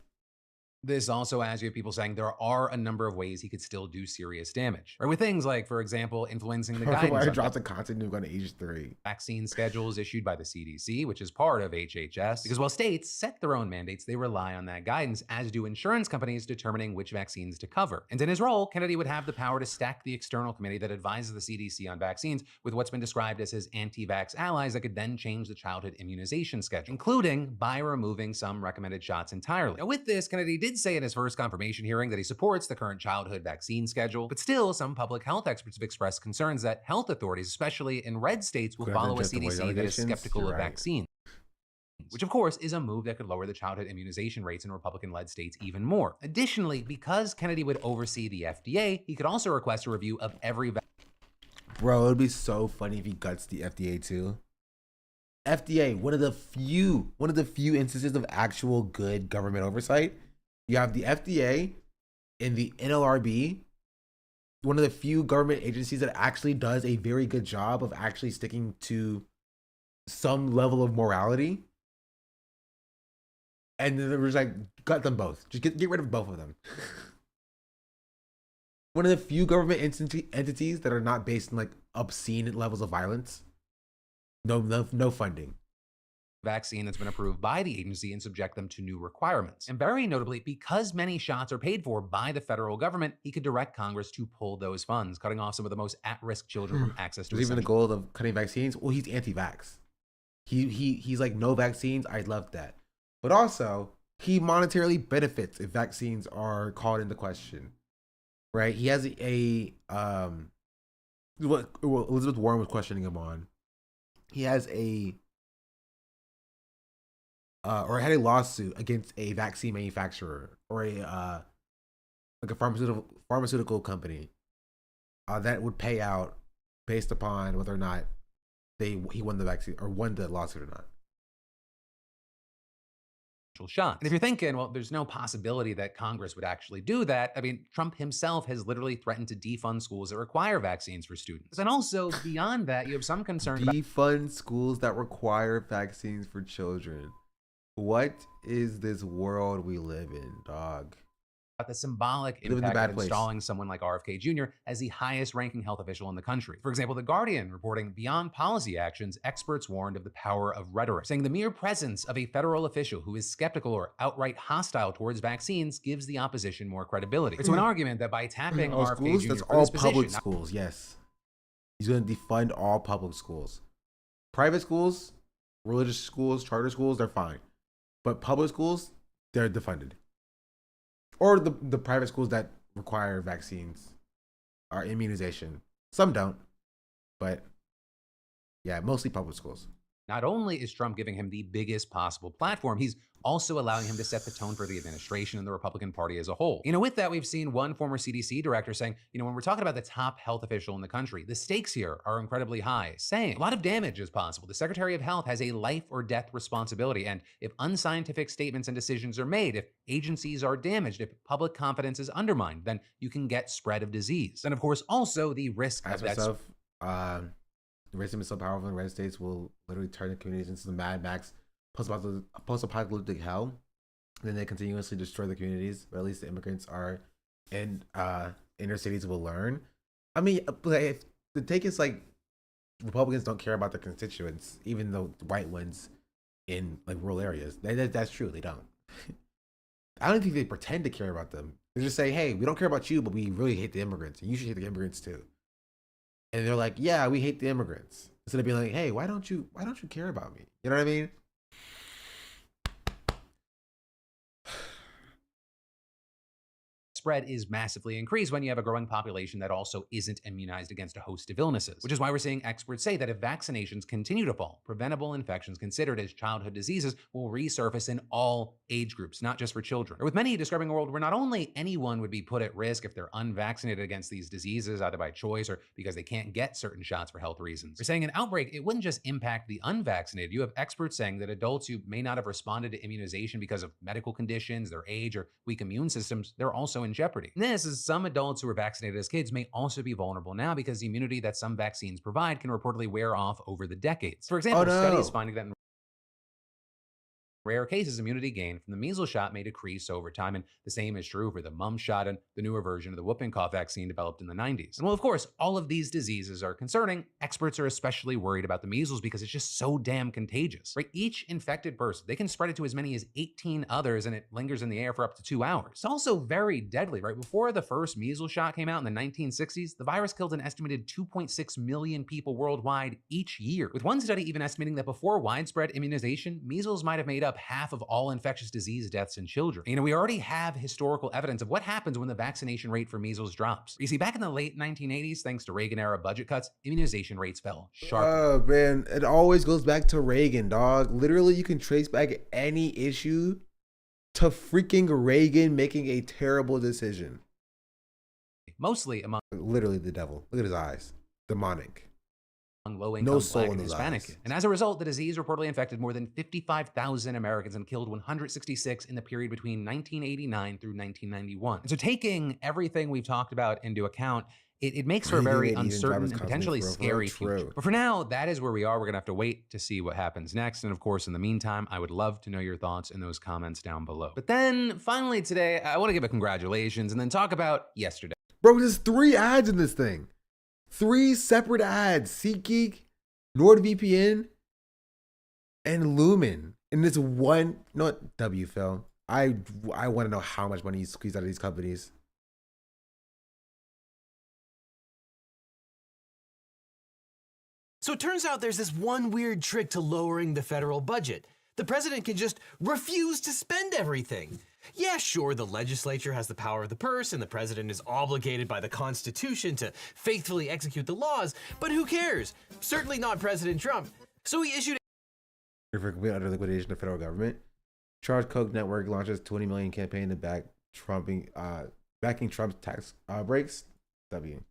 This also has you have people saying there are a number of ways he could still do serious damage. Or with things like, for example, influencing the guidance. Markiplier drops a content nuke on age 3. Vaccine schedules issued by the CDC, which is part of HHS. Because while states set their own mandates, they rely on that guidance, as do insurance companies determining which vaccines to cover. And in his role, Kennedy would have the power to stack the external committee that advises the CDC on vaccines with what's been described as his anti-vax allies that could then change the childhood immunization schedule, including by removing some recommended shots entirely. Now, with this, Kennedy did say in his first confirmation hearing that he supports the current childhood vaccine schedule, but still some public health experts have expressed concerns that health authorities, especially in red states, will follow a CDC that is skeptical of vaccines. Which of course is a move that could lower the childhood immunization rates in Republican-led states even more. Additionally, because Kennedy would oversee the FDA, he could also request a review of every Bro, it would be so funny if he guts the FDA too. FDA, one of the few instances of actual good government oversight. You have the FDA and the NLRB, one of the few government agencies that actually does a very good job of actually sticking to some level of morality. And then there was like, gut them both. Just get rid of both of them. One of the few government entities that are not based on like obscene levels of violence. No funding. Vaccine that's been approved by the agency and subject them to new requirements. And very notably, because many shots are paid for by the federal government, he could direct Congress to pull those funds, cutting off some of the most at-risk children from access to even the goal of cutting vaccines. Well, he's anti-vax. He's like, no vaccines. I love that. But also, he monetarily benefits if vaccines are called into question. Right? He has what Elizabeth Warren was questioning him on. He has or had a lawsuit against a vaccine manufacturer or a pharmaceutical company that would pay out based upon whether or not he won the vaccine or won the lawsuit or not. Shot. And if you're thinking, well, there's no possibility that Congress would actually do that, I mean, Trump himself has literally threatened to defund schools that require vaccines for students. And also, beyond that, you have some concern about defund schools that require vaccines for children. What is this world we live in, dog? The symbolic impact of installing someone like RFK Jr. as the highest ranking health official in the country. For example, The Guardian reporting beyond policy actions, experts warned of the power of rhetoric, saying the mere presence of a federal official who is skeptical or outright hostile towards vaccines gives the opposition more credibility. It's an argument that by tapping RFK schools, Jr. that's for all this public position, schools, yes. He's going to defund all public schools. Private schools, religious schools, charter schools, they're fine. But public schools, they're defunded. or the private schools that require vaccines or immunization. Some don't, but yeah, mostly public schools. Not only is Trump giving him the biggest possible platform, he's also allowing him to set the tone for the administration and the Republican Party as a whole. With that, we've seen one former CDC director saying, when we're talking about the top health official in the country, the stakes here are incredibly high, saying a lot of damage is possible. The Secretary of Health has a life or death responsibility, and if unscientific statements and decisions are made, if agencies are damaged, if public confidence is undermined, then you can get spread of disease. And of course, also the risk of that. The racism is so powerful in the United States will literally turn the communities into the Mad Max post-apocalyptic hell. And then they continuously destroy the communities, but at least the immigrants are in inner cities will learn. I mean, if the take is like Republicans don't care about their constituents, even though the white ones in like rural areas. That's true, they don't. I don't think they pretend to care about them. They just say, hey, we don't care about you, but we really hate the immigrants, and you should hate the immigrants too. And they're like, yeah, we hate the immigrants. Instead of being like, hey, why don't you care about me? You know what I mean? Spread is massively increased when you have a growing population that also isn't immunized against a host of illnesses, which is why we're seeing experts say that if vaccinations continue to fall, preventable infections considered as childhood diseases will resurface in all age groups, not just for children. Or with many describing a world where not only anyone would be put at risk if they're unvaccinated against these diseases, either by choice or because they can't get certain shots for health reasons. We're saying an outbreak, it wouldn't just impact the unvaccinated. You have experts saying that adults who may not have responded to immunization because of medical conditions, their age, or weak immune systems, they're also in jeopardy. This is some adults who were vaccinated as kids may also be vulnerable now because the immunity that some vaccines provide can reportedly wear off over the decades. For example, studies finding that in rare cases, immunity gained from the measles shot may decrease over time, and the same is true for the mumps shot and the newer version of the whooping cough vaccine developed in the 90s. And well, of course, all of these diseases are concerning. Experts are especially worried about the measles because it's just so damn contagious, right? Each infected person, they can spread it to as many as 18 others, and it lingers in the air for up to 2 hours. It's also very deadly, right? Before the first measles shot came out in the 1960s, the virus killed an estimated 2.6 million people worldwide each year, with one study even estimating that before widespread immunization, measles might have made up half of all infectious disease deaths in children. We already have historical evidence of what happens when the vaccination rate for measles drops. You see, back in the late 1980s, thanks to Reagan-era budget cuts, immunization rates fell sharply. Oh, man, it always goes back to Reagan, dog. Literally, you can trace back any issue to freaking Reagan making a terrible decision. Mostly among... Literally the devil. Look at his eyes. Demonic. Low-income Black and Hispanic kids. And as a result, the disease reportedly infected more than 55,000 Americans and killed 166 in the period between 1989 through 1991. And so taking everything we've talked about into account, it makes for a very uncertain and potentially scary future. But for now, that is where we are. We're going to have to wait to see what happens next. And of course, in the meantime, I would love to know your thoughts in those comments down below. But then finally today, I want to give a congratulations and then talk about yesterday. Bro, there's 3 ads in this thing. 3 separate ads: SeatGeek, NordVPN, and Lumen. And it's one, not W, Phil. I want to know how much money you squeeze out of these companies. So it turns out there's this one weird trick to lowering the federal budget. The president can just refuse to spend everything. Yeah, sure, the legislature has the power of the purse and the president is obligated by the Constitution to faithfully execute the laws, but who cares? Certainly not President Trump. So he issued for complete utter liquidation of the federal government. Charles Koch network launches $20 million campaign to back backing Trump's tax breaks. W.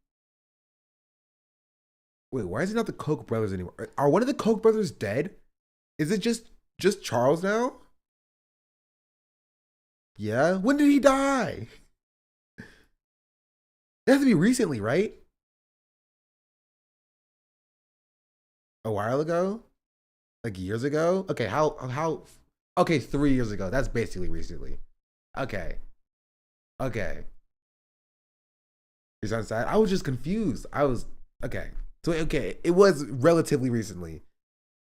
Wait, why is it not the Koch brothers anymore? Are one of the Koch brothers dead? Is it just Charles now? Yeah? When did he die? It has to be recently, right? A while ago? Like years ago? Okay, how okay, 3 years ago. That's basically recently. Okay. You sound sad? I was just confused. Okay. So it was relatively recently.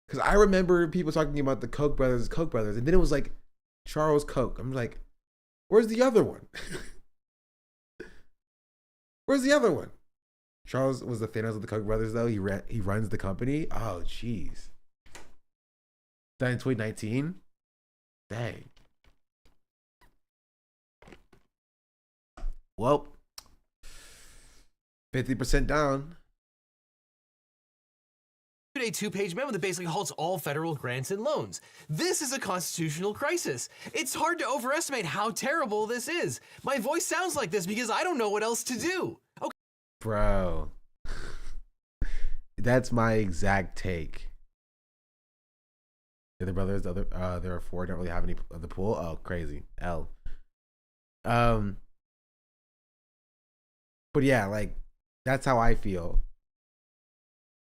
Because I remember people talking about the Koch brothers, and then it was like Charles Koch. I'm like, where's the other one? Where's the other one? Charles was the Thanos of the Koch brothers, though. He runs the company. Oh, jeez. That in 2019? Dang. Well, 50% down. A 2-page memo that basically halts all federal grants and loans. This is a constitutional crisis. It's hard to overestimate how terrible this is. My voice sounds like this because I don't know what else to do. Okay. Bro. That's my exact take. The other brothers, there are 4, don't really have any of the pool. Oh, crazy. L. But yeah, like, that's how I feel.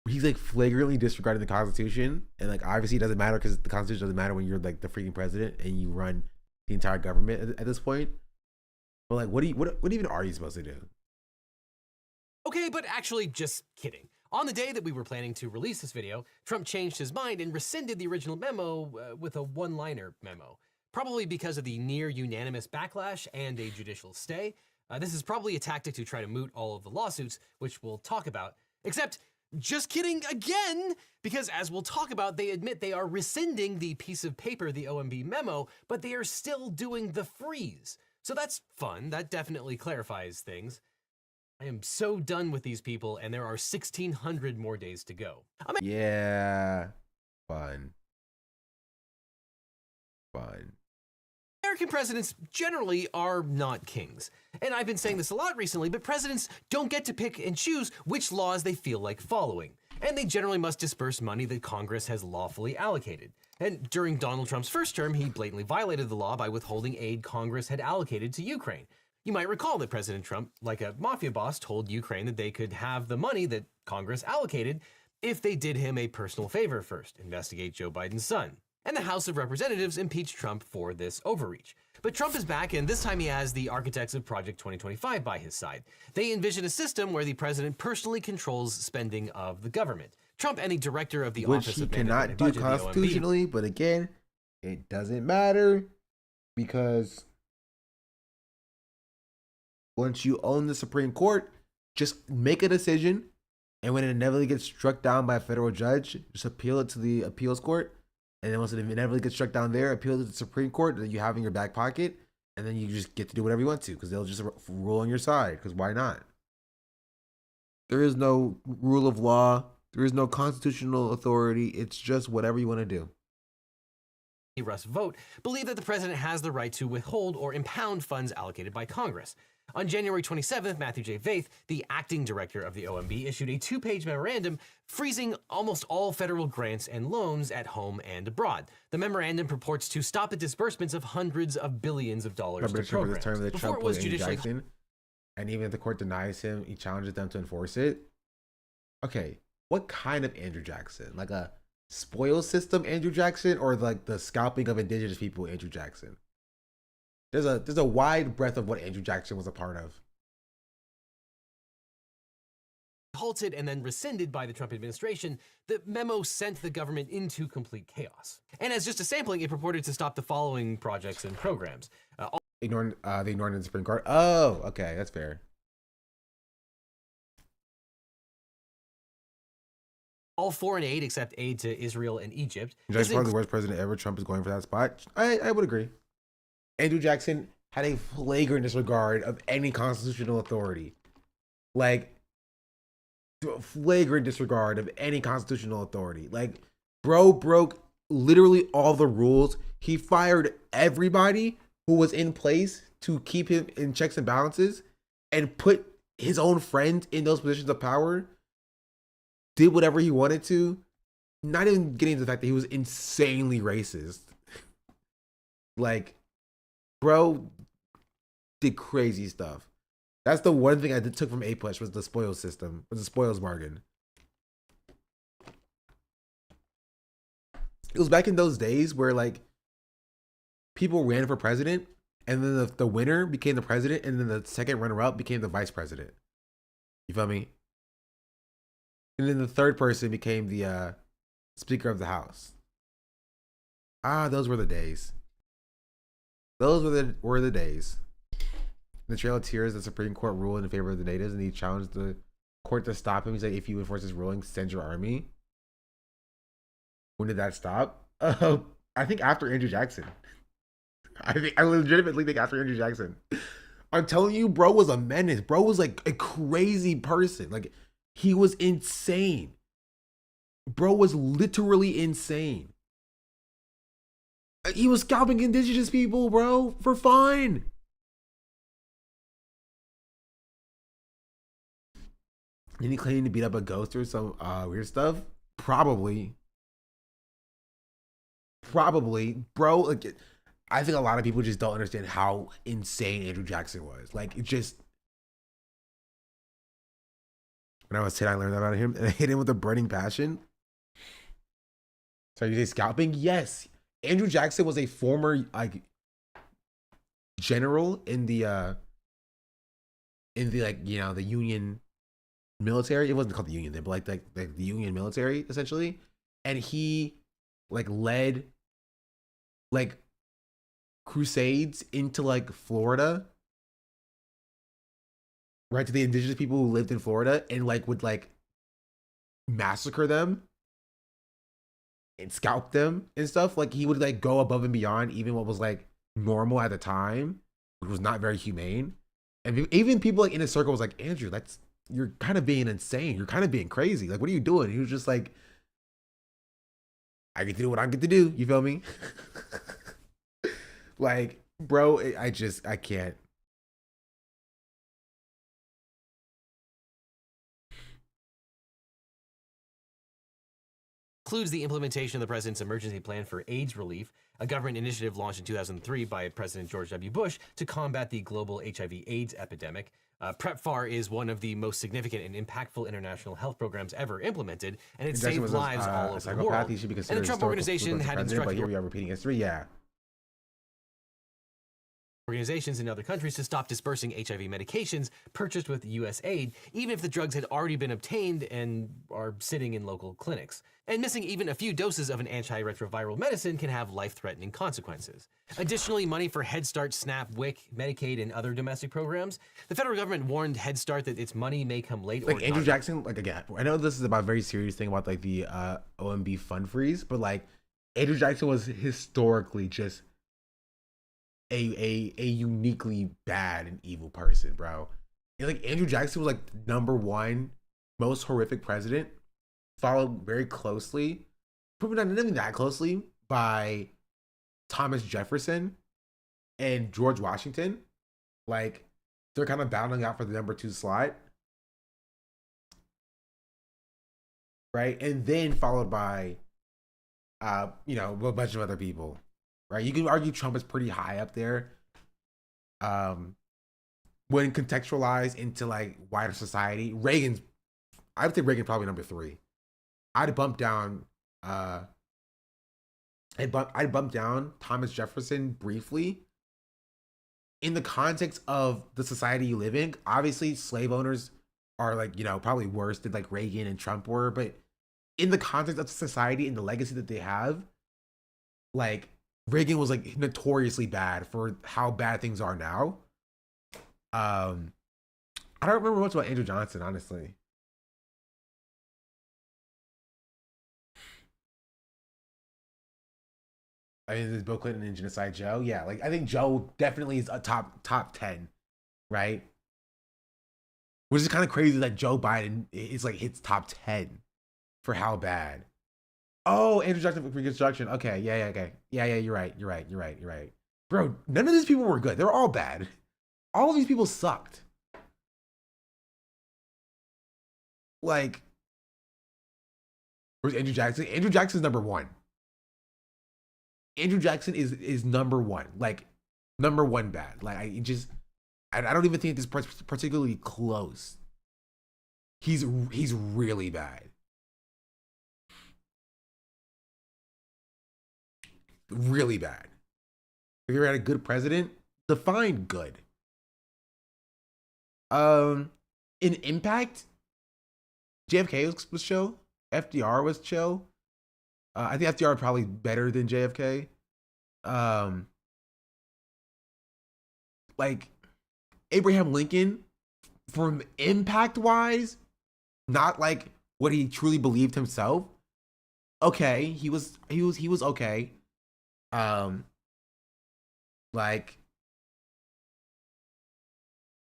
He's like flagrantly disregarding the Constitution, and like obviously it doesn't matter because the Constitution doesn't matter when you're like the freaking president and you run the entire government at this point. But like, what even are you supposed to do? Okay, but actually, just kidding. On the day that we were planning to release this video, Trump changed his mind and rescinded the original memo with a one-liner memo, probably because of the near unanimous backlash and a judicial stay. This is probably a tactic to try to moot all of the lawsuits, which we'll talk about. Except, just kidding again, because as we'll talk about, they admit they are rescinding the piece of paper, the OMB memo, but they are still doing the freeze. So that's fun. That definitely clarifies things. I am so done with these people, and there are 1,600 more days to go. Yeah, fun. American presidents generally are not kings. And I've been saying this a lot recently, but presidents don't get to pick and choose which laws they feel like following. And they generally must disperse money that Congress has lawfully allocated. And during Donald Trump's first term, he blatantly violated the law by withholding aid Congress had allocated to Ukraine. You might recall that President Trump, like a mafia boss, told Ukraine that they could have the money that Congress allocated if they did him a personal favor first, investigate Joe Biden's son. And the House of Representatives impeached Trump for this overreach. But Trump is back, and this time he has the architects of Project 2025 by his side. They envision a system where the president personally controls spending of the government. Trump and the director of the Office of Management and Budget, which he cannot do constitutionally, but again, it doesn't matter because once you own the Supreme Court, just make a decision, and when it inevitably gets struck down by a federal judge, just appeal it to the appeals court. And then once it inevitably gets struck down there, appeal to the Supreme Court that you have in your back pocket, and then you just get to do whatever you want to because they'll just rule on your side because why not? There is no rule of law. There is no constitutional authority. It's just whatever you want to do. Russ Vogt believe that the president has the right to withhold or impound funds allocated by Congress. On January 27th, Matthew J. Vaith, the acting director of the OMB, issued a 2-page memorandum freezing almost all federal grants and loans at home and abroad. The memorandum purports to stop the disbursements of hundreds of billions of dollars to programs. For the term Before it was judicially Jackson, and even if the court denies him, he challenges them to enforce it. Okay, what kind of Andrew Jackson? Like a spoil system Andrew Jackson, or like the scalping of indigenous people Andrew Jackson? There's a wide breadth of what Andrew Jackson was a part of. Halted and then rescinded by the Trump administration, the memo sent the government into complete chaos. And as just a sampling, it purported to stop the following projects and programs. Ignoring the Supreme Court. Oh, okay, that's fair. All foreign aid except aid to Israel and Egypt. Jackson's probably the worst president ever. Trump is going for that spot. I would agree. Andrew Jackson had a flagrant disregard of any constitutional authority. Like, flagrant disregard of any constitutional authority. Like, bro broke literally all the rules. He fired everybody who was in place to keep him in checks and balances and put his own friends in those positions of power. Did whatever he wanted to. Not even getting to the fact that he was insanely racist. Like, bro did crazy stuff. That's the one thing I took from A-Push was the spoils system, was the spoils bargain. It was back in those days where like people ran for president, and then the winner became the president, and then the second runner-up became the vice president. You feel me? And then the third person became the Speaker of the House. Those were the days. Those were the days. The Trail of Tears, the Supreme Court ruled in favor of the natives, and he challenged the court to stop him. He's like, if you enforce this ruling, send your army. When did that stop? I think after Andrew Jackson. I legitimately think after Andrew Jackson. I'm telling you, bro was a menace. Bro was like a crazy person. Like, he was insane. Bro was literally insane. He was scalping indigenous people, bro, for fun. And he claimed to beat up a ghost or some weird stuff. Probably. Bro, like, I think a lot of people just don't understand how insane Andrew Jackson was. Like, it just... When I was 10, I learned about him, and I hit him with a burning passion. So you say scalping? Yes. Andrew Jackson was a former, like, general in the like, you know, the Union military. It wasn't called the Union then, but like the Union military, essentially. And he, like, led, like, crusades into, like, Florida, right, to the indigenous people who lived in Florida, and, like, would, like, massacre them and scalp them and stuff. Like, he would, like, go above and beyond even what was, like, normal at the time, which was not very humane. And even people, like, in his circle was like, Andrew, you're kind of being insane. You're kind of being crazy. Like, what are you doing? He was just like, I get to do what I get to do. You feel me? Like, bro, I can't. Includes the implementation of the president's emergency plan for AIDS relief, a government initiative launched in 2003 by President George W. Bush to combat the global HIV/AIDS epidemic. PrEPFAR is one of the most significant and impactful international health programs ever implemented, and it saved lives all over the world. He should be And the considered Trump organization had instructed but here we are repeating history. Yeah. Organizations in other countries to stop dispersing HIV medications purchased with U.S. aid, even if the drugs had already been obtained and are sitting in local clinics. And missing even a few doses of an antiretroviral medicine can have life-threatening consequences. Additionally, money for Head Start, SNAP, WIC, Medicaid, and other domestic programs. The federal government warned Head Start that its money may come late. Like, Andrew Jackson, like, again, I know this is about a very serious thing about, like, the OMB fund freeze, but, like, Andrew Jackson was historically just a uniquely bad and evil person, bro. And, like, Andrew Jackson was, like, #1 most horrific president, followed very closely, probably not even that closely, by Thomas Jefferson and George Washington. Like, they're kind of battling out for the #2 slot, right? And then followed by, you know, a bunch of other people, right? You can argue Trump is pretty high up there, when contextualized into, like, wider society. I would say Reagan probably #3. I'd bump down Thomas Jefferson briefly in the context of the society you live in. Obviously, slave owners are, like, you know, probably worse than, like, Reagan and Trump were, but in the context of society and the legacy that they have, like, Reagan was, like, notoriously bad for how bad things are now. I don't remember much about Andrew Johnson, honestly. I mean, there's Bill Clinton and Genocide Joe. Yeah, like, I think Joe definitely is a top 10, right? Which is kind of crazy that Joe Biden is, like, hits top 10 for how bad. Oh, Andrew Jackson for Reconstruction. Okay, yeah, okay. Yeah, you're right. Bro, none of these people were good. They were all bad. All of these people sucked. Like, where's Andrew Jackson? Andrew Jackson's #1. Andrew Jackson is #1, like, #1 bad. Like, I don't even think this is particularly close. He's really bad. Really bad. Have you ever had a good president? Define good. In impact, JFK was chill. FDR was chill. I think FDR probably better than JFK. Like, Abraham Lincoln, from impact wise, not like what he truly believed himself. Okay, he was okay. Like,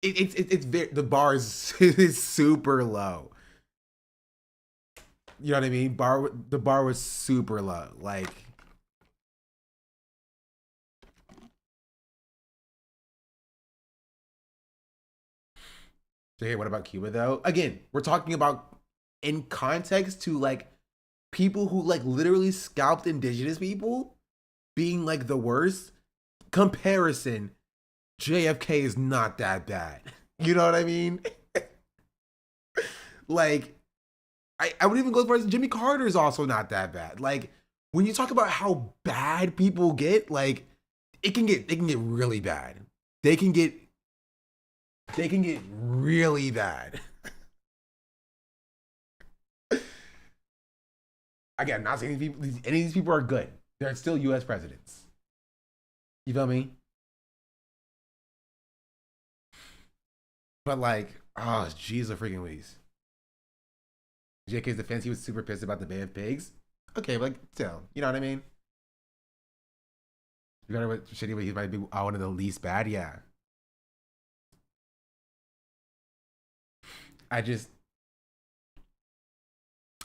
it's very, the bar is super low. You know what I mean? The bar was super low. Like, so hey, what about Cuba though? Again, we're talking about in context to like people who like literally scalped indigenous people being like the worst. Comparison, JFK is not that bad. You know what I mean? Like, I would even go as far as Jimmy Carter is also not that bad. Like, when you talk about how bad people get, like, it can get really bad. They can get really bad. Again, not saying any of these people are good. They're still U.S. presidents. You feel me? But like, oh, jeez, the freaking Louise. JK's defense, he was super pissed about the Bay of Pigs. Okay, but like, still, you know what I mean? You know what shitty, but he might be one of the least bad, yeah.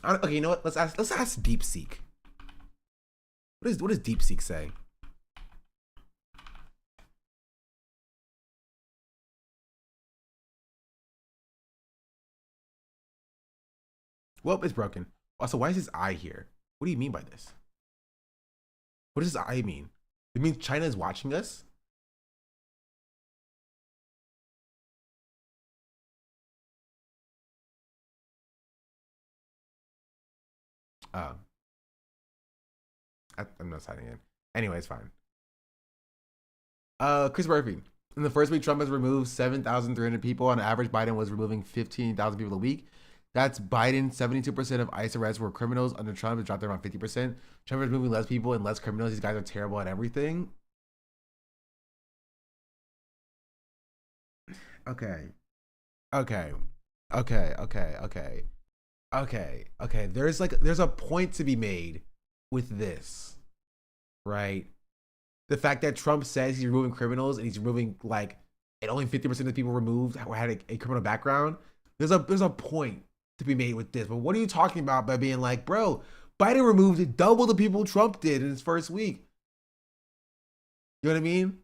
Okay, you know what? Let's ask DeepSeek. What does DeepSeek say? Well, it's broken. Also, why is his eye here? What do you mean by this? What does his eye mean? It means China is watching us? Oh. I'm not signing in. Anyway, it's fine. Chris Murphy. In the first week, Trump has removed 7,300 people. On average, Biden was removing 15,000 people a week. That's Biden. 72% of ICE arrests were criminals. Under Trump, it dropped around 50%. Trump is removing less people and less criminals. These guys are terrible at everything. Okay. There's a point to be made with this, right? The fact that Trump says he's removing criminals and he's removing like, and only 50% of the people removed had a criminal background. There's a point to be made with this. But what are you talking about by being like, bro, Biden removed double the people Trump did in his first week? You know what I mean?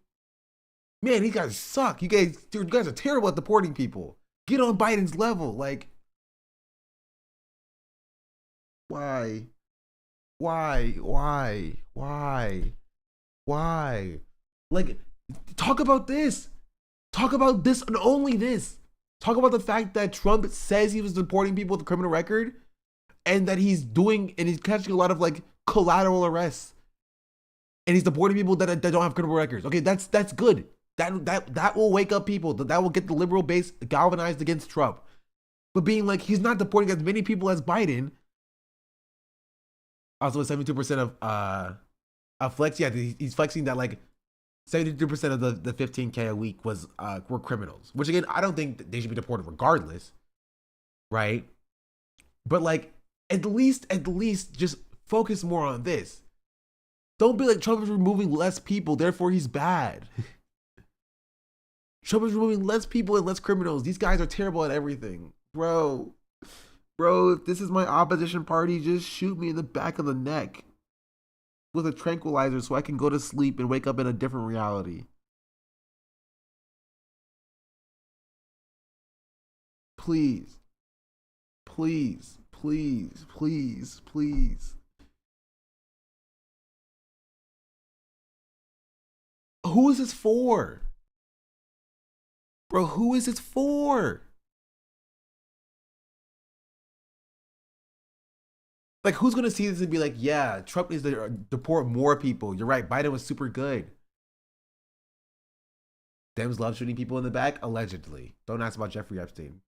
Man, these guys suck. You guys are terrible at deporting people. Get on Biden's level. Like, why? Like, talk about this. Talk about this and only this. Talk about the fact that Trump says he was deporting people with a criminal record and that he's catching a lot of like collateral arrests. And he's deporting people that don't have criminal records. Okay, that's good. That will wake up people. That will get the liberal base galvanized against Trump. But being like, he's not deporting as many people as Biden. Also, with 72% of flex, yeah, he's flexing that like 72% of the 15K a week were criminals. Which again, I don't think they should be deported regardless, right? But like, at least just focus more on this. Don't be like, Trump is removing less people, therefore he's bad. Trump is removing less people and less criminals. These guys are terrible at everything. Bro, if this is my opposition party, just shoot me in the back of the neck with a tranquilizer so I can go to sleep and wake up in a different reality. Please. Who is this for? Bro, who is this for? Like, who's going to see this and be like, yeah, Trump needs to deport more people. You're right. Biden was super good. Dems love shooting people in the back, allegedly. Don't ask about Jeffrey Epstein.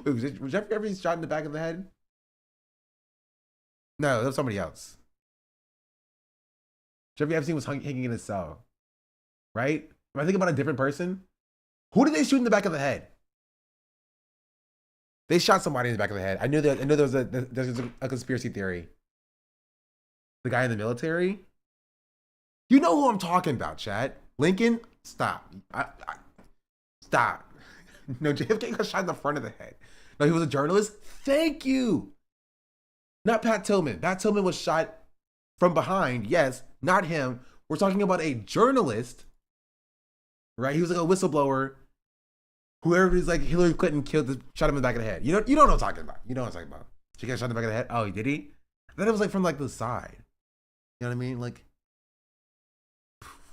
Wait, was Jeffrey Epstein shot in the back of the head? No, that was somebody else. Jeffrey Epstein was hanging in his cell. Right? Am I thinking about a different person? Who did they shoot in the back of the head? They shot somebody in the back of the head. I knew there was a conspiracy theory. The guy in the military? You know who I'm talking about, chat. Lincoln? Stop. Stop. No, JFK got shot in the front of the head. No, he was a journalist. Thank you. Not Pat Tillman. Pat Tillman was shot from behind. Yes, not him. We're talking about a journalist, right? He was like a whistleblower. Whoever is like Hillary Clinton shot him in the back of the head. You know what I'm talking about. You know what I'm talking about. She got shot in the back of the head. Oh, did he? Then it was like from like the side. You know what I mean? Like,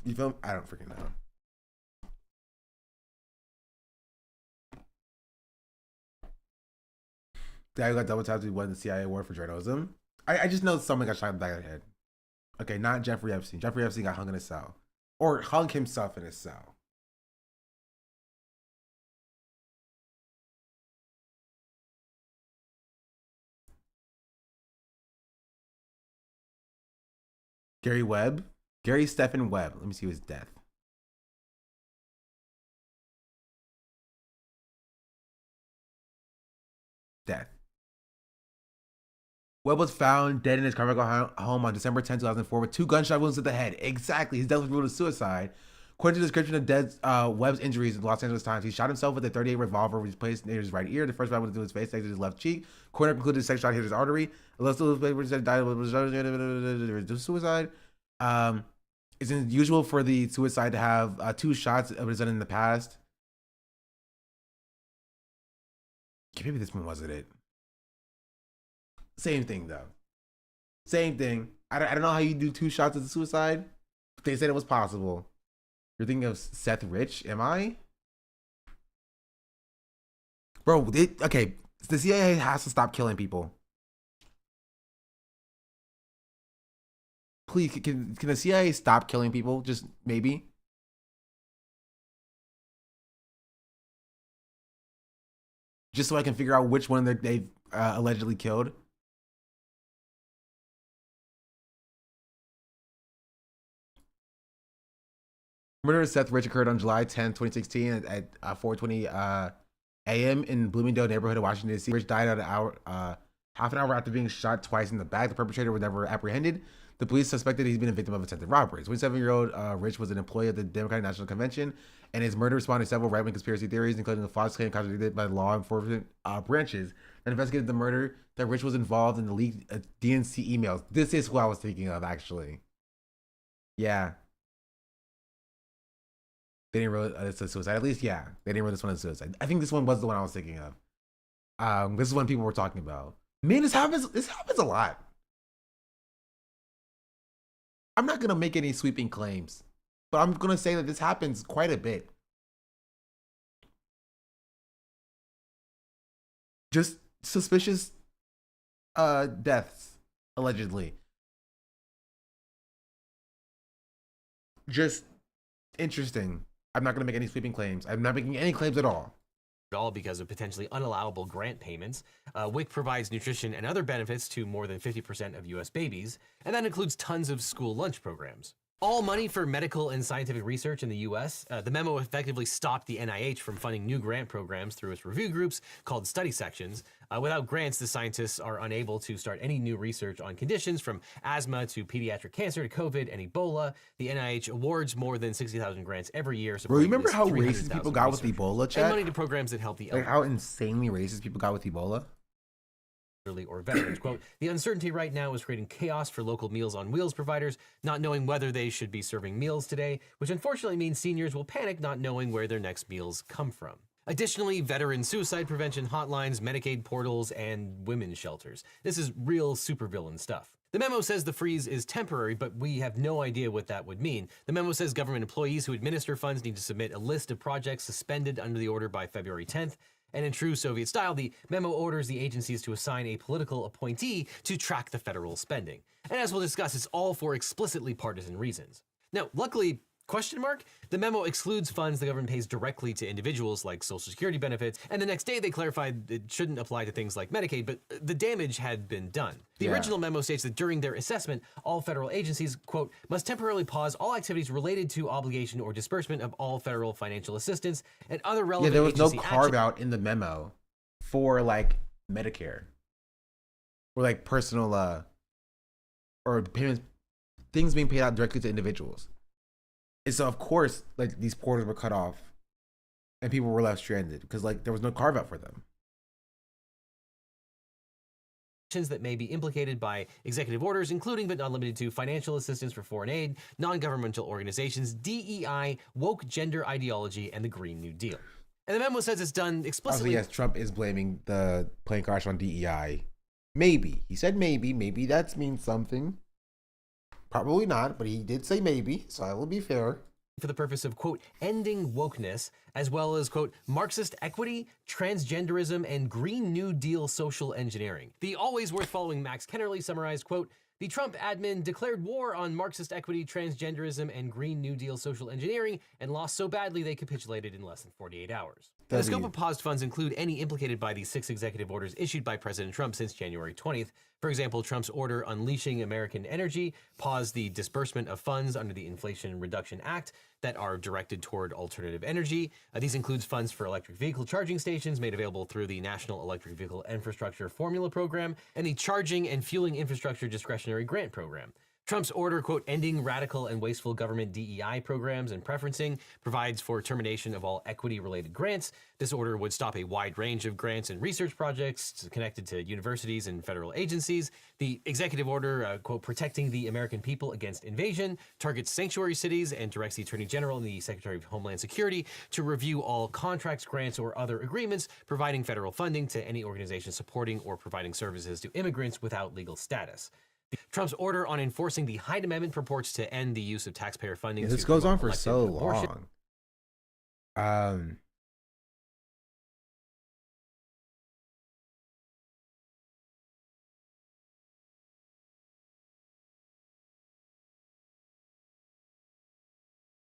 you feel me? I don't freaking know. The guy who got double tapped, won the CIA award for journalism. I just know someone got shot in the back of the head. Okay, not Jeffrey Epstein. Jeffrey Epstein got hung in his cell. Or hung himself in his cell. Gary Webb? Gary Stephen Webb. Let me see his death. Death. Webb was found dead in his Carmichael home on December 10, 2004 with 2 gunshot wounds to the head. Exactly. His death was ruled a suicide. According to the description of Webb's injuries in the Los Angeles Times, he shot himself with a .38 revolver, which was placed near his right ear. The first round went into his face, next to his left cheek. Coroner concluded the second shot hit his artery. Unless the papers said died of suicide. It's unusual for the suicide to have 2 shots. It was done in the past. Maybe this one wasn't it. Same thing though. Same thing. I don't know how you do 2 shots of suicide. But they said it was possible. You're thinking of Seth Rich, am I? Bro, okay. The CIA has to stop killing people. Please, can the CIA stop killing people? Just maybe. Just so I can figure out which one they've allegedly killed. Murder of Seth Rich occurred on July 10, 2016 at 4:20 a.m. in Bloomingdale neighborhood of Washington, D.C. Rich died half an hour after being shot twice in the back. The perpetrator was never apprehended. The police suspected he's been a victim of attempted robbery. 27-year-old Rich was an employee of the Democratic National Convention, and his murder spawned several right-wing conspiracy theories, including a false claim contradicted by law enforcement branches that investigated the murder, that Rich was involved in the leaked DNC emails. This is who I was thinking of, actually. Yeah. They didn't wrote it's a suicide. At least, yeah. They didn't wrote this one as suicide. I think this one was the one I was thinking of. This is one people were talking about. Man, this happens a lot. I'm not gonna make any sweeping claims, but I'm gonna say that this happens quite a bit. Just suspicious deaths, allegedly. Just interesting. I'm not gonna make any sweeping claims. I'm not making any claims at all. All because of potentially unallowable grant payments. WIC provides nutrition and other benefits to more than 50% of U.S. babies, and that includes tons of school lunch programs. All money for medical and scientific research in the U.S. The memo effectively stopped the NIH from funding new grant programs through its review groups called study sections. Without grants, the scientists are unable to start any new research on conditions from asthma to pediatric cancer to COVID and Ebola. The NIH awards more than 60,000 grants every year. Bro, you remember how racist people got with Ebola, chat? And money to programs that help the elderly. Like how insanely racist people got with Ebola? Or veterans. Quote, the uncertainty right now is creating chaos for local Meals on Wheels providers, not knowing whether they should be serving meals today, which unfortunately means seniors will panic not knowing where their next meals come from. Additionally, veteran suicide prevention hotlines, Medicaid portals, and women's shelters. This is real supervillain stuff. The memo says the freeze is temporary, but we have no idea what that would mean. The memo says government employees who administer funds need to submit a list of projects suspended under the order by February 10th. And in true Soviet style, the memo orders the agencies to assign a political appointee to track the federal spending. And as we'll discuss, it's all for explicitly partisan reasons. Now, luckily, the memo excludes funds the government pays directly to individuals like Social Security benefits, and the next day they clarified it shouldn't apply to things like Medicaid, but the damage had been done. The original memo states that during their assessment, all federal agencies, quote, must temporarily pause all activities related to obligation or disbursement of all federal financial assistance and other relevant there was no agency carve out in the memo for like Medicare or like personal or payments, things being paid out directly to individuals. And so of course, like these portals were cut off, and people were left stranded because like there was no carve out for them. That may be implicated by executive orders, including but not limited to financial assistance for foreign aid, non-governmental organizations, DEI, woke gender ideology, and the Green New Deal. And the memo says it's done explicitly. Yes, Trump is blaming the plane crash on DEI. Maybe. He said maybe. Maybe that means something. Probably not, but he did say maybe, so I will be fair. For the purpose of, quote, ending wokeness, as well as, quote, Marxist equity, transgenderism, and Green New Deal social engineering. The always worth following Max Kennerly summarized, quote, the Trump admin declared war on Marxist equity, transgenderism, and Green New Deal social engineering and lost so badly they capitulated in less than 48 hours. The scope of paused funds include any implicated by the 6 executive orders issued by President Trump since January 20th. For example, Trump's order unleashing American energy paused the disbursement of funds under the Inflation Reduction Act that are directed toward alternative energy. These includes funds for electric vehicle charging stations made available through the National Electric Vehicle Infrastructure Formula Program and the Charging and Fueling Infrastructure Discretionary Grant Program. Trump's order, quote, ending radical and wasteful government DEI programs and preferencing provides for termination of all equity-related grants. This order would stop a wide range of grants and research projects connected to universities and federal agencies. The executive order, quote, protecting the American people against invasion, targets sanctuary cities and directs the Attorney General and the Secretary of Homeland Security to review all contracts, grants, or other agreements providing federal funding to any organization supporting or providing services to immigrants without legal status. Trump's order on enforcing the Hyde Amendment purports to end the use of taxpayer funding. This goes on for so long. I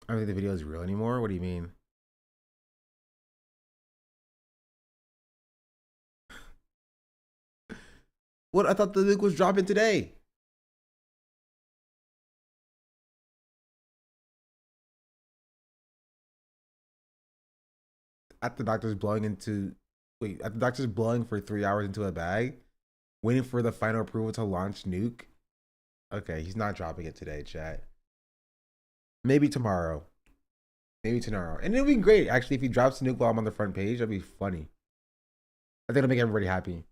don't think the video is real anymore. What do you mean? What? I thought the nuke was dropping today. At the doctor's blowing for 3 hours into a bag, waiting for the final approval to launch Nuke. Okay, he's not dropping it today, chat. Maybe tomorrow. Maybe tomorrow. And it'll be great, actually, if he drops Nuke while I'm on the front page. That'd be funny. I think it'll make everybody happy.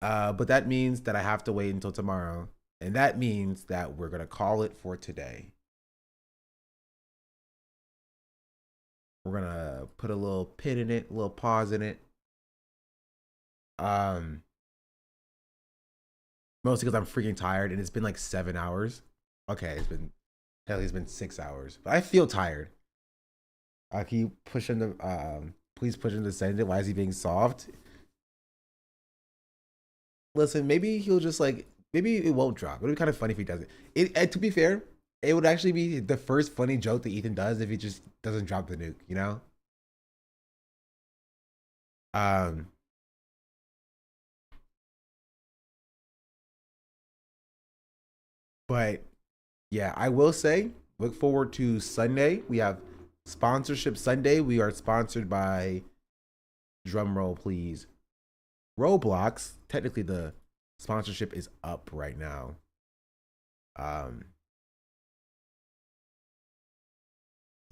But that means that I have to wait until tomorrow. And that means that we're going to call it for today. We're going to put a little pin in it, a little pause in it. Mostly because I'm freaking tired and it's been like 7 hours. Okay, it's been 6 hours. But I feel tired. Can you push in the please push him to send it? Why is he being soft? Listen, maybe he'll just like, maybe it won't drop. It'll be kind of funny if he doesn't. To be fair, it would actually be the first funny joke that Ethan does if he just doesn't drop the nuke, you know? But yeah, I will say, look forward to Sunday. We have Sponsorship Sunday. We are sponsored by, drumroll please, Roblox. Technically the sponsorship is up right now.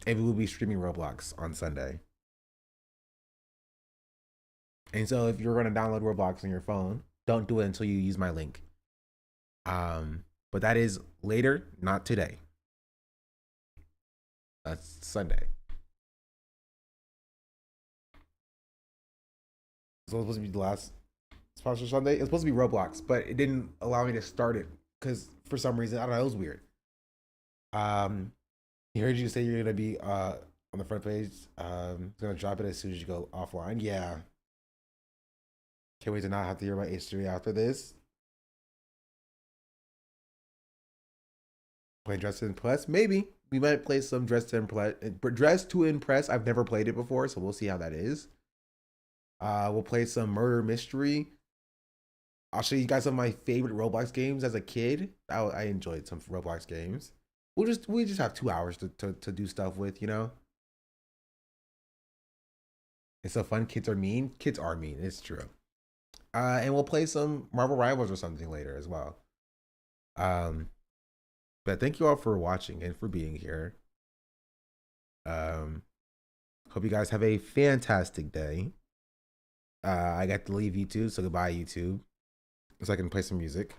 And we will be streaming Roblox on Sunday. And so if you're going to download Roblox on your phone, don't do it until you use my link. But that is later, not today. That's Sunday. So it's supposed to be the last sponsor Sunday. It's supposed to be Roblox, but it didn't allow me to start it because for some reason, I don't know, it was weird. He heard you say you're gonna be on the front page. Gonna drop it as soon as you go offline. Yeah. Can't wait to not have to hear my history after this. Play Dress to Impress? Maybe. We might play some Dress to Impress. I've never played it before, so we'll see how that is. We'll play some Murder Mystery. I'll show you guys some of my favorite Roblox games as a kid. I enjoyed some Roblox games. We just have 2 hours to do stuff with, you know? It's so fun. Kids are mean. Kids are mean. It's true. And we'll play some Marvel Rivals or something later as well. But thank you all for watching and for being here. Hope you guys have a fantastic day. I got to leave YouTube, so goodbye, YouTube. So I can play some music.